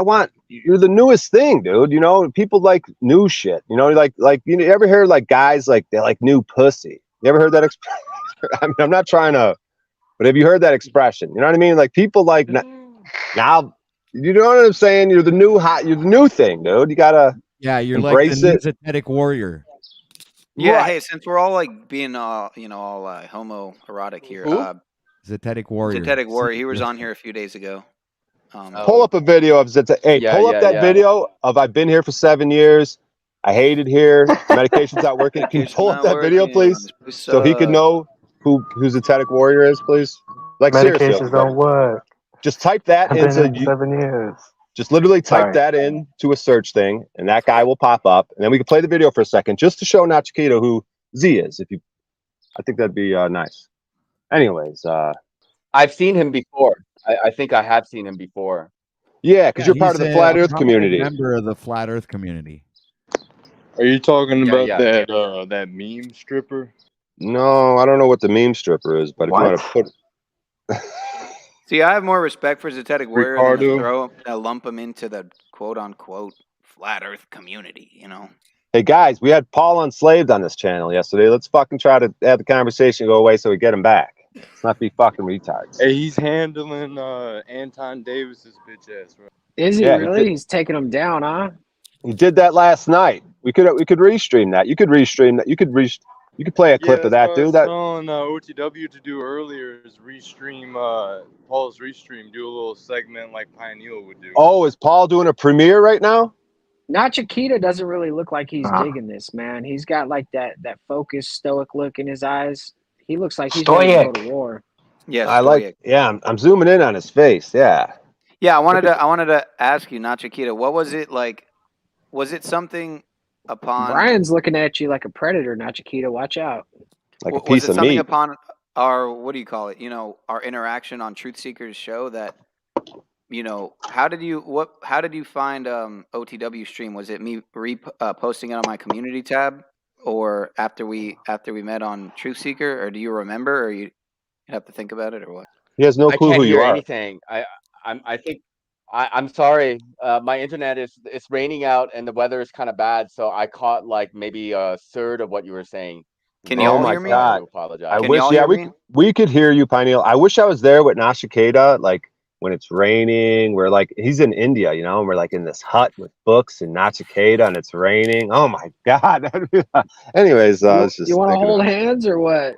You're the newest thing, dude. You know, people like new shit. You know, like you ever hear like guys like they like new pussy? You ever heard that expression? I mean, I'm not trying to, but have you heard that expression? You know what I mean? Like people like now. You know what I'm saying? You're the new hot. You're the new thing, dude. You gotta you're embrace like the it. Zetetic warrior. Yeah. Right. Hey, since we're all like being all homoerotic here. Zetetic warrior. Zetetic warrior. He was on here a few days ago. Pull up a video of Zeta. Hey, pull up that video of I've been here for 7 years. I hate it here. Medication's not working. Can you pull up that video, please, so he could know who Zetetic warrior is, please? Like seriously, Medications don't work. just type that I've been into here 7 years. Just literally type Sorry. that in to a search thing, and that guy will pop up, and then we can play the video for a second just to show Nachiketa who Z is. I think that'd be nice. Anyways, I've seen him before. I think I have seen him before. yeah, because Yeah, you're part of he's the a flat Earth prominent community. member of the flat Earth community. Are you talking Yeah, about yeah. that meme stripper? No, I don't know what the meme stripper is, but if you want to put, See, I have more respect for Zetetic Warrior than to Ricardo? lump him into the quote unquote flat Earth community. You know. hey guys, we had Paul Unslaved on this channel yesterday. Let's fucking try to have the conversation go away so we get him back. Let's not be fucking retards. Hey, he's handling Anton Davis's bitch ass, right? Is he Yeah, really? He's taking him down, huh? he did that last night. We could restream that. You could restream that. You could play a clip of that, dude. That's what I was telling OTW to do earlier is restream Paul's restream, do a little segment like Pioneer would do. Oh, is Paul doing a premiere right now? Not Chiquita doesn't really look like he's digging this, man. He's got like that focused, stoic look in his eyes. He looks like he's ready to go to war. Yeah, I like. Yeah, I'm zooming in on his face. Yeah. Yeah, I wanted to ask you, not Chiquita, what was it like? Was it something upon Brian's looking at you like a predator, not Chiquita. Watch out. Like a was piece it of something meat. upon our, what do you call it? You know, our interaction on Truth Seekers show that, you know, how did you find OTW stream? Was it me posting it on my community tab, or after we met on Truth Seeker, or do you remember, or you have to think about it, or what? He has no clue I can't who you hear are. anything. I think I'm sorry. My internet it's raining out and the weather is kind of bad, so I caught like maybe a third of what you were saying. Can y'all my hear me? God. I apologize. I Can wish. y'all Yeah, hear me? we could hear you, Pineal. I wish I was there with Nashiketa, like when it's raining. We're like he's in India, you know, and we're like in this hut with books and Nachiketa, and it's raining. Oh my God. Anyways, I was just You want to thinking hold about- hands or what?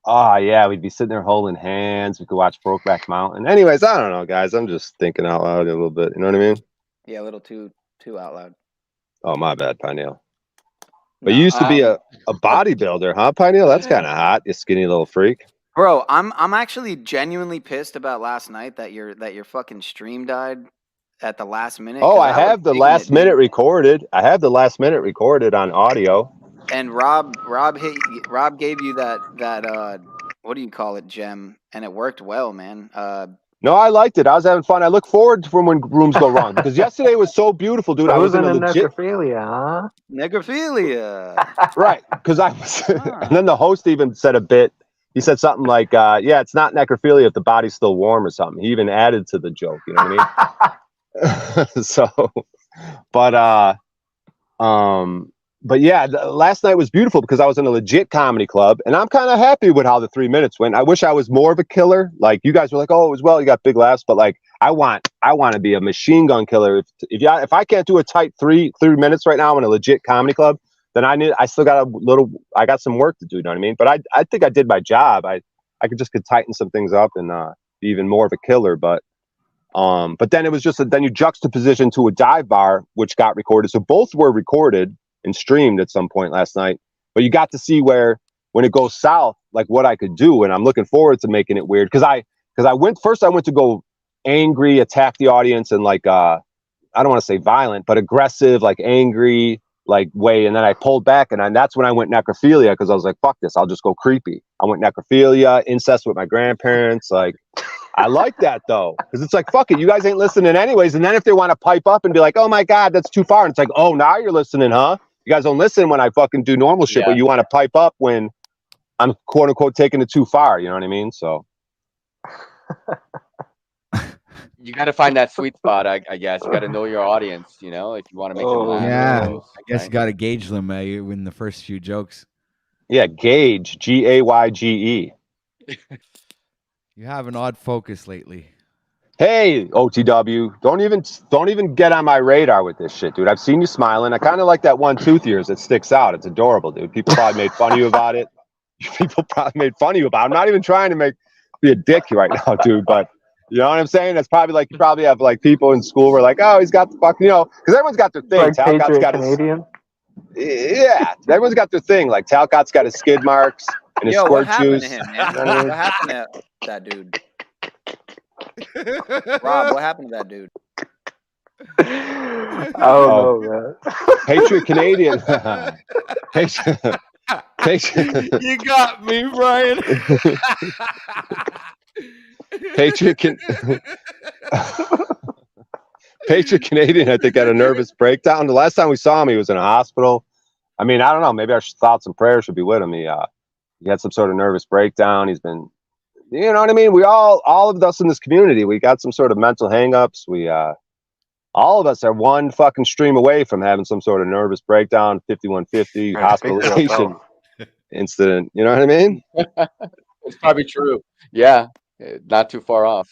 Oh yeah, we'd be sitting there holding hands. We could watch Brokeback Mountain. Anyways, I don't know, guys. I'm just thinking out loud a little bit. You know what I mean? Yeah, a little too out loud. Oh, my bad, Pineal. But you used to be a bodybuilder, huh, Pineal? That's kind of hot, you skinny little freak. Bro, I'm actually genuinely pissed about last night that your fucking stream died at the last minute. Oh, I have the last minute recorded. I have the last minute recorded on audio. And Rob gave you that what do you call it, gem, and it worked well, man. No, I liked it. I was having fun. I look forward to when rooms go wrong because yesterday was so beautiful, dude. I was in a legit necrophilia, huh? Necrophilia. Right, because I was, and then the host even said a bit. He said something like, "Yeah, it's not necrophilia if the body's still warm or something." He even added to the joke. You know what I mean? So, but yeah, last night was beautiful because I was in a legit comedy club, and I'm kind of happy with how the 3 minutes went. I wish I was more of a killer. Like you guys were like, "Oh, it was well, you got big laughs," but like I want to be a machine gun killer. If I can't do a tight three minutes right now in a legit comedy club, then I still got I got some work to do. You know what I mean? But I think I did my job. I could tighten some things up and be even more of a killer. But then it was just then you juxtaposition to a dive bar, which got recorded. So both were recorded and streamed at some point last night. But you got to see when it goes south, like what I could do. And I'm looking forward to making it weird. Because I went to go angry, attack the audience, and like I don't want to say violent, but aggressive, like angry, like way. And then I pulled back, and that's when I went necrophilia because I was like, fuck this, I'll just go creepy. I went necrophilia, incest with my grandparents, like. I like that though, because it's like, fuck it, you guys ain't listening anyways. And then if they want to pipe up and be like, oh my God, that's too far. And it's like, oh, now you're listening, huh? You guys don't listen when I fucking do normal shit, but you want to pipe up when I'm quote unquote taking it too far. You know what I mean? So you got to find that sweet spot, I guess. You got to know your audience, you know, if you want to make them laugh. Yeah, I guess you got to gauge them in the first few jokes. Yeah, gauge, Gayge. You have an odd focus lately. Hey, OTW, don't even get on my radar with this shit, dude. I've seen you smiling. I kind of like that one tooth of yours that sticks out. It's adorable, dude. People probably made fun of you about it. I'm not even trying to be a dick right now, dude. But you know what I'm saying? That's probably like you probably have like people in school who are like, oh, he's got the fucking, you know, because everyone's got their thing. Like Talcott's got Canadian. Yeah, everyone's got their thing. Like Talcott's got his skid marks and his squirt happened shoes. to him, man? What happened to that dude? Rob, what happened to that dude? Oh, man. Patriot Canadian. You got me, Brian. Patriot Canadian, I think, had a nervous breakdown. The last time we saw him, he was in a hospital. I mean, I don't know. Maybe our thoughts and prayers should be with him. He had some sort of nervous breakdown. He's been, you know what I mean? We all of us in this community, we got some sort of mental hangups. We all of us are one fucking stream away from having some sort of nervous breakdown, 5150 hospitalization incident. You know what I mean? It's probably true. Yeah, not too far off.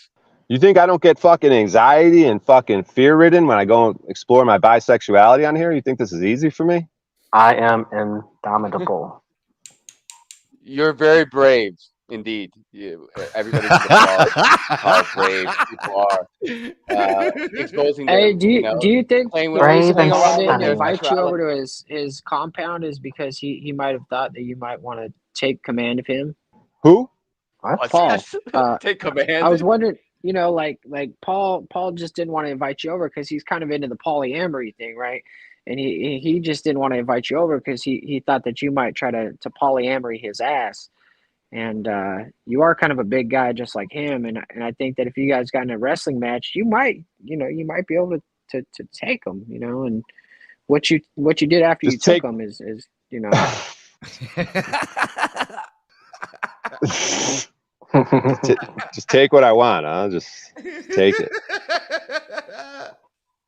You think I don't get fucking anxiety and fucking fear ridden when I go and explore my bisexuality on here? You think this is easy for me? I am indomitable. You're very brave, indeed. Everybody how brave people are. Exposing their, Hey, do you think the reason he didn't invite you over sexuality. to his compound is because he might have thought that you might want to take command of him? Who? Paul. Take command. I was wondering, like Paul just didn't want to invite you over because he's kind of into the polyamory thing, right? And he just didn't want to invite you over because he thought that you might try to polyamory his ass. And you are kind of a big guy just like him, and I think that if you guys got in a wrestling match, you might be able to take him, and what you did after you took him is just take what I want, huh? Just take it.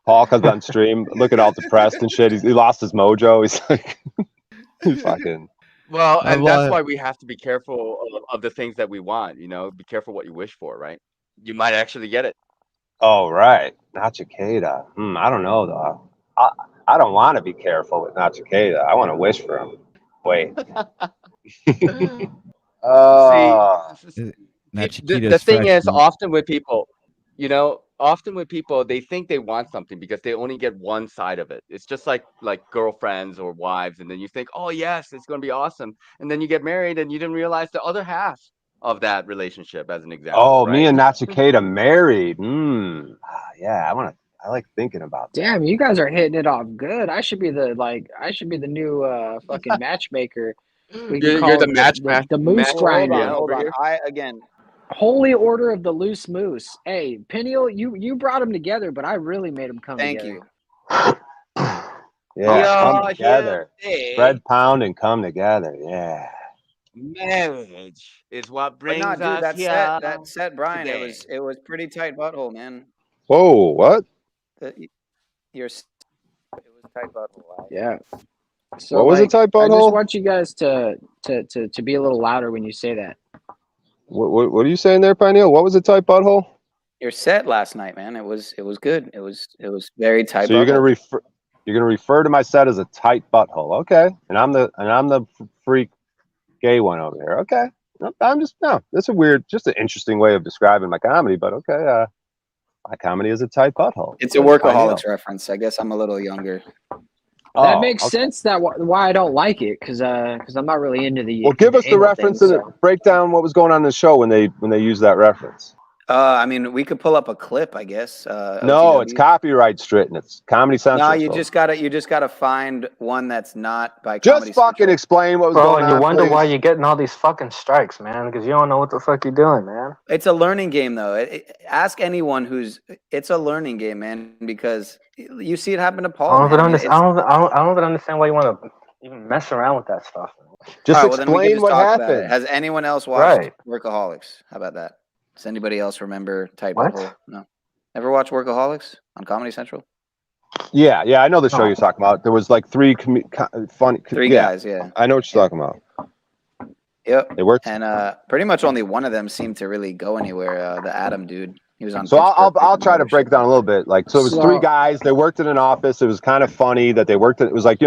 Paul comes on stream, looking all depressed and shit. He lost his mojo. He's like, fucking. Well, and that's why we have to be careful of the things that we want. Be careful what you wish for, right? You might actually get it. Oh, right. Nachiketa. I don't know, though. I don't want to be careful with Nachiketa. I want to wish for him. Wait. The thing is, often with people, they think they want something because they only get one side of it. It's just like girlfriends or wives, and then you think, oh yes, it's going to be awesome, and then you get married and you didn't realize the other half of that relationship, as an example. Oh, right? me and Nachiketa married. Yeah, I like thinking about that. damn, you guys are hitting it off good. I should be the new fucking matchmaker. We can call You're the it the moose grinder. Hold on. Holy Order of the Loose Moose. Hey, Peniel, you brought them together, but I really made them come Thank together. Yeah, come together. Spread, pound, and come together. Yeah. Marriage is what brings But no, dude, us here. that set, Brian. today. It was pretty tight butthole, man. Whoa, what? It was tight butthole. Yeah. So, what was a tight I just butthole? want you guys to be a little louder when you say that. What are you saying there, Pineal? What was a tight butthole? Your set last night, man. It was good. It was very tight. So you're gonna refer to my set as a tight butthole, okay? And I'm the freak gay one over here, okay? That's just an interesting way of describing my comedy, but okay. My comedy is a tight butthole. It's a Workaholics reference. I guess I'm a little younger. That makes sense. Why I don't like it because I'm not really into the. Well, give us the anal reference thing, and break down what was going on in the show when they use that reference. I mean, we could pull up a clip, I guess. No, it's copyright stricken. It's Comedy Central. No, you just gotta find one that's not by just Comedy fucking Central. explain what was Bro, going and on. you wonder please. why you're getting all these fucking strikes, man, because you don't know what the fuck you're doing, man. It's a learning game, though. Ask anyone it's a learning game, man, because you see it happen to Paul. I don't even understand why you want to even mess around with that stuff. Just well, then we can explain just what talk about it. happened. Has anyone else watched Workaholics? How about that? Does anybody else remember Tight Butthole? No. Ever watch Workaholics on Comedy Central? Yeah, I know the show you're talking about. There was like three guys, yeah. I know what you're talking about. Yep. It worked. And pretty much only one of them seemed to really go anywhere. The Adam dude. He was on. So I'll try to break it down a little bit. So it was three guys. They worked in an office. It was kind of funny that they worked. It was like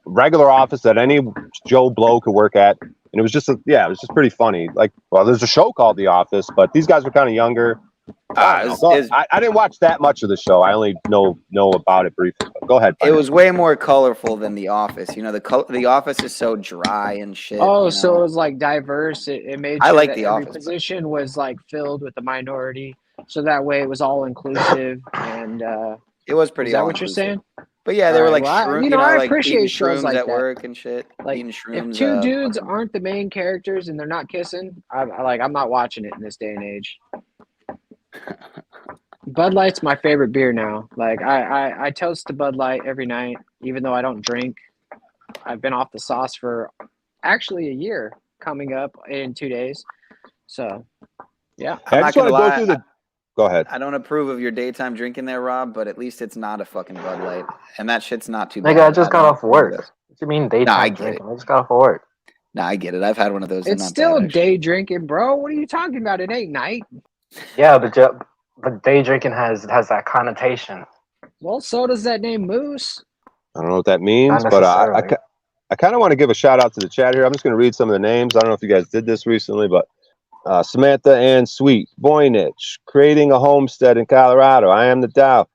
regular office that any Joe Blow could work at, and it was just it was just pretty funny. There's a show called The Office, but these guys were kind of younger. I didn't watch that much of the show. I only know about it briefly. But go ahead. It was way more colorful than The Office. The Office is so dry and shit. Oh, so it was like diverse. It made sure like that The every Office, position was like filled with the minority, so that way it was all inclusive and. It was pretty. Is that what you're saying? But yeah, they were like Well, shroom, I like eating appreciate shows shrooms like at that. work and shit. Like, eating if shrooms. two dudes fucking- aren't the main characters and they're not kissing, I'm not watching it in this day and age. Bud Light's my favorite beer now. Like, I toast to Bud Light every night, even though I don't drink. I've been off the sauce for actually a year coming up in 2 days. So, yeah. I just want to go through the. Go ahead. I don't approve of your daytime drinking there, Rob, but at least it's not a fucking Bud Light, and that shit's not too bad. Nigga, I just got don't off approve work. of What those. do you mean Nah, daytime I get it. drinking? I just got off work. Nah, I get it. I've had one of those. They're It's not still bad, actually. day drinking, bro. What are you talking about? It ain't night. Yeah, but day drinking has that connotation. Well, so does that name Moose. I don't know what that means, Not but necessarily. I kind of want to give a shout out to the chat here. I'm just going to read some of the names. I don't know if you guys did this recently, but Samantha Ann Sweet, Voynich, creating a homestead in Colorado. I am the Dow.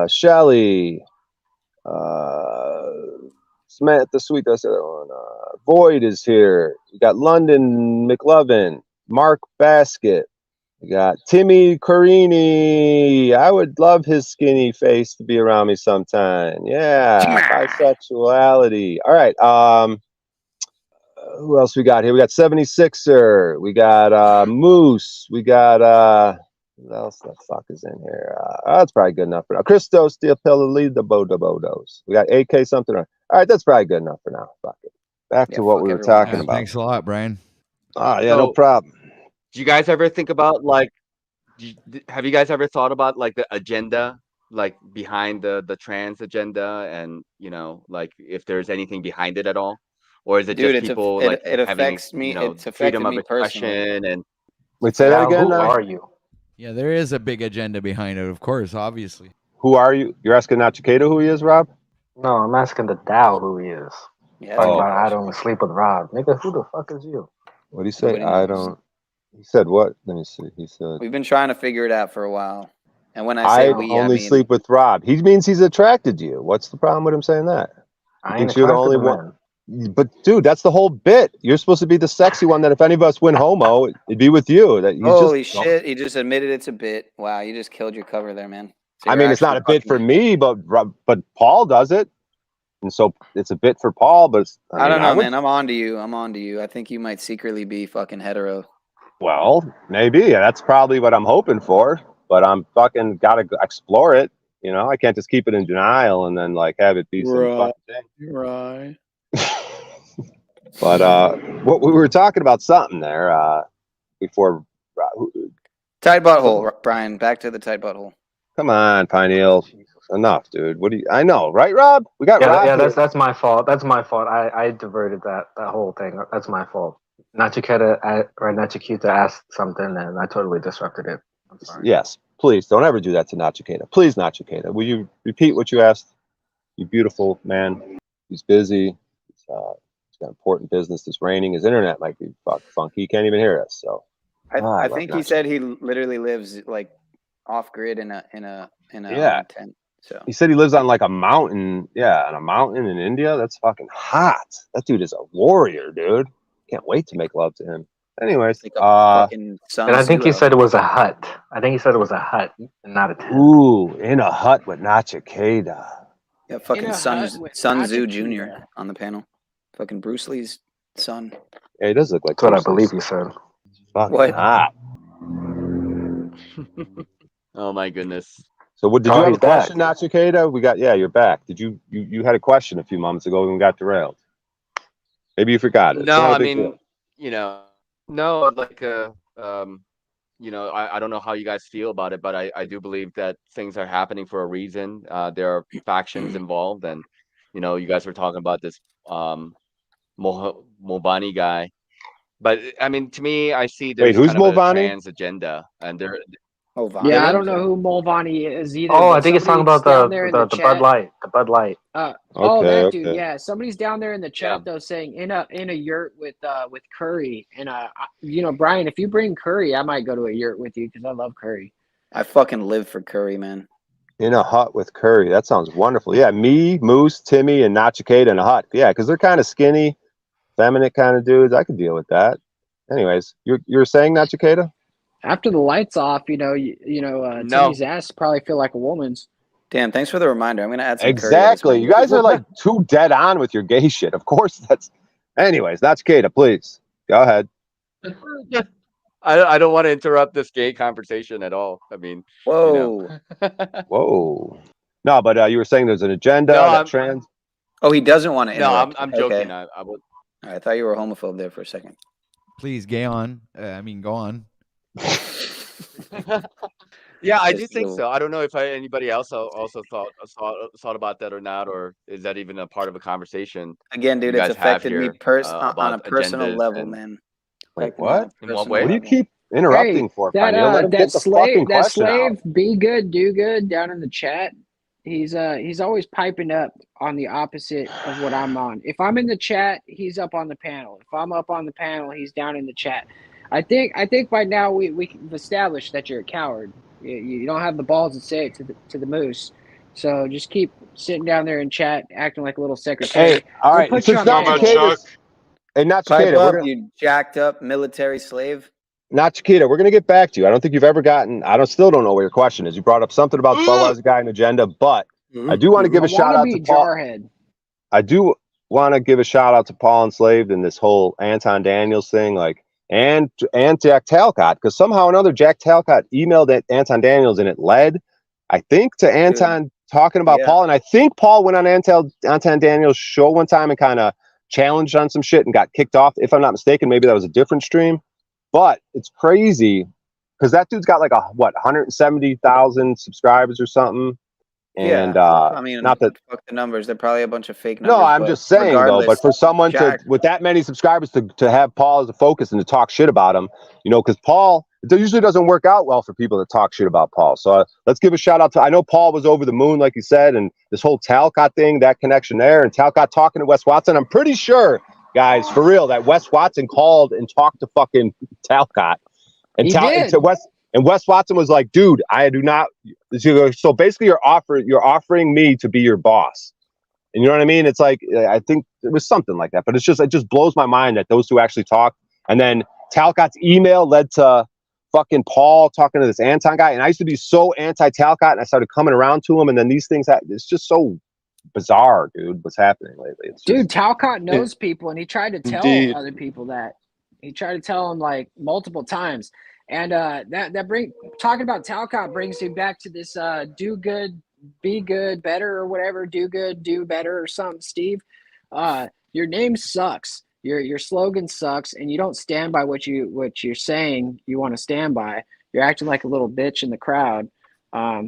Shelly, Samantha Sweet, that's the other one. Void is here. We got London McLovin, Mark Basket. We got Timmy Carini. I would love his skinny face to be around me sometime. Yeah, bisexuality. All right. Who else we got here? We got 76er. We got Moose. We got what else the fuck is in here? That's probably good enough for now. Christos Diapelli, the Bodos. We got AK something. All right, that's probably good enough for now. Fuck it. Back to what we were talking about. Thanks a lot, Brian. Oh yeah, no problem. Do you guys ever think about like? Have you guys ever thought about like the agenda, like behind the trans agenda, and like if there's anything behind it at all, or is it Dude, just people like it having affects me. It's affected freedom of me personally. expression and? Wait, say that again. Who are you? Yeah, there is a big agenda behind it, of course, obviously. Who are you? You're asking Nachiketa who he is, Rob? No, I'm asking the Dow who he is. Yeah, Talking Oh. about I don't sleep with Rob. Nigga, who the fuck is you? What did he say? Nobody I knows. don't. He said what? Let me see. He said We've been trying to figure it out for a while, and when I say I we, only I mean sleep with Rob. He means he's attracted to you. What's the problem with him saying that? He I ain't thinks you're the attracted only to one. men. But dude, that's the whole bit. You're supposed to be the sexy one. That if any of us went homo, it'd be with you. That you holy just. shit, he just admitted it's a bit. Wow, you just killed your cover there, man. So I you're mean, it's not a actually bit for fucking- me, but Paul does it, and so it's a bit for Paul. But I don't know, would- man. I'm on to you. I think you might secretly be fucking hetero. Well, maybe. Yeah, that's probably what I'm hoping for. But I'm fucking gotta explore it. I can't just keep it in denial and then like have it be some fun thing. Right. But what we were talking about something there before. Tight butthole, Brian. Back to the tight butthole. Come on, Pineal. Enough, dude. What do you? I know, right, Rob? We got Rob. Yeah, here. that's my fault. That's my fault. I diverted that whole thing. That's my fault. Nachiketa asked something and I totally disrupted it. I'm sorry. Yes, please don't ever do that to Nachiketa. Please, Nachiketa, will you repeat what you asked? You beautiful man. He's busy. He's got important business. It's raining. His internet might be funky. He can't even hear us. So I love think he Nachiketa. said he literally lives like off grid in a Yeah. tent. So He said he lives on like a mountain. Yeah, on a mountain in India. That's fucking hot. That dude is a warrior, dude. Can't wait to make love to him. Anyways, fucking Sun And I think he Tzu. said it was a hut. I think he said it was a hut and not a tent. ooh, in a hut with Nachiketa. Yeah, fucking a Sun hut with Sun Tzu Nachiketa. Jr. on the panel. Fucking Bruce Lee's son. Yeah, he does look like. That's what I Bruce Lee. believe he said. Fucking What? hot. Oh my goodness. So what did Oh, you have he's a question, Nachiketa? You're back. Did you had a question a few moments ago when we got derailed? Maybe you forgot it. It's No, not a I big mean, deal. no, like, I don't know how you guys feel about it, but I do believe that things are happening for a reason. There are factions involved, and you guys were talking about this Mobani guy, but I mean, to me, I see there's who's kind of a Mulvaney? trans agenda, and there. Oh, Yeah, I don't know who Mulvaney is either. Oh, but I think he's talking somebody's about down there in the chat. Bud Light. The Bud Light. Oh, Okay, that dude. okay. Yeah, somebody's down there in the chat though saying in a yurt with Curry and Brian, if you bring Curry, I might go to a yurt with you because I love Curry. I fucking live for Curry, man. In a hut with Curry. That sounds wonderful. Yeah, me, Moose, Timmy, and Nachiketa in a hut. Yeah, because they're kind of skinny, feminine kind of dudes. I could deal with that. Anyways, you're saying Nachiketa? After the lights off, No. Timmy's ass probably feel like a woman's. Damn, thanks for the reminder. I'm gonna add some Exactly. You guys are like too dead on with your gay shit. Of course, that's. Anyways, that's Kata. Please go ahead. I don't want to interrupt this gay conversation at all. I mean, Whoa. Whoa. No, but you were saying there's an agenda No, that trans. Oh, he doesn't want to No, interrupt. I'm joking. Okay. I would. I thought you were a homophobe there for a second. Please, gay on. Go on. Yeah, I do think so. I don't know if anybody else also thought about that or not, or is that even a part of a conversation? Again, dude, you it's guys have affected me here, on a about personal agendas level, and- man. Wait, Affected me on what? a In what personal way? What do you level. keep interrupting for, Pioneer? Let him get the fucking question out. Be good, do good down in the chat. He's always piping up on the opposite of what I'm on. If I'm in the chat, he's up on the panel. If I'm up on the panel, he's down in the chat. I think by now we've established that you're a coward. You don't have the balls to say it to the moose. So just keep sitting down there in chat, acting like a little secretary. Hey, all right. We'll put you on Not panel. Cicadas. Hey, not Pipe Cicada. up, you jacked up military slave. Not Chiquita, we're gonna get back to you. I don't think you've ever gotten. Still don't know what your question is. You brought up something about the Budweiser guy and agenda, but I do want to give a shout out to Paul. Jarhead. I do want to give a shout out to Paul Enslaved and this whole Anton Daniels thing, and Jack Talcott, because somehow or another Jack Talcott emailed at Anton Daniels and it led, I think, to Anton talking about Paul, and I think Paul went on Anton Daniels' show one time and kind of challenged on some shit and got kicked off. If I'm not mistaken, maybe that was a different stream. But it's crazy because that dude's got 170,000 subscribers or something. And I mean, not that fuck the numbers. They're probably a bunch of fake numbers. no, I'm just saying though. But for someone Jack, with that many subscribers to have Paul as a focus and to talk shit about him, because Paul, it usually doesn't work out well for people that talk shit about Paul. So let's give a shout out to. I know Paul was over the moon, like you said, and this whole Talcott thing, that connection there, and Talcott talking to Wes Watson. I'm pretty sure, guys, for real, that Wes Watson called and talked to fucking Talcott, and to Wes. And Wes Watson was like, "Dude, I do not." So basically, you're offering me to be your boss, and you know what I mean? It's like I think it was something like that, but it just blows my mind that those two actually talked. And then Talcott's email led to fucking Paul talking to this Anton guy, and I used to be so anti-Talcott, and I started coming around to him, and then these things. It's just so bizarre, dude. What's happening lately? Dude, Talcott knows people, and he tried to tell other people that. He tried to tell them multiple times. And talking about Talcott brings me back to this do good, be good, better, or whatever, do good, do better, or something, Steve. Your name sucks. Your slogan sucks, and you don't stand by what you're saying you want to stand by. You're acting like a little bitch in the crowd.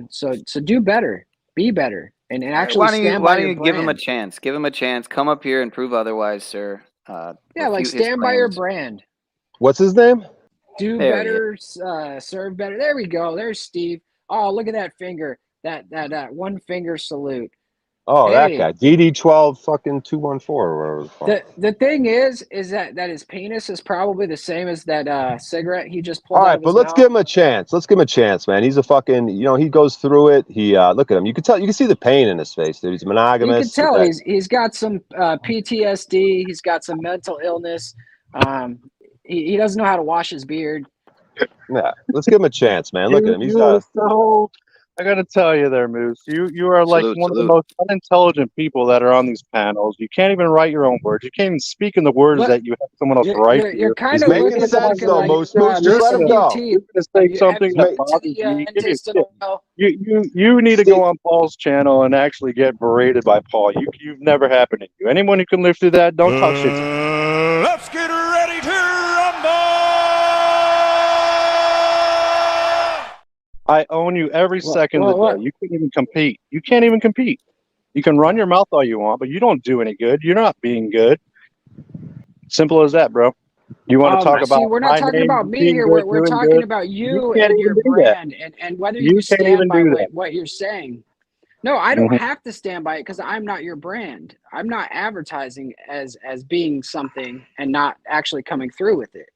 So do better, be better, and actually stand by your brand. Give him a chance? Give him a chance. Come up here and prove otherwise, sir. Stand by your brand. What's his name? Do better, serve better. There we go. There's Steve. Oh, look at that finger. That one finger salute. Oh, hey, that guy. DD12 fucking 214. The thing is that his penis is probably the same as that cigarette he just pulled. All right, but let's give him a chance. Let's give him a chance, man. He's a fucking, he goes through it. He look at him. You can see the pain in his face, dude. He's monogamous. You can tell he's got some PTSD. He's got some mental illness. He doesn't know how to wash his beard. Yeah, let's give him a chance, man. Look at him. He's I got to tell you there, Moose. You are like one of the most unintelligent people that are on these panels. You can't even write your own words. You can't even speak in the words that you have someone else write. You're kind of making sense, though, Moose. Just let him go. You're going to say something that bothers you. You need to go on Paul's channel and actually get berated by Paul. You've never happened to you. Anyone who can live through that, don't talk shit to me. Let's get ready to rumble! I own you every second of the day. You can't even compete. You can't even compete. You can run your mouth all you want, but you don't do any good. You're not being good. Simple as that, bro. You want to talk about? We're not talking about me here. We're talking about you and your brand and whether you stand by what you're saying. No, I don't have to stand by it because I'm not your brand. I'm not advertising as being something and not actually coming through with it.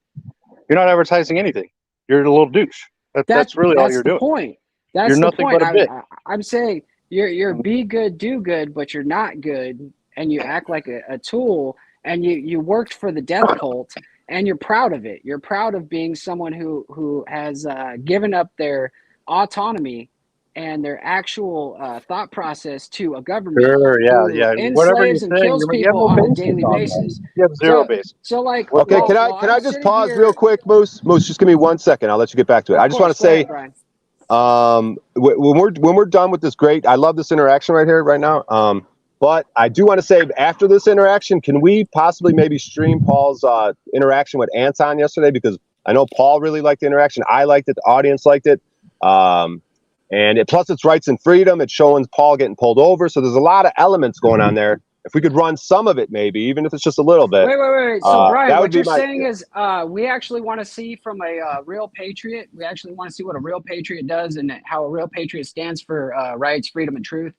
You're not advertising anything. You're a little douche. That's really all you're doing. Point. That's you're the nothing point. but a bit. I'm saying you're be good, do good, but you're not good, and you act like a tool, and you worked for the death cult, and you're proud of it. You're proud of being someone who has given up their autonomy and their actual thought process to a government Sure, yeah, who yeah. Whatever you enslaves and say, kills you have people no on a basis daily on that. basis. You have zero basis. So like, Okay, can while I I'm just sitting pause here, real quick, Moose? Moose, just give me 1 second. I'll let you get back to it. of I just want course, to go say, ahead, Brian. when we're done with this, great. I love this interaction right here, right now. But I do want to say, after this interaction, can we possibly maybe stream Paul's interaction with Anton yesterday? Because I know Paul really liked the interaction. I liked it. The audience liked it. Plus, it's rights and freedom. It's showing Paul getting pulled over. So there's a lot of elements going on there. If we could run some of it, maybe, even if it's just a little bit. Wait. So, Brian, that would what be you're my. saying is we actually want to see from a real patriot. We actually want to see what a real patriot does and how a real patriot stands for rights, freedom, and truth,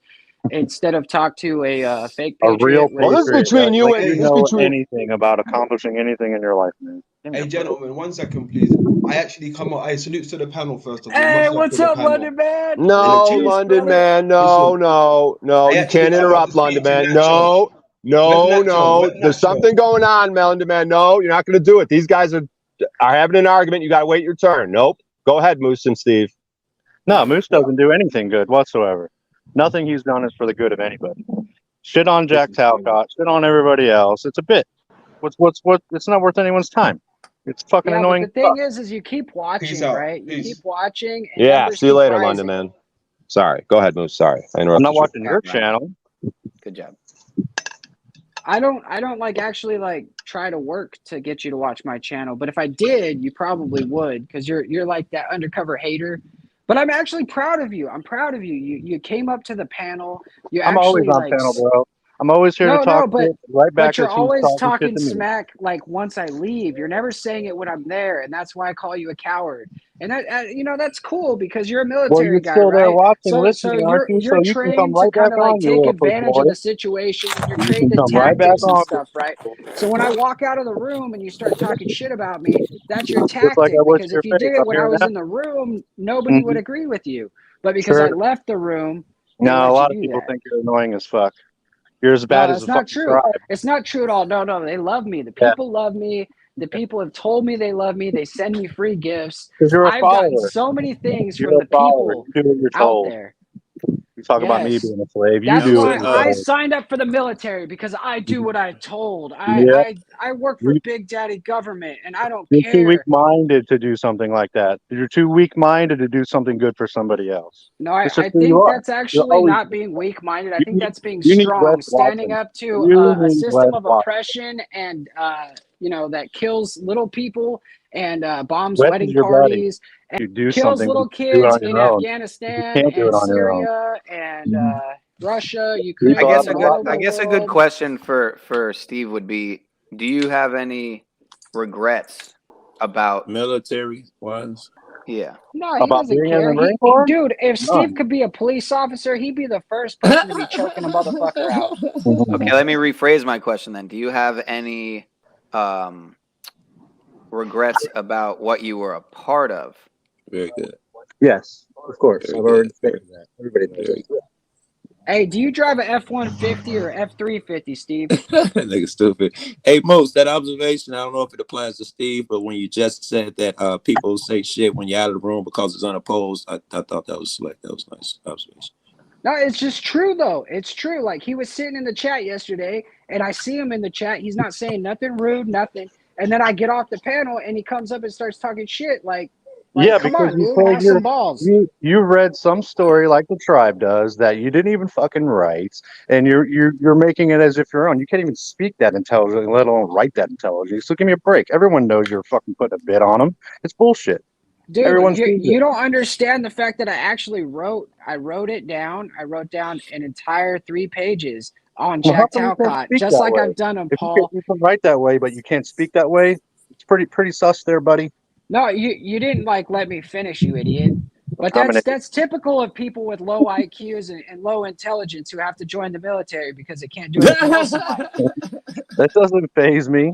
instead of talk to a fake A real patriot. Well, this is patriot. between you and you this is know between. anything about accomplishing anything in your life, man. Hey, gentlemen, 1 second, please. I actually come up. I salute to the panel first of all. Hey, Much love to what's the up, panel. London man? No, Listen, London man. listen. No. I You actually can't come up to interrupt, London speak to man. Nacho. No. Web There's Nacho. something going on, London man. No, you're not going to do it. These guys are having an argument. You got to wait your turn. Nope. Go ahead, Moose and Steve. No, Moose doesn't do anything good whatsoever. Nothing he's done is for the good of anybody. Shit on Jack Talcott. Shit on everybody else. It's a bit. What's? It's not worth anyone's time. It's fucking Yeah, but annoying. the thing is you keep watching, Peace out. right? You keep watching, and Yeah. numbers See you keep later, rising. London man. Sorry. Go ahead, Moose. Sorry, I I'm interrupted not you. watching your channel. Good job. I don't like actually like try to work to get you to watch my channel, but if I did, you probably would, because you're like that undercover hater. But I'm actually proud of you. I'm proud of you. You came up to the panel. You I'm always actually on like panel, bro. I'm always here to talk shit right back but you're at you always talking shit talking to me. smack like once I leave. You're never saying it when I'm there, and that's why I call you a coward. And that that's cool because you're a Well, military you're guy, still there right? watching, So listening, aren't you? you're So you can come trained to right kind back of like on, you take little puss advantage boy. of the situation, and you're You trained can in come right back tactics and on. stuff, right? So when I walk out of the room and you start talking shit about me, that's your Just like I tactic. was Because to your if you did face. it I'm when I here was now. in the room, nobody would agree with you. But because I Sure. left the room, they No, a let you lot of do people that. think you're annoying as fuck. You're as No, bad as that's the not fucking true. tribe. It's not true at all. No, they love me. The Yeah. people love me. The people have told me they love me. They send me free gifts. Because you're a I've gotten follower. so many things You're from a the follower. people You do what you're out told. there. You talk about me Yes. being a slave. You That's do what why you're I told. signed up for the military, because I do what I'm told. Yeah. I work for Big Daddy government, and I don't You're too care. weak-minded to do something like that. You're too weak-minded to do something good for somebody else. No, It's I just who you think are. that's You're actually always. not being weak-minded. I You think need. that's being You need less strong, standing watching. up to You a need system less of watching. oppression and that kills little people and bombs Wes is wedding your buddy. parties and You do kills something. little You do it kids on in your own. Afghanistan You can't do and it on your own. Syria and Russia, I Ukraine, guess a and good all over I the guess a good world. question for Steve would be, do you have any regrets about military ones? Yeah. No, he About doesn't being in the care. Marine Corps? Dude, if Steve None. could be a police officer, he'd be the first person to be choking a motherfucker out. Okay, let me rephrase my question then. Do you have any regrets about what you were a part of? Very good. Yes, of course. Very I've good. already stated that. Everybody knows Very that. Hey, do you drive a F-150 or F-350, Steve? Nigga stupid. Hey, Most, that observation, I don't know if it applies to Steve, but when you just said that people say shit when you're out of the room because it's unopposed, I thought that was slick. That was a nice observation. No, it's just true, though. It's true. Like, he was sitting in the chat yesterday, and I see him in the chat. He's not saying nothing rude, nothing. And then I get off the panel, and he comes up and starts talking shit. Like Yeah, come because on, you dude, say have some balls. you read some story like the tribe does that you didn't even fucking write, and you're making it as if your own. You can't even speak that intelligently, let alone write that intelligently. So give me a break. Everyone knows you're fucking putting a bit on them. It's bullshit. Dude, Everyone sees you it. don't understand the fact that I wrote it down. I wrote down an entire 3 pages on Well, how Jack come you can't Talcott, speak just that like way? I've done on If Paul. you can write that way, but you can't speak that way, it's pretty sus there, buddy. No, you didn't let me finish, you idiot. But I'm an idiot. that's typical of people with low IQs and low intelligence who have to join the military because they can't do anything else in life. That doesn't faze me.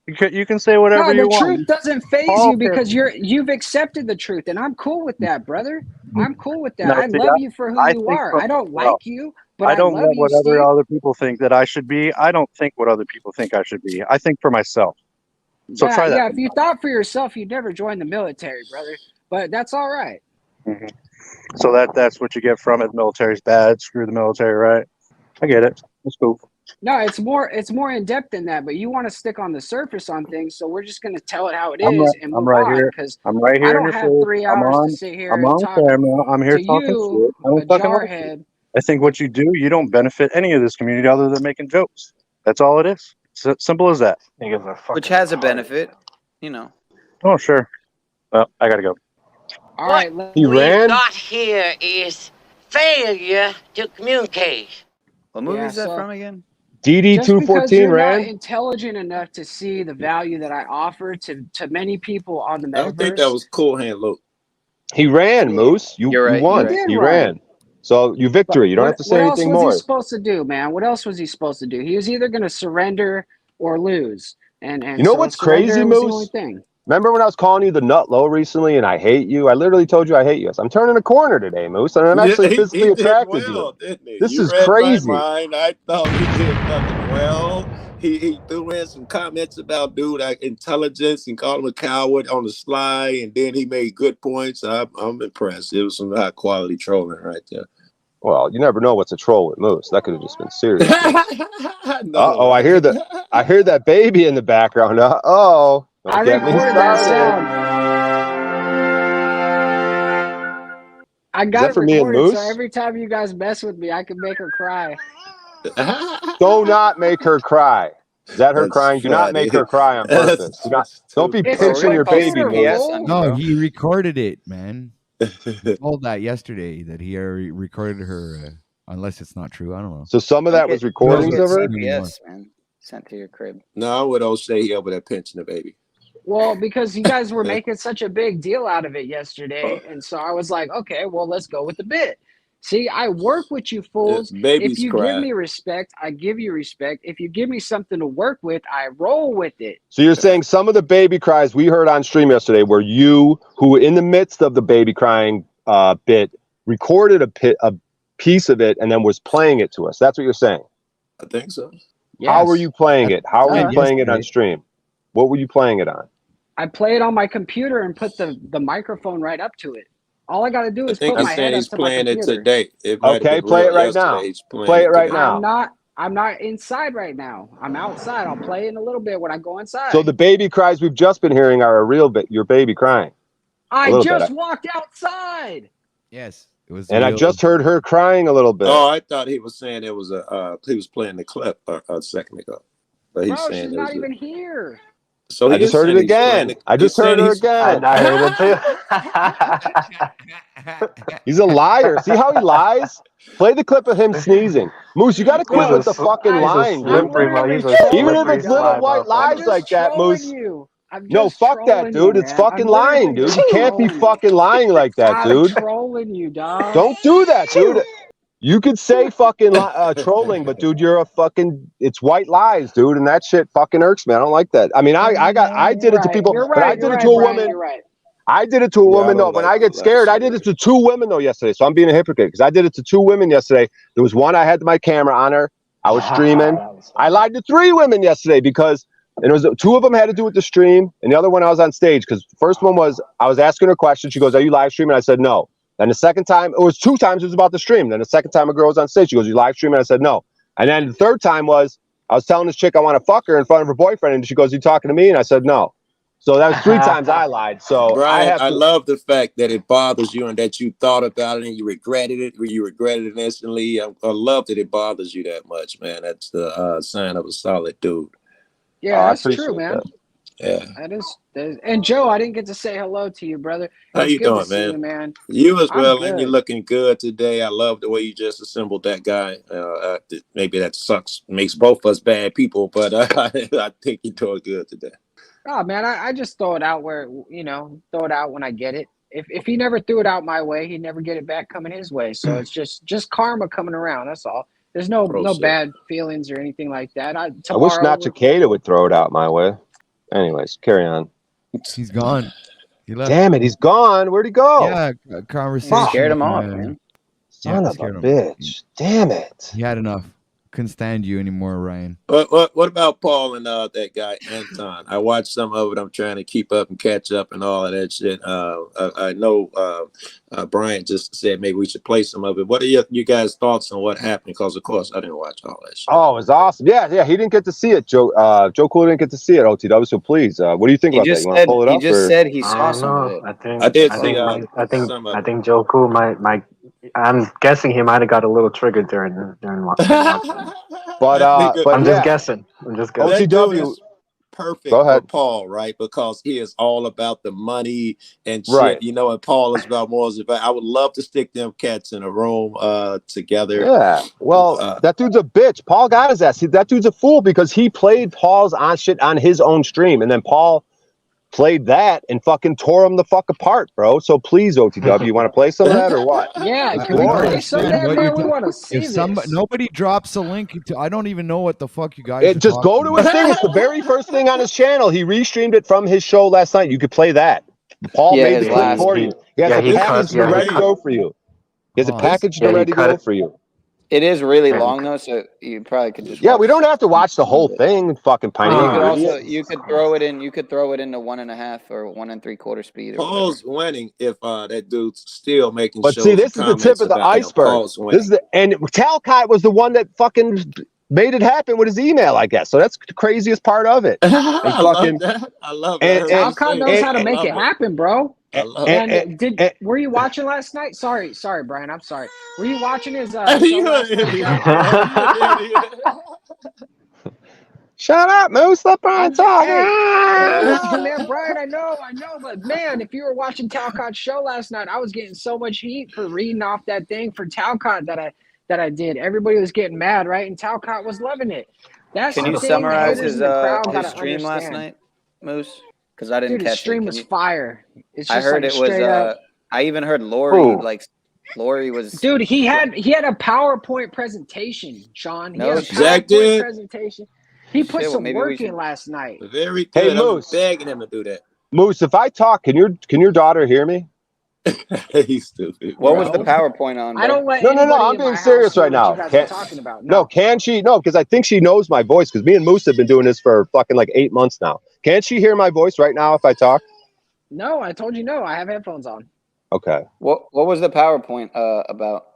You can say whatever No, the you truth want. doesn't faze Paul you can. because you've accepted the truth, and I'm cool with that, brother. I'm cool with that. No, I see, love you for who I you think are. from I don't myself. like you, but I I don't love let you, what other Steve. people think that I should be. I don't think what other people think I should be. I think for myself. So try that. Yeah, if you thought for yourself, you'd never join the military, brother. But that's all right. Mm-hmm. So that's what you get from it. The military's bad. Screw the military, right? I get it. That's cool. No, it's more in depth than that. But you want to stick on the surface on things, so we're just going to tell it how it I'm is right, and I'm move right on. here. Because I'm right I here in don't your have face. 3 hours to sit here I'm and on talk camera. I'm here to talking you, shit. I don't a fucking like it. jarhead. I think what you do, you don't benefit any of this community other than making jokes. That's all it is. It's simple as that. Which has a benefit, you know. Oh, sure. Well, I gotta go. All right. He We've ran. got here is failure to communicate. What movie Yeah, is that so from again? DD just because 214 you're not ran. intelligent enough to see the value that I offer to many people on the I don't think that metaverse, was cool hand Luke. He ran, Moose. You You're right. he You're won. right. did He run. ran. So you But victory. You don't have to say what else anything was he more. supposed to do, man? What else was he supposed to do? He was either going to surrender or lose, You and know so what's surrender crazy, was the only Moose? thing. Remember when I was calling you the nut low recently and I hate you? I literally told you I hate you. I'm turning a corner today, Moose, and I'm Yeah, actually he physically did attracted to well, you. didn't he? This You is read my crazy. mind. I thought he did fucking well. He threw in some comments about dude intelligence and called him a coward on the sly, and then he made good points. I'm impressed. It was some high quality trolling right there. Well, you never know what's a troll with Moose. That could have just been serious. No, I hear that baby in the background. Oh, don't I get me recorded that started. sound. I Is got that it for me and recorded, so Moose? every time you guys mess with me, I can make her cry. Do not make her cry. Is that her That's crying? Do not make funny. her cry on purpose. Don't be It's a pinching your baby, computer, Moose. fool. No, he recorded it, man. He told that yesterday that he already recorded her. Unless it's not true, I don't know. So some of that was recordings of her. CPS, man, sent to your crib. No, I would all say he over there pinching the baby. Well, because you guys were making such a big deal out of it yesterday, and so I was like, okay, well, let's go with the bit. See, I work with you fools. If Babies you cry. give me respect, I give you respect. If you give me something to work with, I roll with it. So you're saying some of the baby cries we heard on stream yesterday were you, who in the midst of the baby crying bit, recorded a piece of it and then was playing it to us. That's what you're saying. I think so. How were you playing it? How were you Duh. playing it on stream? What were you playing it on? I play it on my computer and put the microphone right up to it. All I got to do I is think put my he's head saying up he's to my playing it computer. today. It might Okay, have been play real it right yesterday. now. He's playing Play it right today. now. I'm not inside right now. I'm outside. I'll play in a little bit when I go inside. So the baby cries we've just been hearing are a real bit. Your baby crying. I just walked outside. Yes, it was. And I just heard her crying a little bit. Oh, I thought he was saying it was he was playing the clip a second ago. But he's Bro, saying she's it not was even here. So I just heard it again. I just heard her again. I heard it too. He's a liar. See how he lies? Play the clip of him sneezing. Moose, you got to quit with the fucking lying, dude. Even if it's little white lies like that, Moose. No, fuck that, dude. It's fucking lying, dude. You can't be fucking lying like that, dude. I'm trolling you, dog. Don't do that, dude. You could say fucking trolling, but dude, you're a fucking. It's white lies, dude, and that shit fucking irks me. I don't like that. I mean, I did it to people, but I did it to a woman. I did it to a woman though. When I get scared, I did it to 2 women though yesterday. So I'm being a hypocrite because I did it to 2 women yesterday. There was one I had my camera on her. I was streaming. I lied to 3 women yesterday because and it was 2 of them had to do with the stream, and the other one I was on stage because the first one was I was asking her questions. She goes, "Are you live streaming?" I said no. Then the second time, it was 2 times it was about the stream. Then the second time a girl was on stage, she goes, "You live streaming?" I said no. And then the third time was I was telling this chick I want to fuck her in front of her boyfriend, and she goes, "You talking to me?" And I said no. So that was 3 times I lied. So Brian, I love the fact that it bothers you and that you thought about it and you regretted it. You regretted it instantly. I love that it bothers you that much, man. That's the sign of a solid dude. Yeah, that's true, man. Yeah. That is. And Joe, I didn't get to say hello to you, brother. How It's you good to doing, see man? you, man. You as I'm well, and you're good. looking good today. I love the way you just assembled that guy. Maybe that sucks, makes both us bad people, but I think you're doing good today. Oh man, I just throw it out where throw it out when I get it. If he never threw it out my way, he'd never get it back coming his way. So it's just karma coming around. That's all. There's no bad feelings or anything like that. wish Nachiketa would throw it out my way. Anyways, carry on. He's gone. He left. Damn it, he's gone. Where'd he go? Yeah, conversation. Scared him off, man. Son of a bitch. Damn it. He had enough couldn't stand you anymore, Ryan. What about Paul and that guy Anton? I watched some of it. I'm trying to keep up and catch up and all of that shit. I know Brian just said maybe we should play some of it. What are you guys' thoughts on what happened? Because of course I didn't watch all that shit. Oh, it was awesome. Yeah. He didn't get to see it. Joe Cool didn't get to see it. OTW. So please, what do you think about that? You want to pull it up? He just Or? said he saw I don't some of know. it. I did I see think some of I it. think Joe Cool might. I'm guessing he might have got a little triggered during watching. But I'm yeah. just guessing. That dude is perfect Go ahead. for Paul, right? Because he is all about the money and shit, Right. you know, and Paul is about morals. I would love to stick them cats in a room together. Yeah. Well, that dude's a bitch. Paul got his ass. That dude's a fool because he played Paul's on shit on his own stream, and then Paul played that and fucking tore him the fuck apart, bro. So please, OTW, you want to play some of that or what? Yeah, It's can we play glorious, some of man. that, What man? you We do- want to see If this. nobody drops a link, I don't even know what the fuck you guys. Just go to his thing. It's the very first thing on his channel. He restreamed it from his show last night. You could play that. Paul made the clip for you. He has a package ready to go for you. He has a package ready to go for you. It is really long though, so you probably could just. Yeah, we don't have to watch the whole thing. Fucking pioneer. You could throw it in. You could throw it into 1.5 or 1 3/4 speed. Or Paul's winning if that dude's still making. But shows see, this is and the tip comments of the about, iceberg. Paul's winning. And Talcott was the one that fucking made it happen with his email, I guess. So that's the craziest part of it. I love that. I love that. Talcott knows how to make it happen, bro. And were you watching last night? Sorry, Brian. I'm sorry. Were you watching his show last night? Shut up, Moose. Let Brian talk. Man, Brian, I know, but man, if you were watching Talcott's show last night, I was getting so much heat for reading off that thing for Talcott that I did. Everybody was getting mad, right? And Talcott was loving it. That's Can the you thing summarize haters in the crowd his gotta stream last understand. night, Moose? Because I didn't Dude, catch his stream it. was fire. It's I just heard like it was. straight up. I even heard Lori. Who? Like Lori was. Dude, he had a PowerPoint presentation, Sean. He had a Zach PowerPoint did? presentation. He put Shit, well, some maybe work we should- in last night. Very good. Hey, I'm Moose. begging him to do that. Moose, if I talk, can your daughter hear me? He's stupid. What was the PowerPoint on? I don't let No. anybody I'm in being my serious house hear right what now. you guys are talking about. No, can she? No, because I think she knows my voice. Because me and Moose have been doing this for fucking like 8 months now. Can't she hear my voice right now if I talk? No, I told you no. I have headphones on. Okay. What was the PowerPoint about?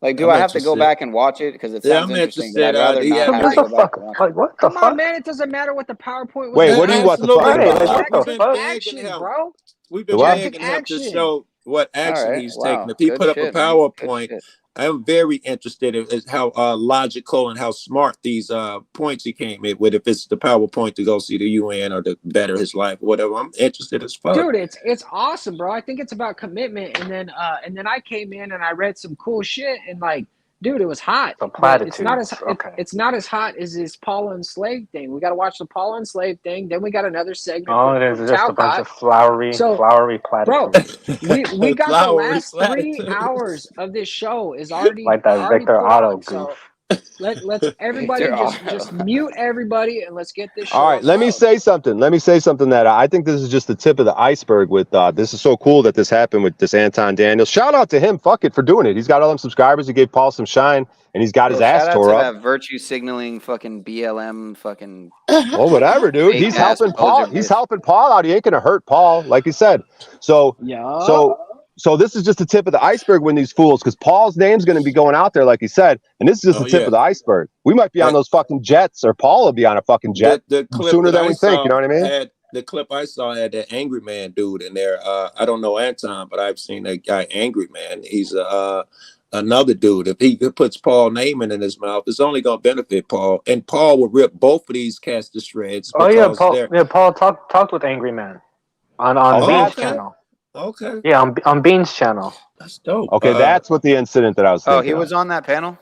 Like, do I'm I have to go interested. back and watch it because it Yeah, sounds I'm interesting? But I'd interested. rather Yeah. not have to go back and watch it. Like what the Come fuck? on, man. It doesn't matter what the PowerPoint was. Wait, about. what do you want the fuck Absolutely, about? because What the we've been fuck? begging Action, him. bro. We've been What? begging him to Action. show what action All right, he's wow. taking. If he Good put up shit, a man. Good PowerPoint, shit. I'm very interested in how logical and how smart these points he came in with. If it's the PowerPoint to go see the UN or to better his life, or whatever, I'm interested as fuck. Dude, it's awesome, bro. I think it's about commitment. And then I came in and I read some cool shit and like, dude, it was hot. Some But it's not as platitudes. Okay. it's not as hot as this Paula and Slave thing. We got to watch the Paula and Slave thing. Then we got another segment. All it from is just a bunch Talcott. of flowery So, Bro, platitudes. we got the Flowery last 3 platitudes. hours of this show is already Like that already Victor put Otto on. So goof. let's everybody Victor just Otto. mute everybody and let's get this show. All right, let me say something. That I think this is just the tip of the iceberg with this is so cool that this happened with this Anton Daniels. Shout out to him, fuck it, for doing it. He's got all them subscribers. He gave Paul some shine and he's got his ass Shout out tore to up. that virtue signaling fucking BLM fucking. Well, whatever, dude. Fake He's ass helping Paul. poser He's bitch. helping Paul out. He ain't gonna hurt Paul, like he said. So this is just the tip of the iceberg when these fools, because Paul's name's going to be going out there, like he said, and this is just Oh, the tip yeah. of the iceberg. We might be on those fucking jets, or Paul will be on a fucking jet The clip sooner that than I we think. saw You know what I mean? had the clip I saw had that Angry Man dude in there. I don't know Anton, but I've seen that guy Angry Man. He's another dude. If he puts Paul Neyman in his mouth, it's only gonna benefit Paul. And Paul will rip both of these cats to shreds. Oh yeah, because Paul. they're- Yeah, Paul talked with Angry Man on Oh, Bean's okay. channel. Okay, Yeah, on Bean's channel. that's dope. Okay, that's what the incident that I was Oh, thinking he was of. on that panel.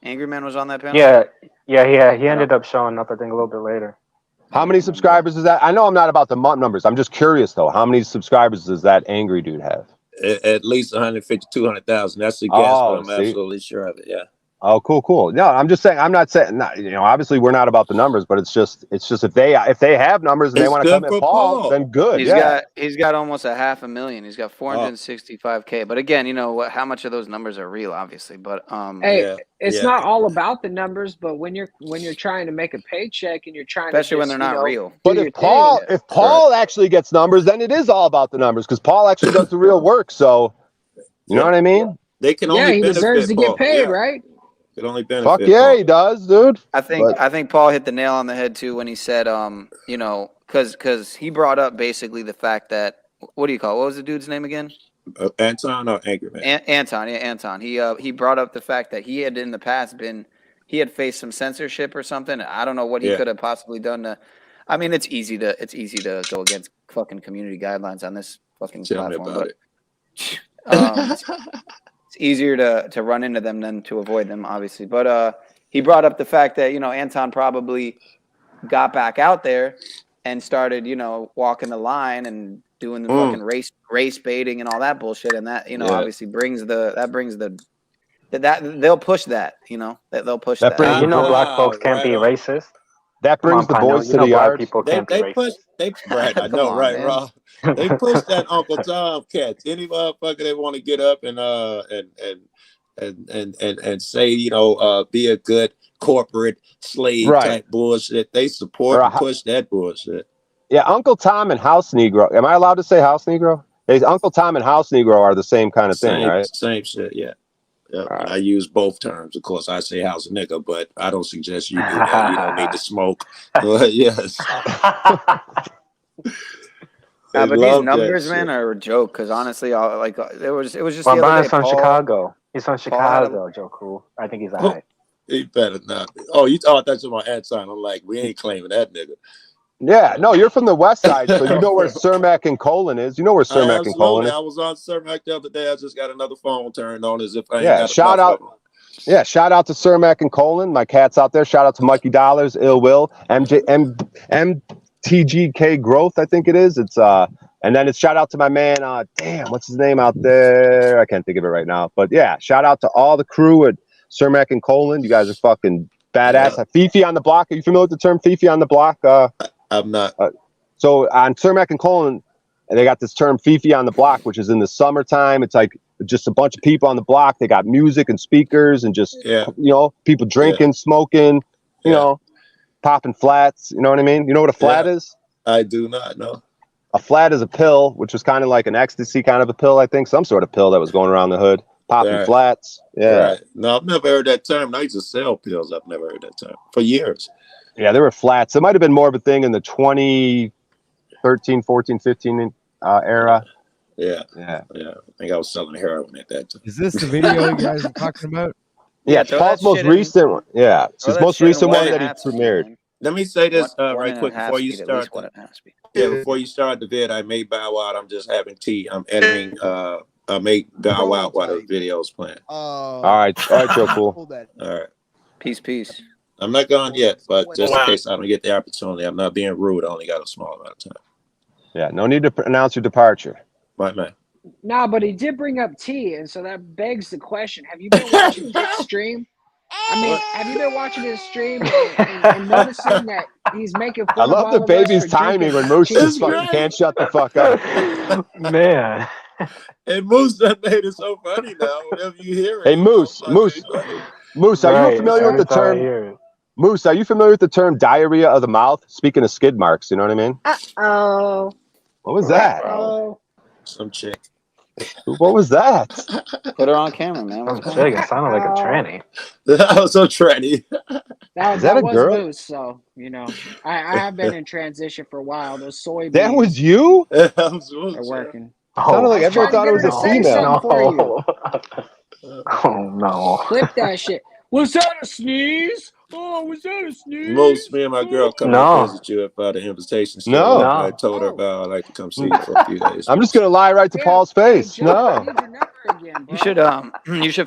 Angry Man was on that panel. Yeah. He ended up showing up, I think, a little bit later. How many subscribers is that? I know I'm not about the numbers. I'm just curious, though. How many subscribers does that angry dude have? At least 150, 200,000. That's a guess, Oh, but I'm see? absolutely sure of it. Yeah. Oh, cool. No, I'm just saying. I'm not saying. Not, obviously we're not about the numbers, but it's just if they have numbers and they It's want to come good at for Paul, Paul. then good. He's Yeah. got almost 500,000. He's got Oh, 465K. But again, how much of those numbers are real, obviously. But Hey, yeah, it's yeah. not all about the numbers, but when you're trying to make a paycheck and you're trying to especially when just, they're not real. do But your if thing. Paul actually gets numbers, then it is all about the numbers because Paul actually does the real work. So you know what I mean? They can Yeah, only he deserves benefit to get Paul. paid, Yeah, right? can only benefit Fuck yeah, Paul. he does, dude. I think Paul hit the nail on the head too when he said, because he brought up basically the fact that what do you call it? What was the dude's name again? Anton or Anchorman? Anton. Yeah, Anton. He brought up the fact that he had in the past faced some censorship or something. I don't know what he Yeah. could have possibly done to. I mean, it's easy to go against fucking community guidelines on this fucking Tell me platform, about but it's easier to run into them than to avoid them, obviously. But he brought up the fact that Anton probably got back out there and started walking the line and doing the fucking race baiting and all that bullshit, and that obviously brings that they'll push that they'll push that. Brings, black Ah, folks can't right be on. racist. That Come brings on, the Pino. boys to the Black yard. people can't be racist. Right, I Come know, on, right, man. Rob. They push that Uncle Tom catch. Any motherfucker they want to get up and say, be a good corporate slave type bullshit. They support and push that bullshit. Yeah, Uncle Tom and House Negro. Am I allowed to say House Negro? Uncle Tom and House Negro are the same kind of thing, right? Same shit, yeah. Yep. Right. I use both terms. Of course, I say house nigga, but I don't suggest you do that. You don't need to smoke. But yes. But these numbers, man, are a joke. Because honestly, it was just the other Brian's day. from Chicago. He's from Paul had Chicago, Joe Cool. I think he's alright. He better not be. Oh, you thought that's my Anton. I'm like, we ain't claiming that nigga. Yeah, no, you're from the west side, so you know where Cermak and Colon is. You know where Cermak and Colon is. I was on Cermak the other day. I just got another phone turned on as if I ain't got shout out. Yeah, shout out to Cermak and Colon. My cat's out there. Shout out to Mikey Dollars, Ill Will, MTGK Growth, I think it is. It's and then it's shout out to my man, what's his name out there? I can't think of it right now. But yeah, shout out to all the crew at Cermak and Colon. You guys are fucking badass. Yeah. Fifi on the block. Are you familiar with the term Fifi on the block? I'm not. So on Cermak and Colon, they got this term Fifi on the block, which is in the summertime. It's like just a bunch of people on the block. They got music and speakers and just, people drinking, smoking, popping flats. You know what I mean? You know what a flat is? I do not know. A flat is a pill, which was kind of like an ecstasy kind of a pill, I think. Some sort of pill that was going around the hood. Popping flats. Yeah. Right. No, I've never heard that term. I used to sell pills. I've never heard that term for years. Yeah, there were flats. It might have been more of a thing in the 2013, 14, 15 era. Yeah. I think I was selling heroin at that time. Is this the video you guys are talking about? Yeah, Paul's most recent one. Yeah, it's his most recent one that he premiered. Let me say this right quick before you start. Before you start the vid, I may bow out. I'm just having tea. I'm editing. I may bow out while the video's playing. All right, Joe Cool. All right. Peace. I'm not gone yet, but just in case I don't get the opportunity, I'm not being rude. I only got a small amount of time. Yeah, no need to announce your departure. Right, man. Nah, but he did bring up tea, and so that begs the question: have you been watching Dick's stream? I mean, have you been watching his stream and noticing that he's making fun I love of the all baby's of us for timing when Moose just fucking can't shut the fuck up. Man. And Moose, that made it so funny now. Whenever you hear it. Hey, Moose, are you familiar with the term? Moose, are you familiar with the term diarrhea of the mouth? Speaking of skid marks, you know what I mean? Uh-oh. What was that? Some chick. What was that? Put her on camera, man. Some chick. It sounded like a tranny. That was so tranny. That a was girl? Moose, so I have been in transition for a while. Those soybeans. That was you? That was Moose. Are working. Sounded like everyone thought it was a female. Oh no! Clip that shit. Was that a sneeze? Oh, was that a sneeze? Most me and my girl come and visit you if the invitation. I told her about I'd like to come see you for a few days. I'm just gonna lie right to Paul's face. No. You should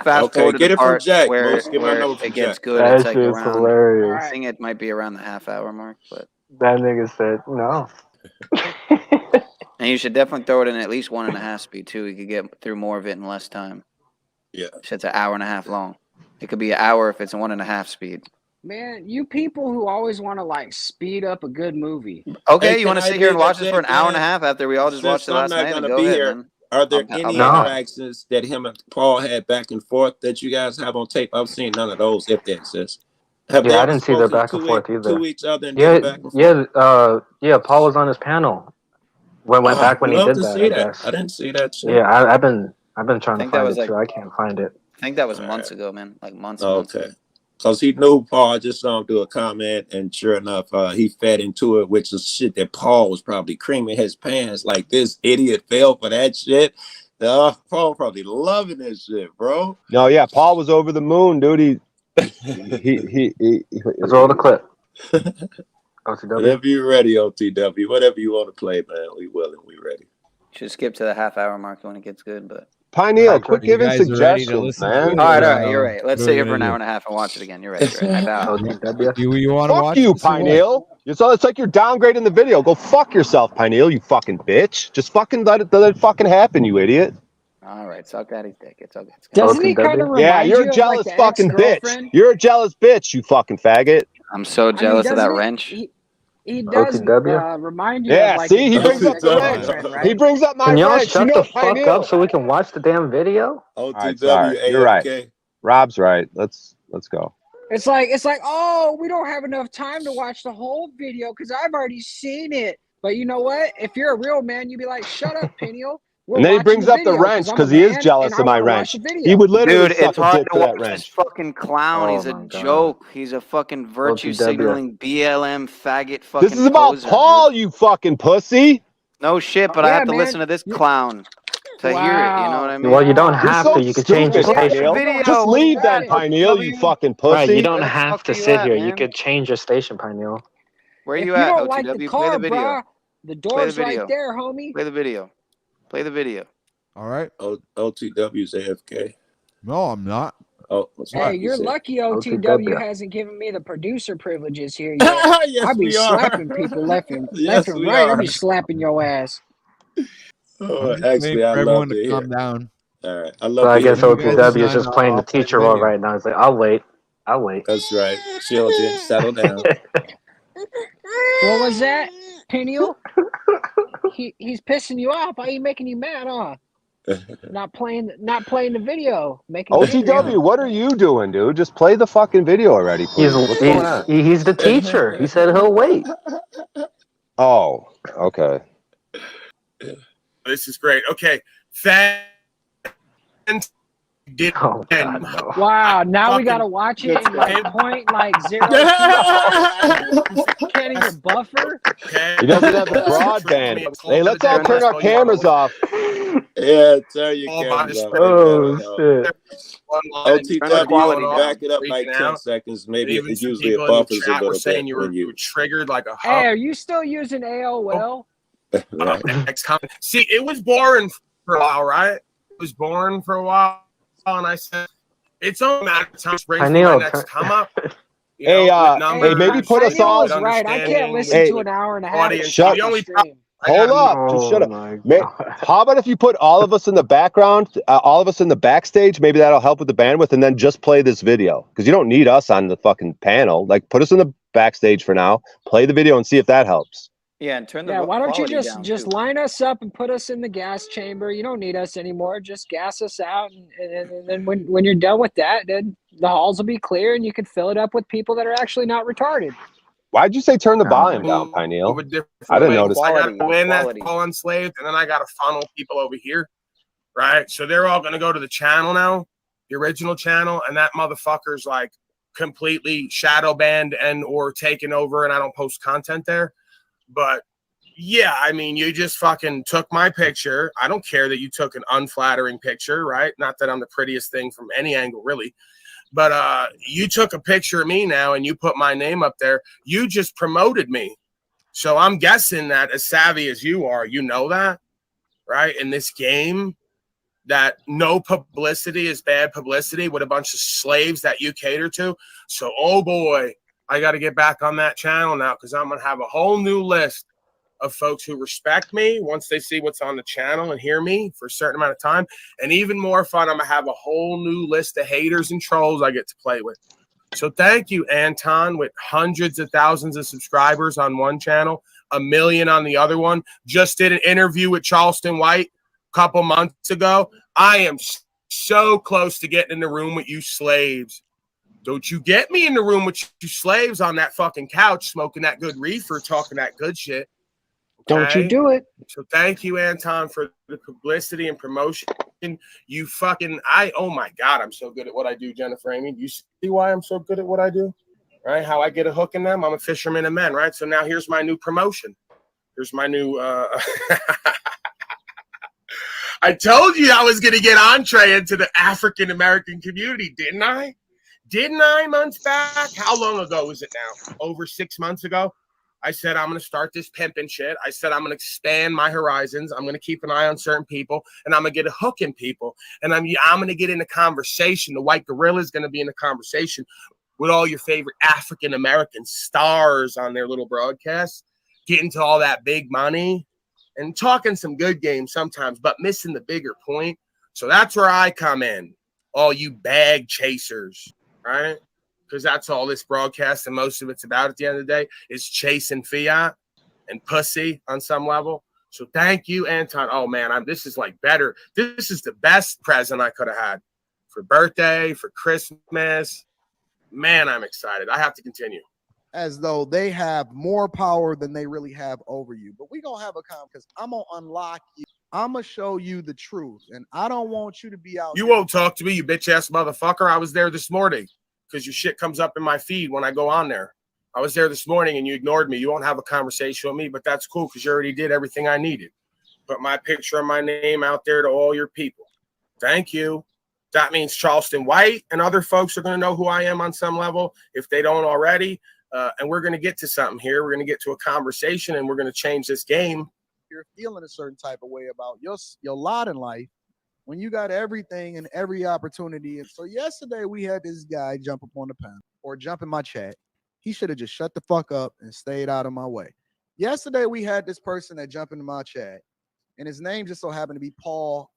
fast forward to get the it part from Jack. where Get my number from it gets Jack. good. That It's like shit's around. hilarious. I think it might be around the half-hour mark, but that nigga said no. And you should definitely throw it in at least 1.5 speed too. You could get through more of it in less time. Yeah, shit's an hour and a half long. It could be an hour if it's 1.5 speed. Man, you people who always want to like speed up a good movie. Okay, Hey, you can want to I sit here and watch this for an interject, hour and a man? half after we all just watched Since it I'm last not night? Then gonna go be ahead, here, man. are there I'll any back out. interactions that him and Paul had back and forth that you guys have on tape? I've seen none of those, if they exist. Have they Yeah, I ever didn't see the spoken back and forth either. to each other and did a back and forth? Yeah. Paul was on his panel. Went Oh, back I'd when he love did to that. see I that. guess. I didn't see that shit. Yeah, I've been I trying to think that find was it like too. I can't find it. I think that was months ago, man. Like months and months Okay. ago. Because he knew Paul. I just saw him do a comment, and sure enough, he fed into it, which is shit that Paul was probably creaming his pants. Like, this idiot fell for that shit. Paul probably loving this shit, bro. No, yeah, Paul was over the moon, dude. He Let's roll the clip. OTW. Whenever you're ready, OTW. Whatever you want to play, man. We willing. We ready. Should skip to the half-hour mark when it gets good, but. Pineal, quit You giving guys are ready to suggestions, listen to man. it? All or, right. You're right. Let's what are sit we here for gonna an hour do? and a half and watch it again. You're right. I bow. You want to Fuck watch you, this or what? Pineal. It's like you're downgrading the video. Go fuck yourself, Pineal, you fucking bitch. Just fucking let it fucking happen, you idiot. All right. Suck daddy's dick. It's okay. Doesn't he kind of Yeah, remind you're you a of like jealous the fucking bitch. ex-girlfriend? You're a jealous bitch, you fucking faggot. I'm so I mean, jealous of that doesn't wrench. he does remind you of Yeah, like see, he a brings jealous up the wrench. ex-girlfriend, He right? brings up my Can y'all wrench. shut You the know, fuck Pineal. up so we can watch the damn video? All right, sorry. You're right. Rob's right. Let's go. It's like, oh, we don't have enough time to watch the whole video because I've already seen it. But you know what? If you're a real man, you'd be like, shut up, Peniel. We're And then he watching brings the up the video wrench I'm a because he is man jealous and of I my want to watch wrench. the He video. would literally Dude, suck it's a hard dick to for that watch this wrench. fucking clown. Oh He's a my God. joke. He's a fucking virtue OTW. signaling BLM faggot fucking This is about poser, Paul, dude. you fucking pussy. No shit, but I Yeah, have to man. listen to this clown to hear it. You know what I mean? Well, you don't You're have so to. You could change your stupid, station. Pineal. Just Where leave you then, at, Pineal, you OTW? fucking Right, you pussy. don't Where the have fuck to are you sit at, here. You man? could change your station, Pineal. Where If you you at, don't like the OTW? Play car, the video. brah, the Play the door's right video. there, homie. Play the video. Play the video. All right. OTW's AFK. No, I'm not. Oh, that's Hey, right. you're lucky OTW OTW. hasn't given me the producer privileges here yet. Yes, I'll be we are. slapping people left and Yes, we right. I'll are. be slapping your ass. Oh, I'm just waiting actually, I for love everyone to to hear. calm down. All right, I So love I to hear guess When you guys people's. OTW is sign just off, playing the I'll play the teacher role video. right now. He's like, I'll wait. I'll wait. That's right. Children, settle down. What was that, Peniel? He's pissing you off. Why are you making you mad, huh? Not playing the video, making you angry, huh? OTW, what are you doing, dude? Just play the fucking video already, please. What's going on? He's the teacher. He said he'll wait. Oh, okay. This is great. Okay. Did Oh, God, no. Wow, now we gotta watch it in like point like 0. Can't even buffer. He doesn't have the broadband. Hey, let's all turn our cameras off. Yeah, turn your cameras off. Oh, shit. OTW, back it up like 10 seconds. Maybe Even it some usually people in the buffers a chat were little saying bit you when were triggered like a Hey, are you still using AOL? Right. See, it was boring for a while, right? It was boring for a while, and I said, it's only a matter of time to bring my next come up. You Hey, know, with numbers, hey, maybe put us Pioneer all. was right. I can't listen Hey, to an hour and a half. audience. Shut- The only stream. Hold up. Just shut up. How about if you put all of us in the background, all of us in the backstage? Maybe that'll help with the bandwidth, and then just play this video because you don't need us on the fucking panel. Like, put us in the backstage for now. Play the video and see if that helps. Yeah, and turn the Why don't you quality down, just too. line us up and put us in the gas chamber? You don't need us anymore. Just gas us out, and then when you're done with that, then the halls will be clear, and you can fill it up with people that are actually not retarded. Why'd you say turn the volume down, Pineal? I didn't notice. I got to go in that all enslaved, and then I got to funnel people over here, right? So they're all going to go to the channel now, the original channel, and that motherfucker's like completely shadow banned and or taken over, and I don't post content there. But yeah, I mean, you just fucking took my picture. I don't care that you took an unflattering picture, right? Not that I'm the prettiest thing from any angle, really. But you took a picture of me now and you put my name up there. You just promoted me. So I'm guessing that as savvy as you are, you know that, right? In this game, that no publicity is bad publicity with a bunch of slaves that you cater to. So, oh boy, I got to get back on that channel now because I'm going to have a whole new list of folks who respect me once they see what's on the channel and hear me for a certain amount of time. And even more fun, I'm going to have a whole new list of haters and trolls I get to play with. So thank you, Anton, with hundreds of thousands of subscribers on one channel, 1 million on the other one. Just did an interview with Charleston White a couple months ago. I am so close to getting in the room with you slaves. Don't you get me in the room with you slaves on that fucking couch, smoking that good reefer, talking that good shit. Don't you do it. So thank you, Anton, for the publicity and promotion. You fucking, oh my God, I'm so good at what I do, Jennifer Amy. Do you see why I'm so good at what I do? Right? How I get a hook in them? I'm a fisherman of men, right? So now here's my new promotion. Here's my new, I told you I was going to get entree into the African-American community, didn't I? Didn't I, months back? How long ago is it now? Over 6 months ago? I said, I'm going to start this pimping shit. I said, I'm going to expand my horizons. I'm going to keep an eye on certain people, and I'm going to get a hook in people. And I'm going to get in the conversation. The White Gorilla is going to be in the conversation with all your favorite African-American stars on their little broadcasts, getting to all that big money and talking some good games sometimes, but missing the bigger point. So that's where I come in, all you bag chasers, right? Because that's all this broadcast and most of it's about at the end of the day is chasing fiat and pussy on some level. So thank you, Anton. Oh, man, this is like better. This is the best present I could have had for birthday, for Christmas. Man, I'm excited. I have to continue. As though they have more power than they really have over you. But we're going to have a conversation because I'm going to unlock you. I'm going to show you the truth. And I don't want you to be out You won't talk to me, you bitch-ass motherfucker. I was there this morning because your shit comes up in my feed when I go on there. I was there this morning and you ignored me. You won't have a conversation with me, but that's cool because you already did everything I needed. Put my picture and my name out there to all your people. Thank you. That means Charleston White and other folks are going to know who I am on some level if they don't already. And we're going to get to something here. We're going to get to a conversation and we're going to change this game. You're feeling a certain type of way about your lot in life when you got everything and every opportunity. And so yesterday we had this guy jump up on the panel or jump in my chat. He should have just shut the fuck up and stayed out of my way. Yesterday we had this person that jumped into my chat and his name just so happened to be Paul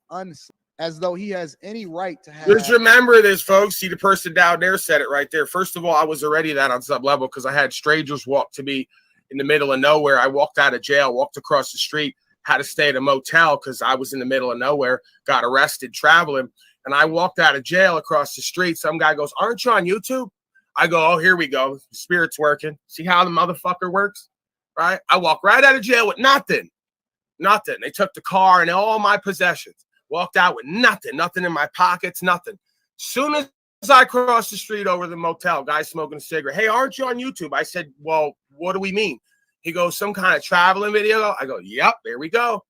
as though he has any right to have. Just remember this, folks. See, the person down there said it right there. First of all, I was already that on some level because I had strangers walk to me in the middle of nowhere. I walked out of jail, walked across the street, had to stay at a motel because I was in the middle of nowhere, got arrested traveling. And I walked out of jail across the street. Some guy goes, "Aren't you on YouTube?" I go, "Oh, here we go. The spirit's working." See how the motherfucker works? Right? I walk right out of jail with nothing. Nothing. They took the car and all my possessions. Walked out with nothing in my pockets, nothing. Soon as I crossed the street over the motel, guy smoking a cigarette. "Hey, aren't you on YouTube?" I said, "Well, what do we mean?" He goes, "Some kind of traveling video." I go, "Yep, there we go."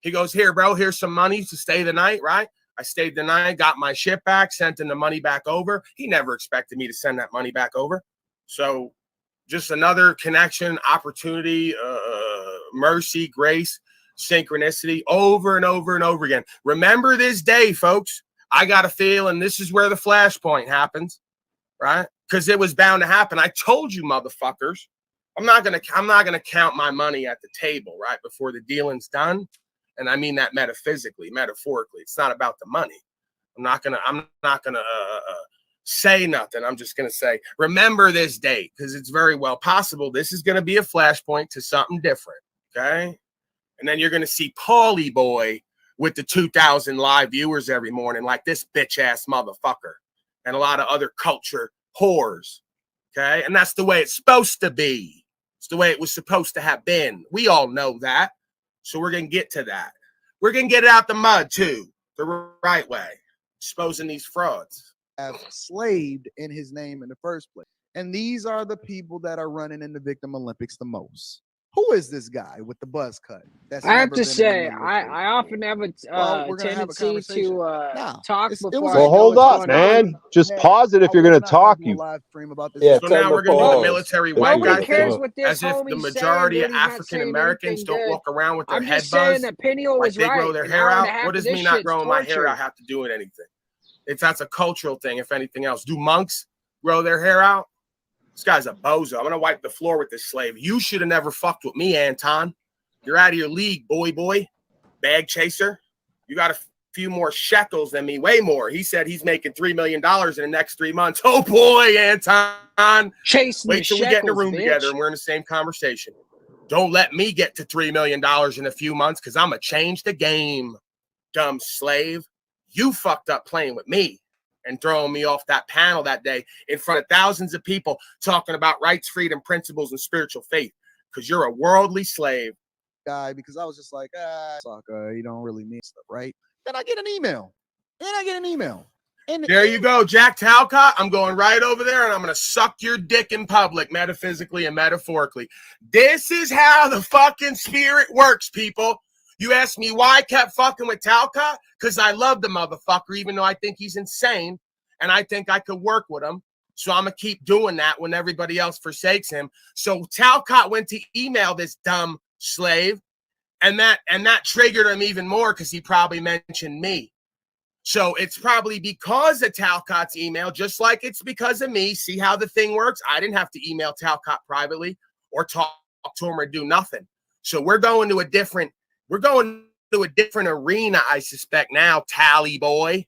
He goes, "Here, bro, here's some money to stay the night," right? I stayed the night, got my shit back, sent him the money back over. He never expected me to send that money back over. So just another connection, opportunity, mercy, grace, synchronicity over and over and over again. Remember this day, folks. I got a feeling this is where the flashpoint happens, right? Because it was bound to happen. I told you, motherfuckers. I'm not gonna count my money at the table, right, before the dealing's done. And I mean that metaphysically, metaphorically. It's not about the money. I'm not gonna say nothing. I'm just gonna say, remember this date, because it's very well possible this is gonna be a flashpoint to something different. Okay. And then you're going to see Paulie Boy with the 2,000 live viewers every morning, like this bitch-ass motherfucker and a lot of other culture whores, okay? And that's the way it's supposed to be. It's the way it was supposed to have been. We all know that. So we're going to get to that. We're going to get it out the mud, too, the right way, exposing these frauds. Have slaved in his name in the first place. And these are the people that are running in the Victim Olympics the most. Who is this guy with the buzz cut? I have to say, I often have a tendency to talk before. Well, hold up, man. Just pause it if you're going to talk. You. Yeah, so now we're going to do the military white guy thing, as if the majority of African Americans don't walk around with their head buzzed, like they grow their hair out. What does me not growing my hair out have to do with anything? That's a cultural thing, if anything else. Do monks grow their hair out? This guy's a bozo. I'm going to wipe the floor with this slave. You should have never fucked with me, Anton. You're out of your league, boy. Bag chaser. You got a few more shekels than me, way more. He said he's making $3 million in the next 3 months. Oh boy, Anton. Chasing Wait the till we get in the shekels, room bitch. together and we're in the same conversation. Don't let me get to $3 million in a few months because I'm going to change the game, dumb slave. You fucked up playing with me and throwing me off that panel that day in front of thousands of people talking about rights, freedom, principles, and spiritual faith because you're a worldly slave. Guy, because I was just like, sucker, you don't really mean stuff, right? Then I get an email. And there you go, Jack Talcott. I'm going right over there and I'm going to suck your dick in public, metaphysically and metaphorically. This is how the fucking spirit works, people. You ask me why I kept fucking with Talcott? Because I love the motherfucker, even though I think he's insane and I think I could work with him. So I'm going to keep doing that when everybody else forsakes him. So Talcott went to email this dumb slave, and that triggered him even more because he probably mentioned me. So it's probably because of Talcott's email, just like it's because of me. See how the thing works? I didn't have to email Talcott privately or talk to him or do nothing. So we're going to a different arena, I suspect now, Tally boy.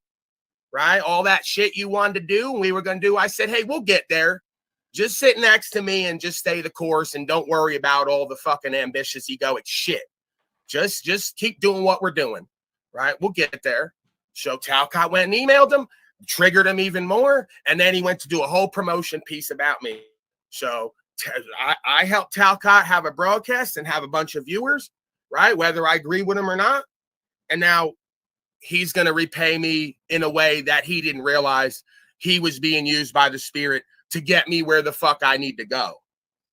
Right? All that shit you wanted to do and we were going to do. I said, hey, we'll get there. Just sit next to me and just stay the course and don't worry about all the fucking ambitious egoic shit. Just keep doing what we're doing, right? We'll get there. So Talcott went and emailed him, triggered him even more, and then he went to do a whole promotion piece about me. So I helped Talcott have a broadcast and have a bunch of viewers, right? Whether I agree with him or not. And now he's going to repay me in a way that he didn't realize he was being used by the spirit to get me where the fuck I need to go.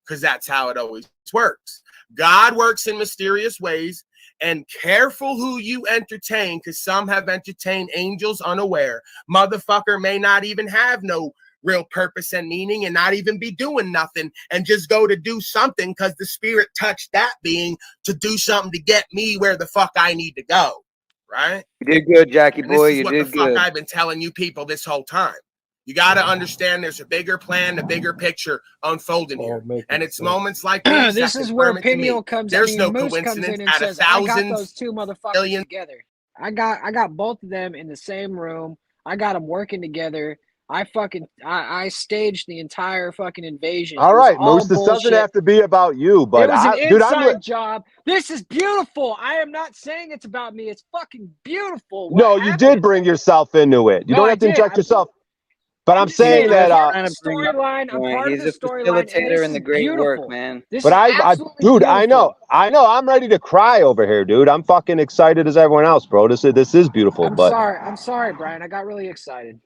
Because that's how it always works. God works in mysterious ways, and careful who you entertain, because some have entertained angels unaware. Motherfucker may not even have no real purpose and meaning and not even be doing nothing and just go to do something because the spirit touched that being to do something to get me where the fuck I need to go. Right? You did good, Jackie boy. This is You what did the fuck good. I've been telling you people this whole time. You got to understand there's a bigger plan, a bigger picture unfolding here. And it's moments like these This that is where confirm it to me. Peniel comes. There's I mean, no Moose comes coincidence in and out of says, "I got thousands, those two motherfuckers millions." together. I got both of them in the same room. I got them working together. I staged the entire fucking invasion. All It was right, all Moose. This doesn't bullshit. have to be about you, but It was an dude, inside job. This is beautiful. I am not saying it's about me. It's fucking beautiful. What no, you happened? did bring yourself into it. You No, don't I have to did. inject yourself. But I'm saying that. I'm part of the storyline. I'm part of the storyline, and this is beautiful, man. This But is absolutely dude, beautiful. I know. I'm ready to cry over here, dude. I'm fucking excited as everyone else, bro. This is beautiful. I'm sorry, Brian. I got really excited.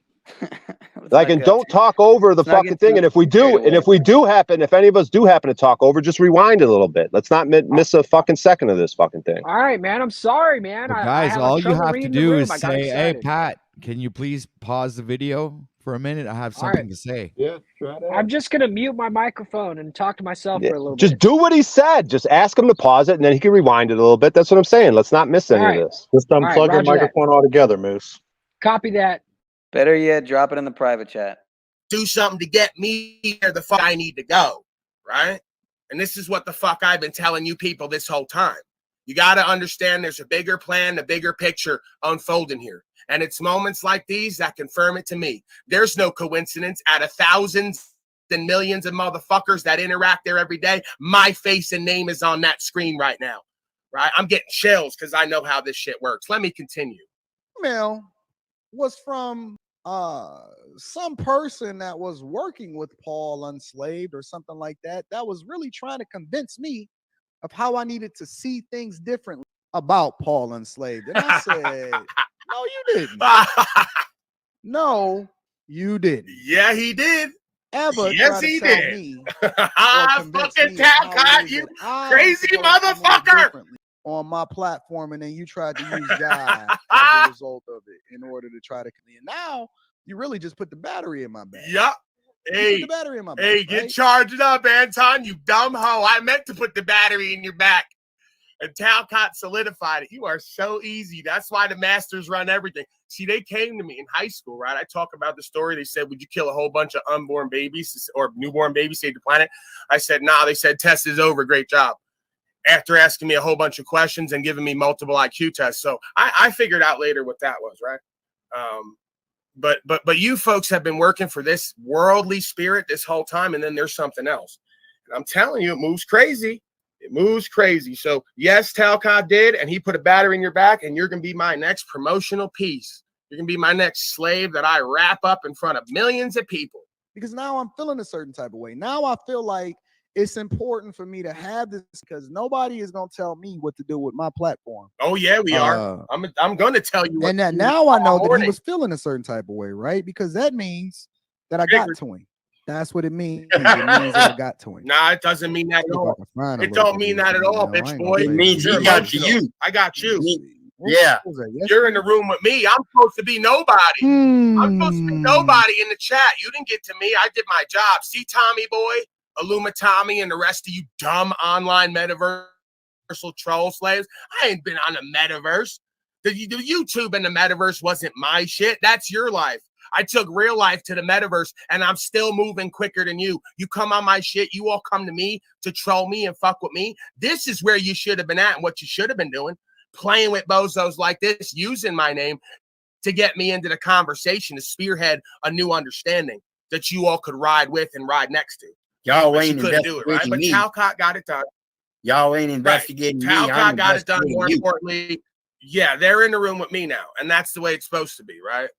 Like, and don't talk over the fucking thing. And if if any of us do happen to talk over, just rewind a little bit. Let's not miss a fucking second of this fucking thing. All right, man. I'm sorry, man. Well, I guys, had all you trouble have to reading the do room. is I got say, "Hey, excited. Pat, can you please pause the video for a minute? I have All something right. to say." Yeah, try that. I'm just gonna mute my microphone and talk to myself Yeah, for a little just bit. do what he said. Just ask him to pause it, and then he can rewind it a little bit. That's what I'm saying. Let's not miss any All right. of this. Just All right, unplug your roger that. microphone altogether, Moose. Copy that. Better yet, drop it in the private chat. Do something to get me where the fuck I need to go, right? And this is what the fuck I've been telling you people this whole time. You got to understand there's a bigger plan, a bigger picture unfolding here. And it's moments like these that confirm it to me. There's no coincidence. Out of thousands and millions of motherfuckers that interact there every day, my face and name is on that screen right now, right? I'm getting chills because I know how this shit works. Let me continue. Email was from some person that was working with Paul Unslaved or something like that, that was really trying to convince me of how I needed to see things differently about Paul Unslaved. And I said, no, you didn't. No, you didn't. Yeah, he did. Ever Yes, try to he tell did. me Fucking Talcott, you crazy motherfucker. On my platform, and then you tried to use God as a result of it in order to try to. And now you really just put the battery in my back. Yup. Hey, put the battery in my back, hey, get right? charged up, Anton, you dumb hoe. I meant to put the battery in your back. And Talcott solidified it. You are so easy. That's why the masters run everything. See, they came to me in high school, right? I talk about the story. They said, would you kill a whole bunch of unborn babies or newborn babies, save the planet? I said, nah. They said, test is over. Great job. after asking me a whole bunch of questions and giving me multiple IQ tests. So I figured out later what that was, right? But you folks have been working for this worldly spirit this whole time, and then there's something else. And I'm telling you, it moves crazy. It moves crazy. So yes, Talcott did, and he put a battery in your back, and you're gonna be my next promotional piece. You're gonna be my next slave that I wrap up in front of millions of people. Because now I'm feeling a certain type of way. Now I feel like it's important for me to have this because nobody is going to tell me what to do with my platform. Oh yeah, we are. I'm going to tell you. And that now I know that he was feeling a certain type of way, right? Because that means that I got to him. That's what it means. It means that I got to him. Nah, it doesn't mean that at all. It don't mean that at all, bitch boy. It means he got to you. I got you. Yeah. You're in the room with me. I'm supposed to be nobody. I'm supposed to be nobody in the chat. You didn't get to me. I did my job. See, Tommy boy, Illuma Tommy, and the rest of you dumb online metaversal troll slaves. I ain't been on the metaverse. The YouTube and the metaverse wasn't my shit. That's your life. I took real life to the metaverse, and I'm still moving quicker than you. You come on my shit. You all come to me to troll me and fuck with me. This is where you should have been at and what you should have been doing. Playing with bozos like this, using my name to get me into the conversation, to spearhead a new understanding that you all could ride with and ride next to. Y'all ain't couldn't do it, right? But me. Talcott got it done. Y'all ain't investigating me. Talcott got it done. More you. importantly, yeah, they're in the room with me now, and that's the way it's supposed to be, right?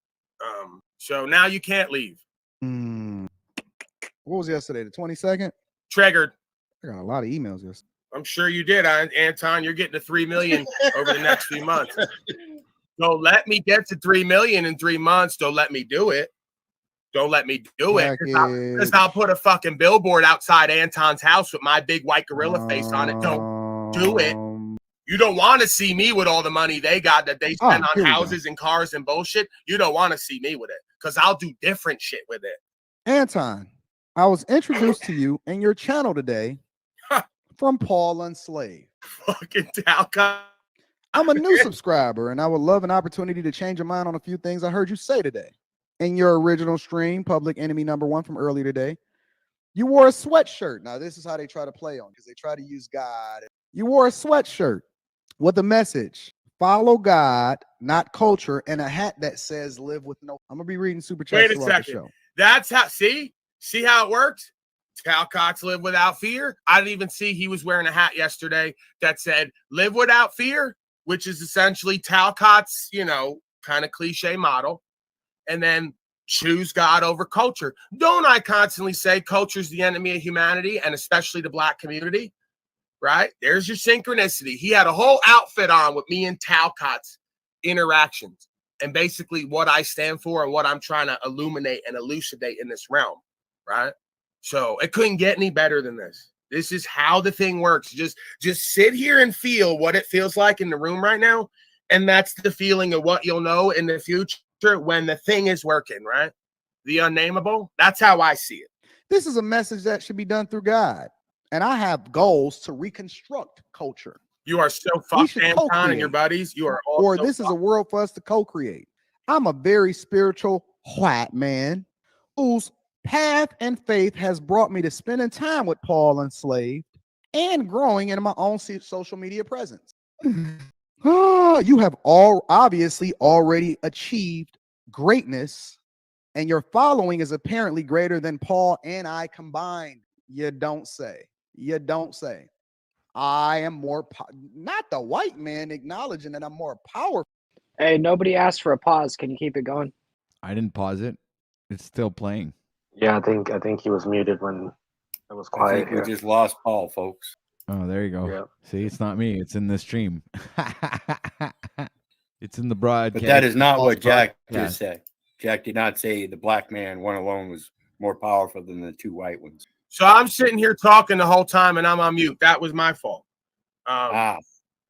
So now you can't leave. What was yesterday? The 22nd? Triggered. I got a lot of emails yesterday. I'm sure you did, Anton. You're getting to 3 million over the next few months. Don't let me get to 3 million in 3 months. Don't let me do it. Don't let me do it. Because I'll put a fucking billboard outside Anton's house with my big white gorilla face on it. Don't do it. You don't want to see me with all the money they got that they spend on houses and cars and bullshit. You don't want to see me with it because I'll do different shit with it. Anton, I was introduced to you and your channel today from Paul Unslaved. Fucking Talcott. I'm a new subscriber and I would love an opportunity to change your mind on a few things I heard you say today. In your original stream, Public Enemy #1 from earlier today, you wore a sweatshirt. Now, this is how they try to play on because they try to use God. You wore a sweatshirt with a message: follow God, not culture, and a hat that says live with no. I'm going to be reading super chats Wait a throughout the second. show. That's how, see how it works? Talcott's live without fear. I didn't even see he was wearing a hat yesterday that said live without fear, which is essentially Talcott's, kind of cliche model. And then choose God over culture. Don't I constantly say culture is the enemy of humanity and especially the Black community? Right? There's your synchronicity. He had a whole outfit on with me and Talcott's interactions and basically what I stand for and what I'm trying to illuminate and elucidate in this realm. Right? So it couldn't get any better than this. This is how the thing works. Just sit here and feel what it feels like in the room right now. And that's the feeling of what you'll know in the future when the thing is working, right? The unnameable. That's how I see it. This is a message that should be done through God. And I have goals to reconstruct culture. You are so fucked, Anton, and your buddies. You are all or so this is a world for us to co-create. I'm a very spiritual white man whose path and faith has brought me to spending time with Paul Unslaved and growing in my own social media presence. You have obviously already achieved greatness, and your following is apparently greater than Paul and I combined. You don't say. You don't say. I am more, not the white man acknowledging that I'm more powerful. Hey, nobody asked for a pause. Can you keep it going? I didn't pause it. It's still playing. Yeah, I think he was muted when it was I quiet think we here. just lost Paul, folks. Oh, there you go. Yep. See, it's not me. It's in the stream. It's in the broadcast. But that is not what Jack broadcast. just said. Jack did not say the black man, one alone, was more powerful than the two white ones. So I'm sitting here talking the whole time and I'm on mute. That was my fault.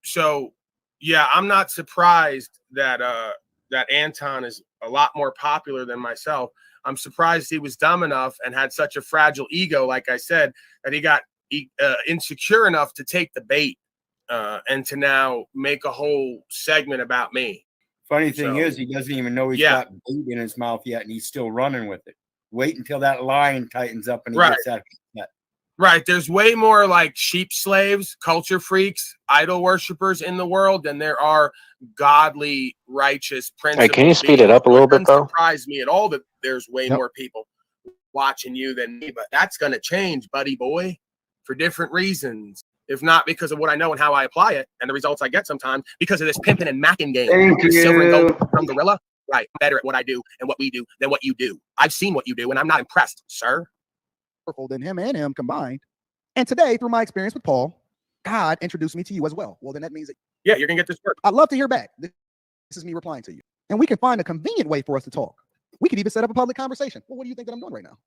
So yeah, I'm not surprised that that Anton is a lot more popular than myself. I'm surprised he was dumb enough and had such a fragile ego, like I said, that he got insecure enough to take the bait and to now make a whole segment about me. Funny thing is, he doesn't even know he's got bait in his mouth yet, and he's still running with it. Wait until that line tightens up and he gets that. Right. There's way more like sheep slaves, culture freaks, idol worshippers in the world than there are godly, righteous, principled Hey, can you speed it beings. up a So it little bit doesn't though? surprise me at all that there's way Yep. more people watching you than me, but that's going to change, buddy boy, for different reasons. If not because of what I know and how I apply it and the results I get sometimes, because of this pimping and macking game. Thank This silver and gold you. from gorilla. Right. I'm better at what I do and what we do than what you do. I've seen what you do and I'm not impressed, sir. Than him and him combined. And today, through my experience with Paul, God introduced me to you as well. Well, then that means that yeah, you're gonna get this work. I'd love to hear back. This is me replying to you. And we can find a convenient way for us to talk. We could even set up a public conversation. Well, what do you think that I'm doing right now?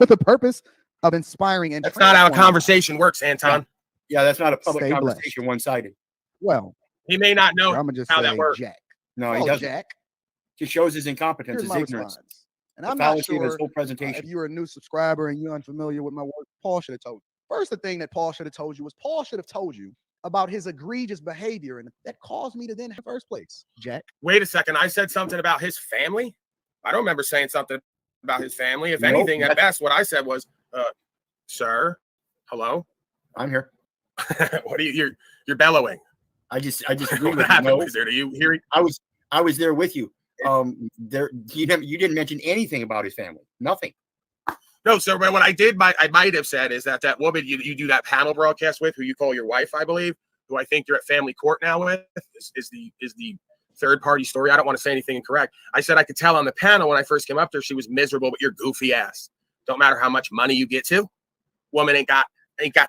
With the purpose of inspiring and that's not how a conversation works, Anton. Yeah, that's not a public Stay blessed. conversation, one-sided. Well, he may not know I'm just how that saying, works. Jack. No, he Oh, doesn't. Jack. Just shows his incompetence, Here's his my ignorance. response. And The I'm not fallacy of his sure whole presentation. if you're a new subscriber and you're unfamiliar with my work. Paul should have told you. First, the thing that Paul should have told you was Paul should have told you about his egregious behavior, and that caused me to then in the first place, Jack. Wait a second. I said something about his family. I don't remember saying something about his family. If Nope. anything, at best, what I said was, sir, hello? I'm here. What are you're bellowing. I just agree What with happened, you. Wizard? Are you hearing? I was there with you. You didn't mention anything about his family. Nothing. No, sir. But what I might have said is that woman you do that panel broadcast with, who you call your wife, I believe, who I think you're at family court now with, is the third party story. I don't want to say anything incorrect. I said I could tell on the panel when I first came up there, she was miserable, but your goofy ass. Don't matter how much money you get to, woman ain't got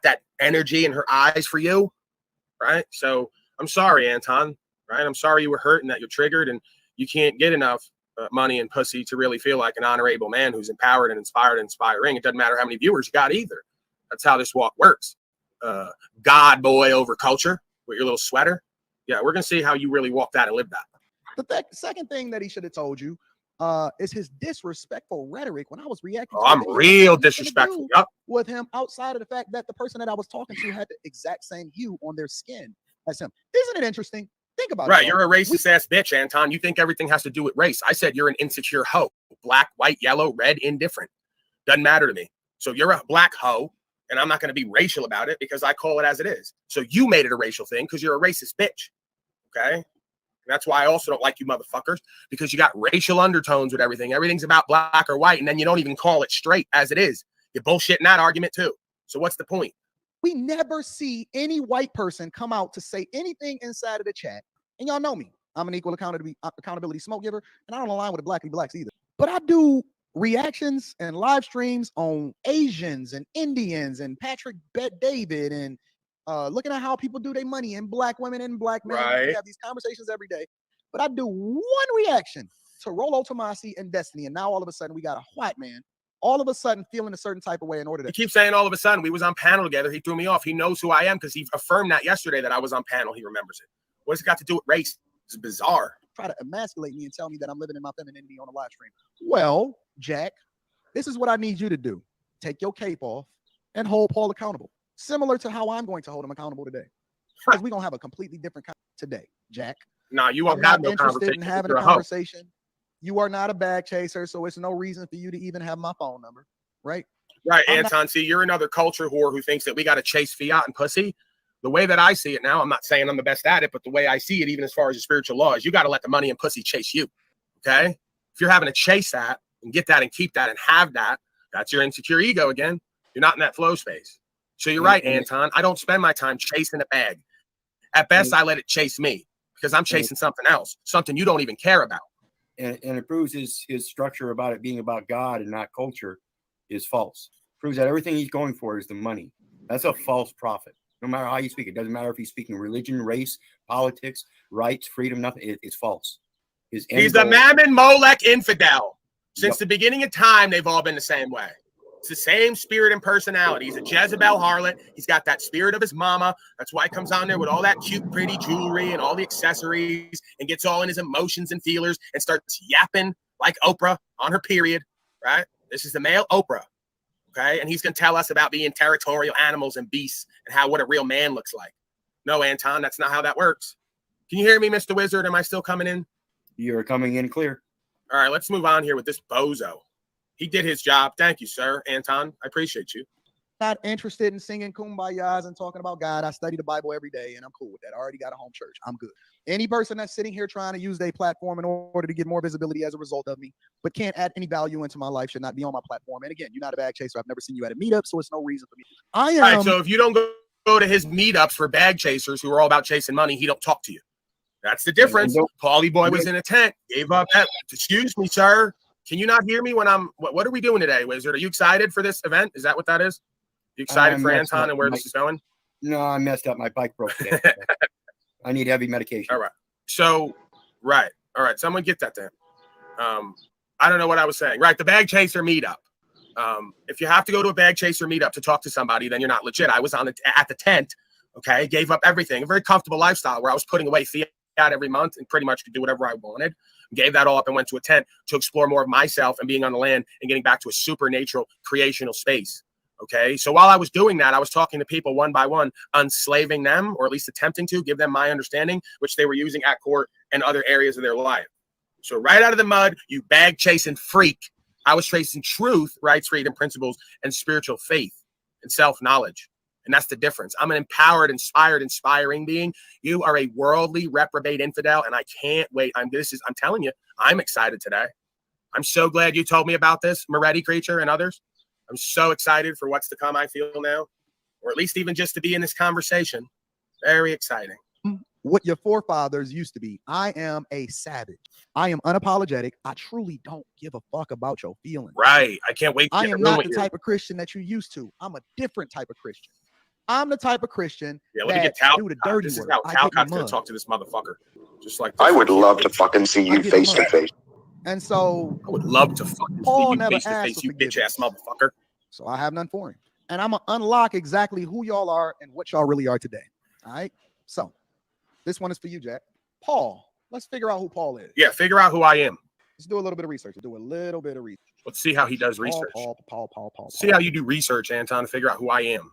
that energy in her eyes for you, right? So I'm sorry, Anton. Right? I'm sorry you were hurt and that you're triggered and you can't get enough money and pussy to really feel like an honorable man who's empowered and inspired and inspiring. It doesn't matter how many viewers you got either. That's how this walk works. God boy over culture with your little sweater. Yeah, we're going to see how you really walk that and live that. The second thing that he should have told you is his disrespectful rhetoric when I was reacting. Oh, I'm real disrespectful. Yep. With him outside of the fact that the person that I was talking to had the exact same hue on their skin as him. Isn't it interesting? Think about it. Right, you're a racist ass bitch, Anton. You think everything has to do with race. I said you're an insecure hoe. Black, white, yellow, red, indifferent. Doesn't matter to me. So you're a black hoe, and I'm not going to be racial about it because I call it as it is. So you made it a racial thing because you're a racist bitch. Okay? And that's why I also don't like you motherfuckers, because you got racial undertones with everything. Everything's about black or white, and then you don't even call it straight as it is. You're bullshitting that argument too. So what's the point? We never see any white person come out to say anything inside of the chat. And y'all know me. I'm an equal accountability smoke giver, and I don't align with the black and blacks either. But I do reactions and live streams on Asians and Indians and Patrick Bet-David and looking at how people do their money and black women and black men. Right. We have these conversations every day. But I do one reaction to Rollo Tomasi and Destiny, and now all of a sudden we got a white man all of a sudden feeling a certain type of way in order to. You keep saying all of a sudden. We was on panel together. He threw me off. He knows who I am because he affirmed that yesterday that I was on panel. He remembers it. What's it got to do with race? It's bizarre. Try to emasculate me and tell me that I'm living in my femininity on a live stream. Well, Jack, this is what I need you to do. Take your cape off and hold Paul accountable. Similar to how I'm going to hold him accountable today. Because we're going to have a completely different today, Jack. No, you won't I'm have not no interested conversation. in having You're a a hoe. conversation. You are not a bag chaser, so it's no reason for you to even have my phone number, right? Right, I'm Anton. See, you're another culture whore who thinks that we got to chase fiat and pussy. The way that I see it now, I'm not saying I'm the best at it, but the way I see it, even as far as your spiritual law, is you got to let the money and pussy chase you. Okay? If you're having to chase that and get that and keep that and have that, that's your insecure ego again. You're not in that flow space. So you're right, Anton. I don't spend my time chasing a bag. At best, I let it chase me because I'm chasing something else, something you don't even care about. And it proves his structure about it being about God and not culture is false. Proves that everything he's going for is the money. That's a false prophet. No matter how you speak, it doesn't matter if he's speaking religion, race, politics, rights, freedom, nothing. It's false. He's the Mammon Molech infidel. Since the beginning of time, they've all been the same way. It's the same spirit and personality. He's a Jezebel harlot. He's got that spirit of his mama. That's why he comes on there with all that cute, pretty jewelry and all the accessories and gets all in his emotions and feelers and starts yapping like Oprah on her period, right? This is the male Oprah, okay? And he's going to tell us about being territorial animals and beasts and what a real man looks like. No, Anton, that's not how that works. Can you hear me, Mr. Wizard? Am I still coming in? You're coming in clear. All right, let's move on here with this bozo. He did his job. Thank you, sir, Anton. I appreciate you. not interested in singing kumbayas and talking about God. I study the Bible every day, and I'm cool with that. I already got a home church. I'm good. Any person that's sitting here trying to use their platform in order to get more visibility as a result of me, but can't add any value into my life, should not be on my platform. And again, you're not a bag chaser. I've never seen you at a meetup, so it's no reason for me. I am. All right, so if you don't go to his meetups for bag chasers who are all about chasing money, he don't talk to you. That's the difference. Paulie Boy was in a tent, gave up. Excuse me, sir. Can you not hear me when I'm? What are we doing today, Wizard? Are you excited for this event? Is that what that is? You excited for Anton and where this is going? No, I messed up. My bike broke today. I need heavy medication. All right. So, right. All right. Someone get that to him. I don't know what I was saying. Right. The bag chaser meetup. If you have to go to a bag chaser meetup to talk to somebody, then you're not legit. I was at the tent. Okay. Gave up everything. A very comfortable lifestyle where I was putting away fiat every month and pretty much could do whatever I wanted. Gave that all up and went to a tent to explore more of myself and being on the land and getting back to a supernatural creational space. Okay. So while I was doing that, I was talking to people one by one, unslaving them, or at least attempting to give them my understanding, which they were using at court and other areas of their life. So right out of the mud, you bag chasing freak. I was tracing truth, rights, freedom, principles, and spiritual faith and self-knowledge. And that's the difference. I'm an empowered, inspired, inspiring being. You are a worldly, reprobate infidel, and I can't wait. I'm telling you, I'm excited today. I'm so glad you told me about this, Moretti Creature and others. I'm so excited for what's to come, I feel now, or at least even just to be in this conversation. Very exciting. What your forefathers used to be. I am a savage. I am unapologetic. I truly don't give a fuck about your feelings. Right. I can't wait. I am not the type of Christian that you used to. I'm a different type of Christian. I'm the type of Christian let me get do the dirty This is work. how Talcott's going to talk to this motherfucker. Just like this. I would love to fucking see you face to face. And so I would love to fucking Paul see you never face to asked face, for you bitch ass motherfucker. So I have none for him. And I'm going to unlock exactly who y'all are and what y'all really are today. All right. So this one is for you, Jack. Paul. Let's figure out who Paul is. Yeah, figure out who I am. Let's do a little bit of research. Let's see how he does research. Paul. See how you do research, Anton, to figure out who I am.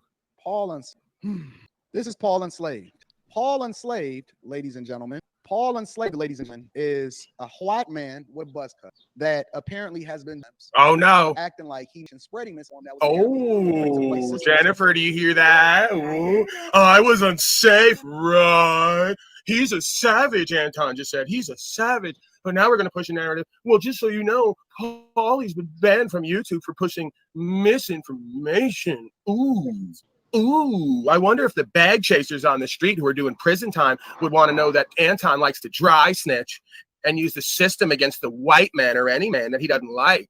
This is Paul Enslaved. Paul Enslaved, ladies and gentlemen. Paul Enslaved, ladies and gentlemen, is a white man with buzz cut that apparently has been acting like he's spreading this on that. Oh, Jennifer, do you hear that? Ooh, I was unsafe, right? He's a savage, Anton just said. He's a savage. But now we're going to push a narrative. Well, just so you know, Paulie's been banned from YouTube for pushing misinformation. Ooh, I wonder if the bag chasers on the street who are doing prison time would want to know that Anton likes to dry snitch and use the system against the white man or any man that he doesn't like.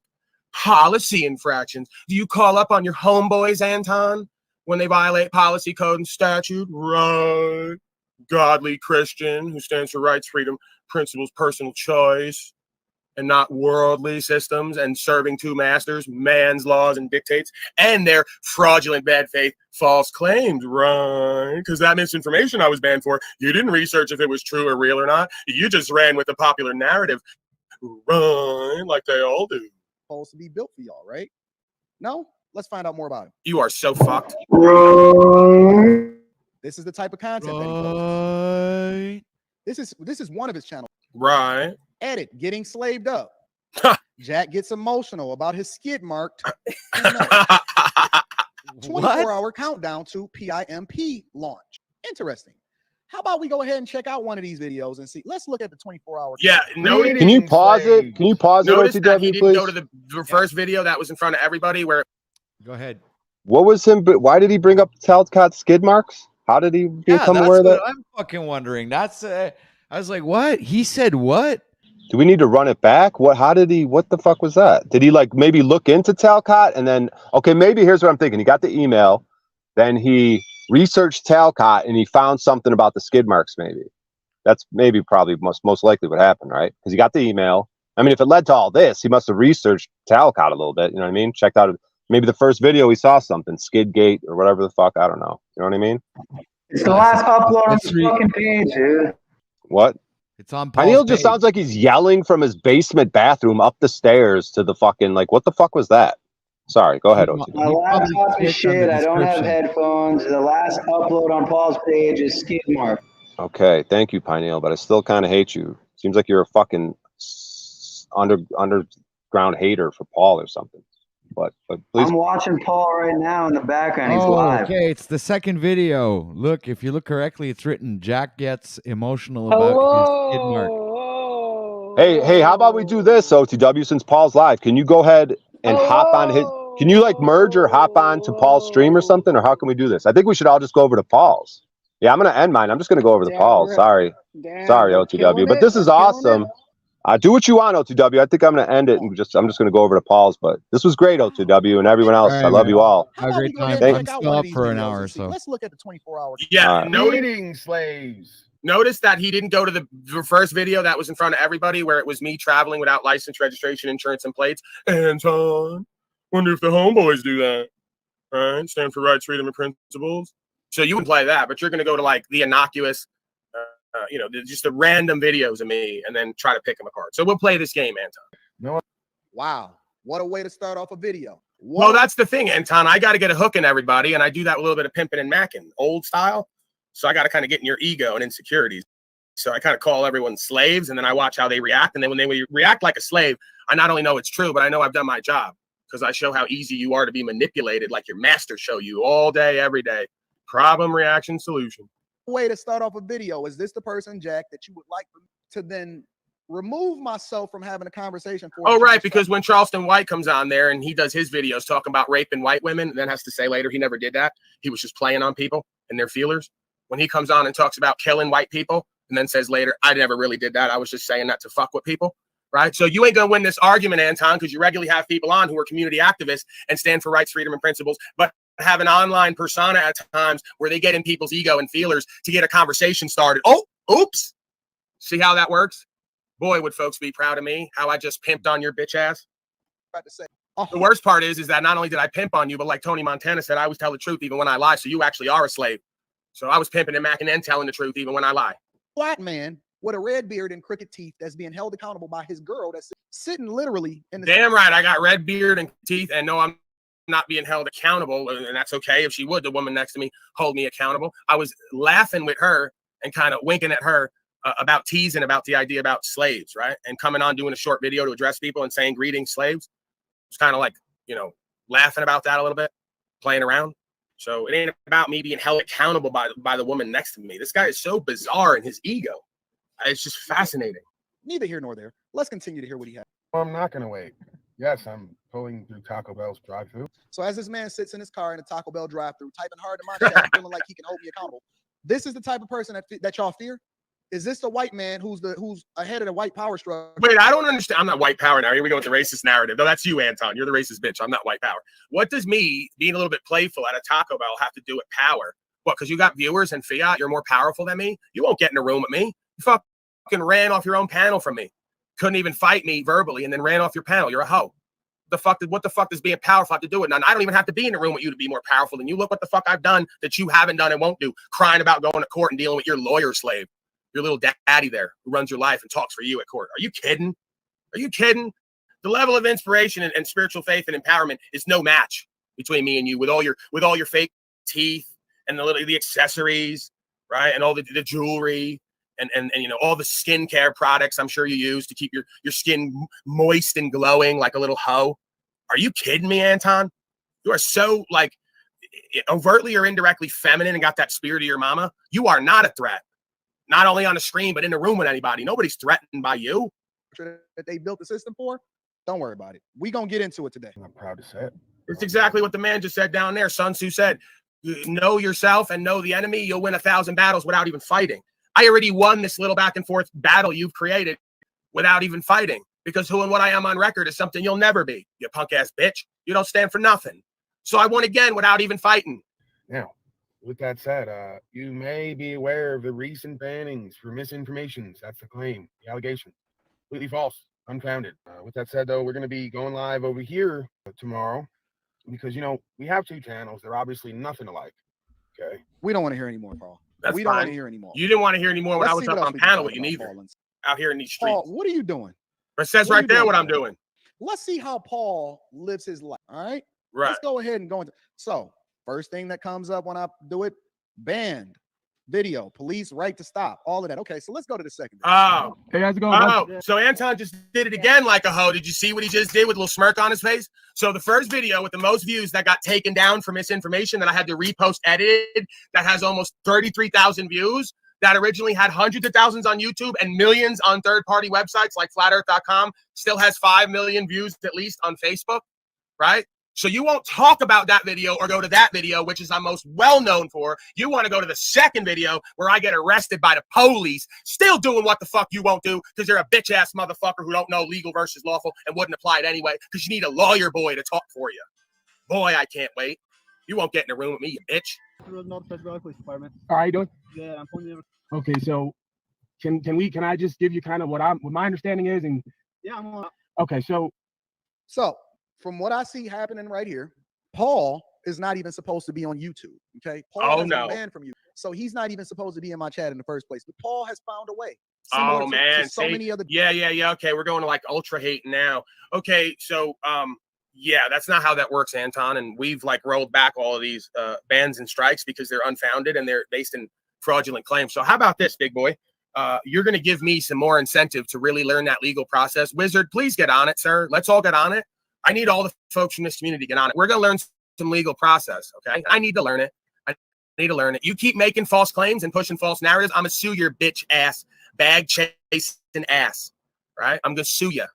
Policy infractions. Do you call up on your homeboys, Anton, when they violate policy, code, and statute? Right. Godly Christian who stands for rights, freedom, principles, personal choice, and not worldly systems and serving two masters, man's laws and dictates, and their fraudulent bad faith false claims, right? Because that misinformation I was banned for, you didn't research if it was true or real or not. You just ran with the popular narrative, right? Like they all do. Supposed to be built for y'all, right? No? Let's find out more about him. You are so fucked. This is the type of content that he posts. This is one of his channels. Right. Edit, getting slaved up. Jack gets emotional about his skid marked 24-hour countdown to PIMP launch. Interesting. How about we go ahead and check out one of these videos and see? Let's look at the 24-hour. Yeah. Can you pause it? Can you pause it, OTW, please? Go to the first video that was in front of everybody where. Go ahead. What was him? But why did he bring up Talcott skid marks? How did he become aware of that? I'm fucking wondering. That's I was like, what? He said what? Do we need to run it back? How did he, what the fuck was that? Did he like maybe look into Talcott and then, okay, maybe here's what I'm thinking. He got the email, then he researched Talcott and he found something about the skid marks maybe. That's maybe probably most likely what happened, right? Because he got the email. I mean, if it led to all this, he must have researched Talcott a little bit, you know what I mean? Checked out maybe the first video he saw something, Skidgate or whatever the fuck, I don't know. You know what I mean? It's the last upload on the fucking page, dude. What? It's on Pineal just sounds like he's yelling from his basement bathroom up the stairs to the fucking, like, what the fuck was that? Sorry, go ahead, OT. My laptop is shit. I don't have headphones. The last upload on Paul's page is skid mark. Okay, thank you, Pineal, but I still kind of hate you. Seems like you're a fucking underground hater for Paul or something. But please. I'm watching Paul right now in the background. He's Oh, live. okay. It's the second video. Look, if you look correctly, it's written Jack gets emotional about his skid mark. Hey, how about we do this, OTW, since Paul's live? Can you go ahead and hop on his, can you like merge or hop on to Paul's stream or something? Or how can we do this? I think we should all just go over to Paul's. Yeah, I'm going to end mine. I'm just going to go over to Paul's. Sorry, OTW. But this is awesome. Do what you want, OTW. I think I'm going to end it and I'm just going to go over to Paul's. But this was great, OTW, and everyone else. I love you all. Have a great time. I'm still up for an hour or so. Let's look at the 24 hours. Yeah, Greeting, slaves. Notice that he didn't go to the first video that was in front of everybody where it was me traveling without license, registration, insurance, and plates. Anton, wonder if the homeboys do that. Right? Stand for rights, freedom, and principles. So you would play that, but you're going to go to like the innocuous, just the random videos of me and then try to pick them apart. So we'll play this game, Anton. No. Wow. What a way to start off a video. Well, that's the thing, Anton. I got to get a hook in everybody, and I do that with a little bit of pimping and macking, old style. So I got to kind of get in your ego and insecurities. So I kind of call everyone slaves, and then I watch how they react. And then when they react like a slave, I not only know it's true, but I know I've done my job because I show how easy you are to be manipulated, like your masters show you all day, every day. Problem, reaction, solution. Way to start off a video. Is this the person, Jack, that you would like to then remove myself from having a conversation for? Oh, right, because when Charleston White comes on there and he does his videos talking about raping white women, and then has to say later he never did that. He was just playing on people and their feelers. When he comes on and talks about killing white people and then says later, I never really did that. I was just saying that to fuck with people, right? So you ain't going to win this argument, Anton, because you regularly have people on who are community activists and stand for rights, freedom, and principles, but have an online persona at times where they get in people's ego and feelers to get a conversation started. Oh, oops. See how that works? Boy, would folks be proud of me, how I just pimped on your bitch ass. About to say, the worst part is that not only did I pimp on you, but like Tony Montana said, I always tell the truth even when I lie. So you actually are a slave. So I was pimping and macking and telling the truth even when I lie. Black man with a red beard and crooked teeth that's being held accountable by his girl that's sitting literally in the damn right. I got red beard and teeth, and no, I'm not being held accountable, and that's okay. If she would, the woman next to me, hold me accountable. I was laughing with her and kind of winking at her about teasing about the idea about slaves, right? And coming on doing a short video to address people and saying greetings, slaves. It's kind of like, laughing about that a little bit, playing around. So it ain't about me being held accountable by the woman next to me. This guy is so bizarre in his ego. It's just fascinating. Neither here nor there. Let's continue to hear what he has. Well, I'm not going to wait. Yes, I'm pulling through Taco Bell's drive-thru. So as this man sits in his car in a Taco Bell drive-thru, typing hard in my chat, feeling like he can hold me accountable. This is the type of person that y'all fear? Is this the white man who's ahead of the white power struggle? Wait, I don't understand. I'm not white power now. Here we go with the racist narrative. No, that's you, Anton. You're the racist bitch. I'm not white power. What does me being a little bit playful at a Taco Bell have to do with power? What, because you got viewers and fiat, you're more powerful than me? You won't get in a room with me. You fucking ran off your own panel from me. Couldn't even fight me verbally and then ran off your panel. You're a hoe. What the fuck does being powerful have to do with it? I don't even have to be in a room with you to be more powerful than you. Look what the fuck I've done that you haven't done and won't do. Crying about going to court and dealing with your lawyer slave. Your little daddy there who runs your life and talks for you at court. Are you kidding? Are you kidding? The level of inspiration and spiritual faith and empowerment is no match between me and you with all your fake teeth and the accessories, right? And all the jewelry and all the skincare products I'm sure you use to keep your skin moist and glowing like a little hoe. Are you kidding me, Anton? You are so overtly or indirectly feminine and got that spirit of your mama. You are not a threat. Not only on the screen, but in the room with anybody. Nobody's threatened by you. That they built the system for. Don't worry about it. We're going to get into it today. I'm proud to say it. It's exactly what the man just said down there. Sun Tzu said, know yourself and know the enemy. You'll win 1,000 battles without even fighting. I already won this little back and forth battle you've created without even fighting. Because who and what I am on record is something you'll never be. You punk ass bitch. You don't stand for nothing. So I won again without even fighting. Now, with that said, you may be aware of the recent bannings for misinformation. That's the claim, the allegation. Completely false, unfounded. With that said, though, we're going to be going live over here tomorrow because, we have two channels. They're obviously nothing alike. Okay. We don't want to hear anymore, Paul. That's we fine. don't want to hear anymore. You didn't want to hear anymore when Let's I was see up what on else we can panel talk with you about, neither. Paul. Out here in these streets. Paul, what are you doing? It says right there what I'm doing. Let's see how Paul lives his life. All right. Right. Let's go ahead and go into. So first thing that comes up when I do it, banned video, police right to stop, all of that. Okay, so let's go to the second. Oh, hey, how's it going? Oh, so Anton just did it again like a hoe. Did you see what he just did with a little smirk on his face? So the first video with the most views that got taken down for misinformation that I had to repost edited, that has almost 33,000 views, that originally had hundreds of thousands on YouTube and millions on third-party websites like flatearth.com, still has 5 million views at least on Facebook, right? So you won't talk about that video or go to that video, which is I'm most well known for. You want to go to the second video where I get arrested by the police, still doing what the fuck you won't do because you're a bitch ass motherfucker who don't know legal versus lawful and wouldn't apply it anyway because you need a lawyer boy to talk for you. Boy, I can't wait. You won't get in a room with me, you bitch. How are you doing? Yeah, I'm phoning you. Okay, so can I just give you kind of what my understanding is? And yeah, okay, so from what I see happening right here, Paul is not even supposed to be on YouTube. Okay, Paul has been banned from you, so he's not even supposed to be in my chat in the first place. But Paul has found a way. Oh man, to so many other. Yeah. Okay, we're going to like ultra hate now. Okay, so yeah, that's not how that works, Anton. And we've like rolled back all of these bans and strikes because they're unfounded and they're based in fraudulent claims. So how about this, big boy? You're going to give me some more incentive to really learn that legal process. Wizard, please get on it, sir. Let's all get on it. I need all the folks from this community to get on it. We're going to learn some legal process, okay? I need to learn it. I need to learn it. You keep making false claims and pushing false narratives, I'm going to sue your bitch ass, bag chasing ass, right? I'm going to sue you.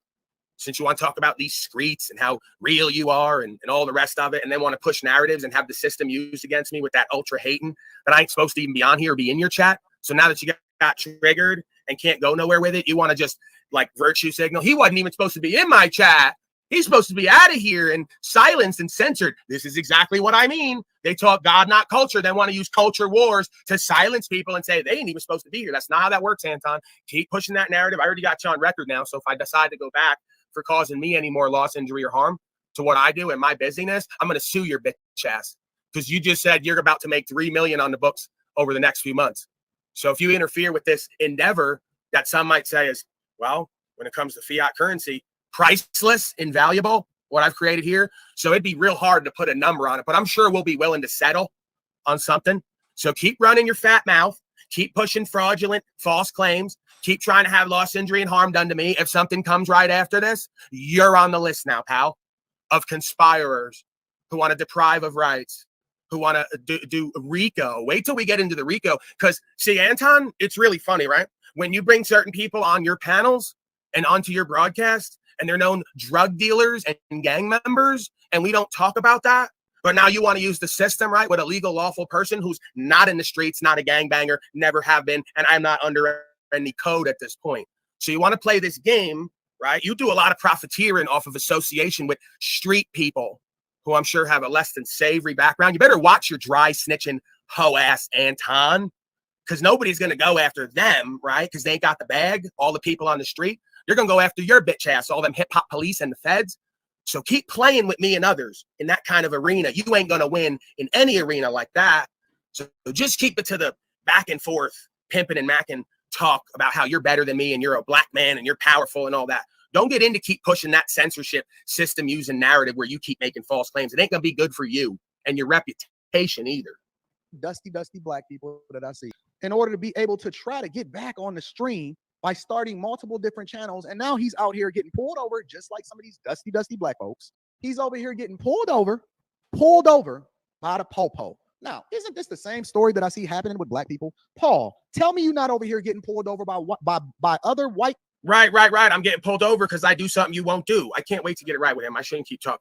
Since you want to talk about these streets and how real you are and all the rest of it, and then want to push narratives and have the system used against me with that ultra hating that I ain't supposed to even be on here or be in your chat. So now that you got triggered and can't go nowhere with it, you want to just like virtue signal. He wasn't even supposed to be in my chat. He's supposed to be out of here and silenced and censored. This is exactly what I mean. They talk God, not culture. They want to use culture wars to silence people and say they ain't even supposed to be here. That's not how that works, Anton. Keep pushing that narrative. I already got you on record now. So if I decide to go back for causing me any more loss, injury, or harm to what I do and my busyness, I'm going to sue your bitch ass because you just said you're about to make $3 million on the books over the next few months. So if you interfere with this endeavor that some might say is, well, when it comes to fiat currency, priceless, invaluable, what I've created here. So it'd be real hard to put a number on it, but I'm sure we'll be willing to settle on something. So keep running your fat mouth, keep pushing fraudulent, false claims, keep trying to have loss, injury, and harm done to me. If something comes right after this, you're on the list now, pal, of conspirers who want to deprive of rights, who want to do RICO. Wait till we get into the RICO. Because, see, Anton, it's really funny, right? When you bring certain people on your panels and onto your broadcast, and they're known drug dealers and gang members, and we don't talk about that. But now you want to use the system, right, with a legal, lawful person who's not in the streets, not a gangbanger, never have been, and I'm not under any code at this point. So you want to play this game, right? You do a lot of profiteering off of association with street people who I'm sure have a less than savory background. You better watch your dry snitching hoe ass, Anton, because nobody's going to go after them, right? Because they ain't got the bag, all the people on the street. You're going to go after your bitch ass, all them hip hop police and the feds. So keep playing with me and others in that kind of arena. You ain't going to win in any arena like that. So just keep it to the back and forth, pimping and macking talk about how you're better than me and you're a black man and you're powerful and all that. Don't get into keep pushing that censorship system using narrative where you keep making false claims. It ain't going to be good for you and your reputation either. Dusty black people that I see in order to be able to try to get back on the stream by starting multiple different channels. And now he's out here getting pulled over, just like some of these dusty black folks. He's over here getting pulled over by the popo. Now, isn't this the same story that I see happening with black people? Paul, tell me you're not over here getting pulled over by other white. Right. I'm getting pulled over because I do something you won't do. I can't wait to get it right with him. I shouldn't keep talking.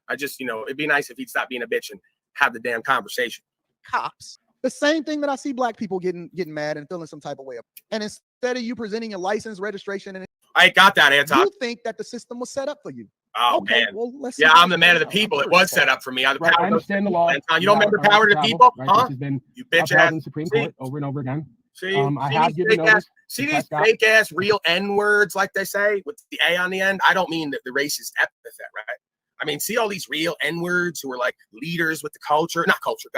I just, it'd be nice if he'd stop being a bitch and have the damn conversation. Cops. The same thing that I see black people getting mad and feeling some type of way. And instead of you presenting a license, registration, and I got that, Anton. You think that the system was set up for you. Oh, okay, man. Well, I'm the man of the people. It was set up for me. I understand the law. Anton. You don't remember power to the people? Right, huh? You bitch ass. Supreme Court over and over again. See these fake ass real N words, like they say, with the A on the end. I don't mean the racist epithet, right? I mean, see all these real N words who are like leaders with the culture, not culture.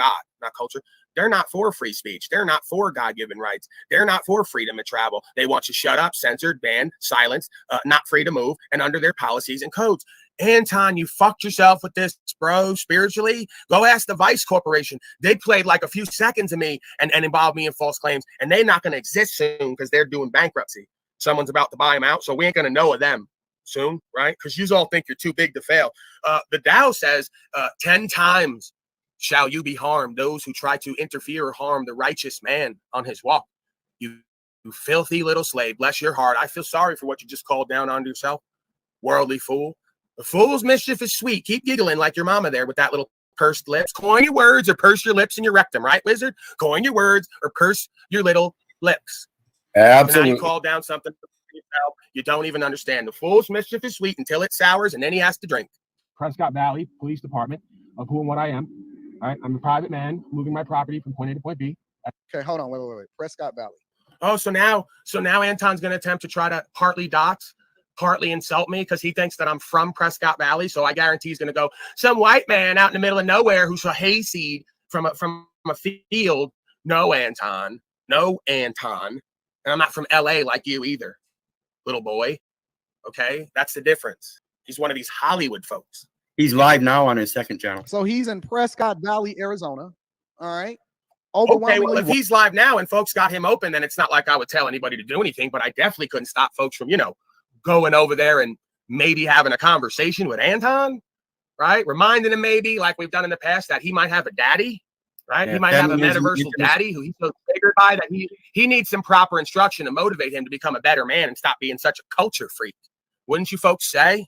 They're not for free speech. They're not for God-given rights. They're not for freedom of travel. They want you shut up, censored, banned, silenced, not free to move, and under their policies and codes. Anton, you fucked yourself with this, bro, spiritually. Go ask the Vice Corporation. They played like a few seconds of me and involved me in false claims, and they're not going to exist soon because they're doing bankruptcy. Someone's about to buy them out, so we ain't going to know of them soon, right? Because you all think you're too big to fail. The Tao says 10 times shall you be harmed, those who try to interfere or harm the righteous man on his walk. You filthy little slave, bless your heart. I feel sorry for what you just called down on yourself, worldly fool. The fool's mischief is sweet. Keep giggling like your mama there with that little pursed lips. Coin your words or purse your lips in your rectum, right, wizard? Coin your words or purse your little lips. Absolutely. Now you call down something you don't even understand. The fool's mischief is sweet until it sours, and then he has to drink. Prescott Valley Police Department, of who and what I am. All right, I'm a private man moving my property from point A to point B. Okay, hold on, wait. Prescott Valley. Oh, so now Anton's going to attempt to try to partly dox, partly insult me because he thinks that I'm from Prescott Valley. So I guarantee he's going to go, some white man out in the middle of nowhere who saw hayseed from a field. No, Anton. And I'm not from LA like you either, little boy. Okay, that's the difference. He's one of these Hollywood folks. He's live now on his second channel. So he's in Prescott Valley, Arizona. All right. Okay, well, if he's live now and folks got him open, then it's not like I would tell anybody to do anything, but I definitely couldn't stop folks from, going over there and maybe having a conversation with Anton, right? Reminding him maybe, like we've done in the past, that he might have a daddy, right? Yeah, he might have a metaversal daddy who he's so triggered by that he needs some proper instruction to motivate him to become a better man and stop being such a culture freak. Wouldn't you folks say?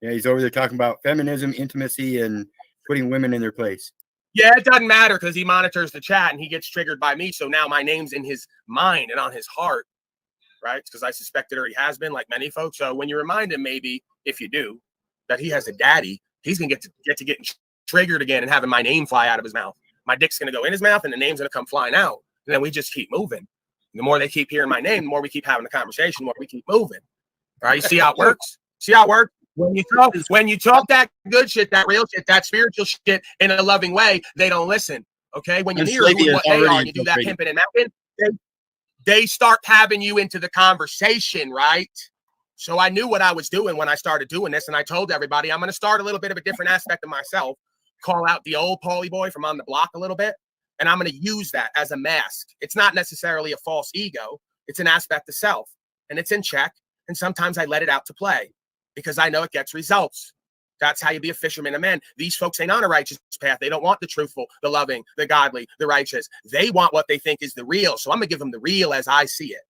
Yeah, he's over there talking about feminism, intimacy, and putting women in their place. Yeah, it doesn't matter because he monitors the chat and he gets triggered by me. So now my name's in his mind and on his heart, right? Because I suspect it already has been, like many folks. So when you remind him, maybe if you do, that he has a daddy, he's gonna get to getting triggered again and having my name fly out of his mouth. My dick's gonna go in his mouth and the name's gonna come flying out. And then we just keep moving. The more they keep hearing my name, the more we keep having the conversation, the more we keep moving. All right, you see how it works? See how it works? When you talk that good shit, that real shit, that spiritual shit in a loving way, they don't listen. Okay, when you mirror what they are, and you do that pimping and mapping, they start having you into the conversation, right? So I knew what I was doing when I started doing this, and I told everybody I'm going to start a little bit of a different aspect of myself, call out the old Paulie boy from on the block a little bit, and I'm going to use that as a mask. It's not necessarily a false ego; it's an aspect of self, and it's in check. And sometimes I let it out to play, because I know it gets results. That's how you be a fisherman of men. These folks ain't on a righteous path. They don't want the truthful, the loving, the godly, the righteous. They want what they think is the real. So I'm going to give them the real as I see it,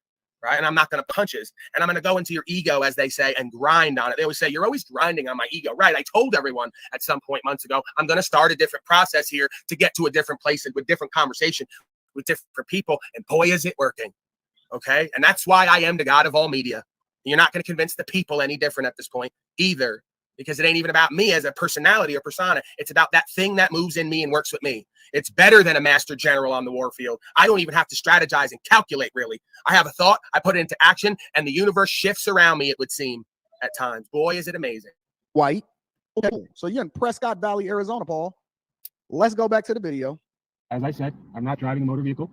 right? And I'm not going to punches. And I'm going to go into your ego, as they say, and grind on it. They always say, you're always grinding on my ego. Right, I told everyone at some point months ago, I'm going to start a different process here to get to a different place and with different conversation with different people. And boy, is it working, okay? And that's why I am the God of all media. You're not going to convince the people any different at this point either, because it ain't even about me as a personality or persona. It's about that thing that moves in me and works with me. It's better than a master general on the war field. I don't even have to strategize and calculate, really. I have a thought, I put it into action, and the universe shifts around me, it would seem, at times. Boy, is it amazing. White. Okay, cool. So you're in Prescott Valley, Arizona, Paul. Let's go back to the video. As I said, I'm not driving a motor vehicle.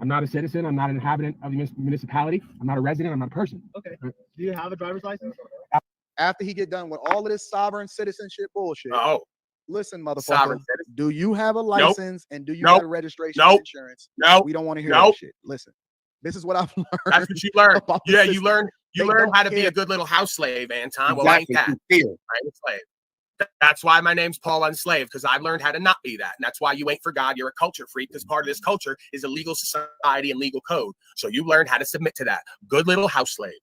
I'm not a citizen. I'm not an inhabitant of the municipality. I'm not a resident. I'm not a person. Okay. Do you have a driver's license? After he get done with all of this sovereign citizenship bullshit. Oh. Listen, motherfucker. Do you have a license and do you Nope. have a registration and insurance? No. We don't want to hear that shit. Listen. This is what I've learned. That's what you learn. about the Yeah, system. you learn They how to don't be care. a good little house slave, Anton. Well, I ain't that. Exactly. I ain't a slave. That's why my name's Paul Unslaved, because I've learned how to not be that. And that's why you ain't for God. You're a culture freak, because part of this culture is a legal society and legal code. So you learned how to submit to that. Good little house slave.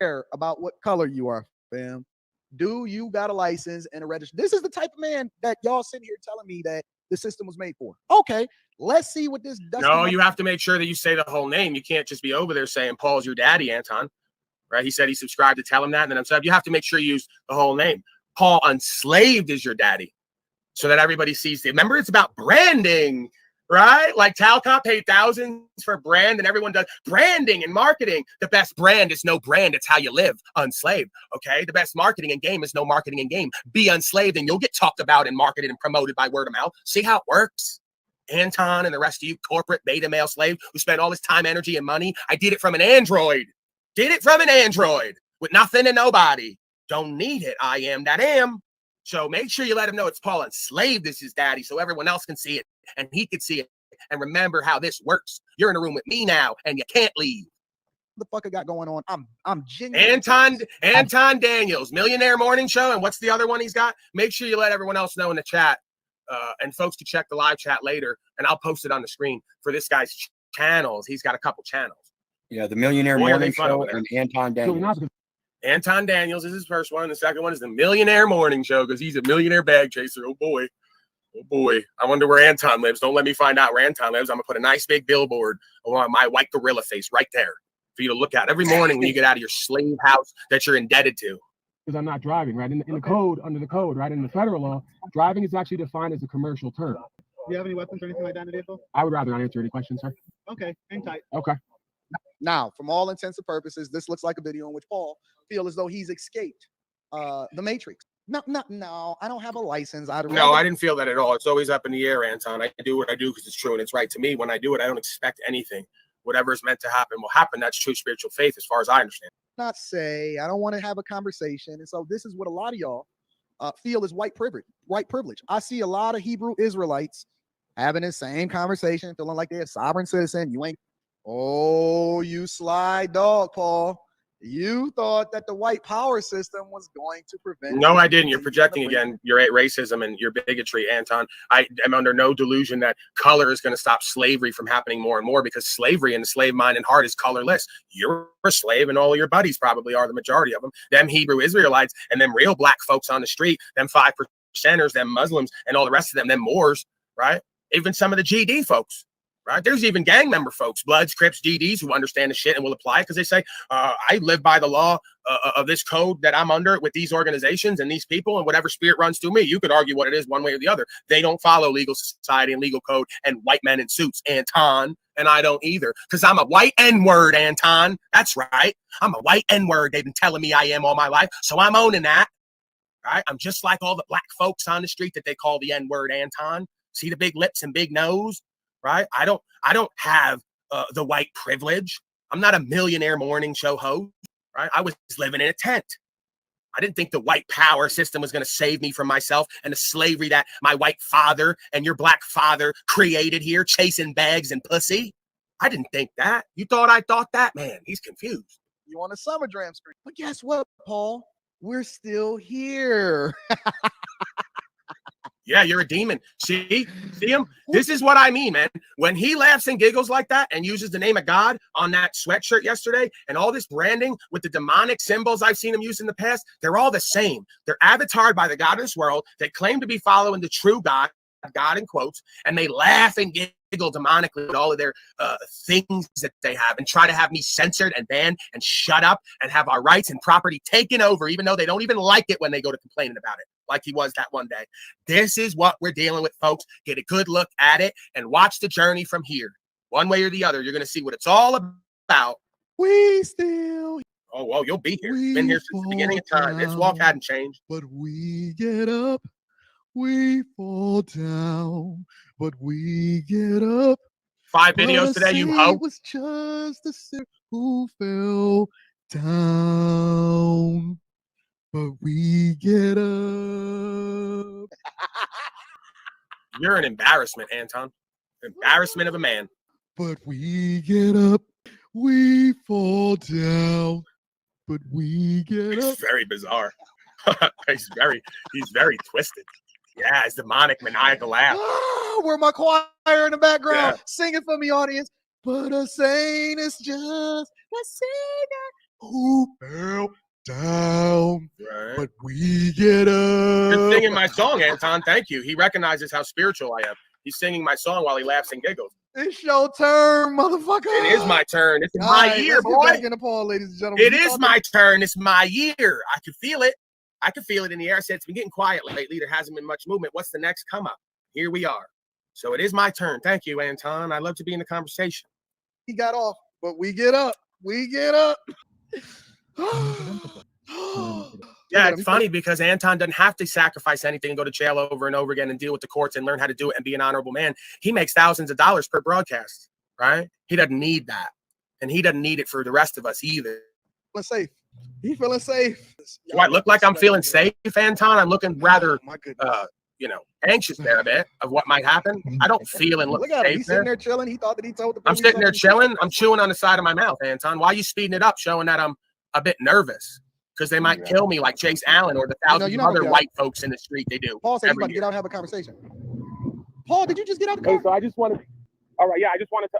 Care about what color you are, fam. Do you got a license and a register? This is the type of man that y'all sitting here telling me that the system was made for. Okay, let's see what this does. No, you have to make sure that you say the whole name. You can't just be over there saying Paul's your daddy, Anton. Right? He said he subscribed to tell him that, and then I'm saying you have to make sure you use the whole name. Paul Unslaved is your daddy, so that everybody sees. Remember, it's about branding, right? Like Talcott paid thousands for brand, and everyone does branding and marketing. The best brand is no brand; it's how you live, unslaved. Okay, the best marketing and game is no marketing and game. Be unslaved, and you'll get talked about and marketed and promoted by word of mouth. See how it works, Anton, and the rest of you corporate beta male slave who spend all this time, energy, and money. I did it from an Android. Did it from an Android with nothing and nobody. don't need it. I am that am. So make sure you let him know it's Paul enslaved as his daddy so everyone else can see it and he can see it. And remember how this works. You're in a room with me now and you can't leave. The fuck I got going on? I'm genuine. Anton Daniels, Millionaire Morning Show. And what's the other one he's got? Make sure you let everyone else know in the chat. And folks can check the live chat later, and I'll post it on the screen for this guy's channels. He's got a couple channels. Yeah, the Millionaire Morning Show and Anton Daniels. Anton Daniels is his first one. The second one is the Millionaire Morning Show because he's a millionaire bag chaser. Oh boy. Oh boy. I wonder where Anton lives. Don't let me find out where Anton lives. I'm going to put a nice big billboard on my white gorilla face right there for you to look at every morning when you get out of your slave house that you're indebted to. Because I'm not driving, right? In the code, under the code, right? In the federal law, driving is actually defined as a commercial term. Do you have any weapons or anything like that in the vehicle? I would rather not answer any questions, sir. Okay, hang tight. Okay. Now, from all intents and purposes, this looks like a video in which Paul feels as though he's escaped the Matrix. No, I don't have a license. I didn't feel that at all. It's always up in the air, Anton. I do what I do because it's true and it's right to me. When I do it, I don't expect anything. Whatever is meant to happen will happen. That's true spiritual faith as far as I understand. Not say, I don't want to have a conversation. And so this is what a lot of y'all feel is white privilege. I see a lot of Hebrew Israelites having the same conversation, feeling like they're a sovereign citizen. You ain't. Oh, you sly dog, Paul. You thought that the white power system was going to prevent. No, I didn't. You're projecting again your racism and your bigotry, Anton. I am under no delusion that color is going to stop slavery from happening more and more because slavery in the slave mind and heart is colorless. You're a slave and all of your buddies probably are, the majority of them. Them Hebrew Israelites and them real black folks on the street, them 5%ers, them Muslims and all the rest of them Moors, right? Even some of the GD folks. Right? There's even gang member folks, Bloods, Crips, GDs who understand the shit and will apply it because they say, I live by the law of this code that I'm under with these organizations and these people and whatever spirit runs through me. You could argue what it is one way or the other. They don't follow legal society and legal code and white men in suits, Anton, and I don't either because I'm a white N-word, Anton. That's right. I'm a white N-word. They've been telling me I am all my life, so I'm owning that. Right? I'm just like all the black folks on the street that they call the N-word, Anton. See the big lips and big nose? Right? I don't have the white privilege. I'm not a millionaire morning show host. Right? I was living in a tent. I didn't think the white power system was going to save me from myself and the slavery that my white father and your black father created here, chasing bags and pussy. I didn't think that. You thought I thought that? Man, he's confused. You on a summer dram screen. But guess what, Paul? We're still here. Yeah, you're a demon. See him? This is what I mean, man. When he laughs and giggles like that and uses the name of God on that sweatshirt yesterday and all this branding with the demonic symbols I've seen him use in the past, they're all the same. They're avatared by the God of this world. They claim to be following the true God in quotes, and they laugh and giggle demonically at all of their things that they have and try to have me censored and banned and shut up and have our rights and property taken over, even though they don't even like it when they go to complaining about it. Like he was that one day. This is what we're dealing with, folks. Get a good look at it and watch the journey from here. One way or the other, you're going to see what it's all about. We still. Oh, well, you'll be here. Been here since the beginning of time. This walk hadn't changed. But we get up. We fall down. But we get up. 5 videos today, you hoe. It was just a sinner who fell down. But we get up. You're an embarrassment, Anton. Embarrassment of a man. But we get up. We fall down. But we get up. It's very bizarre. He's very twisted. Yeah, it's demonic, maniacal laugh. Where my choir in the background singing for me, audience. But a saint is just a sinner who fell down, right. But we get up. You're singing my song, Anton. Thank you. He recognizes how spiritual I am. He's singing my song while he laughs and giggles. It's your turn, motherfucker. It is my turn. It's my year, boy. Back in the Paul, ladies and gentlemen. It is my turn. It's my year. I can feel it. I can feel it in the air. I said it's been getting quiet lately. There hasn't been much movement. What's the next come up? Here we are. So it is my turn. Thank you, Anton. I love to be in the conversation. He got off, but we get up. We get up. Yeah, it's funny because Anton doesn't have to sacrifice anything and go to jail over and over again and deal with the courts and learn how to do it and be an honorable man. He makes thousands of dollars per broadcast, right? He doesn't need that. And he doesn't need it for the rest of us either. Let's say He feeling safe. Do I look like I'm feeling safe, Anton? I'm looking rather, anxious there a bit of what might happen. I don't feel and look Look at him. safe He's there. sitting there chilling. He thought that he told the I'm police sitting there something. chilling. I'm chewing on the side of my mouth, Anton. Why are you speeding it up, showing that I'm a bit nervous? Because they might kill me like Chase Allen or the thousands you're of not other gonna get white folks in the street. They do. Paul said he's every about to year. get out and have a conversation. Paul, did you just get out of the car? Hey, so I just wanted. All right, yeah, I just wanted to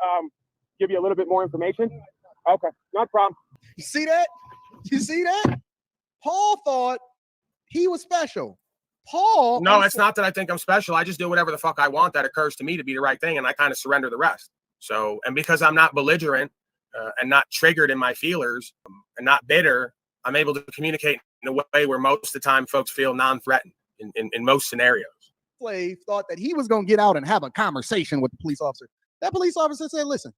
give you a little bit more information. Okay, no problem. You see that? You see that? Paul thought he was special. Paul. No, it's not that I think I'm special. I just do whatever the fuck I want that occurs to me to be the right thing, and I kind of surrender the rest. So, and because I'm not belligerent and not triggered in my feelers and not bitter, I'm able to communicate in a way where most of the time folks feel non-threatened in most scenarios. Slave thought that he was going to get out and have a conversation with the police officer. That police officer said, listen,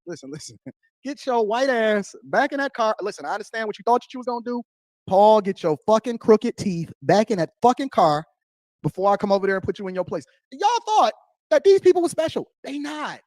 get your white ass back in that car. Listen, I understand what you thought you was going to do. Paul, get your fucking crooked teeth back in that fucking car before I come over there and put you in your place. Y'all thought that these people were special. They not.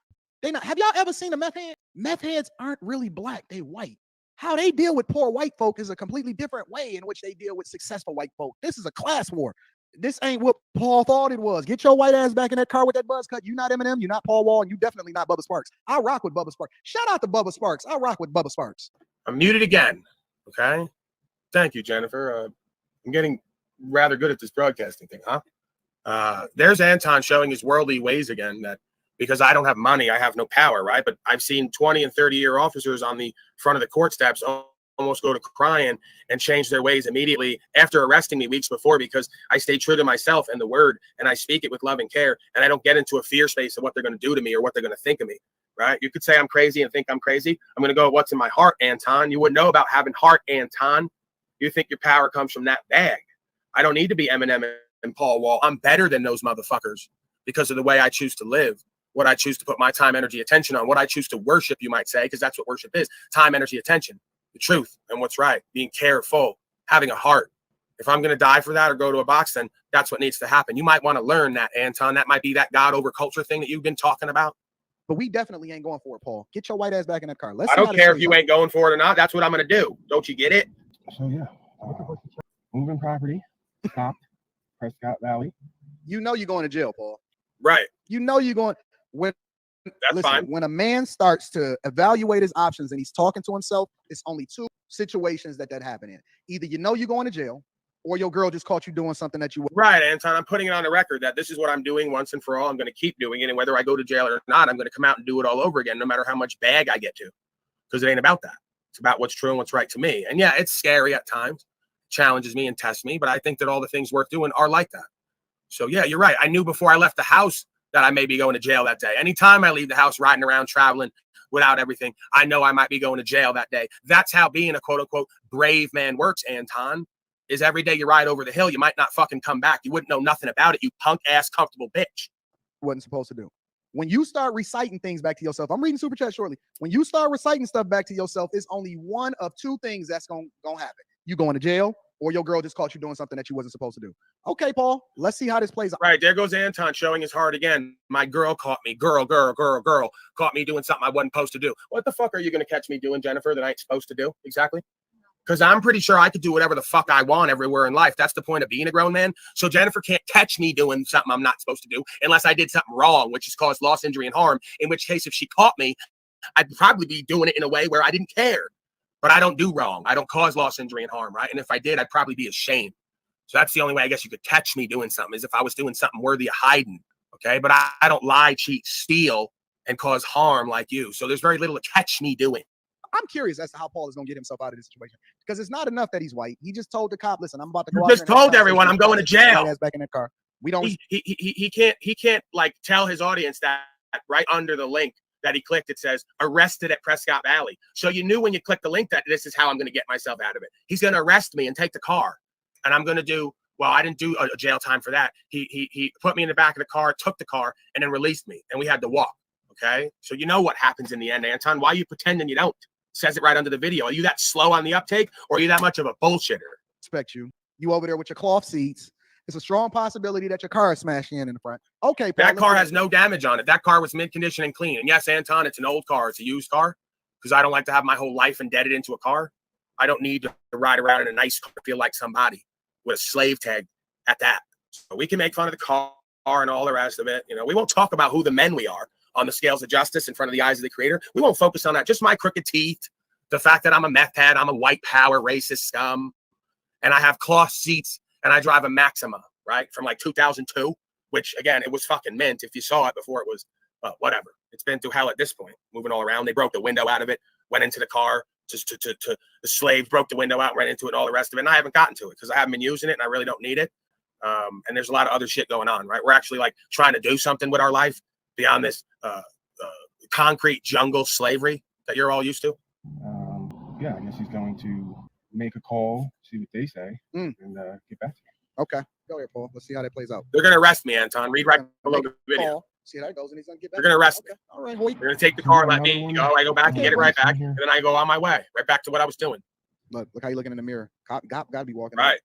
Have y'all ever seen a meth head? Meth heads aren't really black. They white. How they deal with poor white folk is a completely different way in which they deal with successful white folk. This is a class war. This ain't what Paul thought it was. Get your white ass back in that car with that buzz cut. You not Eminem, you not Paul Wall, and you definitely not Bubba Sparks. I rock with Bubba Sparks. Shout out to Bubba Sparks. I rock with Bubba Sparks. I'm muted again. Okay. Thank you, Jennifer. I'm getting rather good at this broadcasting thing, huh? There's Anton showing his worldly ways again, that because I don't have money, I have no power, right? But I've seen 20 and 30-year officers on the front of the court steps almost go to crying and change their ways immediately after arresting me weeks before, because I stay true to myself and the word, and I speak it with love and care, and I don't get into a fear space of what they're going to do to me or what they're going to think of me, right? You could say I'm crazy and think I'm crazy. I'm going to go with what's in my heart, Anton. You wouldn't know about having heart, Anton. You think your power comes from that bag. I don't need to be Eminem and Paul Wall. I'm better than those motherfuckers because of the way I choose to live, what I choose to put my time, energy, attention on, what I choose to worship, you might say, because that's what worship is. Time, energy, attention, the truth and what's right, being careful, having a heart. If I'm going to die for that or go to a box, then that's what needs to happen. You might want to learn that, Anton. That might be that God over culture thing that you've been talking about. But we definitely ain't going for it, Paul. Get your white ass back in that car. I don't care if you ain't going for it or not. That's what I'm going to do. Don't you get it? So yeah, moving property, stopped, Prescott Valley. You know you're going to jail, Paul. Right. You know you're going. That's fine. When a man starts to evaluate his options and he's talking to himself, it's only two situations that happen in. Either you know you're going to jail, or your girl just caught you doing something that you. Right, Anton. I'm putting it on the record that this is what I'm doing once and for all. I'm going to keep doing it, and whether I go to jail or not, I'm going to come out and do it all over again, no matter how much bag I get to, because it ain't about that. It's about what's true and what's right to me. And yeah, it's scary at times, challenges me and tests me, but I think that all the things worth doing are like that. So yeah, you're right. I knew before I left the house that I may be going to jail that day. Anytime I leave the house riding around, traveling without everything, I know I might be going to jail that day. That's how being a quote unquote brave man works, Anton, is every day you ride over the hill, you might not fucking come back. You wouldn't know nothing about it, you punk ass comfortable bitch. Wasn't supposed to do. When you start reciting things back to yourself, I'm reading Super Chat shortly. When you start reciting stuff back to yourself, it's only one of two things that's gonna happen. You going to jail, or your girl just caught you doing something that you wasn't supposed to do. Okay, Paul, let's see how this plays out. Right, there goes Anton showing his heart again. My girl caught me. Girl caught me doing something I wasn't supposed to do. What the fuck are you going to catch me doing, Jennifer, that I ain't supposed to do? Exactly. Because I'm pretty sure I could do whatever the fuck I want everywhere in life. That's the point of being a grown man. So Jennifer can't catch me doing something I'm not supposed to do unless I did something wrong, which has caused loss, injury, and harm, in which case if she caught me, I'd probably be doing it in a way where I didn't care. But I don't do wrong. I don't cause loss, injury, and harm, right? And if I did, I'd probably be ashamed. So that's the only way I guess you could catch me doing something, is if I was doing something worthy of hiding, okay? But I don't lie, cheat, steal, and cause harm like you. So there's very little to catch me doing. I'm curious as to how Paul is going to get himself out of this situation, because it's not enough that he's white. He just told the cop, listen, I'm about to go out. You just told everyone I'm going to jail. Back in that car. We don't. He can't like tell his audience that right under the link that he clicked, it says arrested at Prescott Valley. So you knew when you clicked the link that this is how I'm going to get myself out of it. He's going to arrest me and take the car, and I'm going to do. Well, I didn't do a jail time for that. He put me in the back of the car, took the car, and then released me, and we had to walk. Okay, so you know what happens in the end, Anton. Why are you pretending you don't? Says it right under the video. Are you that slow on the uptake, or are you that much of a bullshitter? Expect you. You over there with your cloth seats. It's a strong possibility that your car is smashing in the front. Okay, Paul, that car has no damage on it. That car was mint condition and clean. And yes, Anton, it's an old car. It's a used car, because I don't like to have my whole life indebted into a car. I don't need to ride around in a nice car to feel like somebody with a slave tag at that. So we can make fun of the car and all the rest of it. You know, we won't talk about who the men we are on the scales of justice in front of the eyes of the creator. We won't focus on that. Just my crooked teeth, the fact that I'm a meth head, I'm a white power racist scum, and I have cloth seats and I drive a Maxima, right? From like 2002, which again, it was fucking mint. If you saw it before, it was, whatever. It's been through hell at this point, moving all around. They broke the window out of it, went into the car, just to the slave, broke the window out, ran into it, and all the rest of it. And I haven't gotten to it because I haven't been using it and I really don't need it. And there's a lot of other shit going on, right? We're actually like trying to do something with our life beyond this concrete jungle slavery that you're all used to. Yeah, I guess he's going to make a call, see what they say, and get back to me. Okay. Go here, Paul. Let's see how that plays out. They're going to arrest me, Anton. Read right below the video. Call, see how that goes, and he's going to get back. They're going to arrest me. All right, Hoyt. They're going to take the car and let me go. I go back and get it right back, and then I go on my way, right back to what I was doing. Look how you looking in the mirror. Cop got to be walking. Right.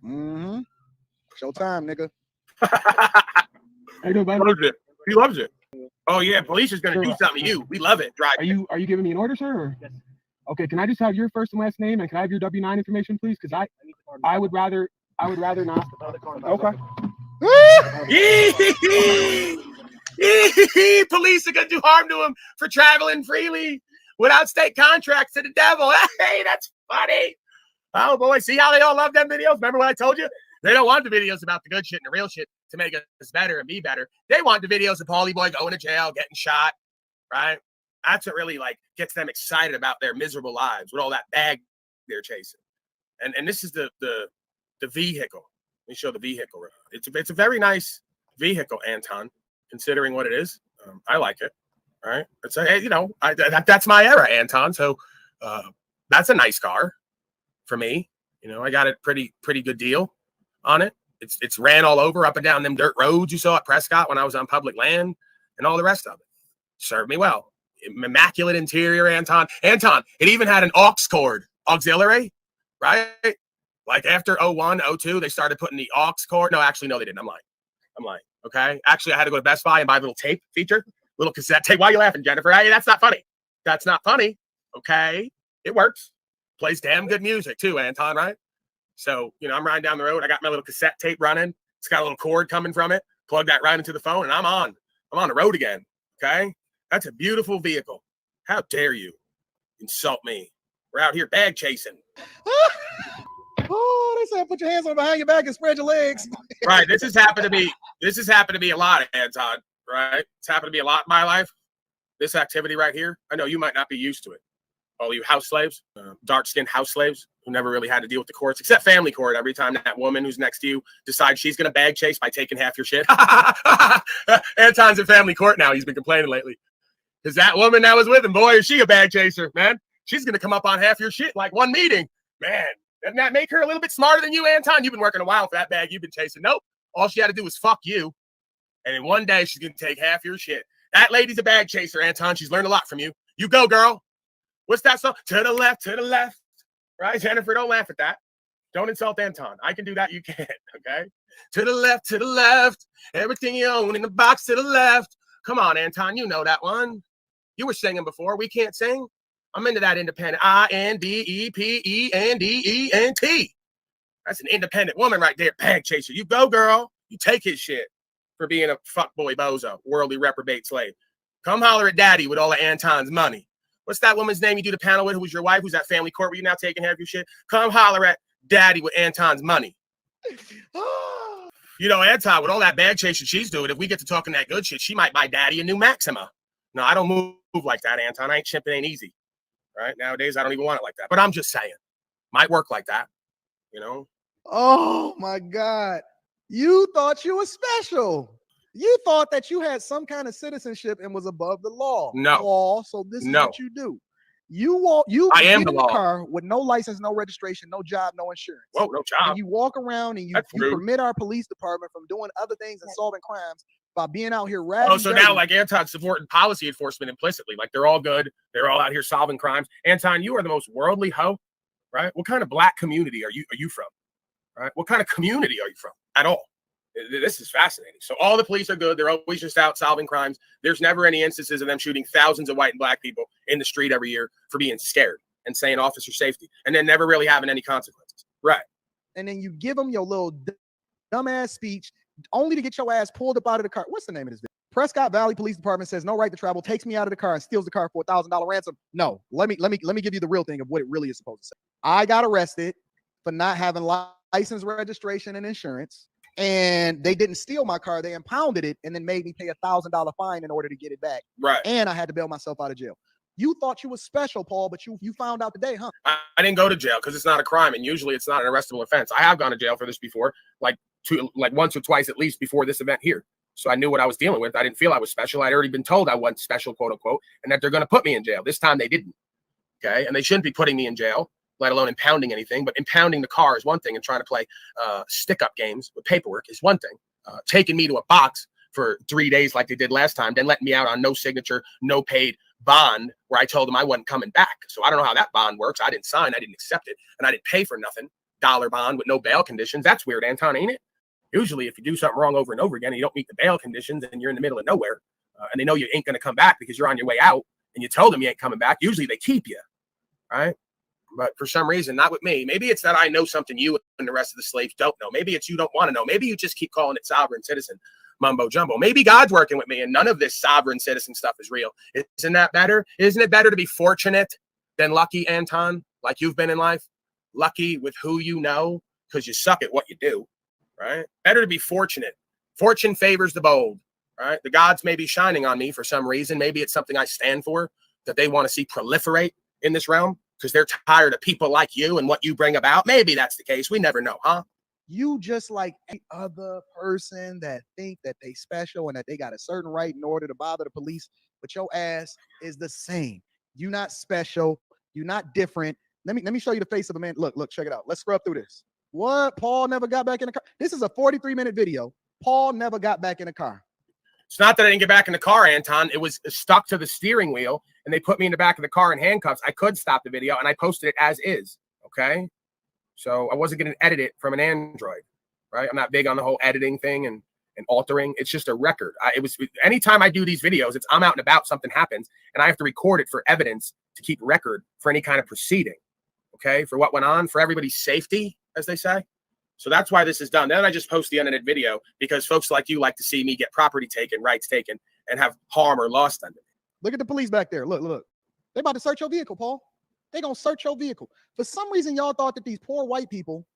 Mm-hmm. Showtime, nigga. He loves it. Oh yeah, police is gonna do something to you. We love it. Drive. Are you giving me an order, sir? Or? Yes. Okay, can I just have your first and last name, and can I have your W-9 information, please? Because I would rather not. Okay. Police are gonna do harm to him for traveling freely without state contracts to the devil. Hey, that's funny. Oh boy, see how they all love them videos? Remember what I told you? They don't want the videos about the good shit and the real shit to make us better and be better. They want the videos of Paulie Boy going to jail, getting shot, right? That's what really like gets them excited about their miserable lives with all that bag they're chasing. And this is the vehicle. Let me show the vehicle. It's a very nice vehicle, Anton, considering what it is. I like it. Right? It's that's my era, Anton. So that's a nice car for me. You know, I got a pretty good deal on it. It's ran all over up and down them dirt roads you saw at Prescott when I was on public land and all the rest of it. Served me well. Immaculate interior, Anton. Anton, it even had an aux cord auxiliary, right? Like after 01, 02, they started putting the aux cord. No, actually, no, they didn't. I'm lying. Okay. Actually, I had to go to Best Buy and buy a little tape feature, little cassette tape. Why are you laughing, Jennifer? Hey, that's not funny. That's not funny. Okay. It works. Plays damn good music too, Anton, right? So, you know, I'm riding down the road. I got my little cassette tape running. It's got a little cord coming from it. Plug that right into the phone and I'm on the road again. Okay. That's a beautiful vehicle. How dare you insult me? We're out here bag chasing. Oh, they said put your hands on behind your back and spread your legs. Right. This has happened to me a lot, Anton. Right. It's happened to me a lot in my life. This activity right here. I know you might not be used to it. All you house slaves, dark-skinned house slaves who never really had to deal with the courts, except family court. Every time that woman who's next to you decides she's going to bag chase by taking half your shit. Anton's in family court now. He's been complaining lately. Because that woman that was with him, boy, is she a bag chaser, man. She's going to come up on half your shit like one meeting. Man, doesn't that make her a little bit smarter than you, Anton? You've been working a while for that bag you've been chasing. Nope. All she had to do was fuck you. And in one day, she's going to take half your shit. That lady's a bag chaser, Anton. She's learned a lot from you. You go, girl. What's that song? To the left, right? Jennifer, don't laugh at that. Don't insult Anton. I can do that. You can't, okay? To the left. Everything you own in the box to the left. Come on, Anton. You know that one. You were singing before. We can't sing. I'm into that independent. INDEPENDENT. That's an independent woman right there. Bag chaser. You go, girl. You take his shit for being a fuckboy bozo, worldly reprobate slave. Come holler at daddy with all of Anton's money. What's that woman's name you do the panel with who was your wife? Who's at family court where you now taking half your shit? Come holler at daddy with Anton's money. You know, Anton, with all that bag chasing she's doing, if we get to talking that good shit, she might buy daddy a new Maxima. No, I don't move like that, Anton. I ain't chimping, ain't easy. Right? Nowadays, I don't even want it like that. But I'm just saying. Might work like that. You know? Oh, my God. You thought you were special. You thought that you had some kind of citizenship and was above the law. No. Paul, so this is what you do. You I am get the in law. the car with no license, no registration, no job, no insurance. Whoa, no job. And you walk around and you permit our police department from doing other things and solving crimes by being out here ravaging. Oh, so now like Anton's supporting policy enforcement implicitly. Like they're all good. They're all out here solving crimes. Anton, you are the most worldly hoe, right? What kind of black community are you from? Right? What kind of community are you from at all? This is fascinating. So all the police are good. They're always just out solving crimes. There's never any instances of them shooting thousands of white and black people in the street every year for being scared. and saying officer safety, and then never really having any consequences. Right. And then you give them your little dumbass speech only to get your ass pulled up out of the car. What's the name of this video? Prescott Valley Police Department says no right to travel, takes me out of the car and steals the car for $1,000 ransom. No, let me give you the real thing of what it really is supposed to say. I got arrested for not having license, registration, and insurance. And they didn't steal my car. They impounded it and then made me pay $1,000 fine in order to get it back. Right. And I had to bail myself out of jail. You thought you was special, Paul, but you found out today, huh? I didn't go to jail because it's not a crime, and usually it's not an arrestable offense. I have gone to jail for this before, like once or twice at least before this event here. So I knew what I was dealing with. I didn't feel I was special. I'd already been told I wasn't special, quote unquote, and that they're going to put me in jail. This time they didn't. Okay. And they shouldn't be putting me in jail, let alone impounding anything. But impounding the car is one thing, and trying to play stick-up games with paperwork is one thing. Taking me to a box for 3 days like they did last time, then letting me out on no signature, no paid bond, where I told them I wasn't coming back. So I don't know how that bond works. I didn't sign, I didn't accept it, and I didn't pay for nothing. Dollar bond with no bail conditions. That's weird, Anton, ain't it? Usually, if you do something wrong over and over again and you don't meet the bail conditions and you're in the middle of nowhere, and they know you ain't going to come back because you're on your way out and you told them you ain't coming back, usually they keep you, right? But for some reason, not with me. Maybe it's that I know something you and the rest of the slaves don't know. Maybe it's you don't want to know. Maybe you just keep calling it sovereign citizen mumbo jumbo. Maybe God's working with me and none of this sovereign citizen stuff is real. Isn't that better? Isn't it better to be fortunate than lucky, Anton, like you've been in life? Lucky with who you know because you suck at what you do, right? Better to be fortunate. Fortune favors the bold, right? The gods may be shining on me for some reason. Maybe it's something I stand for that they want to see proliferate in this realm because they're tired of people like you and what you bring about. Maybe that's the case. We never know, huh? You just like any other person that think that they special and that they got a certain right in order to bother the police, but your ass is the same. You're not special. You're not different. Let me show you the face of a man. Look, check it out. Let's scrub through this. What? Paul never got back in the car. This is a 43-minute video. Paul never got back in the car. It's not that I didn't get back in the car, Anton. It was stuck to the steering wheel, and they put me in the back of the car in handcuffs. I could stop the video, and I posted it as is, okay? So I wasn't going to edit it from an Android, right? I'm not big on the whole editing thing and altering. It's just a record. Anytime I do these videos, I'm out and about, something happens, and I have to record it for evidence to keep record for any kind of proceeding, okay? For what went on, for everybody's safety, as they say. So that's why this is done. Then I just post the unedited video because folks like you like to see me get property taken, rights taken, and have harm or loss done to me. Look at the police back there. Look. They about to search your vehicle, Paul. They gonna search your vehicle. For some reason, y'all thought that these poor white people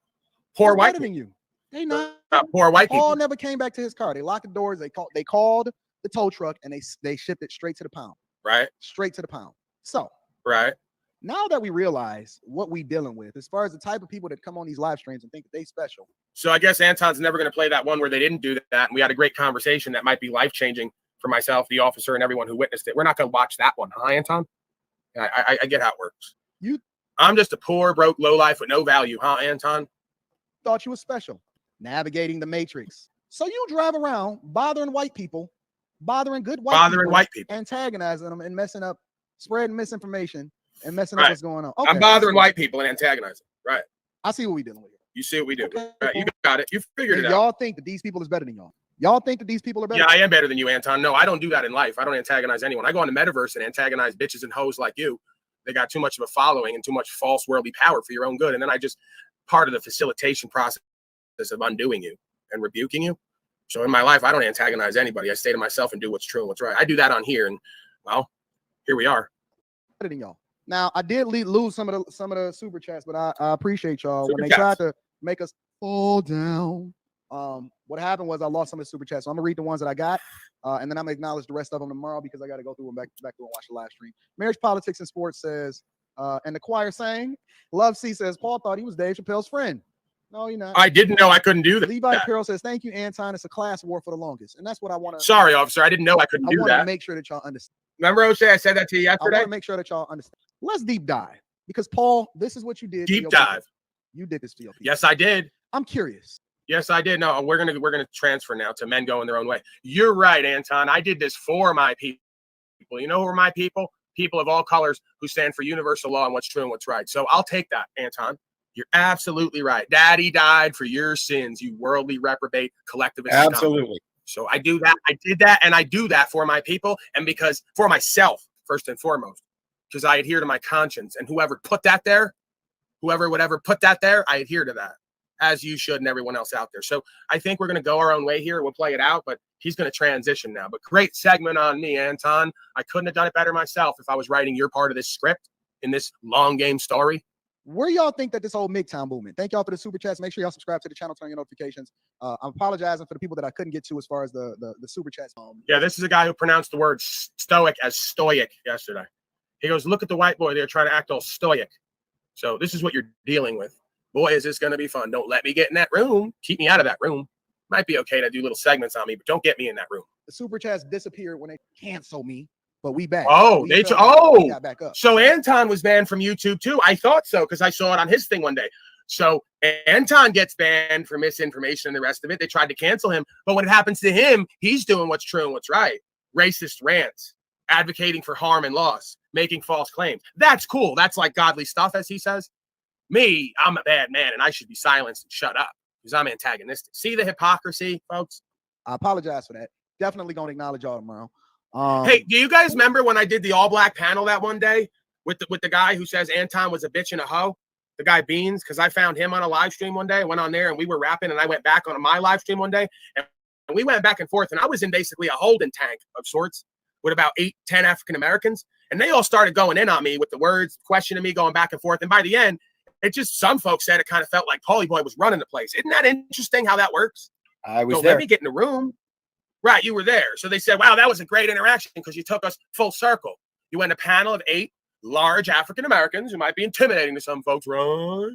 poor were white better than you. They not. Poor white Paul people. never came back to his car. They locked the doors. They called the tow truck and they shipped it straight to the pound. Right. Straight to the pound. So right. Now that we realize what we dealing with, as far as the type of people that come on these live streams and think that they special. So I guess Anton's never going to play that one where they didn't do that. And we had a great conversation that might be life-changing for myself, the officer, and everyone who witnessed it. We're not going to watch that one, huh, Anton? I get how it works. I'm just a poor, broke, lowlife with no value, huh, Anton? Thought you was special. Navigating the matrix. So you drive around bothering white people, bothering good white people, antagonizing them and messing up, spreading misinformation and messing up what's going on. Okay, I'm bothering white people and antagonizing. Right. I see what we're dealing with here. You see what we do. Okay, right. You got it. You figured it out. Y'all think that these people is better than y'all. Y'all think that these people are better. Yeah, I am better than you, Anton. No, I don't do that in life. I don't antagonize anyone. I go on the metaverse and antagonize bitches and hoes like you. They got too much of a following and too much false worldly power for your own good. And then I just part of the facilitation process of undoing you and rebuking you. So in my life, I don't antagonize anybody. I stay to myself and do what's true and what's right. I do that on here. And well, here we are. Better than y'all. Now, I did lose some of the super chats, but I appreciate y'all. Super when they chats. tried to make us fall down, what happened was I lost some of the super chats. So I'm gonna read the ones that I got, and then I'm gonna acknowledge the rest of them tomorrow because I got to go through them back through and watch the live stream. Marriage, Politics, and Sports says, and the choir sang. Love C says, Paul thought he was Dave Chappelle's friend. No, you're not. I didn't know I couldn't do that. Levi Carroll says, thank you, Anton. It's a class war for the longest. And that's what I want to. Sorry, officer. I didn't know I couldn't do I want to that. make sure that y'all understand. Remember, O'Shea, I said that to you I yesterday? want to make sure that y'all understand. Let's deep dive because Paul, this is what you did. Deep dive. You did this to your people. Yes, I did. I'm curious. Yes, I did. No, we're gonna transfer now to men going their own way. You're right, Anton. I did this for my people. You know who are my people? People of all colors who stand for universal law and what's true and what's right. So I'll take that, Anton. You're absolutely right. Daddy died for your sins, you worldly reprobate collectivist. Absolutely. So I do that. I did that, and I do that for my people, and because for myself first and foremost. because I adhere to my conscience. And whoever would ever put that there, I adhere to that, as you should and everyone else out there. So I think we're going to go our own way here. We'll play it out, but he's going to transition now. But great segment on me, Anton. I couldn't have done it better myself if I was writing your part of this script in this long game story. Where y'all think that this whole MGTOWN movement? Thank y'all for the super chats. Make sure y'all subscribe to the channel, turn your notifications. I'm apologizing for the people that I couldn't get to as far as the super chats. Yeah, this is a guy who pronounced the word stoic as stoic yesterday. He goes, look at the white boy. They're trying to act all stoic. So this is what you're dealing with. Boy, is this going to be fun. Don't let me get in that room. Keep me out of that room. Might be okay to do little segments on me, but don't get me in that room. The super chats disappeared when they cancel me, but we back. Oh, we got back up. So Anton was banned from YouTube too. I thought so because I saw it on his thing one day. So Anton gets banned for misinformation and the rest of it. They tried to cancel him, but when it happens to him, he's doing what's true and what's right. Racist rants, advocating for harm and loss, making false claims. That's cool. That's like godly stuff, as he says. Me, I'm a bad man, and I should be silenced and shut up because I'm antagonistic. See the hypocrisy, folks? I apologize for that. Definitely going to acknowledge y'all tomorrow. Hey, do you guys remember when I did the all-black panel that one day with the guy who says Anton was a bitch and a hoe? The guy Beans, because I found him on a live stream one day. I went on there, and we were rapping, and I went back on my live stream one day, and we went back and forth, and I was in basically a holding tank of sorts with about 8-10 African-Americans, and they all started going in on me with the words, questioning me, going back and forth, and by the end, it just, some folks said it kind of felt like Paulie Boy was running the place. Isn't that interesting how that works? I was So there. let me get in the room. Right, you were there. So they said, wow, that was a great interaction because you took us full circle. You went a panel of 8 large African Americans who might be intimidating to some folks, right?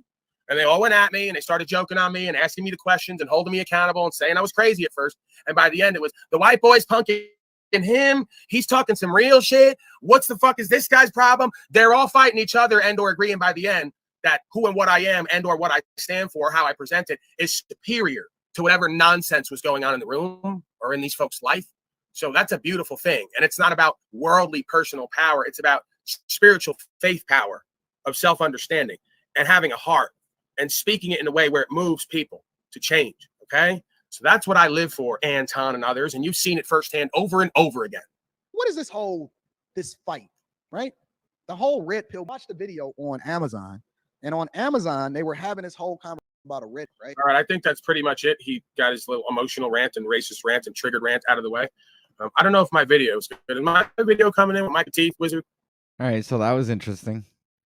And they all went at me and they started joking on me and asking me the questions and holding me accountable and saying I was crazy at first. And by the end, it was the white boy's punking him. He's talking some real shit. What's the fuck is this guy's problem? They're all fighting each other and or agreeing by the end that who and what I am and or what I stand for, how I present it, is superior to whatever nonsense was going on in the room or in these folks' life. So that's a beautiful thing. And it's not about worldly personal power. It's about spiritual faith power of self-understanding and having a heart and speaking it in a way where it moves people to change. Okay. So that's what I live for, Anton and others. And you've seen it firsthand over and over again. What is this fight, right? The whole red pill. Watch the video on Amazon. And on Amazon, they were having this whole conversation about a red, right? All right. I think that's pretty much it. He got his little emotional rant and racist rant and triggered rant out of the way. I don't know if my video is good. Is my video coming in with my teeth, Wizard? All right, so that was interesting.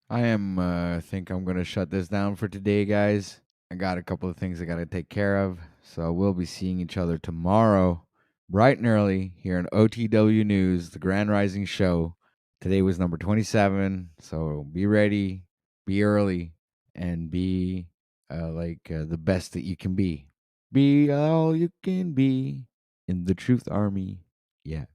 I think I'm going to shut this down for today, guys. I got a couple of things I got to take care of. So we'll be seeing each other tomorrow, bright and early, here on OTW News, the Grand Rising Show. Today was number 27, so be ready, be early, and be the best that you can be. Be all you can be in the Truth Army. Yeah.